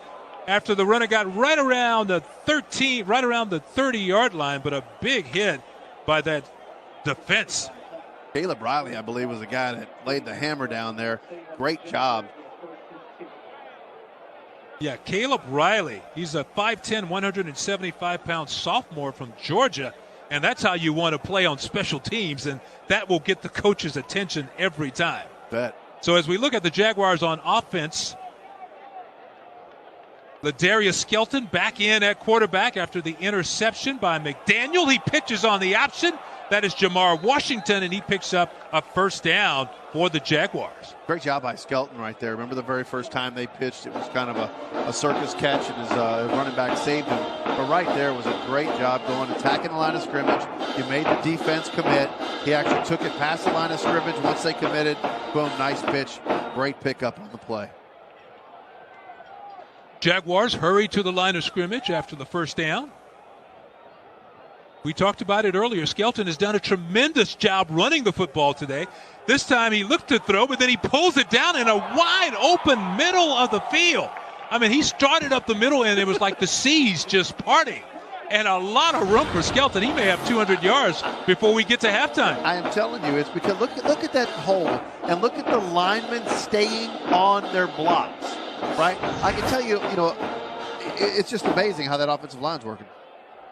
after the runner got right around the 30-yard line, but a big hit by that defense. Caleb Riley, I believe, was the guy that laid the hammer down there. Great job. Yeah, Caleb Riley. He's a 5'10", 175-pound sophomore from Georgia, and that's how you want to play on special teams, and that will get the coach's attention every time. Bet. So as we look at the Jaguars on offense, Ladarius Skelton back in at quarterback after the interception by McDaniel. He pitches on the option, That is Jamar Washington, and he picks up a first down for the Jaguars. Great job by Skelton right there. Remember the very first time they pitched, it was kind of a circus catch, and his running back saved him. But right there was a great job going, attacking the line of scrimmage. You made the defense commit. He actually took it past the line of scrimmage. Once they committed, boom, nice pitch. Great pickup on the play. Jaguars hurry to the line of scrimmage after the first down. We talked about it earlier. Skelton has done a tremendous job running the football today. This time he looked to throw, but then he pulls it down in a wide open middle of the field. I mean, he started up the middle, and it was like the seas just parting. And a lot of room for Skelton. He may have 200 yards before we get to halftime. I am telling you, it's because look at that hole, and look at the linemen staying on their blocks, right? I can tell you, it's just amazing how that offensive line's working.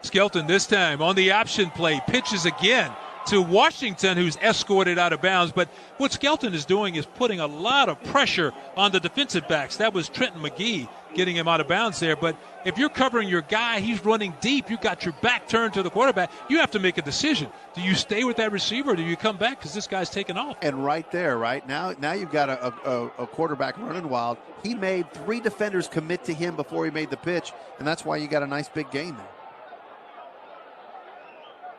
Skelton this time on the option play, pitches again to Washington, who's escorted out of bounds. But what Skelton is doing is putting a lot of pressure on the defensive backs. That was Trenton McGee getting him out of bounds there. But if you're covering your guy, he's running deep, you've got your back turned to the quarterback, you have to make a decision. Do you stay with that receiver, or do you come back because this guy's taking off? And right there, right now you've got a quarterback running wild. He made 3 defenders commit to him before he made the pitch, and that's why you got a nice big gain there.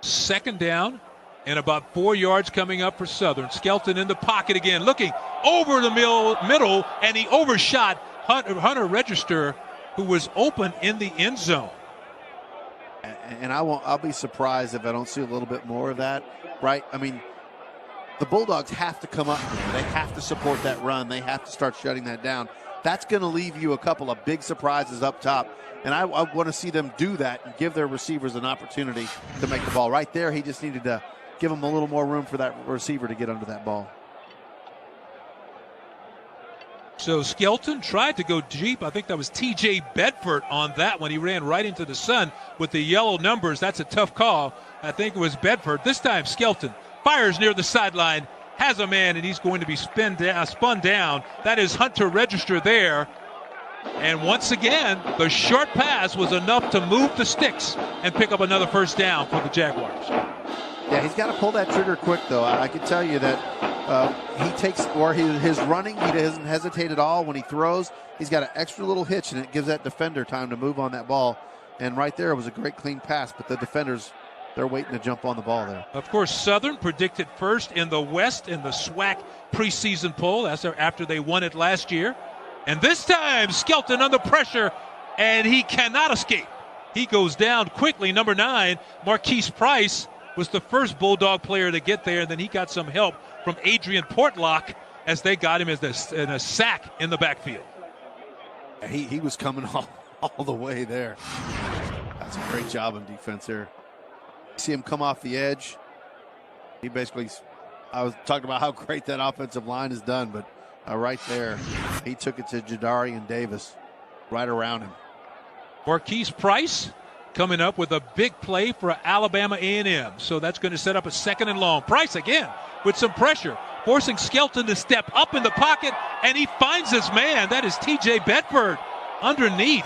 Second down and about 4 yards coming up for Southern. Skelton in the pocket again, looking over the middle, and he overshot Hunter Register, who was open in the end zone. And I'll be surprised if I don't see a little bit more of that, right? I mean, the Bulldogs have to come up there. They have to support that run. They have to start shutting that down. That's going to leave you a couple of big surprises up top. And I want to see them do that and give their receivers an opportunity to make the ball. Right there, he just needed to give him a little more room for that receiver to get under that ball. So Skelton tried to go deep. I think that was T.J. Bedford on that one. He ran right into the sun with the yellow numbers. That's a tough call. I think it was Bedford. This time Skelton fires near the sideline, has a man, and he's going to be spun down. That is Hunter Register there. And once again, the short pass was enough to move the sticks and pick up another first down for the Jaguars. Yeah, he's got to pull that trigger quick, though. I can tell you that he takes, or his running, he doesn't hesitate at all. When he throws, he's got an extra little hitch, and it gives that defender time to move on that ball. And right there was a great clean pass, but the defenders, they're waiting to jump on the ball there. Of course, Southern predicted first in the West in the SWAC preseason poll. That's after they won it last year. And this time, Skelton under pressure, and he cannot escape. He goes down quickly. Number 9, Marquise Price, was the first Bulldog player to get there, and then he got some help from Adrian Portlock as they got him in a sack in the backfield. He was coming all the way there. That's a great job on defense there. See him come off the edge. He basically, I was talking about how great that offensive line is done, but right there, he took it to Jadarian Davis right around him. Marquise Price coming up with a big play for Alabama A&M. So that's going to set up a 2nd and long. Price again with some pressure, forcing Skelton to step up in the pocket, and he finds his man. That is T.J. Bedford underneath.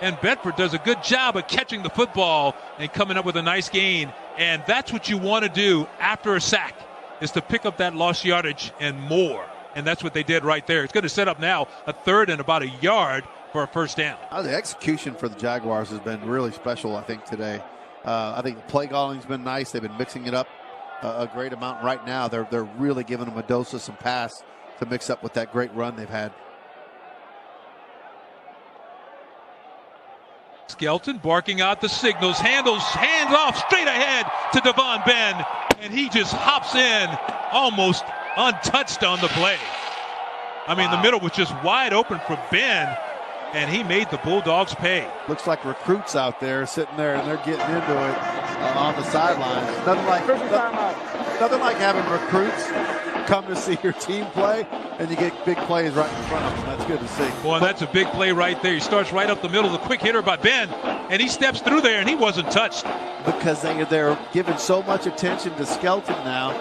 And Bedford does a good job of catching the football and coming up with a nice gain. And that's what you want to do after a sack, is to pick up that lost yardage and more. And that's what they did right there. It's going to set up now a 3rd and about a yard for a first down. The execution for the Jaguars has been really special, I think, today. I think the play calling's been nice. They've been mixing it up a great amount right now. They're really giving them a dose of some pass to mix up with that great run they've had. Skelton barking out the signals, hands off straight ahead to Devon Ben, and he just hops in almost untouched on the play. I mean, the middle was just wide open for Ben, and he made the Bulldogs pay. Looks like recruits out there sitting there, and they're getting into it on the sidelines. Nothing like having recruits come to see your team play, and you get big plays right in front of them. That's good to see. Boy, that's a big play right there. He starts right up the middle, the quick hitter by Ben, and he steps through there, and he wasn't touched. Because they're giving so much attention to Skelton now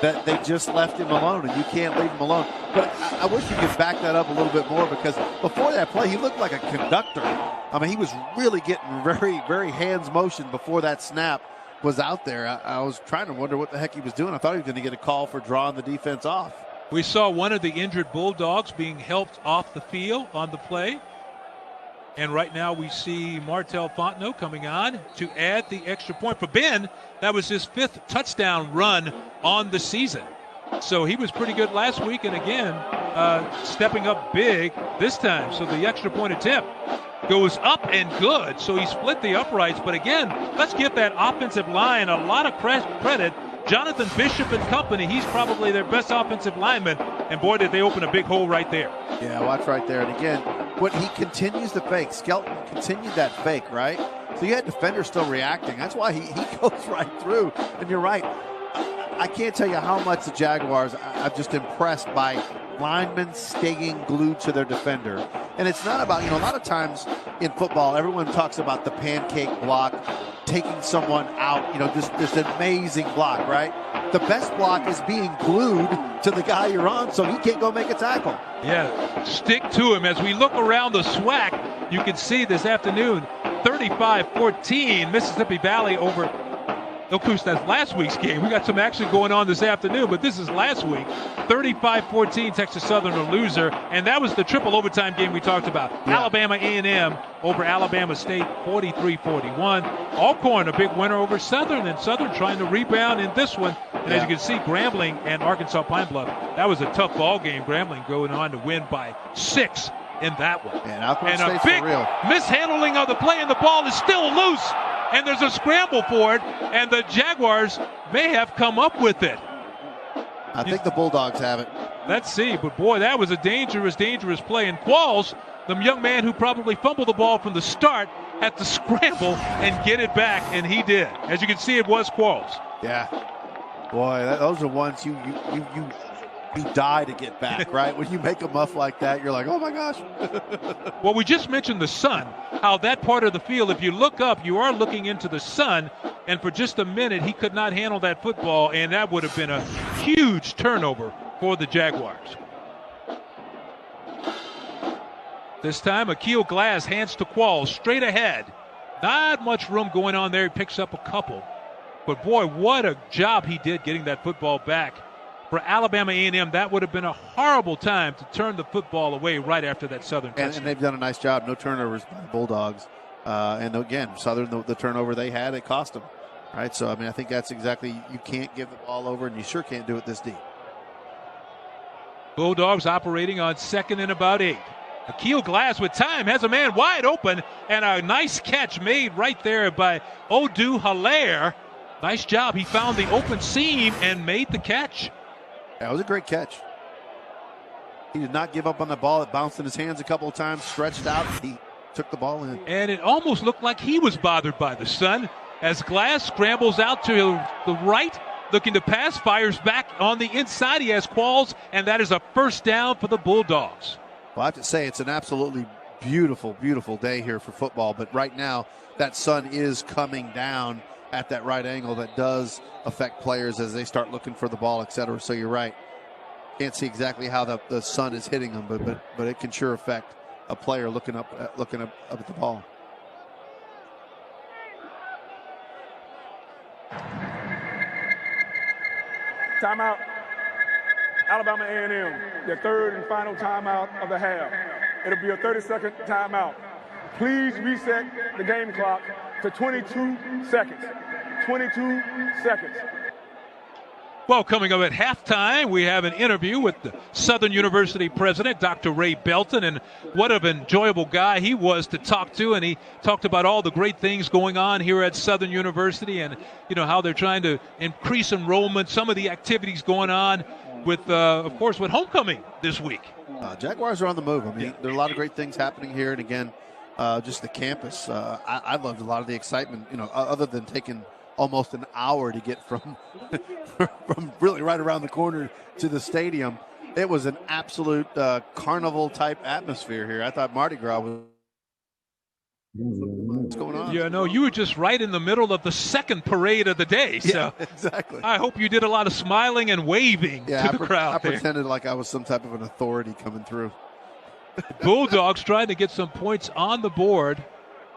that they just left him alone, and you can't leave him alone. But I wish you could back that up a little bit more, because before that play, he looked like a conductor. I mean, he was really getting very, very hands motion before that snap. was out there, I was trying to wonder what the heck he was doing. I thought he was going to get a call for drawing the defense off. We saw one of the injured Bulldogs being helped off the field on the play. And right now we see Martel Fontenot coming on to add the extra point. For Ben, that was his 5th touchdown run on the season. So he was pretty good last week, and again, stepping up big this time. So the extra point attempt goes up and good. So he split the uprights. But again, let's give that offensive line a lot of credit. Jonathan Bishop and company, he's probably their best offensive lineman. And boy, did they open a big hole right there. Yeah, watch right there. And again, what he continues to fake. Skelton continued that fake, right? So you had defenders still reacting. That's why he goes right through. And you're right. I can't tell you how much the Jaguars, I'm just impressed by linemen staying glued to their defender. And it's not about, a lot of times in football, everyone talks about the pancake block, taking someone out, this amazing block, right? The best block is being glued to the guy you're on so he can't go make a tackle. Yeah, stick to him. As we look around the SWAC, you can see this afternoon, 35-14, Mississippi Valley over. Of course, that's last week's game. We got some action going on this afternoon, but this is last week. 35-14, Texas Southern a loser, and that was the triple overtime game we talked about. Yeah. Alabama A&M over Alabama State, 43-41. Alcorn, a big winner over Southern, and Southern trying to rebound in this one. And as you can see, Grambling and Arkansas Pine Bluff, that was a tough ball game. Grambling going on to win by 6 in that one. And a big mishandling of the play, and the ball is still loose. And there's a scramble for it, and the Jaguars may have come up with it. I think the Bulldogs have it. Let's see, but boy, that was a dangerous play. And Qualls, the young man who probably fumbled the ball from the start, had to scramble and get it back, and he did. As you can see, it was Qualls. Yeah. Boy, those are ones you die to get back, right? When you make a muff like that, you're like, oh my gosh. Well, we just mentioned the sun, how that part of the field, if you look up, you are looking into the sun, and for just a minute, he could not handle that football, and that would have been a huge turnover for the Jaguars. This time, Akil Glass hands to Qualls straight ahead. Not much room going on there. He picks up a couple. But boy, what a job he did getting that football back. For Alabama A&M, that would have been a horrible time to turn the football away right after that Southern touchdown. And they've done a nice job. No turnovers by the Bulldogs. And again, Southern, the turnover they had, it cost them. Right? So, I think that's exactly, you can't give the ball over, and you sure can't do it this deep. Bulldogs operating on 2nd and about 8. Akil Glass with time has a man wide open, and a nice catch made right there by Odu Hilaire. Nice job. He found the open seam and made the catch. That was a great catch. He did not give up on the ball. It bounced in his hands a couple of times, stretched out. He took the ball in. And it almost looked like he was bothered by the sun as Glass scrambles out to the right, looking to pass, fires back on the inside. He has Qualls, and that is a first down for the Bulldogs. Well, I have to say it's an absolutely beautiful, beautiful day here for football. But right now, that sun is coming down at that right angle. That does affect players as they start looking for the ball, etc. So you're right. Can't see exactly how the sun is hitting them, but it can sure affect a player looking up at the ball. Timeout. Alabama A&M, their 3rd and final timeout of the half. It'll be a 30-second timeout. Please reset the game clock to 22 seconds. 22 seconds. Well, coming up at halftime, we have an interview with the Southern University president, Dr. Ray Belton, and what an enjoyable guy he was to talk to. And he talked about all the great things going on here at Southern University and, how they're trying to increase enrollment, some of the activities going on with, of course, with homecoming this week. Jaguars are on the move. There are a lot of great things happening here. And again, just the campus. I loved a lot of the excitement, other than taking almost an hour to get from really right around the corner to the stadium. It was an absolute carnival type atmosphere here. I thought Mardi Gras was. What's going on? Yeah, no, you were just right in the middle of the second parade of the day. So yeah, exactly. I hope you did a lot of smiling and waving to the crowd. I pretended like I was some type of an authority coming through. Bulldogs trying to get some points on the board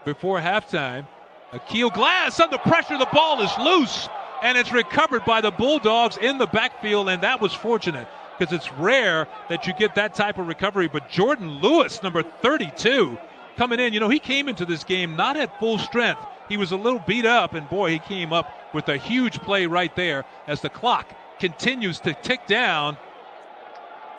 before halftime. Akil Glass under pressure. The ball is loose, and it's recovered by the Bulldogs in the backfield, and that was fortunate because it's rare that you get that type of recovery. But Jordan Lewis, number 32, coming in. You know, he came into this game not at full strength. He was a little beat up, and boy, he came up with a huge play right there as the clock continues to tick down.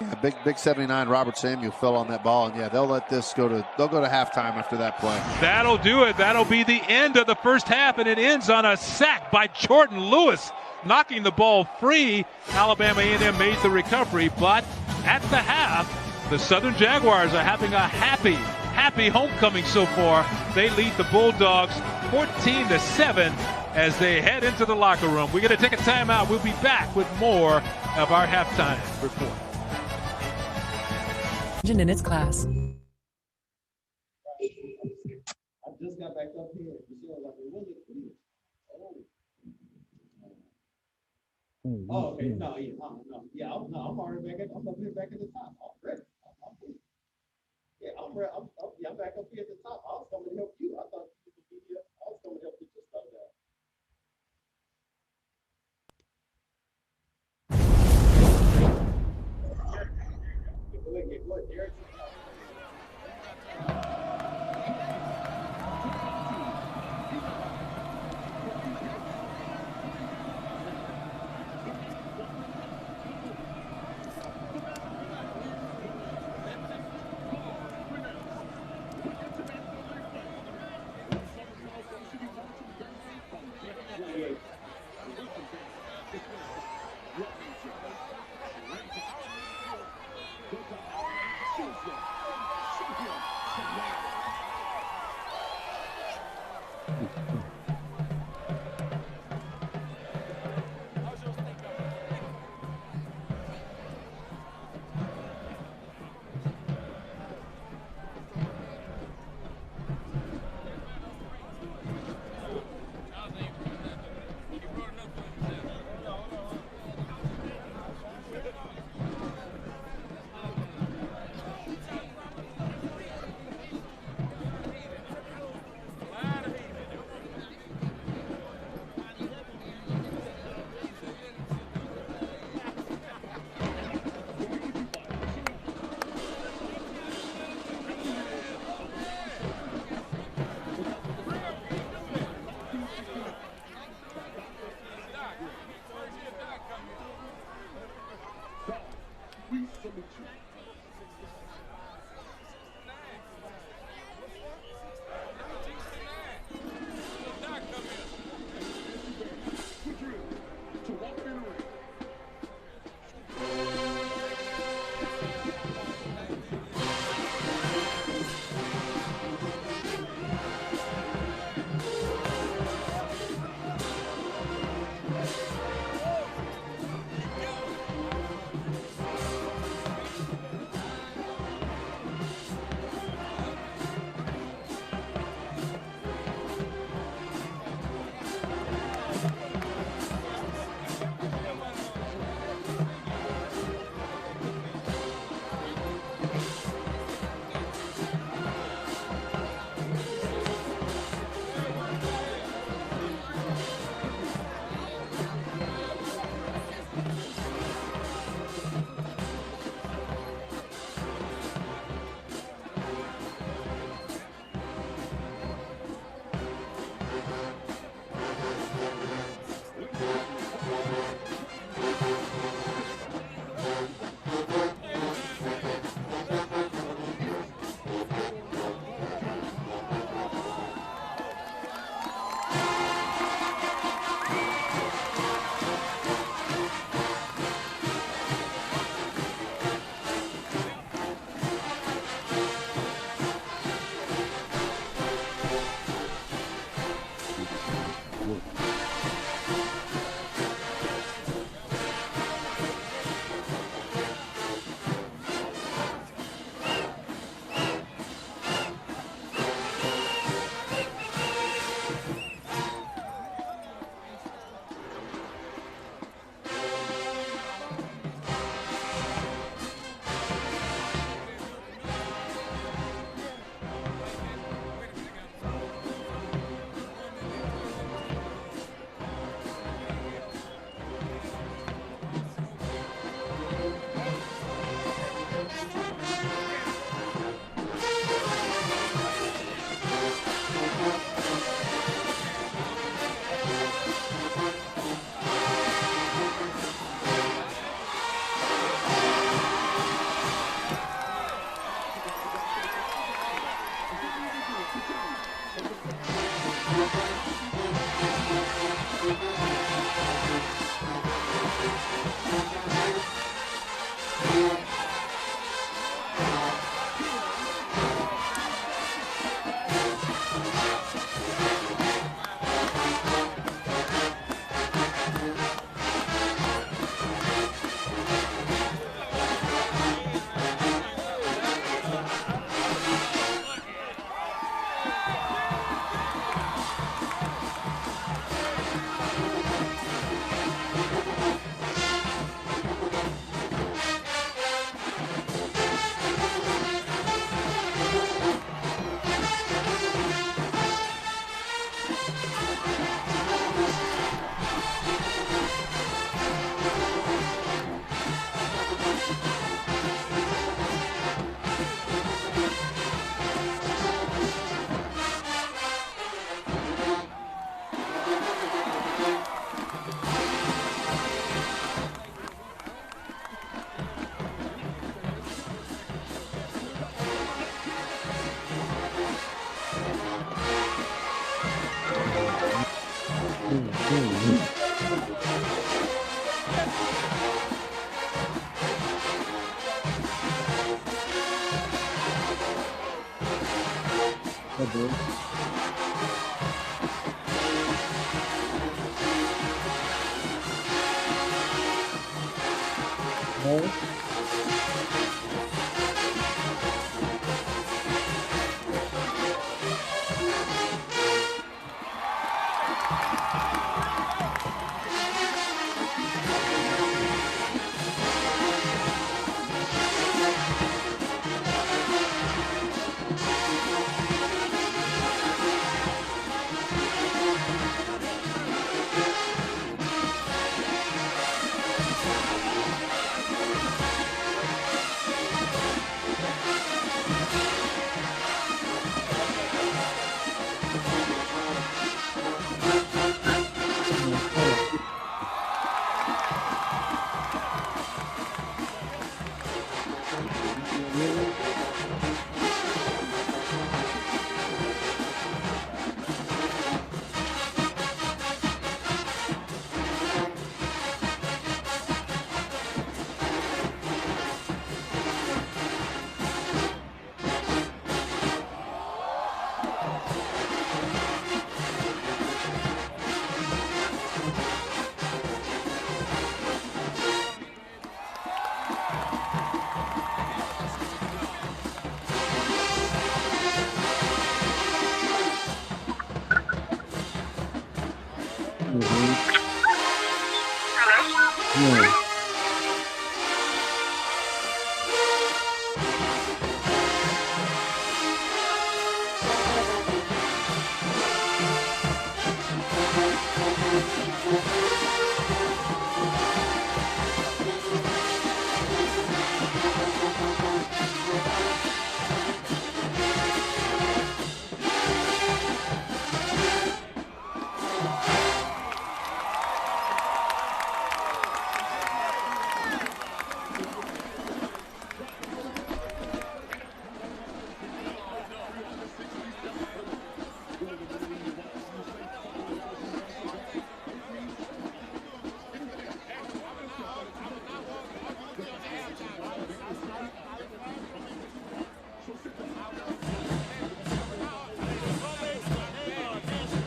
Yeah, big 79 Robert Samuel fell on that ball, and yeah, they'll let this go to halftime after that play. That'll do it. That'll be the end of the first half, and it ends on a sack by Jordan Lewis, knocking the ball free. Alabama A&M made the recovery, but at the half, the Southern Jaguars are having a happy homecoming so far. They lead the Bulldogs 14-7 as they head into the locker room. We're going to take a timeout. We'll be back with more of our halftime report. In its class. I just got back up here. Michelle was like, "What is it?" Oh, okay. No, yeah, I'm already back. I'm up here back at the top already. I'm back up here at the top. I was coming to help you. I thought you could be here. I was coming to help you just start that.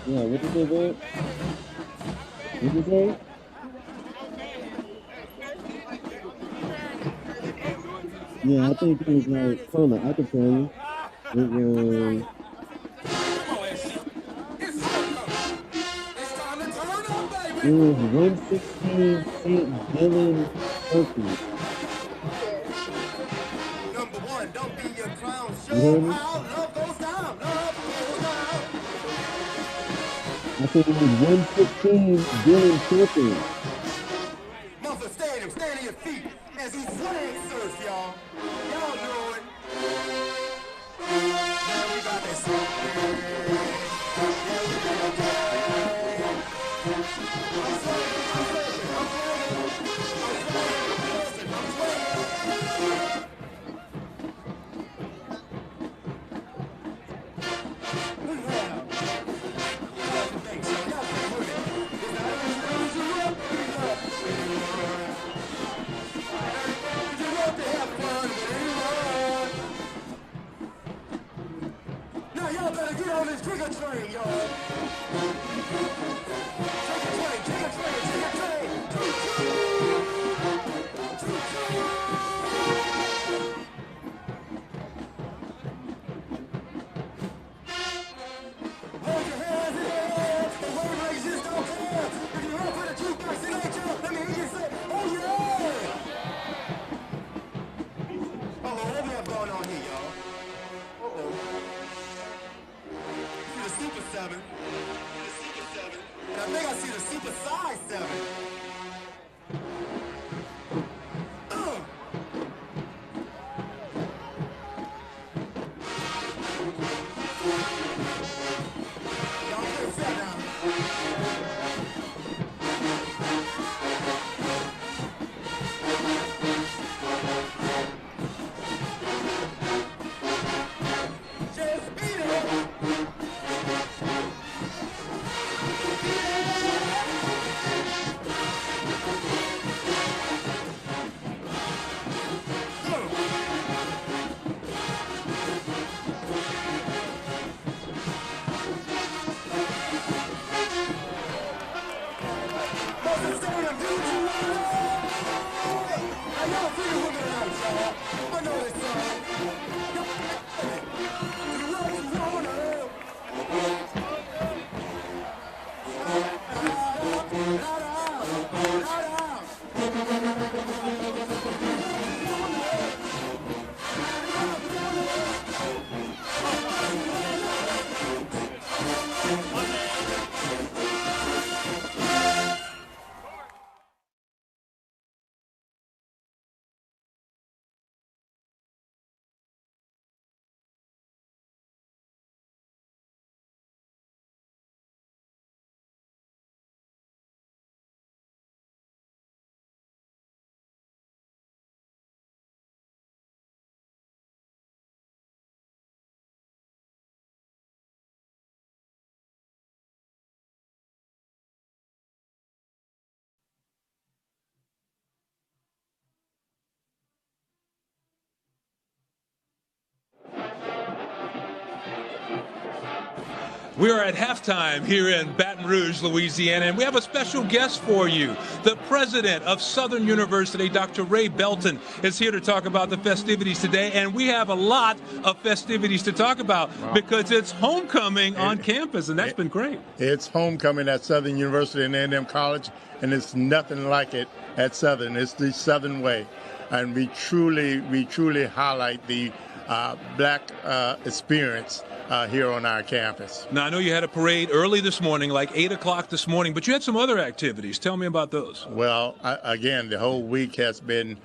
Yeah, what did they say? What did you say? Yeah, I think it was like, hold on, I can tell you. It was, it was 116 St. Dylan Turkey. You hear me? I think it was 116 Dylan Turkey. Mother, stand on your feet as he swings surf, y'all. Y'all know it. Now we got this song. Now y'all better get on this trigger train, y'all. Trigger train, trigger train, We are at halftime here in Baton Rouge, Louisiana, and we have a special guest for you. The president of Southern University, Dr. Ray Belton, is here to talk about the festivities today, and we have a lot of festivities to talk about because it's homecoming on campus, and that's been great. It's homecoming at Southern University and A&M College, and it's nothing like it at Southern. It's the Southern way, and we truly highlight the black experience here on our campus. Now, I know you had a parade early this morning, like 8 o'clock this morning, but you had some other activities. Tell me about those. Well, again, the whole week has been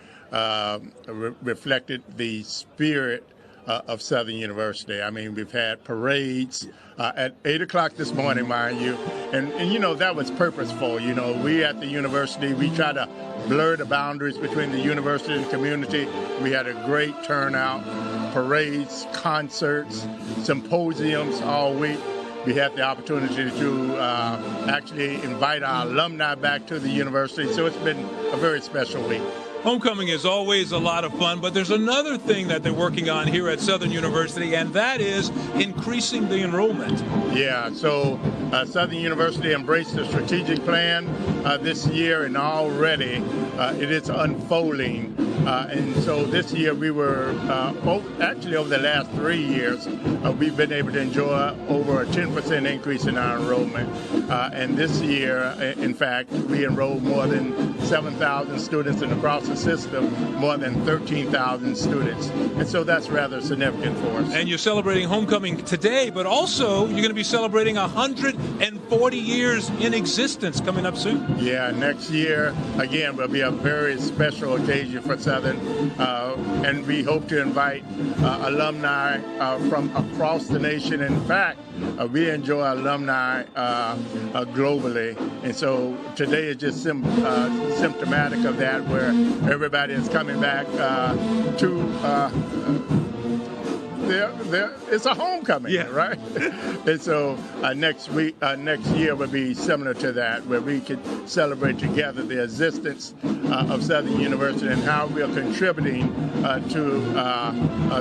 reflected the spirit of Southern University. I mean, we've had parades at 8 o'clock this morning, mind you, and you know, that was purposeful. You know, we at the university, we try to blur the boundaries between the university and the community. We had a great turnout, parades, concerts, symposiums all week. We had the opportunity to actually invite our alumni back to the university, so it's been a very special week. Homecoming is always a lot of fun, but there's another thing that they're working on here at Southern University, and that is increasing the enrollment. Yeah, so Southern University embraced the strategic plan this year, and already it is unfolding. And so this year we were, actually over the last 3 years, we've been able to enjoy over a 10% increase in our enrollment. And this year, in fact, we enrolled more than 7,000 students, and across the system, more than 13,000 students. And so that's rather significant for us. And you're celebrating homecoming today, but also you're going to be celebrating 140 years in existence coming up soon. Yeah, next year, again, will be a very special occasion for Southern. And we hope to invite alumni from across the nation. In fact, we enjoy alumni globally. And so today is just symptomatic of that, where everybody is coming back it's a homecoming, right? And so next year will be similar to that, where we can celebrate together the existence of Southern University and how we are contributing to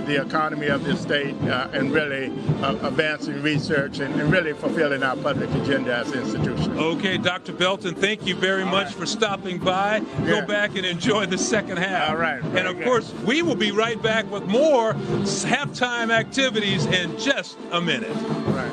the economy of the state and really advancing research and really fulfilling our public agenda as an institution. Okay, Dr. Belton, thank you very much for stopping by. Go back and enjoy the second half. All right. And of course, we will be right back with more halftime activities in just a minute. All right.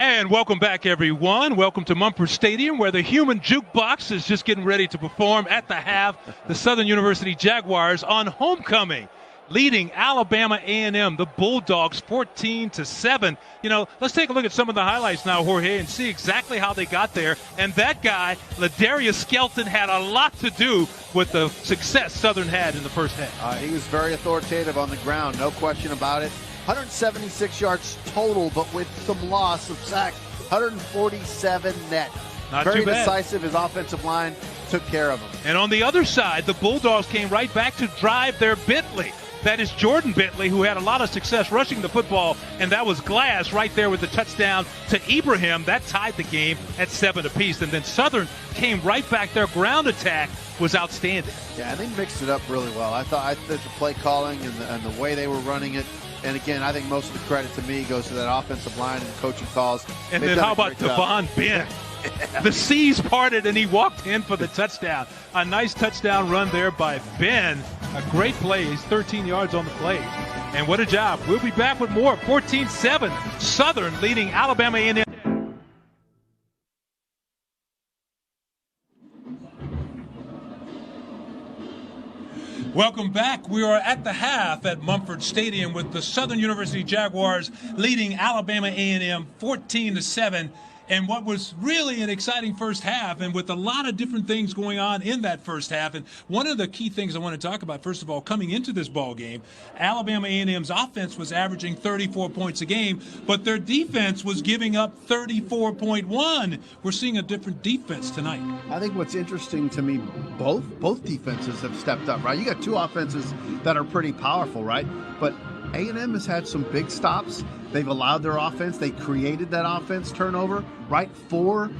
And welcome back, everyone. Welcome to Mumford Stadium, where the human jukebox is just getting ready to perform at the half. The Southern University Jaguars on homecoming, leading Alabama A&M, the Bulldogs, 14-7. You know, let's take a look at some of the highlights now, Jorge, and see exactly how they got there. And that guy, Ladarius Skelton, had a lot to do with the success Southern had in the first half. He was very authoritative on the ground, no question about it. 176 yards total, but with some loss of sacks, 147 net. Not Very too bad. decisive. His offensive line took care of him. And on the other side, the Bulldogs came right back to drive their Bentley. That is Jordan Bentley, who had a lot of success rushing the football, and that was Glass right there with the touchdown to Ibrahim. That tied the game at 7 apiece. And then Southern came right back. Their ground attack was outstanding. Yeah, they mixed it up really well. I thought the play calling and the way they were running it. And again, I think most of the credit to me goes to that offensive line and coaching calls. And They've then done how a about great job. Devon Ben? The seas parted and he walked in for the touchdown. A nice touchdown run there by Ben. A great play. He's 13 yards on the play. And what a job. We'll be back with more. 14-7. Southern leading Alabama A&M. Welcome back. We are at the half at Mumford Stadium with the Southern University Jaguars leading Alabama A&M 14-7. And what was really an exciting first half, and with a lot of different things going on in that first half. And one of the key things I want to talk about, first of all, coming into this ball game, Alabama A&M's offense was averaging 34 points a game, but their defense was giving up 34.1. We're seeing a different defense tonight. I think what's interesting to me, both defenses have stepped up, right? You got two offenses that are pretty powerful, right? But A&M has had some big stops. They've allowed their offense. They created that offense turnover, right, for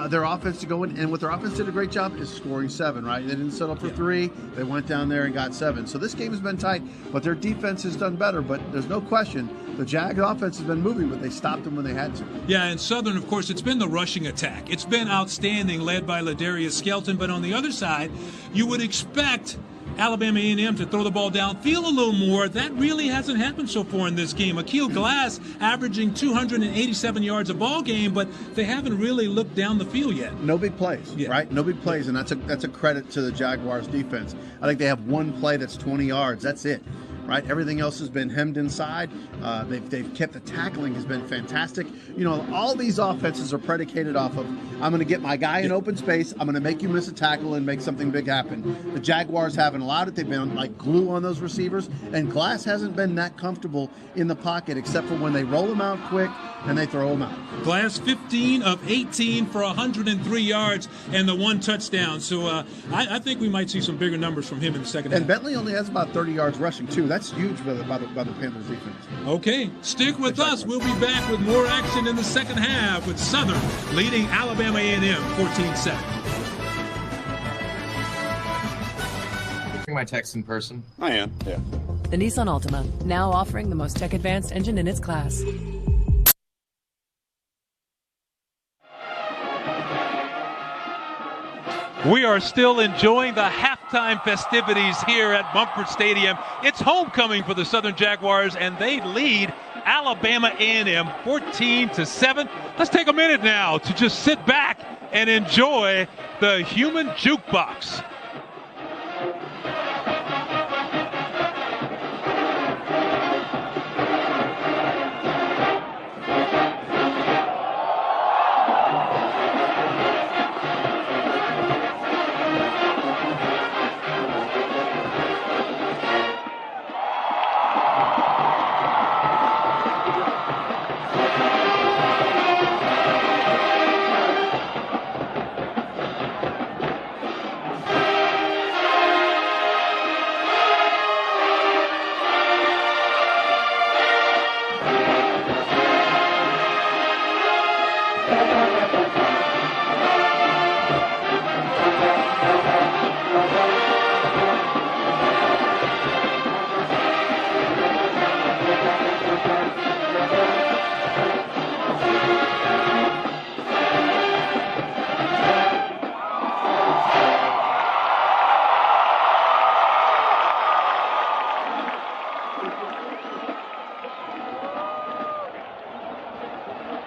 their offense to go in. And what their offense did a great job is scoring 7, right? They didn't settle for 3. They went down there and got 7. So this game has been tight, but their defense has done better. But there's no question the Jags offense has been moving, but they stopped them when they had to. Yeah, and Southern, of course, it's been the rushing attack. It's been outstanding, led by Ladarius Skelton. But on the other side, you would expect Alabama A&M to throw the ball downfield a little more. That really hasn't happened so far in this game. Akil Glass averaging 287 yards a ball game, but they haven't really looked down the field yet. No big plays, right? No big plays, and that's a credit to the Jaguars defense. I think they have one play that's 20 yards. That's it. Right, everything else has been hemmed inside. They've kept the tackling has been fantastic. You know, all these offenses are predicated off of I'm going to get my guy in open space. I'm going to make you miss a tackle and make something big happen. The Jaguars haven't allowed it. They've been like glue on those receivers, and Glass hasn't been that comfortable in the pocket except for when they roll him out quick and they throw him out. Glass 15 of 18 for 103 yards and the 1 touchdown. So I think we might see some bigger numbers from him in the second half. And Bentley only has about 30 yards rushing too. That's huge by the Panthers defense. Okay, stick with us. We'll be back with more action in the second half with Southern leading Alabama A&M 14-7. My text in person. I am, yeah. The Nissan Altima, now offering the most tech-advanced engine in its class. We are still enjoying the halftime festivities here at Mumford Stadium. It's homecoming for the Southern Jaguars, and they lead Alabama A&M 14-7. Let's take a minute now to just sit back and enjoy the human jukebox.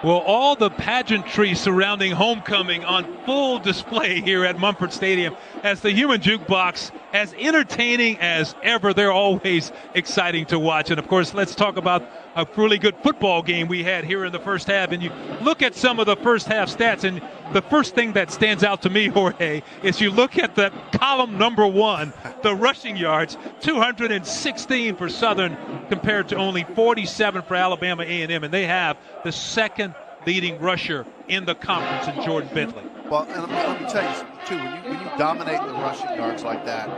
Well, all the pageantry surrounding homecoming on full display here at Mumford Stadium as the human jukebox, as entertaining as ever. They're always exciting to watch. And, of course, let's talk about a really good football game we had here in the first half. And you look at some of the first half stats, and the first thing that stands out to me, Jorge, is you look at the column number 1, the rushing yards, 216 for Southern compared to only 47 for Alabama A&M. And they have the second leading rusher in the conference in Jordan Bentley. Well, and let me tell you something, too. When you dominate the rushing yards like that,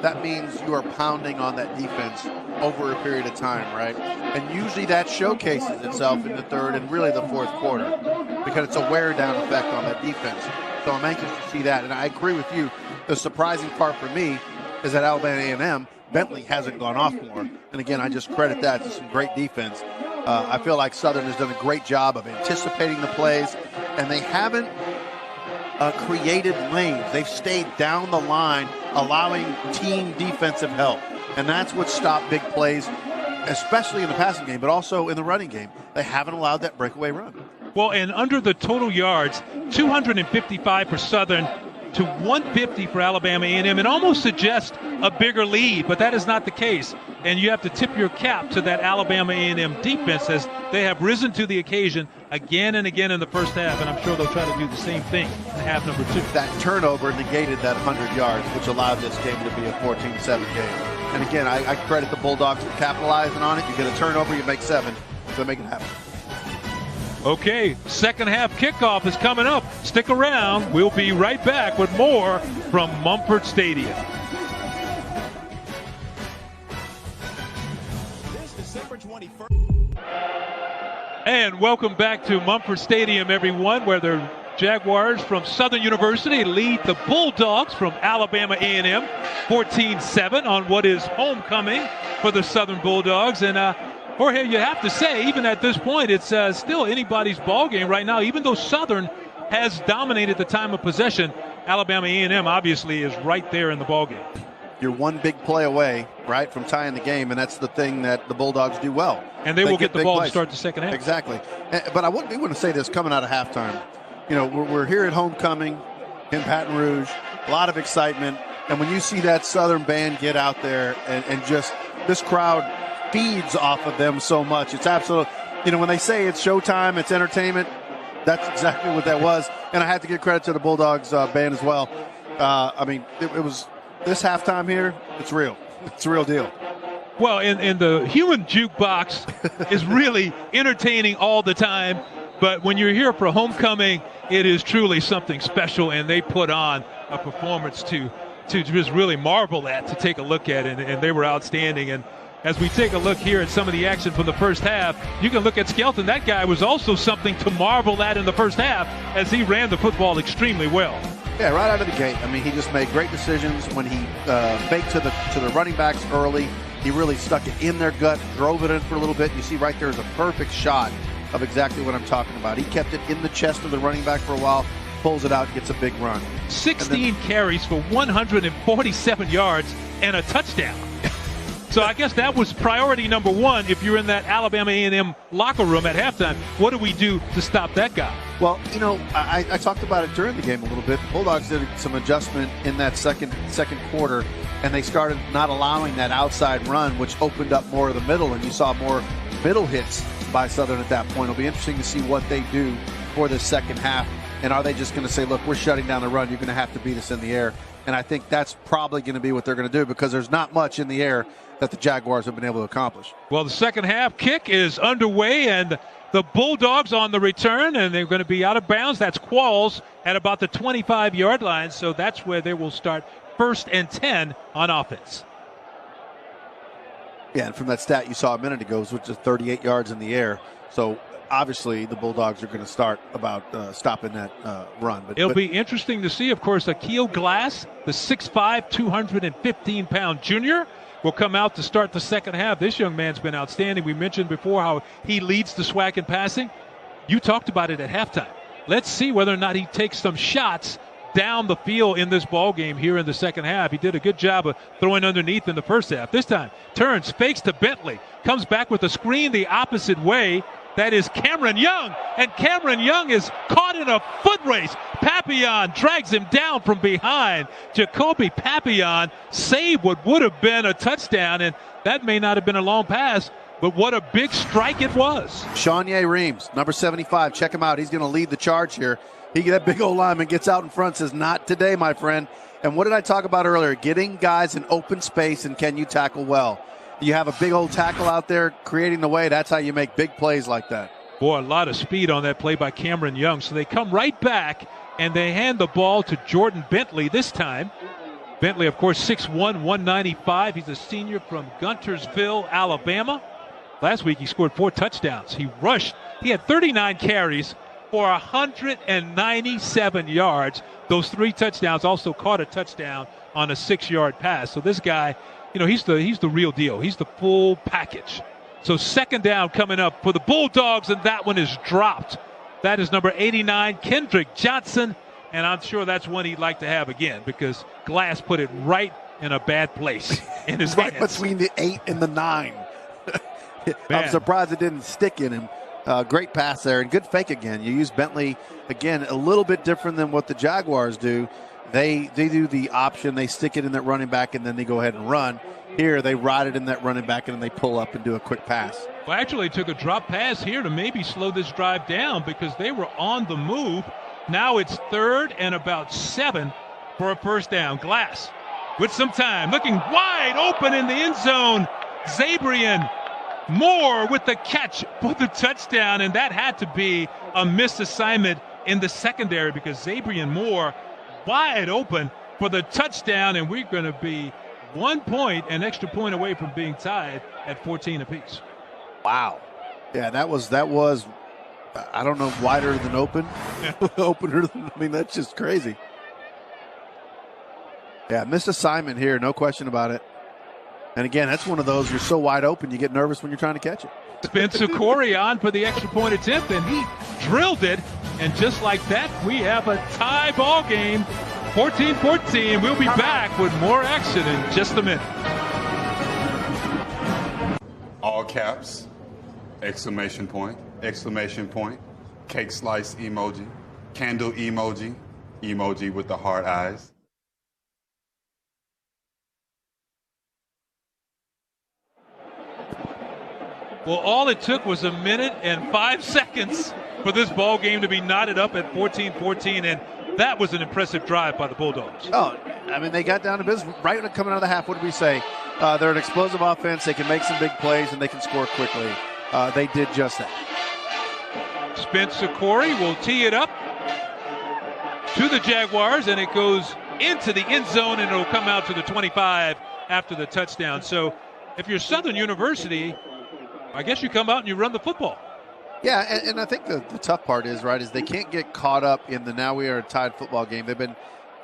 that means you are pounding on that defense over a period of time, right? And usually that showcases itself in the third and really the fourth quarter because it's a wear-down effect on that defense. So I'm anxious to see that. And I agree with you. The surprising part for me is that Alabama A&M, Bentley hasn't gone off more. And again, I just credit that to some great defense. I feel like Southern has done a great job of anticipating the plays, and they haven't created lanes. They've stayed down the line, allowing team defensive help. And that's what stopped big plays, especially in the passing game, but also in the running game. They haven't allowed that breakaway run. Well, and under the total yards, 255 for Southern to 150 for Alabama A&M. It almost suggests a bigger lead, but that is not the case. And you have to tip your cap to that Alabama A&M defense, as they have risen to the occasion again and again in the first half, and I'm sure they'll try to do the same thing in half number 2. That turnover negated that 100 yards, which allowed this game to be a 14-7 game. And again, I credit the Bulldogs for capitalizing on it. You get a turnover, you make 7, so make it happen. Okay, second half kickoff is coming up. Stick around. We'll be right back with more from Mumford Stadium. And welcome back to Mumford Stadium, everyone, where the Jaguars from Southern University lead the Bulldogs from Alabama A&M 14-7 on what is homecoming for the Southern Bulldogs. And Jorge, you have to say, even at this point, it's still anybody's ball game right now. Even though Southern has dominated the time of possession, Alabama A&M obviously is right there in the ball game. You're one big play away, right, from tying the game, and that's the thing that the Bulldogs do well. And they will get the ball to start the second half. Exactly. But I wouldn't want to say this coming out of halftime. You know, we're here at homecoming in Baton Rouge, a lot of excitement, and when you see that Southern band get out there and just this crowd feeds off of them so much, it's absolute. You know, when they say it's showtime, it's entertainment, that's exactly what that was. And I have to give credit to the Bulldogs band as well. I mean, it was this halftime here, it's real. It's a real deal. Well, and the human jukebox is really entertaining all the time. But when you're here for homecoming, it is truly something special, and they put on a performance to just really marvel at, to take a look at, and they were outstanding. And as we take a look here at some of the action from the first half, you can look at Skelton. That guy was also something to marvel at in the first half, as he ran the football extremely well. Yeah, right out of the gate. I mean, he just made great decisions when he faked to the running backs early. He really stuck it in their gut, drove it in for a little bit. You see right there is a perfect shot of exactly what I'm talking about. He kept it in the chest of the running back for a while, pulls it out, gets a big run. 16 carries for 147 yards and a touchdown. So I guess that was priority number one if you're in that Alabama A&M locker room at halftime. What do we do to stop that guy? Well, you know, I talked about it during the game a little bit. The Bulldogs did some adjustment in that second quarter, and they started not allowing that outside run, which opened up more of the middle, and you saw more middle hits by Southern at that point. It'll be interesting to see what they do for the second half, and are they just going to say, look, we're shutting down the run, you're going to have to beat us in the air. And I think that's probably going to be what they're going to do, because there's not much in the air that the Jaguars have been able to accomplish. Well, the second half kick is underway, and the Bulldogs on the return, and they're going to be out of bounds. That's Qualls at about the 25-yard line, so that's where they will start 1st and 10 on offense. Yeah, and from that stat you saw a minute ago, which is 38 yards in the air. So obviously the Bulldogs are going to start about stopping that run. It'll be interesting to see, of course, Akil Glass, the 6'5", 215-pound junior, will come out to start the second half. This young man's been outstanding. We mentioned before how he leads the SWAC in passing. You talked about it at halftime. Let's see whether or not he takes some shots down the field in this ball game here in the second half. He did a good job of throwing underneath in the first half. This time, turns, fakes to Bentley, comes back with a screen the opposite way. That is Cameron Young, and Cameron Young is caught in a foot race. Papillon drags him down from behind. Jacoby Papillon saved what would have been a touchdown, and that may not have been a long pass, but what a big strike it was. Shawnee Reams, number 75, check him out. He's going to lead the charge here. That big old lineman gets out in front, says, not today, my friend. And what did I talk about earlier? Getting guys in open space, and can you tackle well? You have a big old tackle out there creating the way. That's how you make big plays like that. Boy, a lot of speed on that play by Cameron Young. So they come right back, and they hand the ball to Jordan Bentley this time. Bentley, of course, 6'1", 195. He's a senior from Guntersville, Alabama. Last week he scored 4 touchdowns. He rushed. He had 39 carries for 197 yards. Those 3 touchdowns, also caught a touchdown on a 6-yard pass. So this guy, he's the real deal. He's the full package. So second down coming up for the Bulldogs, and that one is dropped. That is number 89, Kendrick Johnson, and I'm sure that's one he'd like to have again because Glass put it right in a bad place in his right hands. between the 8 and the 9. I'm surprised it didn't stick in him. Great pass there and good fake again. You use Bentley again a little bit different than what the Jaguars do. They do the option, they stick it in that running back, and then they go ahead and run. Here, they ride it in that running back, and then they pull up and do a quick pass. Well, actually, took a drop pass here to maybe slow this drive down because they were on the move. Now it's 3rd and about 7 for a first down. Glass with some time, looking wide open in the end zone. Zabrian Moore with the catch for the touchdown, and that had to be a missed assignment in the secondary because Zabrian Moore wide open for the touchdown, and we're going to be 1 point, an extra point away from being tied at 14 apiece. Wow. Yeah, that was I don't know, wider than open. Opener than, that's just crazy. Yeah, missed assignment here, no question about it. And again, that's one of those, you're so wide open, you get nervous when you're trying to catch it. Spencer Corey on for the extra point attempt, and he drilled it. And just like that, we have a tie ball game, 14-14. We'll be back with more action in just a minute. All caps, exclamation point, cake slice emoji, candle emoji, emoji with the heart eyes. Well, all it took was 1 minute and 5 seconds for this ball game to be knotted up at 14-14, and that was an impressive drive by the Bulldogs. Oh, they got down to business right when coming out of the half. What did we say? They're an explosive offense. They can make some big plays, and they can score quickly. They did just that. Spencer Corey will tee it up to the Jaguars, and it goes into the end zone, and it'll come out to the 25 after the touchdown. So if you're Southern University, I guess you come out and you run the football. Yeah, and I think the tough part is they can't get caught up in the now we are a tied football game.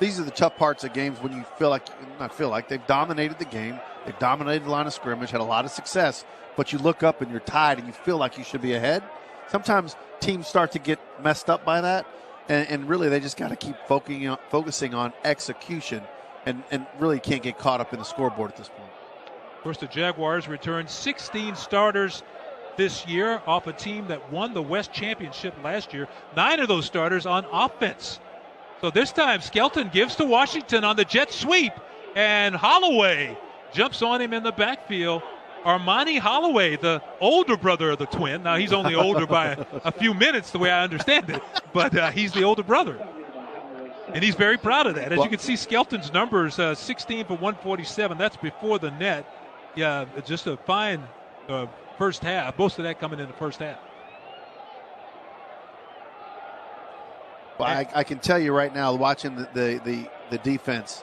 These are the tough parts of games when you they've dominated the game. They've dominated the line of scrimmage, had a lot of success, but you look up and you're tied and you feel like you should be ahead. Sometimes teams start to get messed up by that, and really they just got to keep focusing on execution and really can't get caught up in the scoreboard at this point. Of course, the Jaguars returned 16 starters this year off a team that won the West Championship last year. 9 of those starters on offense. So this time, Skelton gives to Washington on the jet sweep, and Holloway jumps on him in the backfield. Armani Holloway, the older brother of the twin. Now, he's only older by a few minutes, the way I understand it, but he's the older brother. And he's very proud of that. As you can see, Skelton's numbers, 16 for 147. That's before the net. Yeah, just a fine first half. Most of that coming in the first half. Well, I can tell you right now, watching the defense,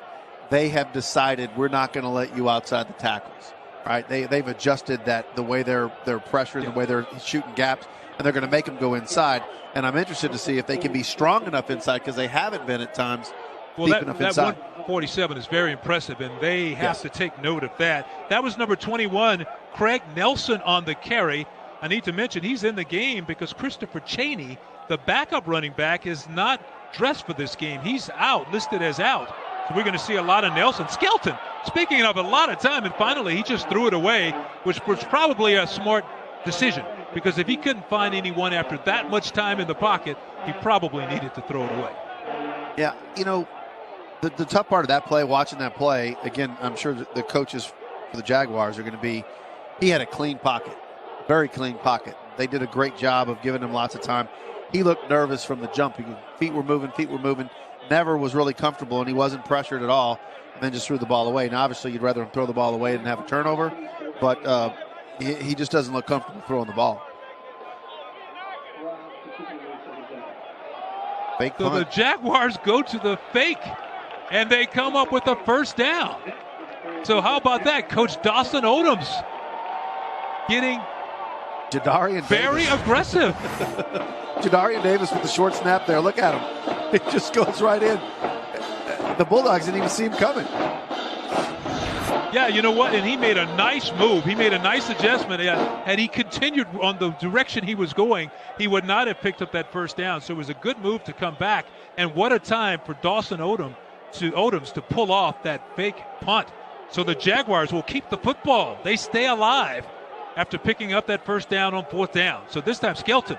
they have decided we're not going to let you outside the tackles. Right? They've adjusted that the way they're pressuring, the way they're shooting gaps, and they're going to make them go inside. And I'm interested to see if they can be strong enough inside because they haven't been at times. Well, that 147 is very impressive, and they have to take note of that. That was number 21, Craig Nelson on the carry. I need to mention he's in the game because Christopher Chaney, the backup running back, is not dressed for this game. He's out, listed as out. So we're going to see a lot of Nelson. Skelton, speaking of a lot of time, and finally he just threw it away, which was probably a smart decision because if he couldn't find anyone after that much time in the pocket, he probably needed to throw it away. Yeah, the tough part of that play, watching that play, again, I'm sure the coaches for the Jaguars are going to be, he had a clean pocket, very clean pocket. They did a great job of giving him lots of time. He looked nervous from the jump. Feet were moving. Never was really comfortable, and he wasn't pressured at all, and then just threw the ball away. Now, obviously, you'd rather him throw the ball away than have a turnover, but he just doesn't look comfortable throwing the ball. Fake punt. So the Jaguars go to the fake, and they come up with a first down. So how about that? Coach Dawson Odoms getting Jadarian very Davis. aggressive. Jadarian Davis with the short snap there. Look at him. It just goes right in. The Bulldogs didn't even see him coming. Yeah, you know what? And he made a nice move. He made a nice adjustment. Had he continued on the direction he was going, he would not have picked up that first down. So it was a good move to come back. And what a time for Dawson Odoms to pull off that fake punt. So the Jaguars will keep the football. They stay alive after picking up that first down on 4th down. So this time Skelton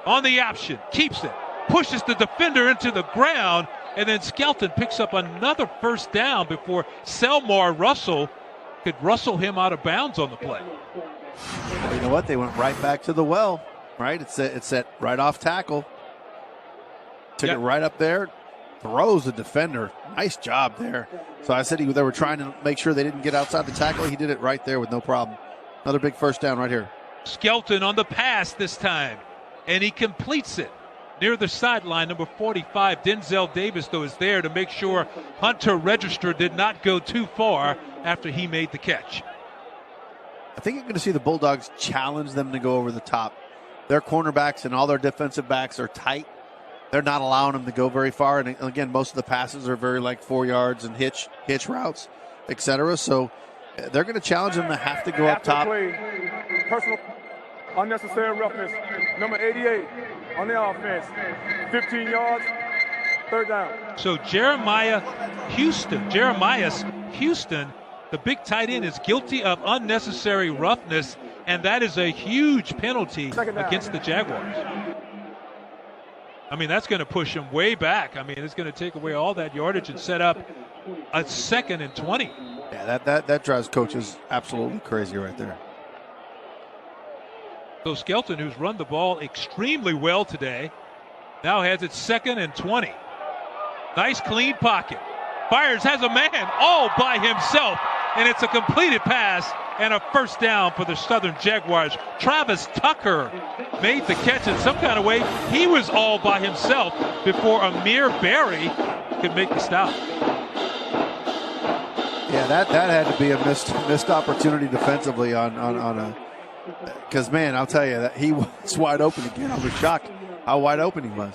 on the option, keeps it, pushes the defender into the ground, and then Skelton picks up another first down before Selmar Russell could rustle him out of bounds on the play. You know what? They went right back to the well, right? It's that right off tackle. Took it right up there, throws the defender. Nice job there. So I said they were trying to make sure they didn't get outside the tackle. He did it right there with no problem. Another big first down right here. Skelton on the pass this time, and he completes it near the sideline. Number 45, Denzel Davis, though, is there to make sure Hunter Register did not go too far after he made the catch. I think you're going to see the Bulldogs challenge them to go over the top. Their cornerbacks and all their defensive backs are tight. They're not allowing them to go very far. And again, most of the passes are very 4 yards and hitch routes, etc. So they're going to challenge them to have to go up top. Personal unnecessary roughness. Number 88 on the offense. 15 yards, 3rd down. So Jeremiah's Houston, the big tight end, is guilty of unnecessary roughness, and that is a huge penalty against the Jaguars. I mean, that's going to push him way back. I mean, it's going to take away all that yardage and set up a 2nd and 20. Yeah, that drives coaches absolutely crazy right there. So Skelton, who's run the ball extremely well today, now has it 2nd and 20. Nice clean pocket. Fires, has a man all by himself, and it's a completed pass and a first down for the Southern Jaguars. Travis Tucker made the catch in some kind of way. He was all by himself before Amir Berry could make the stop. Yeah, that had to be a missed opportunity defensively on a. Because, man, I'll tell you, that he was wide open again. I was shocked how wide open he was.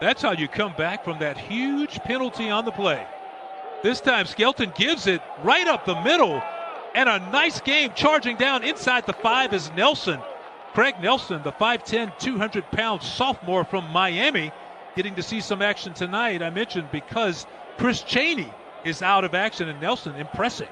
That's how you come back from that huge penalty on the play. This time, Skelton gives it right up the middle, and a nice game charging down inside the 5 is Nelson. Craig Nelson, the 5'10", 200-pound sophomore from Miami, getting to see some action tonight, I mentioned, because Chris Chaney is out of action, and Nelson impressing.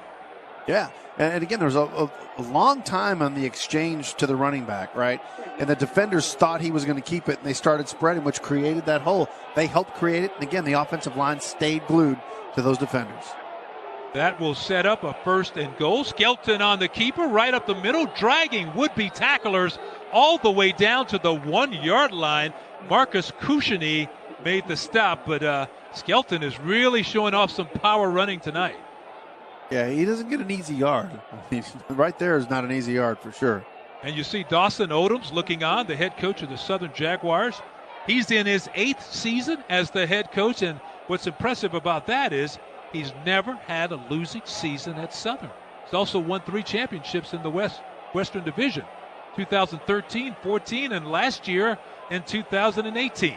Yeah, and again, there was a long time on the exchange to the running back, right? And the defenders thought he was going to keep it, and they started spreading, which created that hole. They helped create it, and again, the offensive line stayed glued to those defenders. That will set up a 1st and goal. Skelton on the keeper, right up the middle, dragging would-be tacklers all the way down to the 1-yard line. Marcus Cushioney made the stop, but Skelton is really showing off some power running tonight. Yeah, he doesn't get an easy yard. Right there is not an easy yard for sure. And you see Dawson Odoms looking on, the head coach of the Southern Jaguars. He's in his 8th season as the head coach, and what's impressive about that is he's never had a losing season at Southern. He's also won 3 championships in the Western Division, 2013, 14, and last year in 2018.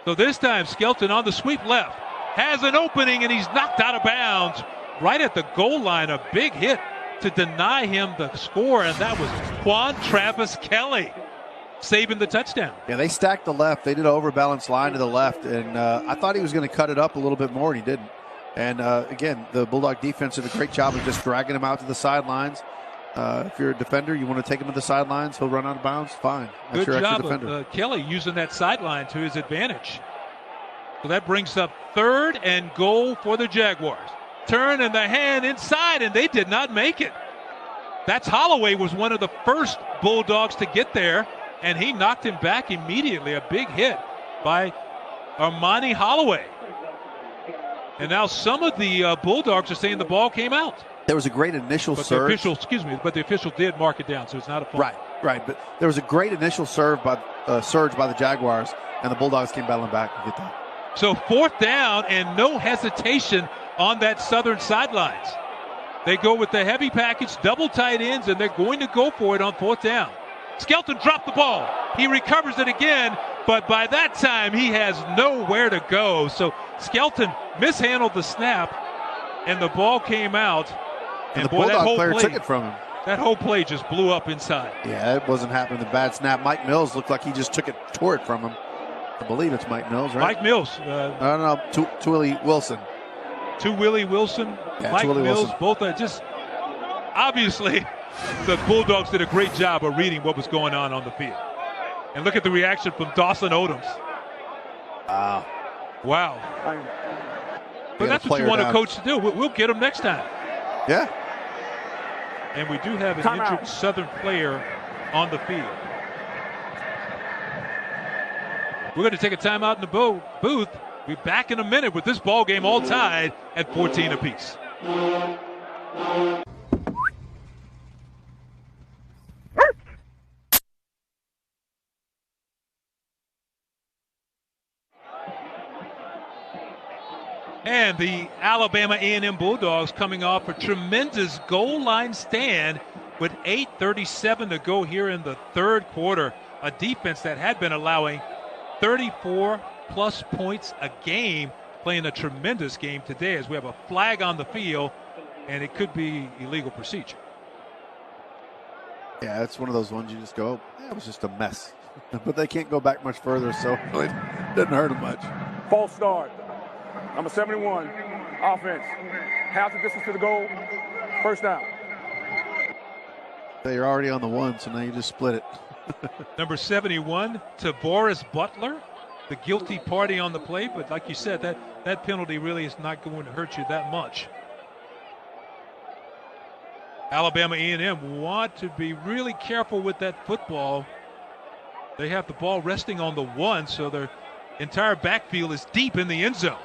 So this time, Skelton on the sweep left, has an opening, and he's knocked out of bounds right at the goal line. A big hit to deny him the score, and that was Juan Travis Kelly saving the touchdown. Yeah, they stacked the left. They did an overbalanced line to the left, and I thought he was going to cut it up a little bit more, and he didn't. And again, the Bulldog defense did a great job of just dragging him out to the sidelines. If you're a defender, you want to take him to the sidelines, he'll run out of bounds, fine. That's good job of Kelly using that sideline to his advantage. So that brings up 3rd and goal for the Jaguars. Turn and the hand inside, and they did not make it. That's Holloway was one of the first Bulldogs to get there, and he knocked him back immediately. A big hit by Armani Holloway. And now some of the Bulldogs are saying the ball came out. There was a great initial surge. But the official did mark it down, so it's not a fault. Right. But there was a great initial surge by the Jaguars, and the Bulldogs came battling back to get that. So 4th down and no hesitation on that Southern sidelines. They go with the heavy package, double tight ends, and they're going to go for it on 4th down. Skelton dropped the ball. He recovers it again, But by that time, he has nowhere to go. So Skelton mishandled the snap, and the ball came out. And the boy, that Bulldog whole player play, took it from him. That whole play just blew up inside. Yeah, it wasn't happening. The bad snap. Mike Mills looked like he just tore it from him. I believe it's Mike Mills, right? Mike Mills. I don't know. Twillie Wilson. Willie Wilson. Yeah, Mike Willie Mills. Wilson. Both are just obviously the Bulldogs did a great job of reading what was going on the field. And look at the reaction from Dawson Odoms. Wow. But that's what you want a coach to do. We'll get him next time. Yeah. And we do have an injured Southern player on the field. We're going to take a timeout in the booth. We'll be back in a minute with this ball game all tied at 14 apiece. And the Alabama A&M Bulldogs coming off a tremendous goal line stand with 8:37 to go here in the third quarter. A defense that had been allowing 34-plus points a game, playing a tremendous game today as we have a flag on the field, and it could be illegal procedure. Yeah, it's one of those ones you just go, it was just a mess. But they can't go back much further, so it didn't hurt them much. False start. Number 71, offense. Half the distance to the goal. First down. So you're already on the one, so now you just split it. Number 71, Boris Butler, the guilty party on the play. But like you said, that penalty really is not going to hurt you that much. Alabama A&M want to be really careful with that football. They have the ball resting on the one, so their entire backfield is deep in the end zone.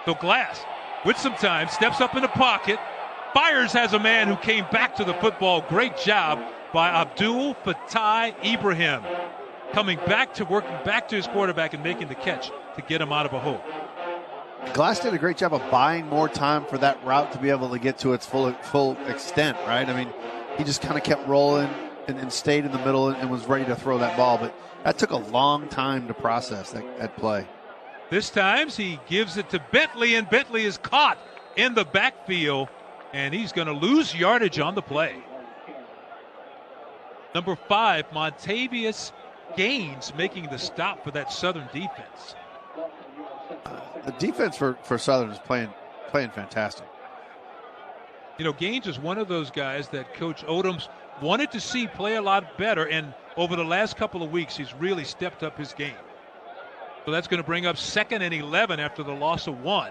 So Glass, with some time, steps up in the pocket, fires, has a man who came back to the football. Great job by Abdul Fattah Ibrahim, working back to his quarterback and making the catch to get him out of a hole. Glass did a great job of buying more time for that route to be able to get to its full extent, right? I mean, he just kind of kept rolling and stayed in the middle and was ready to throw that ball. But that took a long time to process that play. This time he gives it to Bentley, and Bentley is caught in the backfield, and he's going to lose yardage on the play. Number 5, Montavious Gaines making the stop for that Southern defense. The defense for Southern is playing fantastic. You know, Gaines is one of those guys that Coach Odoms wanted to see play a lot better, and over the last couple of weeks, he's really stepped up his game. So that's going to bring up 2nd and 11 after the loss of 1.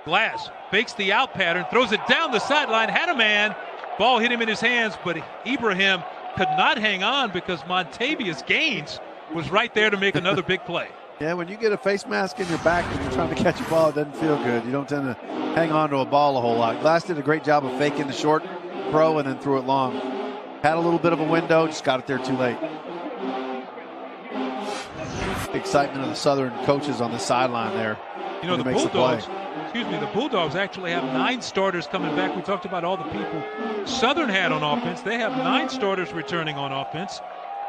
Glass fakes the out pattern, throws it down the sideline, had a man. Ball hit him in his hands, but Ibrahim could not hang on because Montavious Gaines was right there to make another big play. Yeah, when you get a face mask in your back and you're trying to catch a ball, it doesn't feel good. You don't tend to hang on to a ball a whole lot. Glass did a great job of faking the short throw and then threw it long. Had a little bit of a window, just got it there too late. The excitement of the Southern coaches on the sideline there. You know, the Bulldogs actually have 9 starters coming back. We talked about all the people Southern had on offense. They have 9 starters returning on offense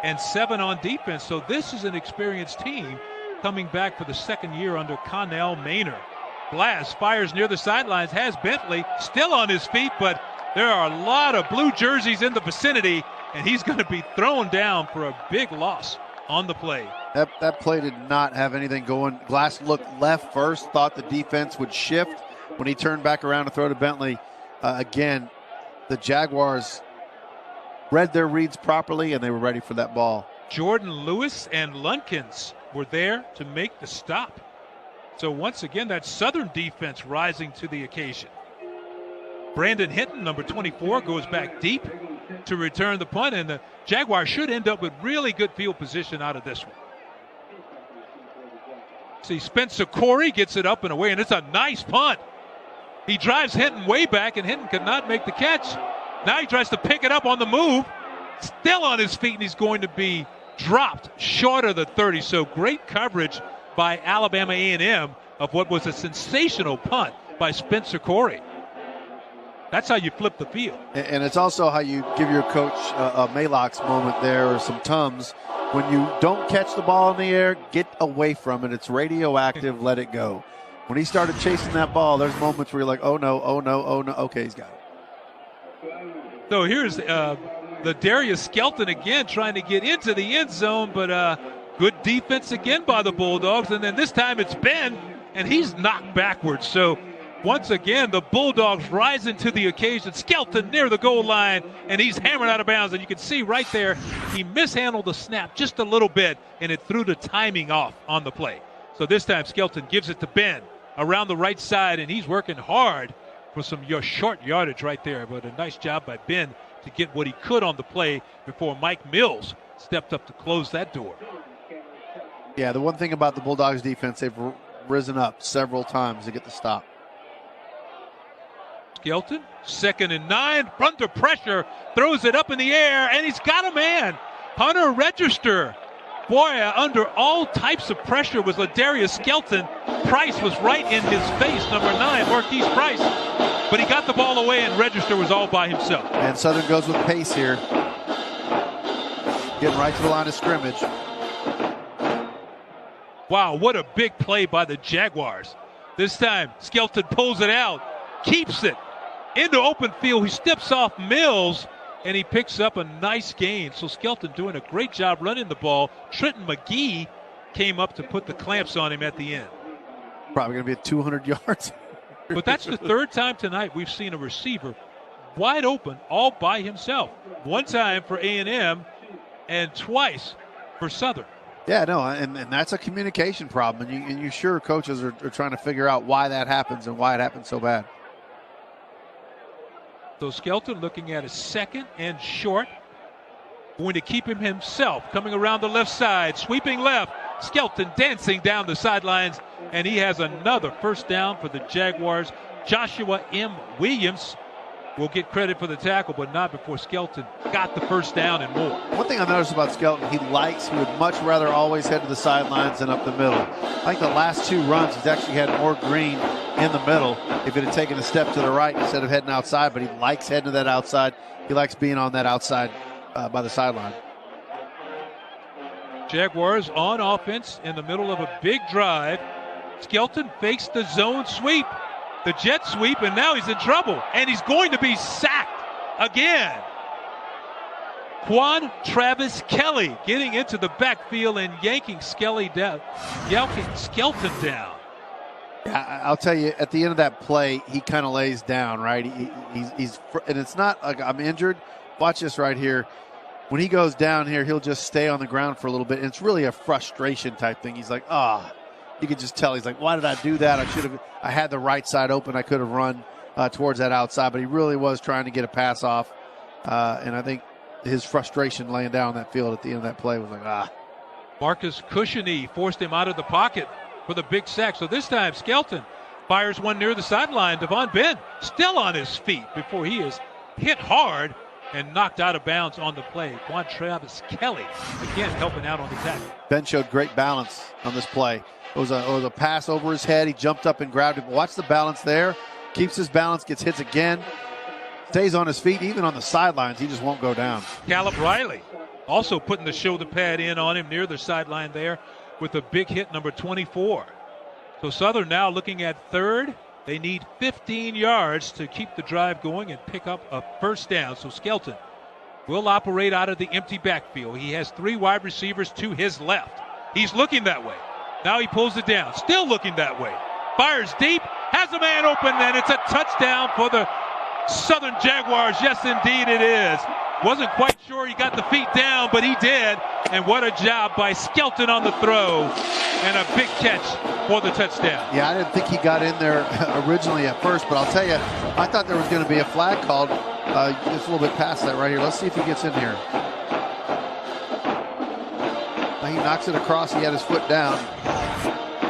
and 7 on defense. So this is an experienced team coming back for the second year under Connell Maynard. Glass fires near the sidelines, has Bentley still on his feet, but there are a lot of blue jerseys in the vicinity, and he's going to be thrown down for a big loss on the play. That play did not have anything going. Glass looked left first, thought the defense would shift. When he turned back around to throw to Bentley, again, the Jaguars read their reads properly, and they were ready for that ball. Jordan Lewis and Lunkins were there to make the stop. So once again, that Southern defense rising to the occasion. Brandon Hinton, number 24, goes back deep to return the punt, and the Jaguars should end up with really good field position out of this one. See, Spencer Corey gets it up and away, and it's a nice punt. He drives Hinton way back, and Hinton could not make the catch. Now he tries to pick it up on the move, still on his feet, and he's going to be dropped short of the 30. So great coverage by Alabama A&M of what was a sensational punt by Spencer Corey. That's how you flip the field. And it's also how you give your coach a Maalox moment there, or some Tums, When you don't catch the ball in the air, get away from it. It's radioactive. Let it go. When he started chasing that ball, there's moments where you're like, oh, no, oh, no, oh, no. Okay, he's got it. So here's the Darius Skelton again trying to get into the end zone, but good defense again by the Bulldogs. And then this time it's Ben, and he's knocked backwards. So once again, the Bulldogs rising to the occasion. Skelton near the goal line, and he's hammered out of bounds. And you can see right there, he mishandled the snap just a little bit, and it threw the timing off on the play. So this time Skelton gives it to Ben around the right side, and he's working hard for some short yardage right there. But a nice job by Ben to get what he could on the play before Mike Mills stepped up to close that door. Yeah, the one thing about the Bulldogs defense, they've risen up several times to get the stop. Skelton, 2nd and 9, under pressure, throws it up in the air, and he's got a man. Hunter Register. Boy, under all types of pressure was Ladarius Skelton. Price was right in his face, number 9, Marquise Price. But he got the ball away, and Register was all by himself. And Southern goes with pace here. Getting right to the line of scrimmage. Wow, what a big play by the Jaguars. This time, Skelton pulls it out, keeps it into open field. He steps off Mills, and he picks up a nice gain. So Skelton doing a great job running the ball. Trenton McGee came up to put the clamps on him at the end. Probably going to be at 200 yards. But that's the third time tonight we've seen a receiver wide open all by himself. One time for A&M and twice for Southern. Yeah, no, and that's a communication problem. And you sure coaches are trying to figure out why that happens and why it happens so bad. So Skelton looking at a 2nd and short. Going to keep him himself. Coming around the left side. Sweeping left. Skelton dancing down the sidelines. And he has another first down for the Jaguars. Joshua M. Williams will get credit for the tackle, but not before Skelton got the first down and more. One thing I noticed about Skelton, he would much rather always head to the sidelines than up the middle. I think the last 2 runs, he's actually had more green in the middle if it had taken a step to the right instead of heading outside, but he likes heading to that outside. He likes being on that outside by the sideline. Jaguars on offense in the middle of a big drive. Skelton fakes the zone sweep, the jet sweep, and now he's in trouble, and he's going to be sacked again. Quan Travis Kelly getting into the backfield and yanking Skelton down. Yeah, I'll tell you, at the end of that play, he kind of lays down, right? He's and it's not like I'm injured. Watch this right here. When he goes down here, he'll just stay on the ground for a little bit. And it's really a frustration type thing. He's like, you can just tell. He's like, why did I do that? I had the right side open. I could have run towards that outside, but he really was trying to get a pass off. And I think his frustration laying down on that field at the end of that play was like, Marcus Cushiony forced him out of the pocket for the big sack. So this time, Skelton fires one near the sideline. Devon Ben still on his feet before he is hit hard and knocked out of bounds on the play. Quan Travis Kelly, again, helping out on the tackle. Ben showed great balance on this play. It was a pass over his head. He jumped up and grabbed it. Watch the balance there. Keeps his balance, gets hits again. Stays on his feet, even on the sidelines. He just won't go down. Caleb Riley also putting the shoulder pad in on him near the sideline there with a big hit, number 24. So Southern now looking at 3rd. They need 15 yards to keep the drive going and pick up a first down. So Skelton will operate out of the empty backfield. He has 3 wide receivers to his left. He's looking that way. Now he pulls it down. Still looking that way. Fires deep. Has a man open, and it's a touchdown for the Southern Jaguars. Yes, indeed it is. Wasn't quite sure he got the feet down, but he did. And what a job by Skelton on the throw. And a big catch for the touchdown. Yeah, I didn't think he got in there originally at first, but I'll tell you, I thought there was going to be a flag called just a little bit past that right here. Let's see if he gets in here. He knocks it across. He had his foot down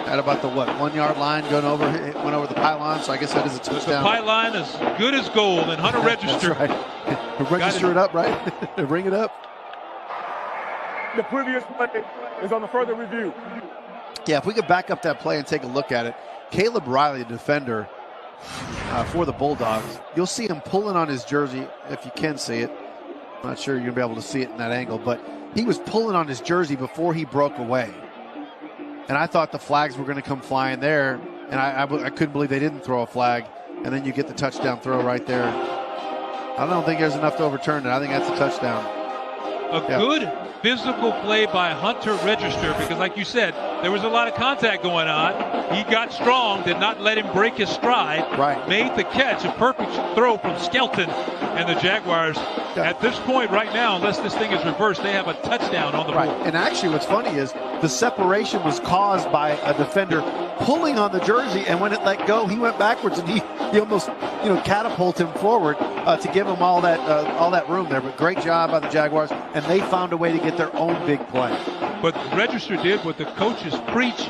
at about the 1 yard line, went over the pylon. So I guess that is a touchdown. The pylon is good as gold, and Hunter Register. That's right. Register it up, right? Bring it up. The previous play is on the further review. Yeah, if we could back up that play and take a look at it, Caleb Riley, the defender for the Bulldogs, you'll see him pulling on his jersey if you can see it. I'm not sure you're going to be able to see it in that angle, but he was pulling on his jersey before he broke away. And I thought the flags were going to come flying there, and I couldn't believe they didn't throw a flag. And then you get the touchdown throw right there. I don't think there's enough to overturn it. I think that's a touchdown. Good physical play by Hunter Register, because like you said, there was a lot of contact going on. He got strong, did not let him break his stride. Right. Made the catch, a perfect throw from Skelton. And the Jaguars, at this point right now, unless this thing is reversed, they have a touchdown on the board. And actually what's funny is the separation was caused by a defender pulling on the jersey, and when it let go, he went backwards, and he almost catapulted him forward to give him all that room there. But great job by the Jaguars, and they found a way to get their own big play. But Register did what the coaches preach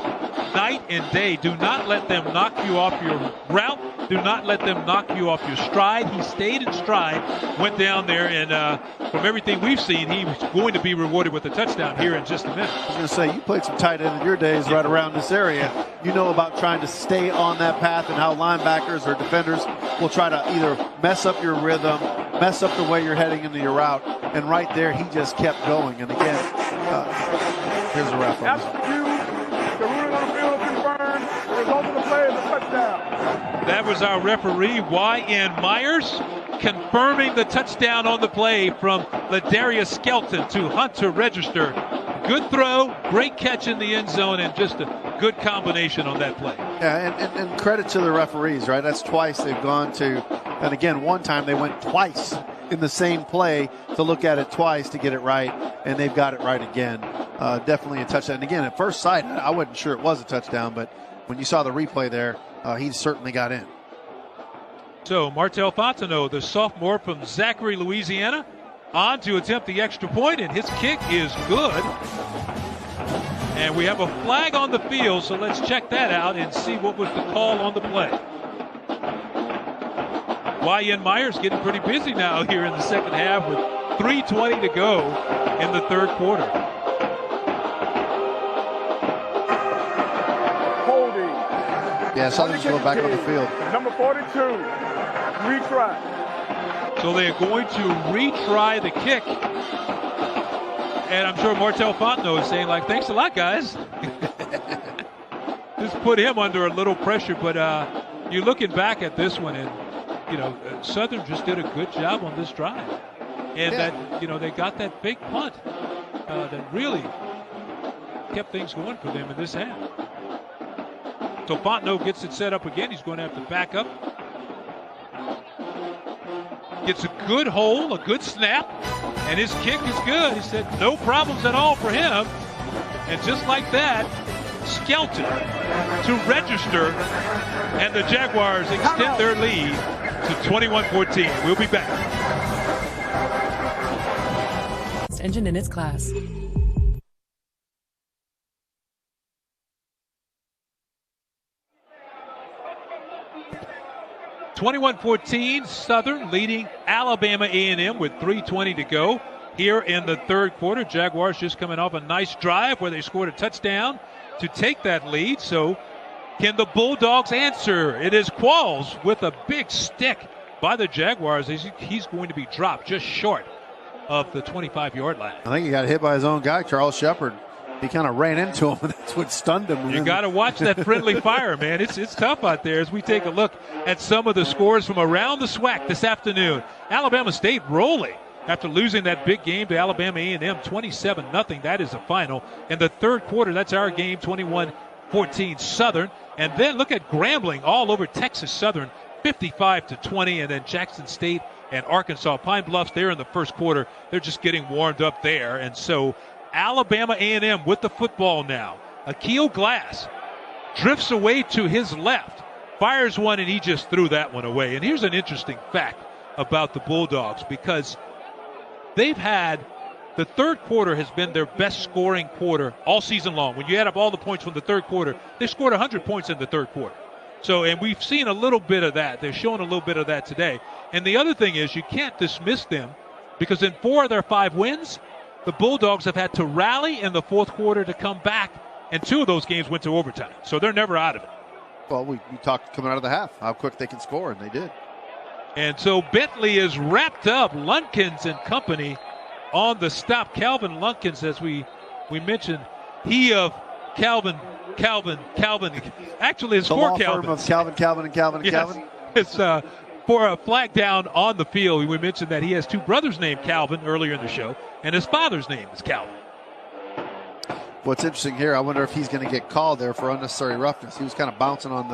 night and day. Do not let them knock you off your route. Do not let them knock you off your stride. He stayed in stride, went down there, and from everything we've seen, he was going to be rewarded with a touchdown here in just a minute. I was going to say, you played some tight end in your days right around this area. You know about trying to stay on that path and how linebackers or defenders will try to either mess up your rhythm, mess up the way you're heading into your route. And right there, he just kept going. And again, here's a wrap on this. The ruling on the field confirmed. The result of the play is a touchdown. That was our referee, Y.N. Myers, confirming the touchdown on the play from Ladarius Skelton to Hunter Register. Good throw, great catch in the end zone, and just a good combination on that play. Yeah, and credit to the referees, right? That's twice they've gone to, and again, one time they went twice in the same play to look at it twice to get it right, and they've got it right again. Definitely a touchdown. And again, at first sight, I wasn't sure it was a touchdown, but when you saw the replay there, he certainly got in. So Martel Fontenot, the sophomore from Zachary, Louisiana, on to attempt the extra point, and his kick is good. And we have a flag on the field, so let's check that out and see what was the call on the play. Y.N. Myers getting pretty busy now here in the second half with 3:20 to go in the third quarter. Holding. Yeah, Southern's going back on the field. Number 42, retry. So they're going to retry the kick. And I'm sure Martel Fontenot is saying, like, thanks a lot, guys. Just put him under a little pressure. But you're looking back at this one, and, Southern just did a good job on this drive. And that, they got that big punt that really kept things going for them in this half. So Fontenot gets it set up again. He's going to have to back up. Gets a good hole, a good snap, and his kick is good. He said no problems at all for him. And just like that, Skelton to Register, and the Jaguars extend their lead to 21-14. We'll be back. Engine in its class. (21-14), Southern leading Alabama A&M with 3:20 to go here in the third quarter. Jaguars just coming off a nice drive where they scored a touchdown to take that lead. So can the Bulldogs answer? It is Qualls with a big stick by the Jaguars. He's going to be dropped just short of the 25-yard line. I think he got hit by his own guy, Charles Shepard. He kind of ran into him, and that's what stunned him. You got to watch that friendly fire, man. It's tough out there as we take a look at some of the scores from around the SWAC this afternoon. Alabama State rolling after losing that big game to Alabama A&M 27-0. That is the final. In the third quarter, that's our game, 21-14 Southern. And then look at Grambling all over Texas Southern, 55-20. And then Jackson State and Arkansas. Pine Bluffs there in the first quarter. They're just getting warmed up there. And so Alabama A&M with the football now. Akil Glass drifts away to his left, fires one, and he just threw that one away. And here's an interesting fact about the Bulldogs, because they've had the third quarter has been their best scoring quarter all season long. When you add up all the points from the third quarter, they scored 100 points in the third quarter. So, and we've seen a little bit of that. They're showing a little bit of that today. And the other thing is you can't dismiss them, because in 4 of their 5 wins, the Bulldogs have had to rally in the fourth quarter to come back, and 2 of those games went to overtime. So they're never out of it. Well, we talked coming out of the half, how quick they can score, and they did. And so Bentley is wrapped up. Lunkins and company on the stop. Calvin Lunkins, as we mentioned, he of Calvin. Actually, it's the for law Calvin. firm of Calvin, Calvin. It's for a flag down on the field. We mentioned that he has two brothers named Calvin earlier in the show, and his father's name is Calvin. What's interesting here, I wonder if he's going to get called there for unnecessary roughness. He was kind of bouncing on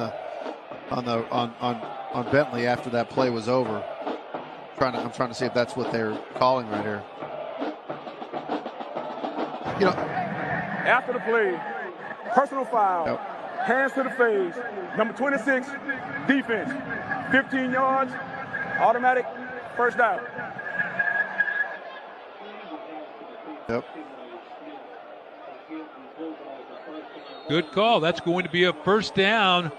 Bentley after that play was over. I'm trying to see if that's what they're calling right here. You know, after the play, personal foul, hands to the face, number 26, defense, 15 yards, automatic first down. Yep. Good call. That's going to be a first down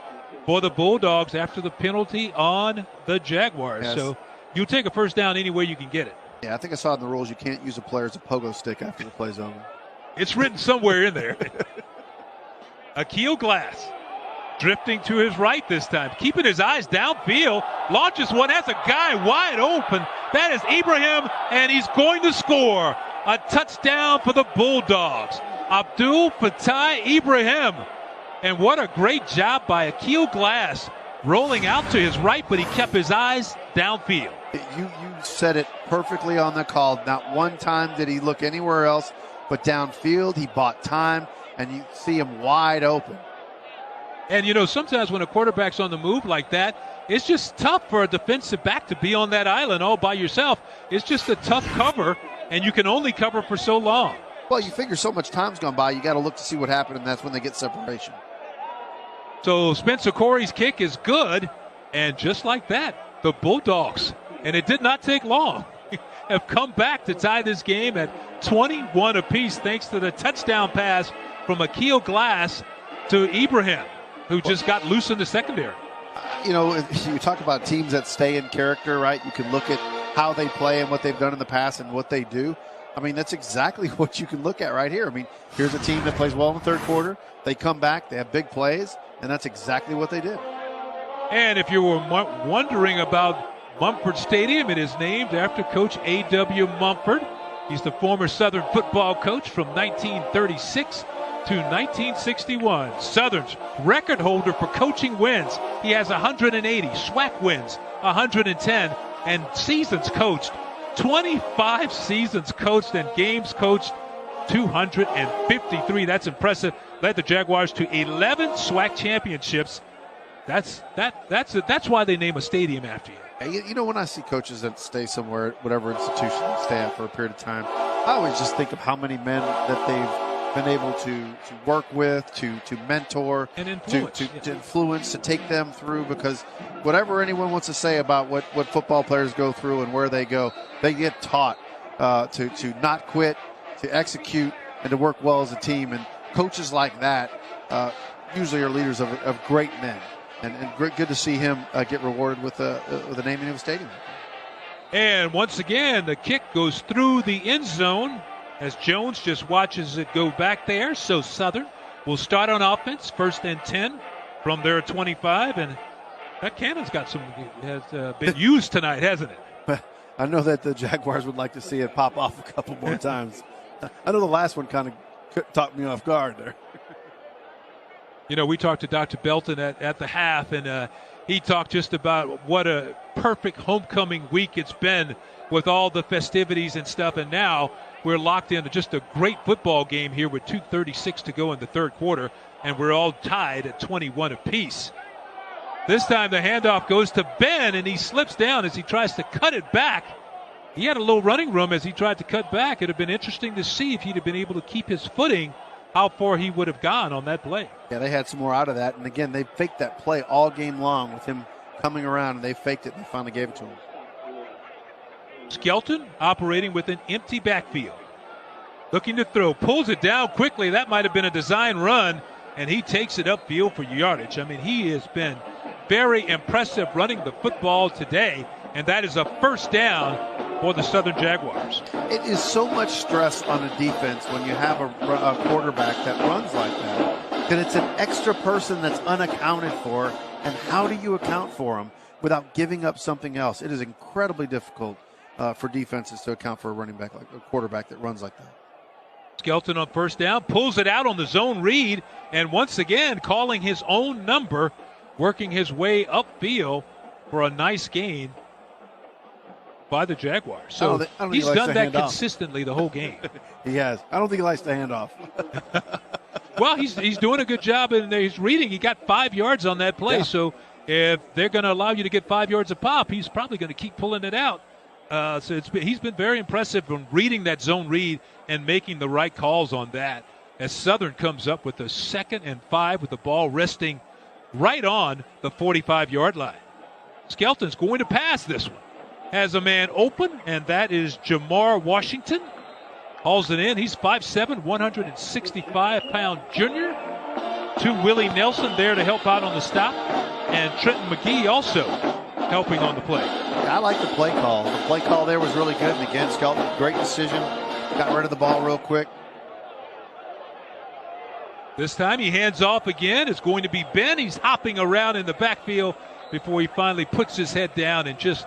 for the Bulldogs after the penalty on the Jaguars. Yes. So you take a first down any way you can get it. Yeah, I think I saw in the rules you can't use a player as a pogo stick after the play's over. It's written somewhere in there. Akil Glass drifting to his right this time, keeping his eyes downfield, launches one, has a guy wide open. That is Ibrahim, and he's going to score a touchdown for the Bulldogs. Abdul Fattah Ibrahim. And what a great job by Akil Glass, rolling out to his right, but he kept his eyes downfield. You said it perfectly on the call. Not one time did he look anywhere else but downfield. He bought time, and you see him wide open. And, you know, sometimes when a quarterback's on the move like that, it's just tough for a defensive back to be on that island all by yourself. It's just a tough cover, and you can only cover for so long. Well, you figure so much time's gone by, you got to look to see what happened, and that's when they get separation. So Spencer Corey's kick is good, and just like that, the Bulldogs, and it did not take long, have come back to tie this game at 21 apiece thanks to the touchdown pass from Akil Glass to Ibrahim, who just got loose in the secondary. You know, you talk about teams that stay in character, right? You can look at how they play and what they've done in the past and what they do. I mean, that's exactly what you can look at right here. I mean, here's a team that plays well in the third quarter. They come back, they have big plays, and that's exactly what they did. And if you were wondering about Mumford Stadium, it is named after Coach A.W. Mumford. He's the former Southern football coach from 1936 to 1961. Southern's record holder for coaching wins. He has 180. SWAC wins 110. And seasons coached, 25 seasons coached and games coached, 253. That's impressive. Led the Jaguars to 11 SWAC championships. That's why they name a stadium after you. You know, when I see coaches that stay somewhere, whatever institution they stay at for a period of time, I always just think of how many men that they've been able to work with, to mentor, and influence. to influence, to take them through, because whatever anyone wants to say about what football players go through and where they go, they get taught to not quit, to execute, and to work well as a team. And coaches like that usually are leaders of great men. And good to see him get rewarded with the naming of a stadium. And once again, the kick goes through the end zone as Jones just watches it go back there. So Southern will start on offense, 1st and 10 from their 25. And that cannon's has been used tonight, hasn't it? I know that the Jaguars would like to see it pop off a couple more times. I know the last one kind of caught me off guard there. You know, we talked to Dr. Belton at the half, and he talked just about what a perfect homecoming week it's been with all the festivities and stuff. And now we're locked into just a great football game here with 2:36 to go in the third quarter, and we're all tied at 21 apiece. This time the handoff goes to Ben, and he slips down as he tries to cut it back. He had a little running room as he tried to cut back. It would have been interesting to see if he'd have been able to keep his footing, how far he would have gone on that play. Yeah, they had some more out of that. And again, they faked that play all game long with him coming around, and they faked it and they finally gave it to him. Skelton operating with an empty backfield. Looking to throw, pulls it down quickly. That might have been a design run, and he takes it upfield for yardage. I mean, he has been very impressive running the football today, and that is a first down for the Southern Jaguars. It is so much stress on a defense when you have a quarterback that runs like that it's an extra person that's unaccounted for, and how do you account for him without giving up something else? It is incredibly difficult for defenses to account for a running back, like a quarterback that runs like that. Skelton on first down, pulls it out on the zone read, and once again calling his own number, working his way upfield for a nice gain by the Jaguars. So I don't he's think he done likes to that hand off. consistently the whole game. He has. I don't think he likes to hand off. Well, he's doing a good job, and he's reading. He got 5 yards on that play, so if they're going to allow you to get 5 yards a pop, he's probably going to keep pulling it out. So he's been very impressive on reading that zone read and making the right calls on that. As Southern comes up with a 2nd and 5 with the ball resting right on the 45-yard line. Skelton's going to pass this one. Has a man open, and that is Jamar Washington. Hauls it in. He's 5'7", 165-pound junior. Willie Nelson there to help out on the stop. And Trenton McGee also helping on the play. I like the play call. The play call there was really good. And again, Skelton, great decision. Got rid of the ball real quick. This time he hands off again. It's going to be Ben. He's hopping around in the backfield before he finally puts his head down and just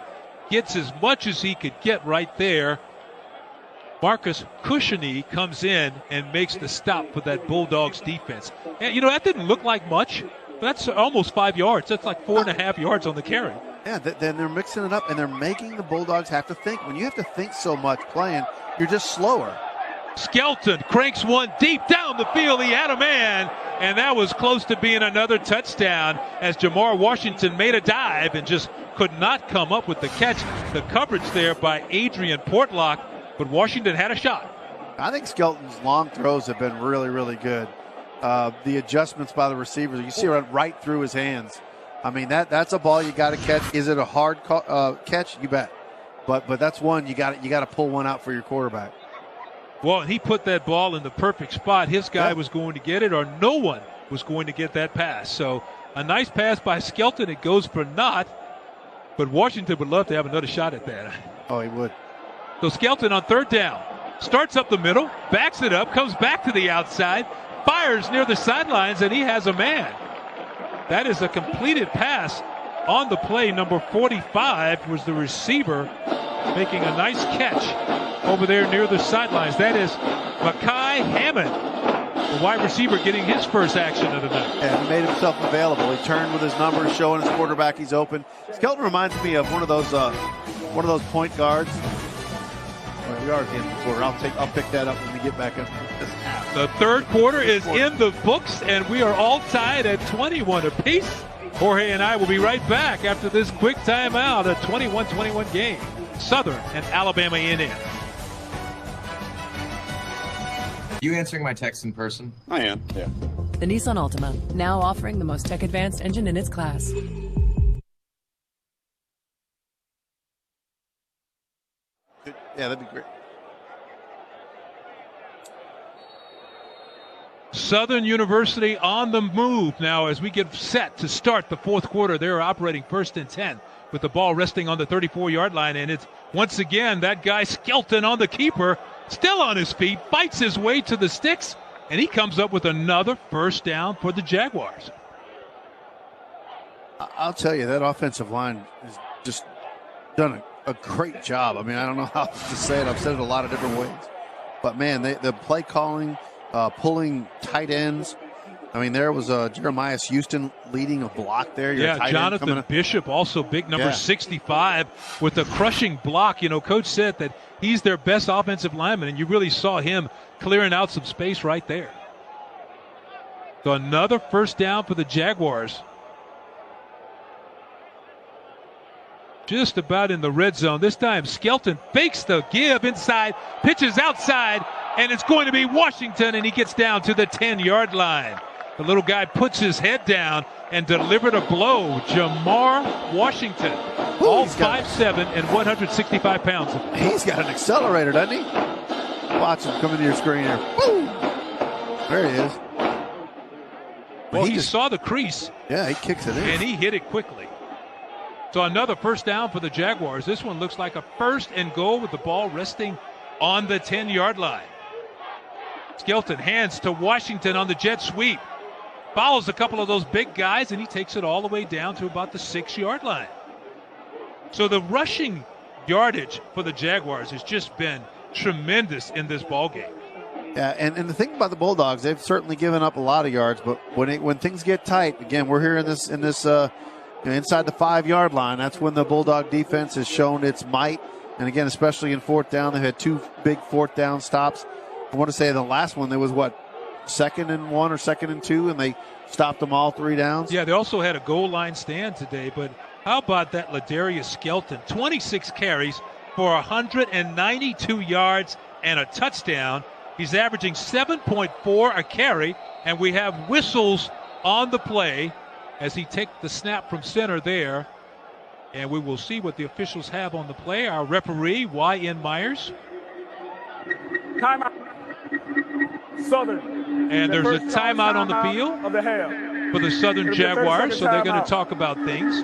gets as much as he could get right there. Marcus Cushiony comes in and makes the stop for that Bulldogs defense. And, that didn't look like much. That's almost 5 yards. That's like 4.5 yards on the carry. Yeah, then they're mixing it up, and they're making the Bulldogs have to think. When you have to think so much playing, you're just slower. Skelton cranks one deep down the field. He had a man, and that was close to being another touchdown as Jamar Washington made a dive and just could not come up with the catch. The coverage there by Adrian Portlock, but Washington had a shot. I think Skelton's long throws have been really, really good. The adjustments by the receivers, you see it right through his hands. I mean, that's a ball you got to catch. Is it a hard catch? You bet. But that's one you got to pull one out for your quarterback. Well, and he put that ball in the perfect spot. His guy was going to get it, or no one was going to get that pass. So a nice pass by Skelton. It goes for naught, but Washington would love to have another shot at that. Oh, he would. So Skelton on third down. Starts up the middle, backs it up, comes back to the outside, fires near the sidelines, and he has a man. That is a completed pass on the play. Number 45 was the receiver making a nice catch over there near the sidelines. That is Mekhi Hammond, the wide receiver, getting his first action of the night. And he made himself available. He turned with his numbers, showing his quarterback he's open. Skelton reminds me of one of those point guards. We are in the quarter. I'll pick that up when we get back up. The third quarter is in the books, and we are all tied at 21 apiece. Jorge and I will be right back after this quick timeout. A 21-21 game. Southern and Alabama A&M. You answering my text in person? I am, yeah. The Nissan Altima, now offering the most tech-advanced engine in its class. Yeah, that'd be great. Southern University on the move now as we get set to start the fourth quarter. They're operating 1st and 10 with the ball resting on the 34-yard line. And it's once again that guy Skelton on the keeper, still on his feet, fights his way to the sticks, and he comes up with another first down for the Jaguars. I'll tell you, that offensive line has just done a great job. I mean, I don't know how to say it. I've said it a lot of different ways. But, man, the play calling, pulling tight ends. I mean, there was Jeremiah Houston leading a block there. Yeah, Jonathan Bishop, also big number 65 with a crushing block. You know, Coach said that he's their best offensive lineman, and you really saw him clearing out some space right there. So another first down for the Jaguars. Just about in the red zone. This time Skelton fakes the give inside, pitches outside, and it's going to be Washington, and he gets down to the 10-yard line. The little guy puts his head down and delivered a blow. Jamar Washington, all 5'7" and 165 pounds. He's got an accelerator, doesn't he? Watch him come into your screen here. Woo! There he is. Well, he saw the crease. Yeah, he kicks it in. And he hit it quickly. So another first down for the Jaguars. This one looks like a first and goal with the ball resting on the 10-yard line. Skelton hands to Washington on the jet sweep. Follows a couple of those big guys, and he takes it all the way down to about the 6-yard line. So the rushing yardage for the Jaguars has just been tremendous in this ball game. Yeah, and the thing about the Bulldogs, they've certainly given up a lot of yards, but when things get tight, again, we're here in this inside the 5-yard line. That's when the Bulldog defense has shown its might. And again, especially in fourth down, they had 2 big fourth down stops. I want to say the last one there was 2nd and 1 or 2nd and 2, and they stopped them all 3 downs. Yeah, they also had a goal line stand today. But how about that Ladarius Skelton? 26 carries for 192 yards and a touchdown. He's averaging 7.4 a carry, and we have whistles on the play as he takes the snap from center there. And we will see what the officials have on the play. Our referee, Y.N. Myers. Timeout. Southern. And there's a timeout on the field of the half for the Southern Jaguars, so they're going to talk about things.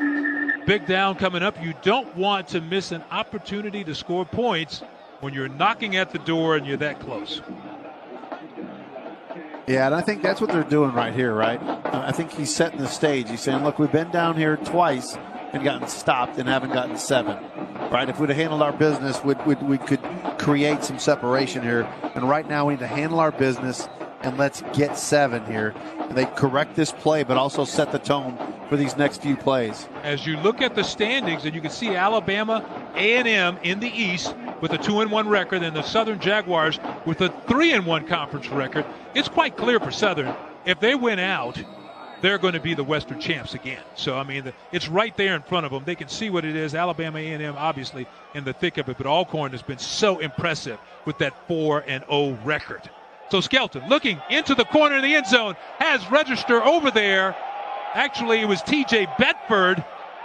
Big down coming up. You don't want to miss an opportunity to score points when you're knocking at the door and you're that close. Yeah, and I think that's what they're doing right here, right? I think he's setting the stage. He's saying, look, we've been down here twice and gotten stopped and haven't gotten 7, right? If we'd have handled our business, we could create some separation here. And right now we need to handle our business and let's get 7 here. And they correct this play, but also set the tone for these next few plays. As you look at the standings, and you can see Alabama A&M in the East with a 2-1 record and the Southern Jaguars with a 3-1 conference record, it's quite clear for Southern. If they win out, they're going to be the Western champs again. So, I mean, it's right there in front of them. They can see what it is. Alabama A&M, obviously, in the thick of it. But Alcorn has been so impressive with that 4-0 record. So Skelton looking into the corner of the end zone, has Register over there. Actually, it was T.J. Bedford.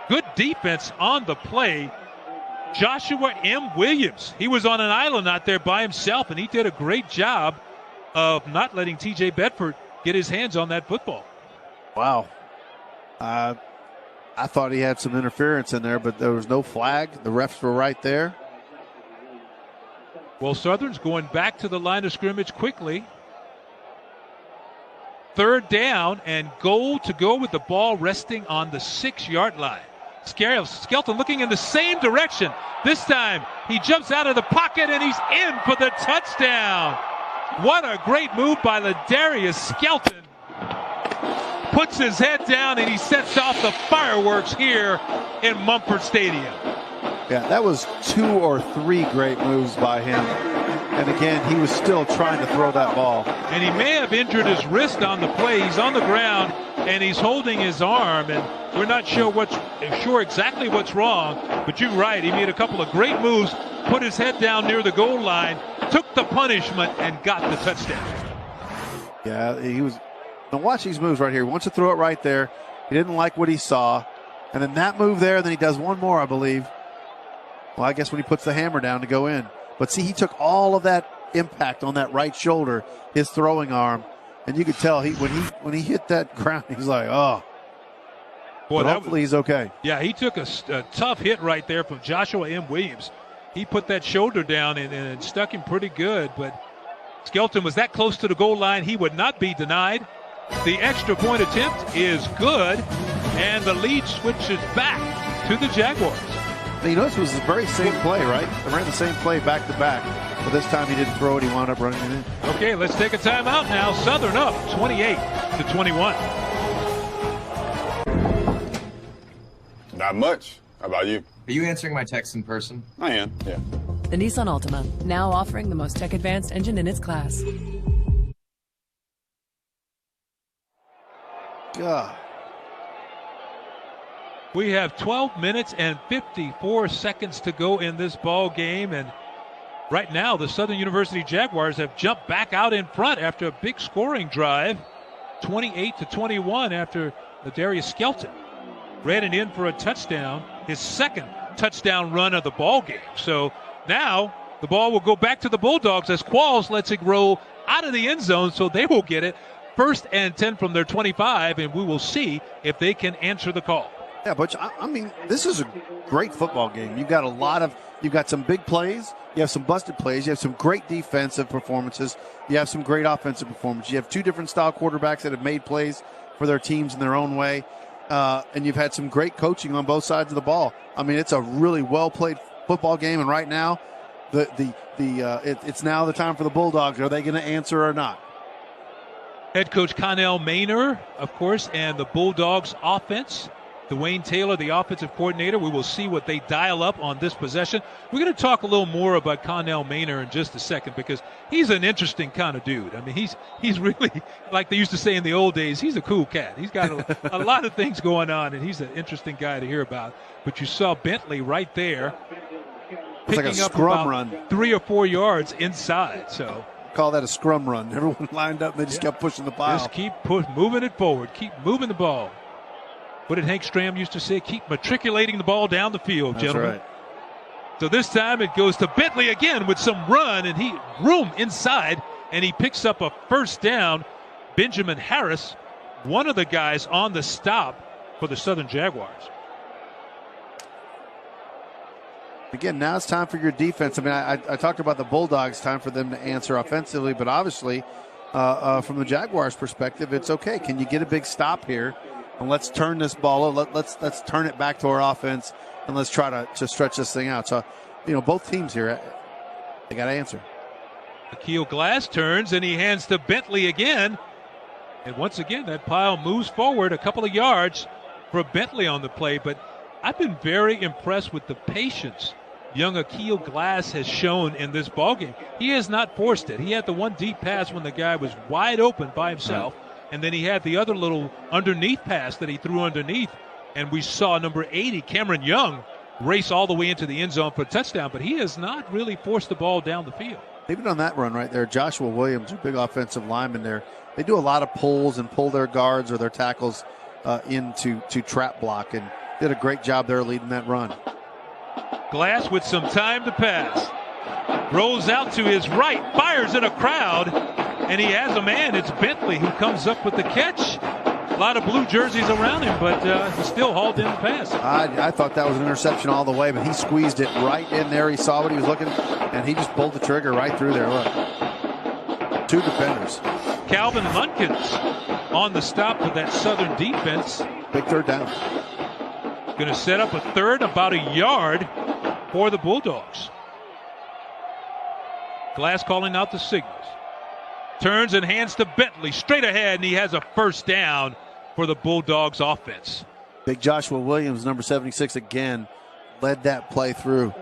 Good defense on the play. Joshua M. Williams. He was on an island out there by himself, and he did a great job of not letting T.J. Bedford get his hands on that football. Wow. I thought he had some interference in there, but there was no flag. The refs were right there. Well, Southern's going back to the line of scrimmage quickly. 3rd down and goal to go with the ball resting on the 6-yard line. Skelton looking in the same direction. This time he jumps out of the pocket and he's in for the touchdown. What a great move by Ladarius Skelton. Puts his head down and he sets off the fireworks here in Mumford Stadium. Yeah, that was 2 or 3 great moves by him. And again, he was still trying to throw that ball. And he may have injured his wrist on the play. He's on the ground and he's holding his arm, and we're not sure exactly what's wrong, but you're right. He made a couple of great moves, put his head down near the goal line, took the punishment, and got the touchdown. Yeah, he was. Now watch these moves right here. He wants to throw it right there. He didn't like what he saw. And then that move there, then he does one more, I believe. Well, I guess when he puts the hammer down to go in. But see, he took all of that impact on that right shoulder, his throwing arm, and you could tell when he hit that ground, he's like, oh. Boy, hopefully he's okay. Yeah, he took a tough hit right there from Joshua M. Williams. He put that shoulder down and stuck him pretty good, but Skelton was that close to the goal line, he would not be denied. The extra point attempt is good, and the lead switches back to the Jaguars. You know, this was the very same play, right? They ran the same play back to back, but this time he didn't throw it. He wound up running it in. Okay, let's take a timeout now. Southern up 28-21. Not much. How about you? Are you answering my text in person? I am, yeah. The Nissan Altima, now offering the most tech-advanced engine in its class. God. We have 12 minutes and 54 seconds to go in this ball game, and right now the Southern University Jaguars have jumped back out in front after a big scoring drive, 28-21 after Ladarius Skelton ran it in for a touchdown, his second touchdown run of the ball game. So now the ball will go back to the Bulldogs as Qualls lets it roll out of the end zone, so they will get it 1st and 10 from their 25, and we will see if they can answer the call. Yeah, Butch, I mean, this is a great football game. You've got some big plays. You have some busted plays. You have some great defensive performances. You have some great offensive performances. You have 2 different style quarterbacks that have made plays for their teams in their own way. And you've had some great coaching on both sides of the ball. I mean, it's a really well-played football game, and right now, it's now the time for the Bulldogs. Are they going to answer or not? Head coach Connell Maynor, of course, and the Bulldogs offense. Dwayne Taylor, the offensive coordinator. We will see what they dial up on this possession. We're going to talk a little more about Connell Maynor in just a second because he's an interesting kind of dude. I mean, he's really, like they used to say in the old days, he's a cool cat. He's got a lot of things going on, and he's an interesting guy to hear about. But you saw Bentley right there picking like a up scrum about run. 3 or 4 yards inside. So call that a scrum run. Everyone lined up, and they just kept pushing the pile. just keep moving it forward. Keep moving the ball. What did Hank Stram used to say? Keep matriculating the ball down the field, That's gentlemen. right. So this time it goes to Bentley again with some run, and he room inside, and he picks up a first down. Benjamin Harris, one of the guys on the stop for the Southern Jaguars. Again, now it's time for your defense. I mean, I talked about the Bulldogs, time for them to answer offensively, but obviously from the Jaguars' perspective, it's okay. Can you get a big stop here? And let's turn this ball over. Let's turn it back to our offense, and let's try to stretch this thing out. So, both teams here, they got to answer. Akil Glass turns, and he hands to Bentley again. And once again, that pile moves forward a couple of yards for Bentley on the play. But I've been very impressed with the patience young Akil Glass has shown in this ballgame. He has not forced it. He had the one deep pass when the guy was wide open by himself. And then he had the other little underneath pass that he threw underneath. And we saw number 80, Cameron Young, race all the way into the end zone for a touchdown. But he has not really forced the ball down the field. Even on that run right there, Joshua Williams, a big offensive lineman there, they do a lot of pulls and pull their guards or their tackles into trap block. And did a great job there leading that run. Glass with some time to pass. Rolls out to his right, fires in a crowd. And he has a man. It's Bentley who comes up with the catch. A lot of blue jerseys around him, but he still hauled in the pass. I thought that was an interception all the way, but he squeezed it right in there. He saw what he was looking, and he just pulled the trigger right through there. Look. 2 defenders. Calvin Lunkins on the stop with that Southern defense. Big third down. Going to set up a third, about a yard for the Bulldogs. Glass calling out the signals. Turns and hands to Bentley straight ahead, and he has a first down for the Bulldogs offense. Big Joshua Williams, number 76, again, led that play through.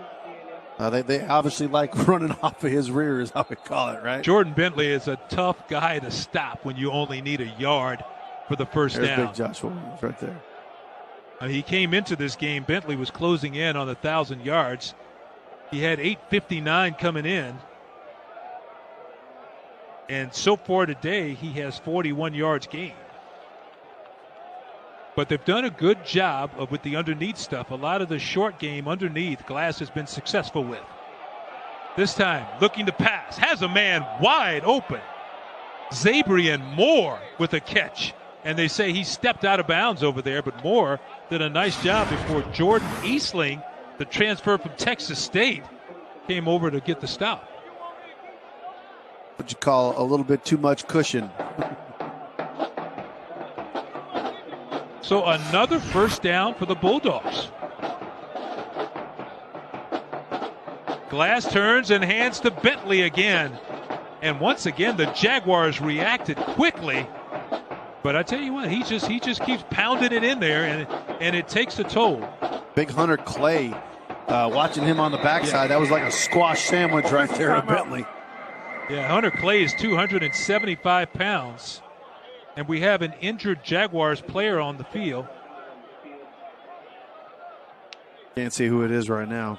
They obviously like running off of his rear is how we call it, right? Jordan Bentley is a tough guy to stop when you only need a yard for the first There's down. Big Joshua Williams right there. He came into this game. Bentley was closing in on 1,000 yards. He had 8:59 coming in. And so far today, he has 41 yards gained. But they've done a good job with the underneath stuff. A lot of the short game underneath, Glass has been successful with. This time, looking to pass, has a man wide open. Zabrian Moore with a catch. And they say he stepped out of bounds over there, but Moore did a nice job before Jordan Eastling, the transfer from Texas State, came over to get the stop. What you call a little bit too much cushion. So another first down for the Bulldogs. Glass turns and hands to Bentley again. And once again, the Jaguars reacted quickly. But I tell you what, he just keeps pounding it in there, and it takes a toll. Big Hunter Clay, watching him on the backside, that was like a squash sandwich right there at Bentley. Yeah, Hunter Clay is 275 pounds. And we have an injured Jaguars player on the field. Can't see who it is right now.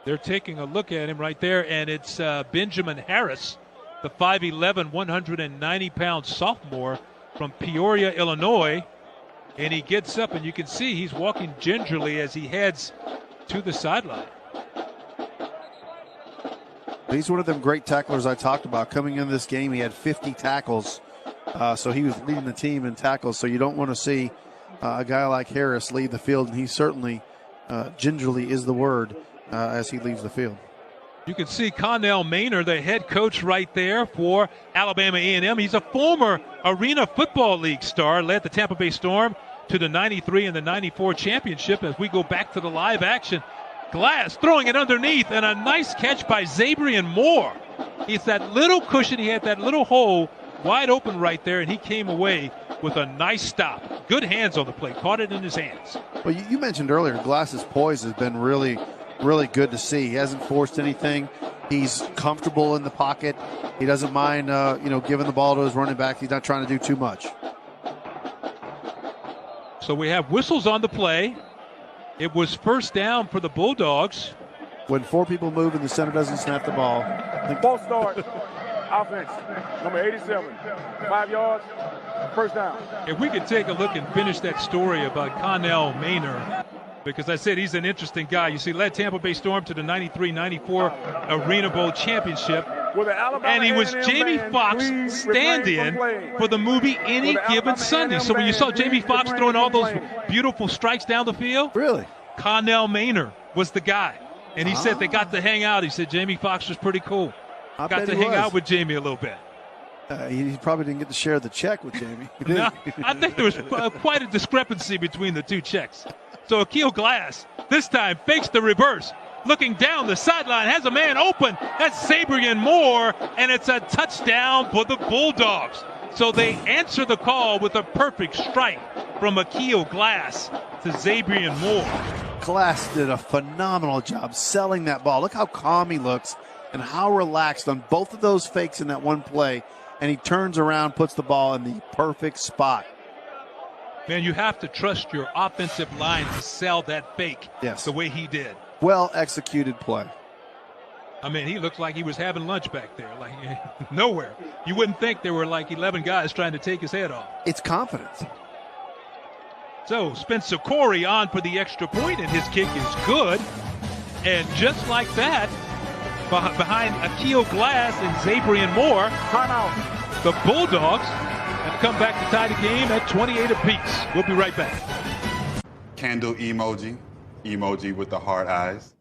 They're taking a look at him right there, and it's Benjamin Harris, the 5'11", 190-pound sophomore from Peoria, Illinois. And he gets up, and you can see he's walking gingerly as he heads to the sideline. He's one of them great tacklers I talked about. Coming in this game, he had 50 tackles. So he was leading the team in tackles. So you don't want to see a guy like Harris lead the field. And he certainly, gingerly is the word as he leaves the field. You can see Connell Maynor, the head coach right there for Alabama A&M. He's a former Arena Football League star, led the Tampa Bay Storm to the 93 and the 94 championship as we go back to the live action. Glass throwing it underneath, and a nice catch by Zabrian Moore. It's that little cushion. He had that little hole wide open right there, and he came away with a nice stop. Good hands on the plate. Caught it in his hands. Well, you mentioned earlier, Glass's poise has been really, really good to see. He hasn't forced anything. He's comfortable in the pocket. He doesn't mind, giving the ball to his running back. He's not trying to do too much. So we have whistles on the play. It was first down for the Bulldogs. When 4 people move and the center doesn't snap the ball. Ball start. Offense. Number 87. 5 yards. First down. If we could take a look and finish that story about Connell Maynor, because I said he's an interesting guy. You see, led Tampa Bay Storm to the 93-94 Arena Bowl championship. And he was Jamie Foxx stand-in for the movie Any Given Sunday. So when you saw Jamie Foxx throwing all those beautiful strikes down the field, really, Connell Maynor was the guy. And he said they got to hang out. He said Jamie Foxx was pretty cool. Got to hang out with Jamie a little bit. He probably didn't get to share the check with Jamie. No, I think there was quite a discrepancy between the two checks. So Akil Glass this time fakes the reverse. Looking down the sideline, has a man open. That's Zabrian Moore, and it's a touchdown for the Bulldogs. So they answer the call with a perfect strike from Akil Glass to Zabrian Moore. Glass did a phenomenal job selling that ball. Look how calm he looks and how relaxed on both of those fakes in that one play. And he turns around, puts the ball in the perfect spot. Man, you have to trust your offensive line to sell that fake the way he did. Well executed play. I mean, he looked like he was having lunch back there, like nowhere. You wouldn't think there were like 11 guys trying to take his head off. It's confidence. So Spencer Corey on for the extra point, and his kick is good. And just like that, behind Akil Glass and Zabrian Moore, the Bulldogs have come back to tie the game at 28 apiece. We'll be right back. Candle emoji. Emoji with the heart eyes.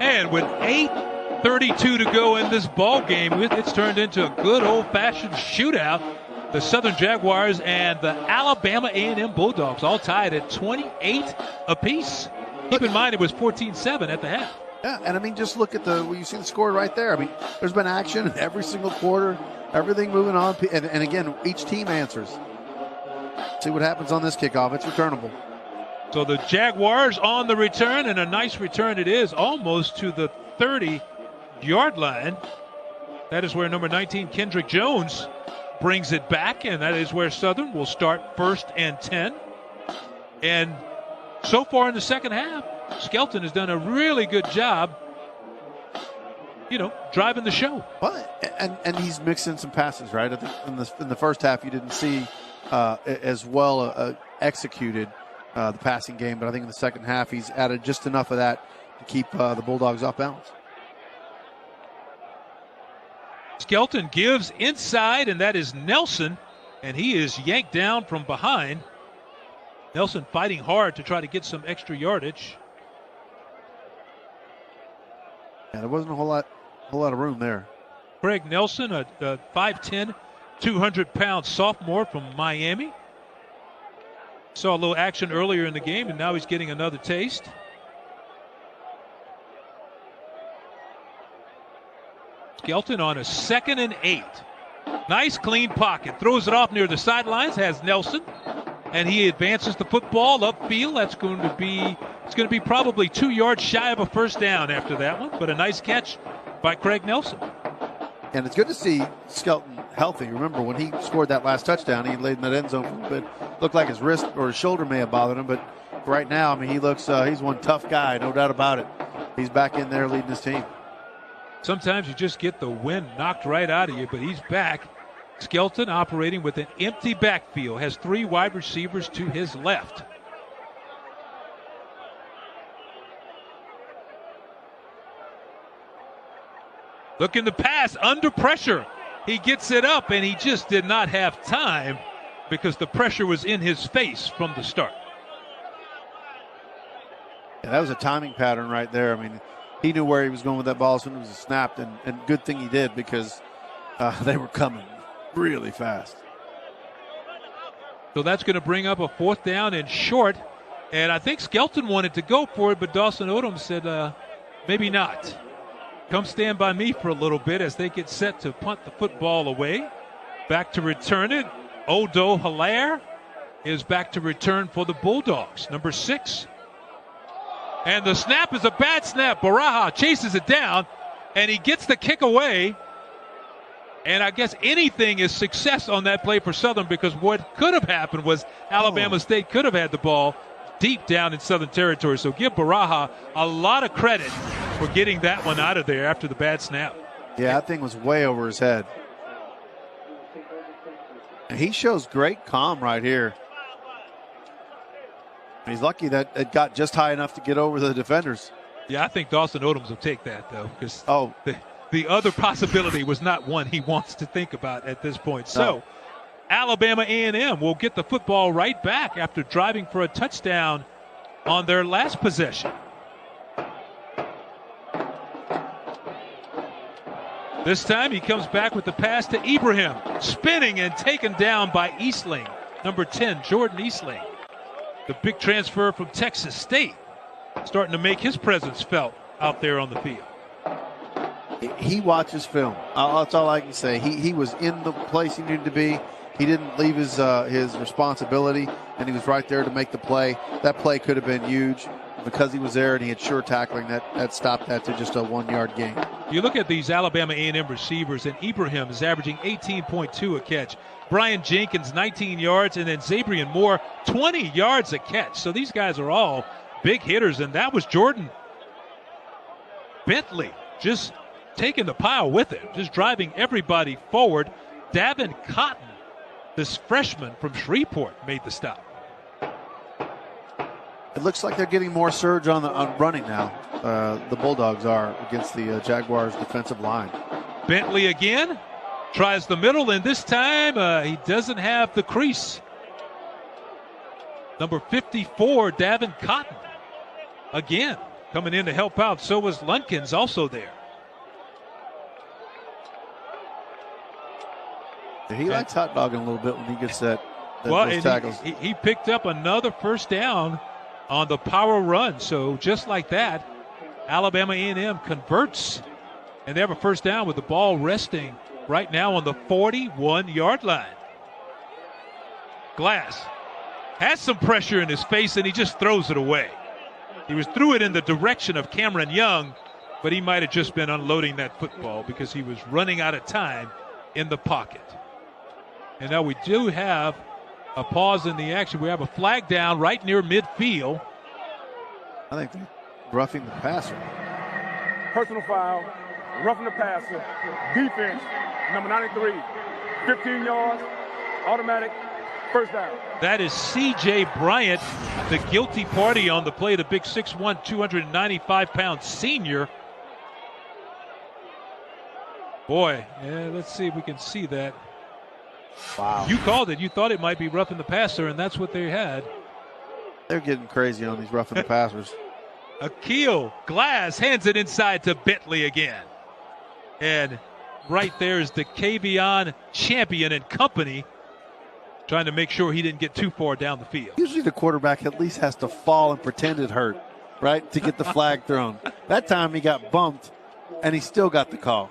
And with 8:32 to go in this ball game, it's turned into a good old-fashioned shootout. The Southern Jaguars and the Alabama A&M Bulldogs all tied at 28 apiece. Keep in mind it was 14-7 at the half. Yeah, and I mean, just look at well, you see the score right there. I mean, there's been action in every single quarter, everything moving on. And again, each team answers. See what happens on this kickoff. It's returnable. So the Jaguars on the return, and a nice return it is, almost to the 30-yard line. That is where number 19, Kendrick Jones, brings it back, and that is where Southern will start 1st and 10. And so far in the second half, Skelton has done a really good job, driving the show. Well, and he's mixing some passes, right? I think in the first half you didn't see as well executed the passing game, but I think in the second half he's added just enough of that to keep the Bulldogs off balance. Skelton gives inside, and that is Nelson, and he is yanked down from behind. Nelson fighting hard to try to get some extra yardage. Yeah, there wasn't a whole lot of room there. Craig Nelson, a 5'10", 200-pound sophomore from Miami. Saw a little action earlier in the game, and now he's getting another taste. Skelton on a 2nd and 8. Nice clean pocket. Throws it off near the sidelines, has Nelson. And he advances the football upfield. It's going to be probably 2 yards shy of a first down after that one. But a nice catch by Craig Nelson. And it's good to see Skelton healthy. Remember, when he scored that last touchdown, he laid in that end zone for a bit. Looked like his wrist or his shoulder may have bothered him. But right now, I mean, he looks he's one tough guy, no doubt about it. He's back in there leading his team. Sometimes you just get the wind knocked right out of you, but he's back. Skelton operating with an empty backfield, has 3 wide receivers to his left. Looking to pass under pressure. He gets it up, and he just did not have time because the pressure was in his face from the start. Yeah, that was a timing pattern right there. I mean, he knew where he was going with that ball as soon as it snapped, and good thing he did because they were coming really fast. So that's going to bring up a 4th down and short. And I think Skelton wanted to go for it, but Dawson Odom said maybe not. Come stand by me for a little bit as they get set to punt the football away. Back to return it. Odo Hilaire is back to return for the Bulldogs, number 6. And the snap is a bad snap. Baraha chases it down, and he gets the kick away. And I guess anything is success on that play for Southern, because what could have happened was Alabama State could have had the ball deep down in Southern territory. So give Baraha a lot of credit for getting that one out of there after the bad snap. Yeah, that thing was way over his head. And he shows great calm right here. He's lucky that it got just high enough to get over the defenders. Yeah, I think Dawson Odoms will take that, though, because the other possibility was not one he wants to think about at this point. So Alabama A&M will get the football right back after driving for a touchdown on their last possession. This time he comes back with the pass to Ibrahim, spinning and taken down by Eastling, number 10, Jordan Eastling. The big transfer from Texas State, starting to make his presence felt out there on the field. He watches film. That's all I can say. He was in the place he needed to be. He didn't leave his responsibility, and he was right there to make the play. That play could have been huge. Because he was there and he had sure tackling, that stopped that to just a 1-yard gain. You look at these Alabama A&M receivers, and Ibrahim is averaging 18.2 a catch. Brian Jenkins, 19 yards, and then Zabrian Moore, 20 yards a catch. So these guys are all big hitters, and that was Jordan Bentley just taking the pile with him, just driving everybody forward. Davin Cotton, this freshman from Shreveport, made the stop. It looks like they're getting more surge on running now. The Bulldogs are against the Jaguars' defensive line. Bentley again tries the middle, and this time he doesn't have the crease. Number 54, Davin Cotton, again coming in to help out. So was Lunkins also there. He likes hot dogging a little bit when he gets those tackles. He picked up another first down on the power run. So just like that, Alabama A&M converts, and they have a first down with the ball resting right now on the 41-yard line. Glass has some pressure in his face, and he just throws it away. He threw it in the direction of Cameron Young, but he might have just been unloading that football because he was running out of time in the pocket. And now we do have a pause in the action. We have a flag down right near midfield. I think they're roughing the passer. Personal foul, roughing the passer, defense, number 93, 15 yards, automatic, first down. That is C.J. Bryant, the guilty party on the play, the big 6'1", 295-pound senior. Boy, yeah, let's see if we can see that. Wow. You called it. You thought it might be roughing the passer, and that's what they had. They're getting crazy on these roughing the passers. Akil Glass hands it inside to Bentley again. And right there is the Kavion champion and company trying to make sure he didn't get too far down the field. Usually the quarterback at least has to fall and pretend it hurt, right, to get the flag thrown. That time he got bumped, and he still got the call.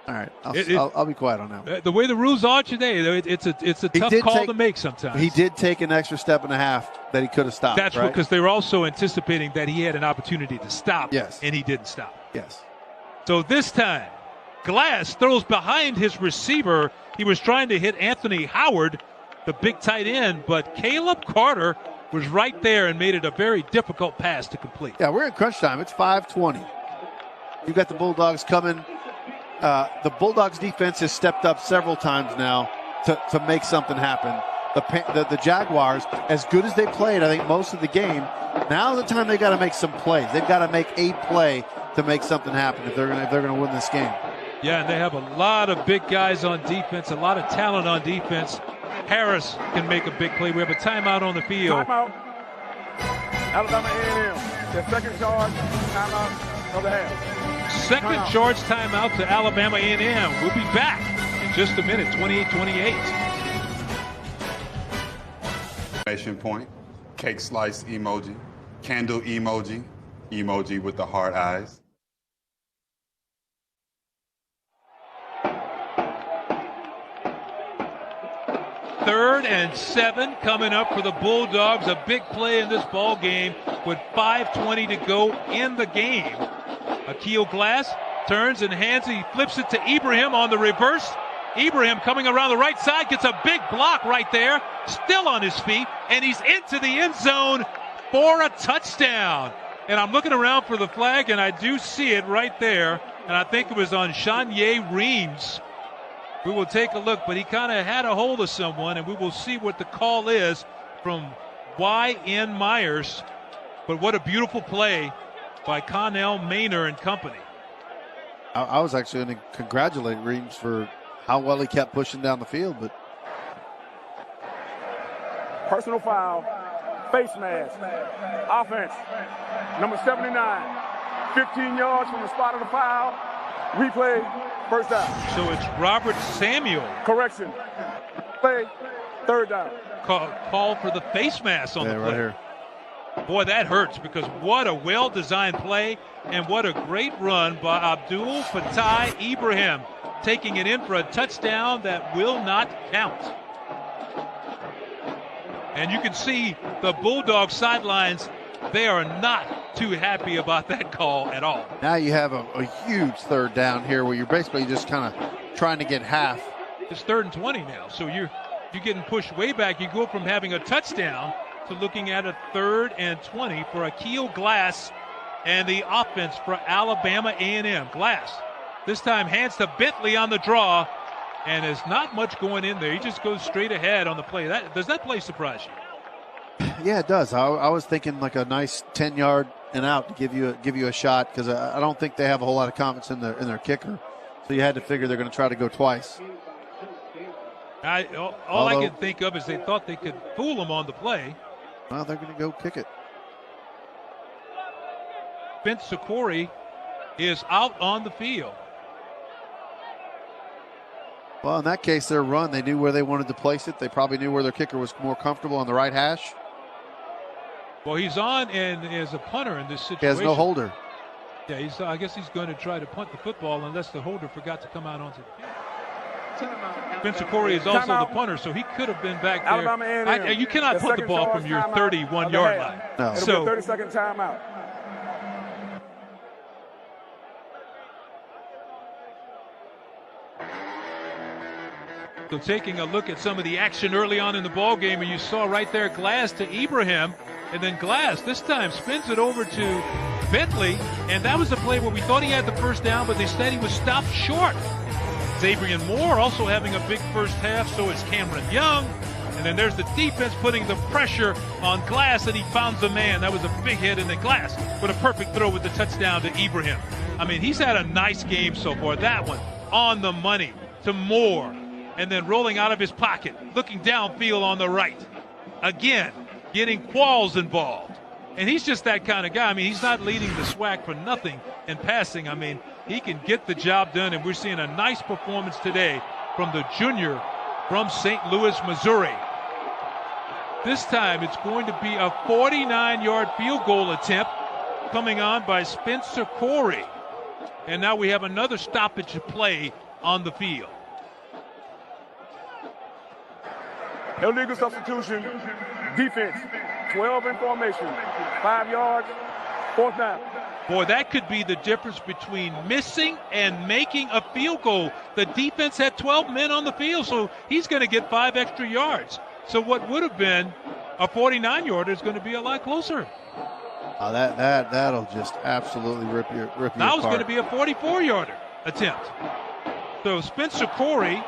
All right, I'll be quiet on that. The way the rules are today, it's a tough call to make sometimes. He did take an extra step and a half that he could have stopped. That's right? because they were also anticipating that he had an opportunity to stop, yes, and he didn't stop. Yes. So this time, Glass throws behind his receiver. He was trying to hit Anthony Howard, the big tight end, but Caleb Carter was right there and made it a very difficult pass to complete. Yeah, we're in crunch time. It's 5:20. You got the Bulldogs coming. The Bulldogs defense has stepped up several times now to make something happen. The Jaguars, as good as they played, I think most of the game, now the time they got to make some plays. They've got to make a play to make something happen if they're going to win this game. Yeah, and they have a lot of big guys on defense, a lot of talent on defense. Harris can make a big play. We have a timeout on the field. Timeout. Alabama A&M. Their second charge, timeout of the half. Second charge timeout to Alabama A&M. We'll be back in just a minute, 28-28. Exclamation point, cake slice emoji, candle emoji, emoji with the heart eyes. Third and 7 coming up for the Bulldogs. A big play in this ball game with 5:20 to go in the game. Akil Glass turns and hands it. He flips it to Ibrahim on the reverse. Ibrahim coming around the right side, gets a big block right there, still on his feet, and he's into the end zone for a touchdown. And I'm looking around for the flag, and I do see it right there, and I think it was on Shanye Reams. We will take a look, but he kind of had a hold of someone, and we will see what the call is from Y.N. Myers. But what a beautiful play by Connell Maynor and company. I was actually going to congratulate Reams for how well he kept pushing down the field, but Personal foul, face mask, offense, number 79, 15 yards from the spot of the foul, replay, first down. So it's Robert Samuel. Correction, play, third down. Call for the face mask on the play. Right here. Boy, that hurts because what a well-designed play and what a great run by Abdul Fattah Ibrahim, taking it in for a touchdown that will not count. And you can see the Bulldogs sidelines, they are not too happy about that call at all. Now you have a huge third down here where you're basically just kind of trying to get half. It's 3rd and 20 now, so you're getting pushed way back. You go from having a touchdown to looking at a 3rd and 20 for Akil Glass and the offense for Alabama A&M. Glass this time hands to Bentley on the draw, and there's not much going in there. He just goes straight ahead on the play. Does that play surprise you? Yeah, it does. I was thinking like a nice 10-yard and out to give you a shot, because I don't think they have a whole lot of confidence in their kicker. So you had to figure they're going to try to go twice. All I can think of is they thought they could fool him on the play. Well, they're going to go kick it. Spencer Corey is out on the field. Well, in that case, their run, they knew where they wanted to place it. They probably knew where their kicker was more comfortable on the right hash. Well, he's on and is a punter in this situation. He has no holder. Yeah, I guess he's going to try to punt the football unless the holder forgot to come out onto the field. Spencer Corey is also the punter, so he could have been back there. Alabama A&M. You cannot punt the ball from your 31-yard line. No. It'll be a 30-second timeout. So taking a look at some of the action early on in the ball game, and you saw right there Glass to Ibrahim, and then Glass this time spins it over to Bentley, and that was the play where we thought he had the first down, but they said he was stopped short. Xavier Moore also having a big first half, so is Cameron Young. And then there's the defense putting the pressure on Glass, and he found the man. That was a big hit in the Glass with a perfect throw with the touchdown to Ibrahim. I mean, he's had a nice game so far. That one on the money to Moore, and then rolling out of his pocket, looking downfield on the right. Again, getting Qualls involved. And he's just that kind of guy. I mean, he's not leading the SWAC for nothing in passing. I mean, he can get the job done, and we're seeing a nice performance today from the junior from St. Louis, Missouri. This time it's going to be a 49-yard field goal attempt coming on by Spencer Corey. And now we have another stoppage play on the field. Illegal substitution, defense, 12 in formation, 5 yards, 4th down. Boy, that could be the difference between missing and making a field goal. The defense had 12 men on the field, so he's going to get 5 extra yards. So what would have been a 49-yarder is going to be a lot closer. That'll just absolutely rip you apart. Now it's going to be a 44-yarder attempt. So Spencer Corey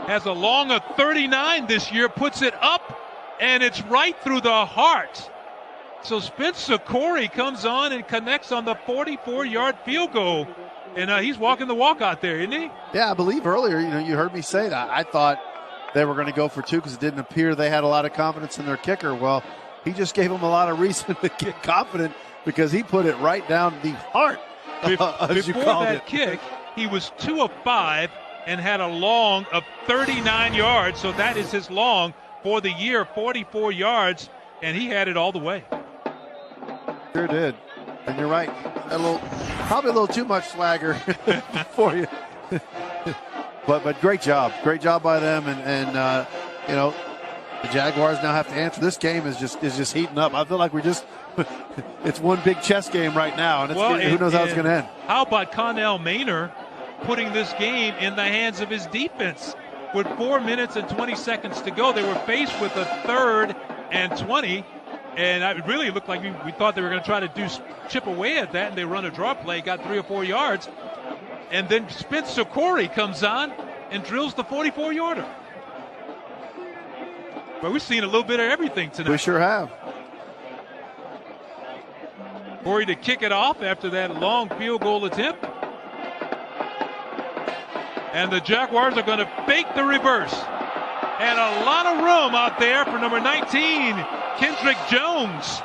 has a long of 39 this year, puts it up, and it's right through the heart. So Spencer Corey comes on and connects on the 44-yard field goal. And he's walking the walk out there, isn't he? Yeah, I believe earlier, you heard me say that. I thought they were going to go for 2 because it didn't appear they had a lot of confidence in their kicker. Well, he just gave them a lot of reason to get confident because he put it right down the heart. As you Before called that it. kick, he was 2 of 5 and had a long of 39 yards. So that is his long for the year, 44 yards, and he had it all the way. Sure did. And you're right. Probably a little too much swagger for you. but great job. Great job by them. And you know, the Jaguars now have to answer. This game is just heating up. I feel like we're just it's one big chess game right now, and who knows how it's going to end. How about Connell Maynor putting this game in the hands of his defense? With 4 minutes and 20 seconds to go, they were faced with a 3rd and 20, and it really looked like we thought they were going to try to chip away at that, and they run a draw play, got 3 or 4 yards, and then Spencer Corey comes on and drills the 44-yarder. But we've seen a little bit of everything tonight. We sure have. Corey to kick it off after that long field goal attempt. And the Jaguars are going to fake the reverse. And a lot of room out there for number 19, Kendrick Jones.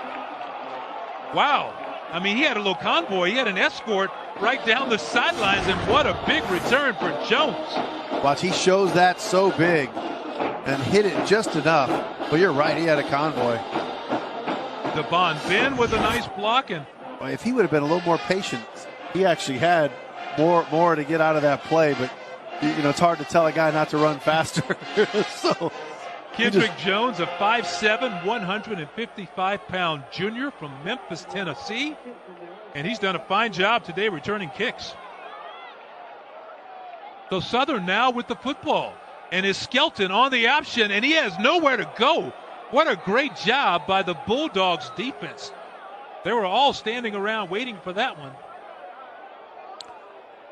Wow. I mean, he had a little convoy. He had an escort right down the sidelines, and what a big return for Jones. Watch, he shows that so big and hit it just enough. But you're right, he had a convoy. Devon Ben with a nice block. And if he would have been a little more patient, he actually had more to get out of that play. But, you know, it's hard to tell a guy not to run faster. So Kendrick Jones, a 5'7", 155-pound junior from Memphis, Tennessee. And he's done a fine job today returning kicks. So Southern now with the football. And is Skelton on the option, and he has nowhere to go. What a great job by the Bulldogs defense. They were all standing around waiting for that one.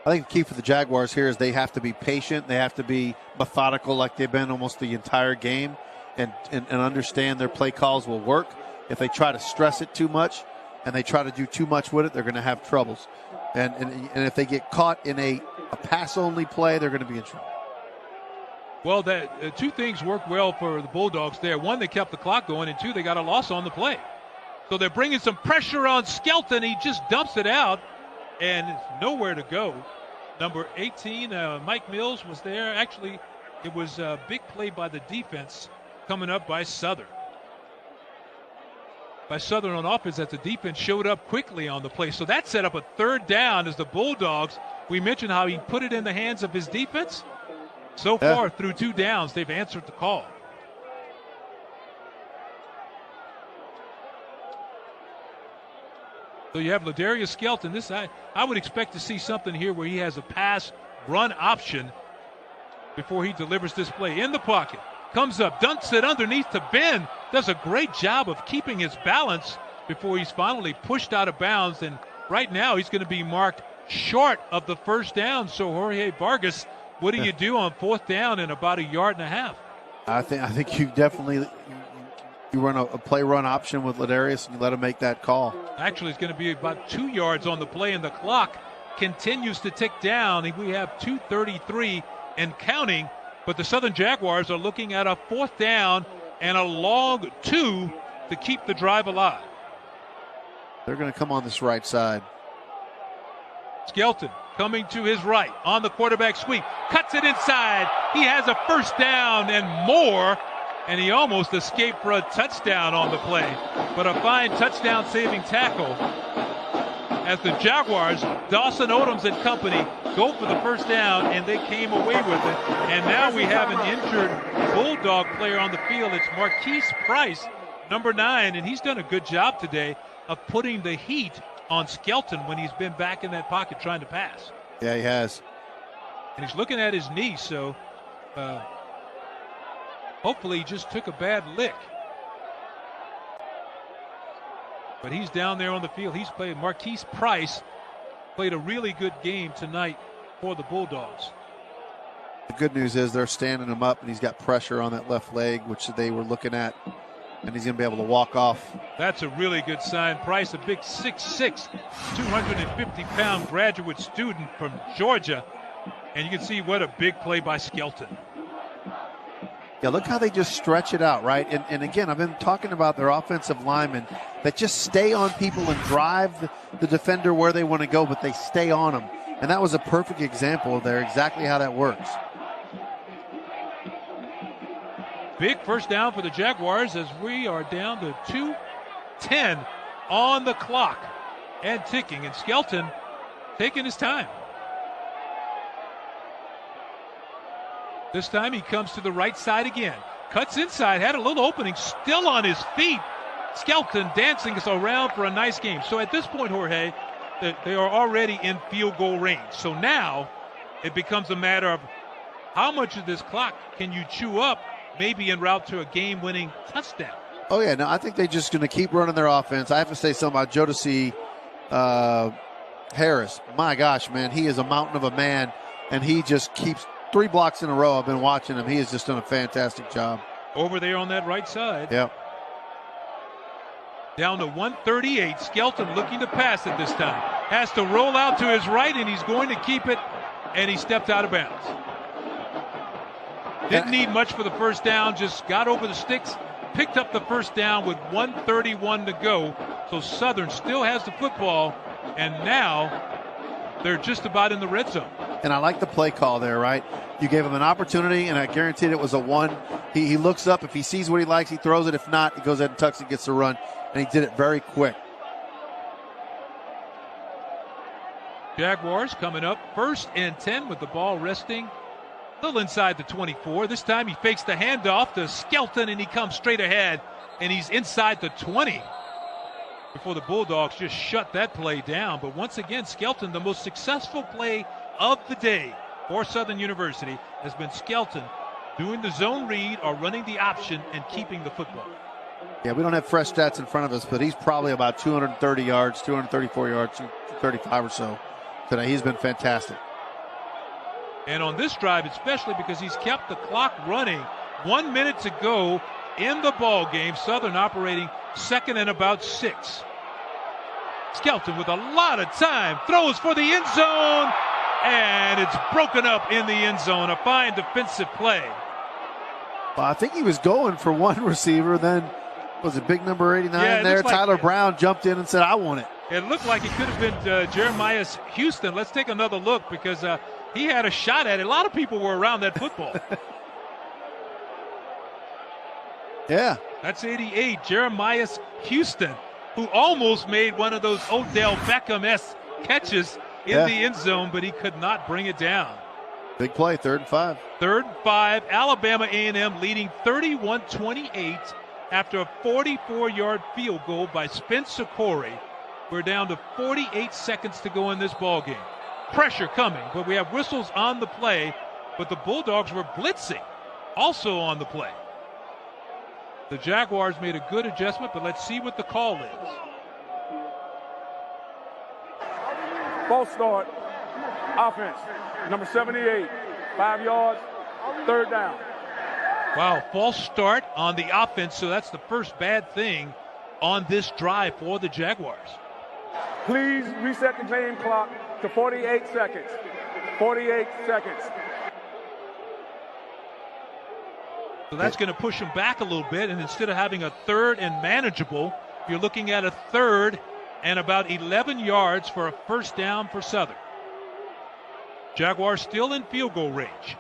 I think the key for the Jaguars here is they have to be patient. They have to be methodical like they've been almost the entire game and understand their play calls will work. If they try to stress it too much and they try to do too much with it, they're going to have troubles. And if they get caught in a pass-only play, they're going to be in trouble. Well, two things worked well for the Bulldogs there. One, they kept the clock going, and 2, they got a loss on the play. So they're bringing some pressure on Skelton. He just dumps it out, and it's nowhere to go. Number 18, Mike Mills was there. Actually, it was a big play by the defense coming up by Southern. By Southern on offense, that the defense showed up quickly on the play. So that set up a 3rd down as the Bulldogs. We mentioned how he put it in the hands of his defense. So far, through 2 downs, they've answered the call. So you have Ladarius Skelton. I would expect to see something here where he has a pass-run option before he delivers this play. In the pocket, comes up, dunks it underneath to Ben. Does a great job of keeping his balance before he's finally pushed out of bounds. And right now, he's going to be marked short of the 1st down. So Jorge Vargas, what do you do on 4th down in about 1.5 yards? I think you definitely you run a play-run option with Ladarius and you let him make that call. Actually, it's going to be about 2 yards on the play, and the clock continues to tick down. We have 2:33 and counting, but the Southern Jaguars are looking at a 4th down and a long 2 to keep the drive alive. They're going to come on this right side. Skelton coming to his right on the quarterback sweep, cuts it inside. He has a 1st down and more, and he almost escaped for a touchdown on the play. But a fine touchdown-saving tackle as the Jaguars, Dawson Odoms and company, go for the 1st down, and they came away with it. And now we have an injured Bulldog player on the field. It's Marquise Price, number 9, and he's done a good job today of putting the heat on Skelton when he's been back in that pocket trying to pass. Yeah, he has. And he's looking at his knee, so hopefully he just took a bad lick. But he's down there on the field. He's played. Marquise Price played a really good game tonight for the Bulldogs. The good news is they're standing him up, and he's got pressure on that left leg, which they were looking at, and he's going to be able to walk off. That's a really good sign. Price, a big 6'6", 250-pound graduate student from Georgia. And you can see what a big play by Skelton. Yeah, look how they just stretch it out, right? And again, I've been talking about their offensive linemen that just stay on people and drive the defender where they want to go, but they stay on them. And that was a perfect example of there, exactly how that works. Big first down for the Jaguars as we are down to 2:10 on the clock and ticking. And Skelton taking his time. This time he comes to the right side again. Cuts inside, had a little opening, still on his feet. Skelton dancing us around for a nice game. So at this point, Jorge, they are already in field goal range. So now it becomes a matter of how much of this clock can you chew up, maybe en route to a game-winning touchdown. Oh, yeah. No, I think they're just going to keep running their offense. I have to say something about Jodeci Harris. My gosh, man, he is a mountain of a man, and he just keeps 3 blocks in a row. I've been watching him. He has just done a fantastic job. Over there on that right side. Yep. Down to 138. Skelton looking to pass it this time. Has to roll out to his right, and he's going to keep it, and he stepped out of bounds. Didn't need much for the first down, just got over the sticks, picked up the first down with 1:31 to go. So Southern still has the football, and now they're just about in the red zone. And I like the play call there, right? You gave him an opportunity, and I guaranteed it was a one. He looks up. If he sees what he likes, he throws it. If not, he goes ahead and tucks and gets the run. And he did it very quick. Jaguars coming up 1st and 10 with the ball resting a little inside the 24. This time he fakes the handoff to Skelton, and he comes straight ahead, and he's inside the 20 before the Bulldogs just shut that play down. But once again, Skelton, the most successful play of the day for Southern University has been Skelton doing the zone read or running the option and keeping the football. Yeah, we don't have fresh stats in front of us, but he's probably about 230 yards, 234 yards, 235 or so today. He's been fantastic. And on this drive, especially because he's kept the clock running. 1 minute to go in the ball game. Southern operating 2nd and about 6. Skelton with a lot of time, throws for the end zone, and it's broken up in the end zone. A fine defensive play. Well, I think he was going for one receiver, then was it big number 89 there? Tyler Brown jumped in and said, I want it. It looked like it could have been Jeremiah Houston. Let's take another look because he had a shot at it. A lot of people were around that football. Yeah. That's 88, Jeremiah Houston, who almost made one of those Odell Beckham-esque catches in the end zone, but he could not bring it down. Big play, 3rd and 5. 3rd and 5, Alabama A&M leading 31-28 after a 44-yard field goal by Spencer Corey. We're down to 48 seconds to go in this ball game. Pressure coming, but we have whistles on the play, but the Bulldogs were blitzing also on the play. The Jaguars made a good adjustment, but let's see what the call is. False start. Offense. Number 78. 5 yards. 3rd down. Wow, false start on the offense, so that's the first bad thing on this drive for the Jaguars. Please reset the game clock to 48 seconds. 48 seconds. So that's going to push them back a little bit, and instead of having a 3rd and manageable, you're looking at a 3rd and about 11 yards for a first down for Southern. Jaguars still in field goal range.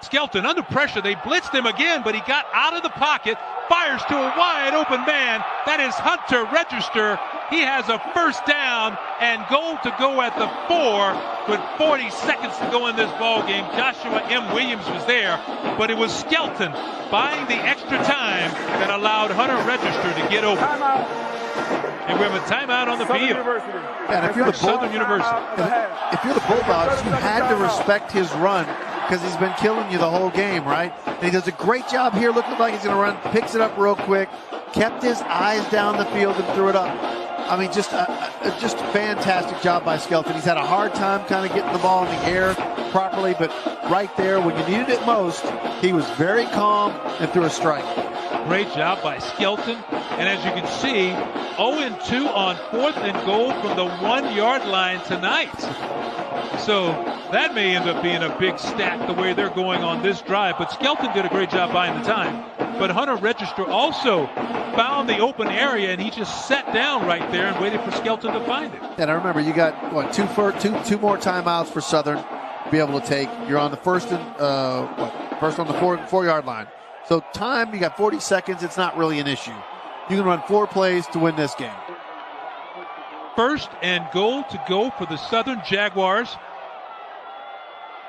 Skelton under pressure. They blitzed him again, but he got out of the pocket, fires to a wide open man. That is Hunter Register. He has a first down and goal to go at the 4 with 40 seconds to go in this ball game. Joshua M. Williams was there, but it was Skelton buying the extra time that allowed Hunter Register to get open. And we have a timeout on the field. And if you're the Southern University. If you're the Bulldogs, you had to respect his run because he's been killing you the whole game, right? And he does a great job here, looking like he's going to run, picks it up real quick, kept his eyes down the field and threw it up. I mean, just a fantastic job by Skelton. He's had a hard time kind of getting the ball in the air properly, but right there, when you needed it most, he was very calm and threw a strike. Great job by Skelton. And as you can see, 0-2 on 4th and goal from the 1 yard line tonight. So that may end up being a big stack the way they're going on this drive. But Skelton did a great job buying the time. But Hunter Register also found the open area, and he just sat down right there and waited for Skelton to find it. And I remember you got two more timeouts for Southern to be able to take. You're on the first on the 4-yard line. So time, you got 40 seconds. It's not really an issue. You can run 4 plays to win this game. First and goal to go for the Southern Jaguars.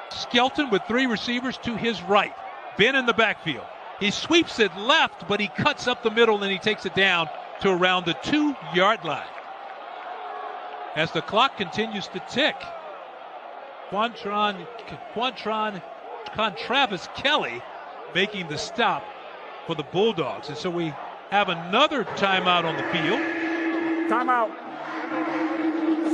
Skelton with 3 receivers to his right. Ben in the backfield. He sweeps it left, but he cuts up the middle and he takes it down to around the 2-yard line. As the clock continues to tick, Quantron Travis Kelly making the stop for the Bulldogs. And so we have another timeout on the field. Timeout.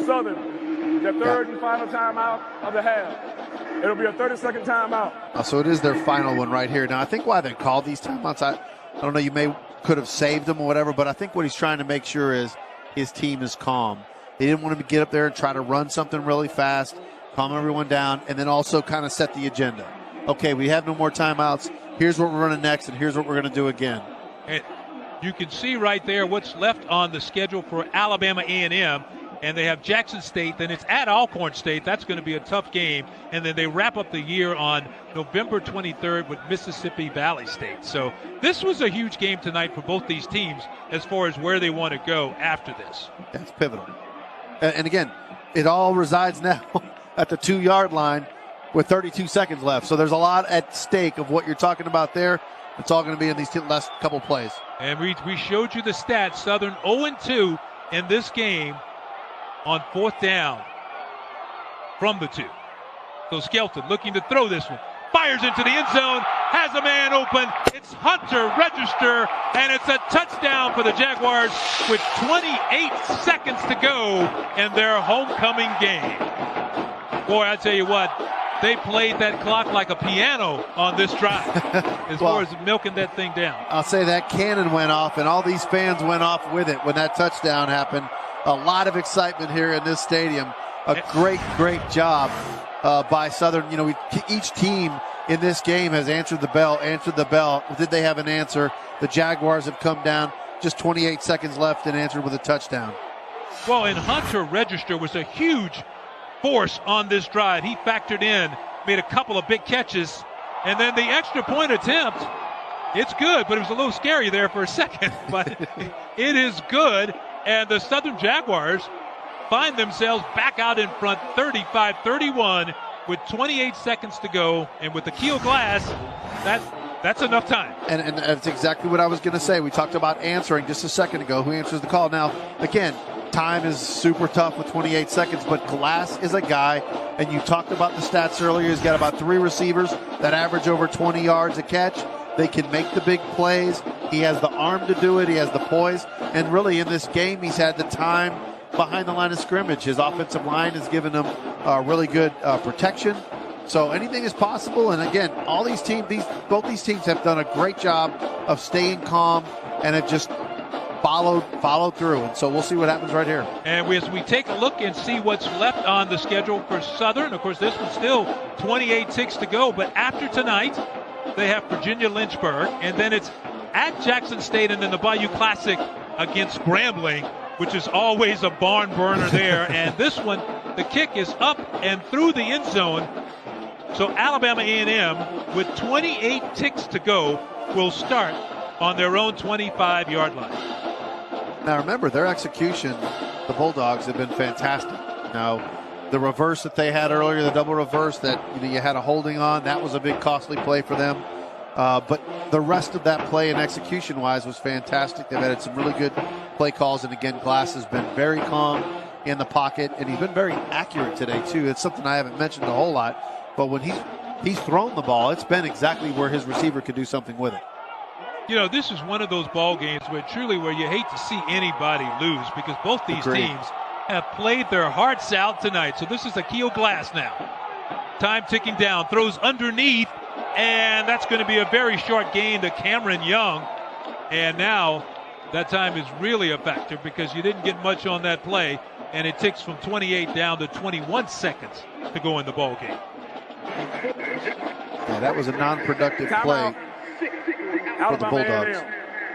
Southern, their third and final timeout of the half. It'll be a 30-second timeout. So it is their final one right here. Now, I think why they called these timeouts, I don't know, could have saved them or whatever, but I think what he's trying to make sure is his team is calm. They didn't want him to get up there and try to run something really fast, calm everyone down, and then also kind of set the agenda. Okay, we have no more timeouts. Here's what we're running next, and here's what we're going to do again. And you can see right there what's left on the schedule for Alabama A&M. And they have Jackson State, then it's at Alcorn State. That's going to be a tough game. And then they wrap up the year on November 23rd with Mississippi Valley State. So this was a huge game tonight for both these teams as far as where they want to go after this. That's pivotal. And again, it all resides now at the 2-yard line with 32 seconds left. So there's a lot at stake of what you're talking about there. It's all going to be in these last couple plays. And we showed you the stats. Southern 0-2 in this game on 4th down from the 2. So Skelton looking to throw this one. Fires into the end zone. Has a man open. It's Hunter Register. And it's a touchdown for the Jaguars with 28 seconds to go in their homecoming game. Boy, I tell you what, they played that clock like a piano on this drive as far as milking that thing down. I'll say that cannon went off, and all these fans went off with it when that touchdown happened. A lot of excitement here in this stadium. A great job by Southern. You know, each team in this game has answered the bell. Did they have an answer? The Jaguars have come down. Just 28 seconds left and answered with a touchdown. Well, and Hunter Register was a huge force on this drive. He factored in, made a couple of big catches, and then the extra point attempt. It's good, but it was a little scary there for a second. But it is good. And the Southern Jaguars find themselves back out in front 35-31 with 28 seconds to go. And with the Keel Glass, that's enough time. And that's exactly what I was going to say. We talked about answering just a second ago. Who answers the call? Now, again, time is super tough with 28 seconds, but Glass is a guy, and you talked about the stats earlier. He's got about 3 receivers that average over 20 yards a catch. They can make the big plays. He has the arm to do it. He has the poise. And really in this game, he's had the time behind the line of scrimmage. His offensive line has given him really good protection. So anything is possible. And again, all these teams, both these teams have done a great job of staying calm and have just followed through. And so we'll see what happens right here. And as we take a look and see what's left on the schedule for Southern, of course, this one's still 28 ticks to go. But after tonight, they have Virginia Lynchburg, and then it's at Jackson State, and then the Bayou Classic against Grambling, which is always a barn burner there. And this one, the kick is up and through the end zone. So Alabama A&M, with 28 ticks to go, will start on their own 25-yard line. Now remember, their execution, the Bulldogs, have been fantastic. Now, the reverse that they had earlier, the double reverse that you had a holding on, that was a big costly play for them. But the rest of that play and execution-wise was fantastic. They've had some really good play calls, and again, Glass has been very calm in the pocket, and he's been very accurate today too. It's something I haven't mentioned a whole lot, but when he's thrown the ball, it's been exactly where his receiver could do something with it. You know, this is one of those ball games where you hate to see anybody lose, because both these teams have played their hearts out tonight. So this is a Keel Glass now. Time ticking down, throws underneath, and that's going to be a very short gain to Cameron Young. And now that time is really a factor because you didn't get much on that play. and it ticks from 28 down to 21 seconds to go in the ball game. Yeah, that was a non-productive play for the Bulldogs.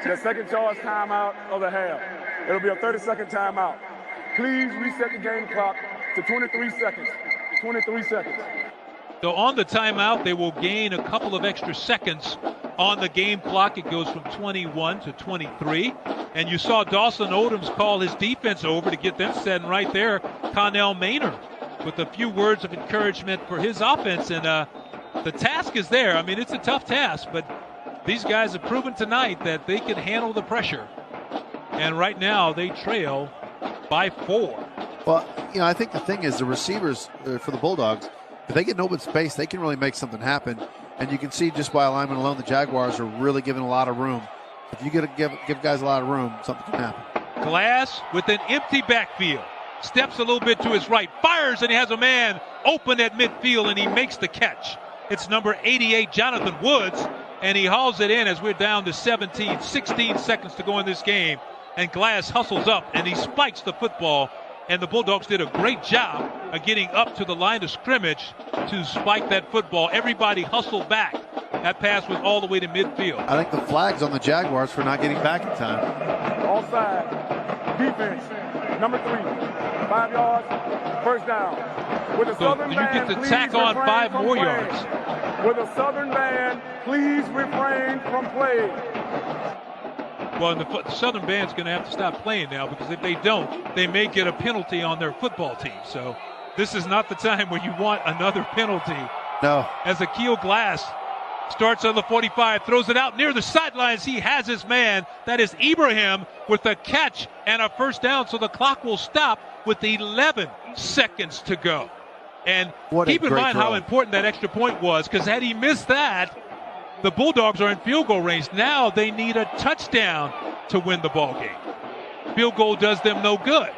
The second charge timeout of the half. It'll be a 30-second timeout. Please reset the game clock to 23 seconds. 23 seconds. So on the timeout, they will gain a couple of extra seconds on the game clock. It goes from 21 to 23. And you saw Dawson Odoms call his defense over to get them set. And right there, Connell Maynard with a few words of encouragement for his offense. And the task is there. I mean, it's a tough task, but these guys have proven tonight that they can handle the pressure. And right now, they trail by 4. Well, you know, I think the thing is the receivers for the Bulldogs, if they get in open space, they can really make something happen. And you can see just by alignment alone, the Jaguars are really giving a lot of room. If you get to give guys a lot of room, something can happen. Glass with an empty backfield. Steps a little bit to his right, fires, and he has a man open at midfield, and he makes the catch. It's number 88, Jonathan Woods, and he hauls it in as we're down to 16 seconds to go in this game. And Glass hustles up, and he spikes the football. And the Bulldogs did a great job of getting up to the line of scrimmage to spike that football. Everybody hustled back. That pass was all the way to midfield. I think the flag's on the Jaguars for not getting back in time. Offside. Defense. Number 3. 5 yards. First down. With a Southern you band, get to tack on 5 more yards. With a Southern band, please refrain from play. Well, the Southern band's going to have to stop playing now, because if they don't, they may get a penalty on their football team. So this is not the time where you want another penalty. No. As Akil Glass starts on the 45, throws it out near the sidelines. He has his man. That is Ibrahim with a catch and a first down. So the clock will stop with 11 seconds to go. And keep in mind how important that extra point was, because had he missed that, the Bulldogs are in field goal range. Now they need a touchdown to win the ball game. Field goal does them no good.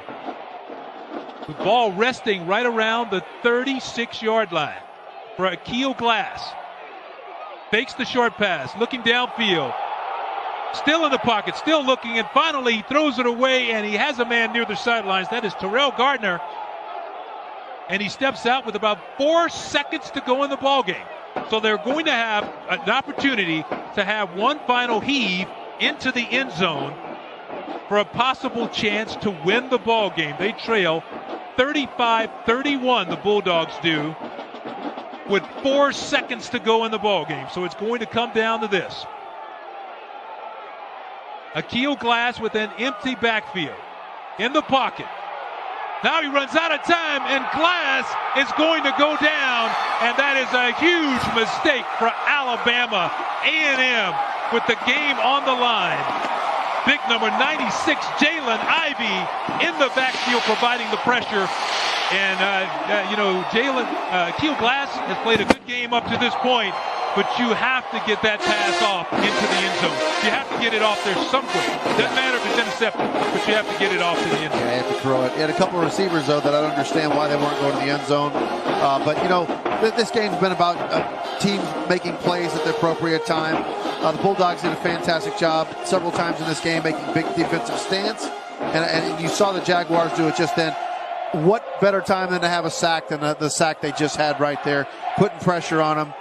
The ball resting right around the 36-yard line for Akil Glass. Fakes the short pass, looking downfield. Still in the pocket, still looking, and finally he throws it away, and he has a man near the sidelines. That is Terrell Gardner. And he steps out with about 4 seconds to go in the ball game. So they're going to have an opportunity to have one final heave into the end zone for a possible chance to win the ball game. They trail 35-31, the Bulldogs do, with 4 seconds to go in the ball game. So it's going to come down to this. Akil Glass with an empty backfield in the pocket. Now he runs out of time, and Glass is going to go down, and that is a huge mistake for Alabama A&M with the game on the line. Big number 96, Jalen Ivey, in the backfield providing the pressure. And, Akil Glass has played a good game up to this point, but you have to get that pass off into the end zone. You have to get it off there somewhere. Doesn't matter if it's intercepted, but you have to get it off to the end zone. Yeah, you have to throw it. He had a couple of receivers, though, that I don't understand why they weren't going to the end zone. But this game's been about teams making plays at the appropriate time. The Bulldogs did a fantastic job several times in this game, making big defensive stance. And you saw the Jaguars do it just then. What better time than to have a sack than the sack they just had right there, putting pressure on him.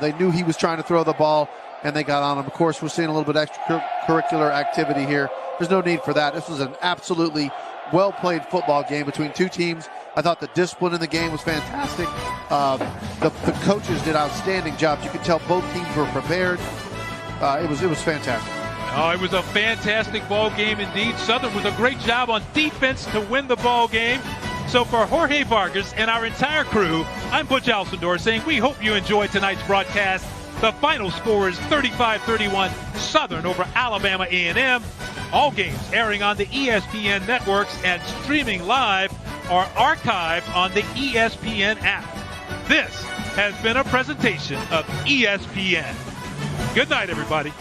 They knew he was trying to throw the ball, and they got on him. Of course, we're seeing a little bit extracurricular activity here. There's no need for that. This was an absolutely well-played football game between two teams. I thought the discipline in the game was fantastic. The coaches did outstanding jobs. You could tell both teams were prepared. It was fantastic. Oh, it was a fantastic ball game indeed. Southern with a great job on defense to win the ball game. So for Jorge Vargas and our entire crew, I'm Butch Alcindor saying we hope you enjoyed tonight's broadcast. The final score is 35-31 Southern over Alabama A&M. All games airing on the ESPN networks and streaming live or archived on the ESPN app. This has been a presentation of ESPN. Good night, everybody.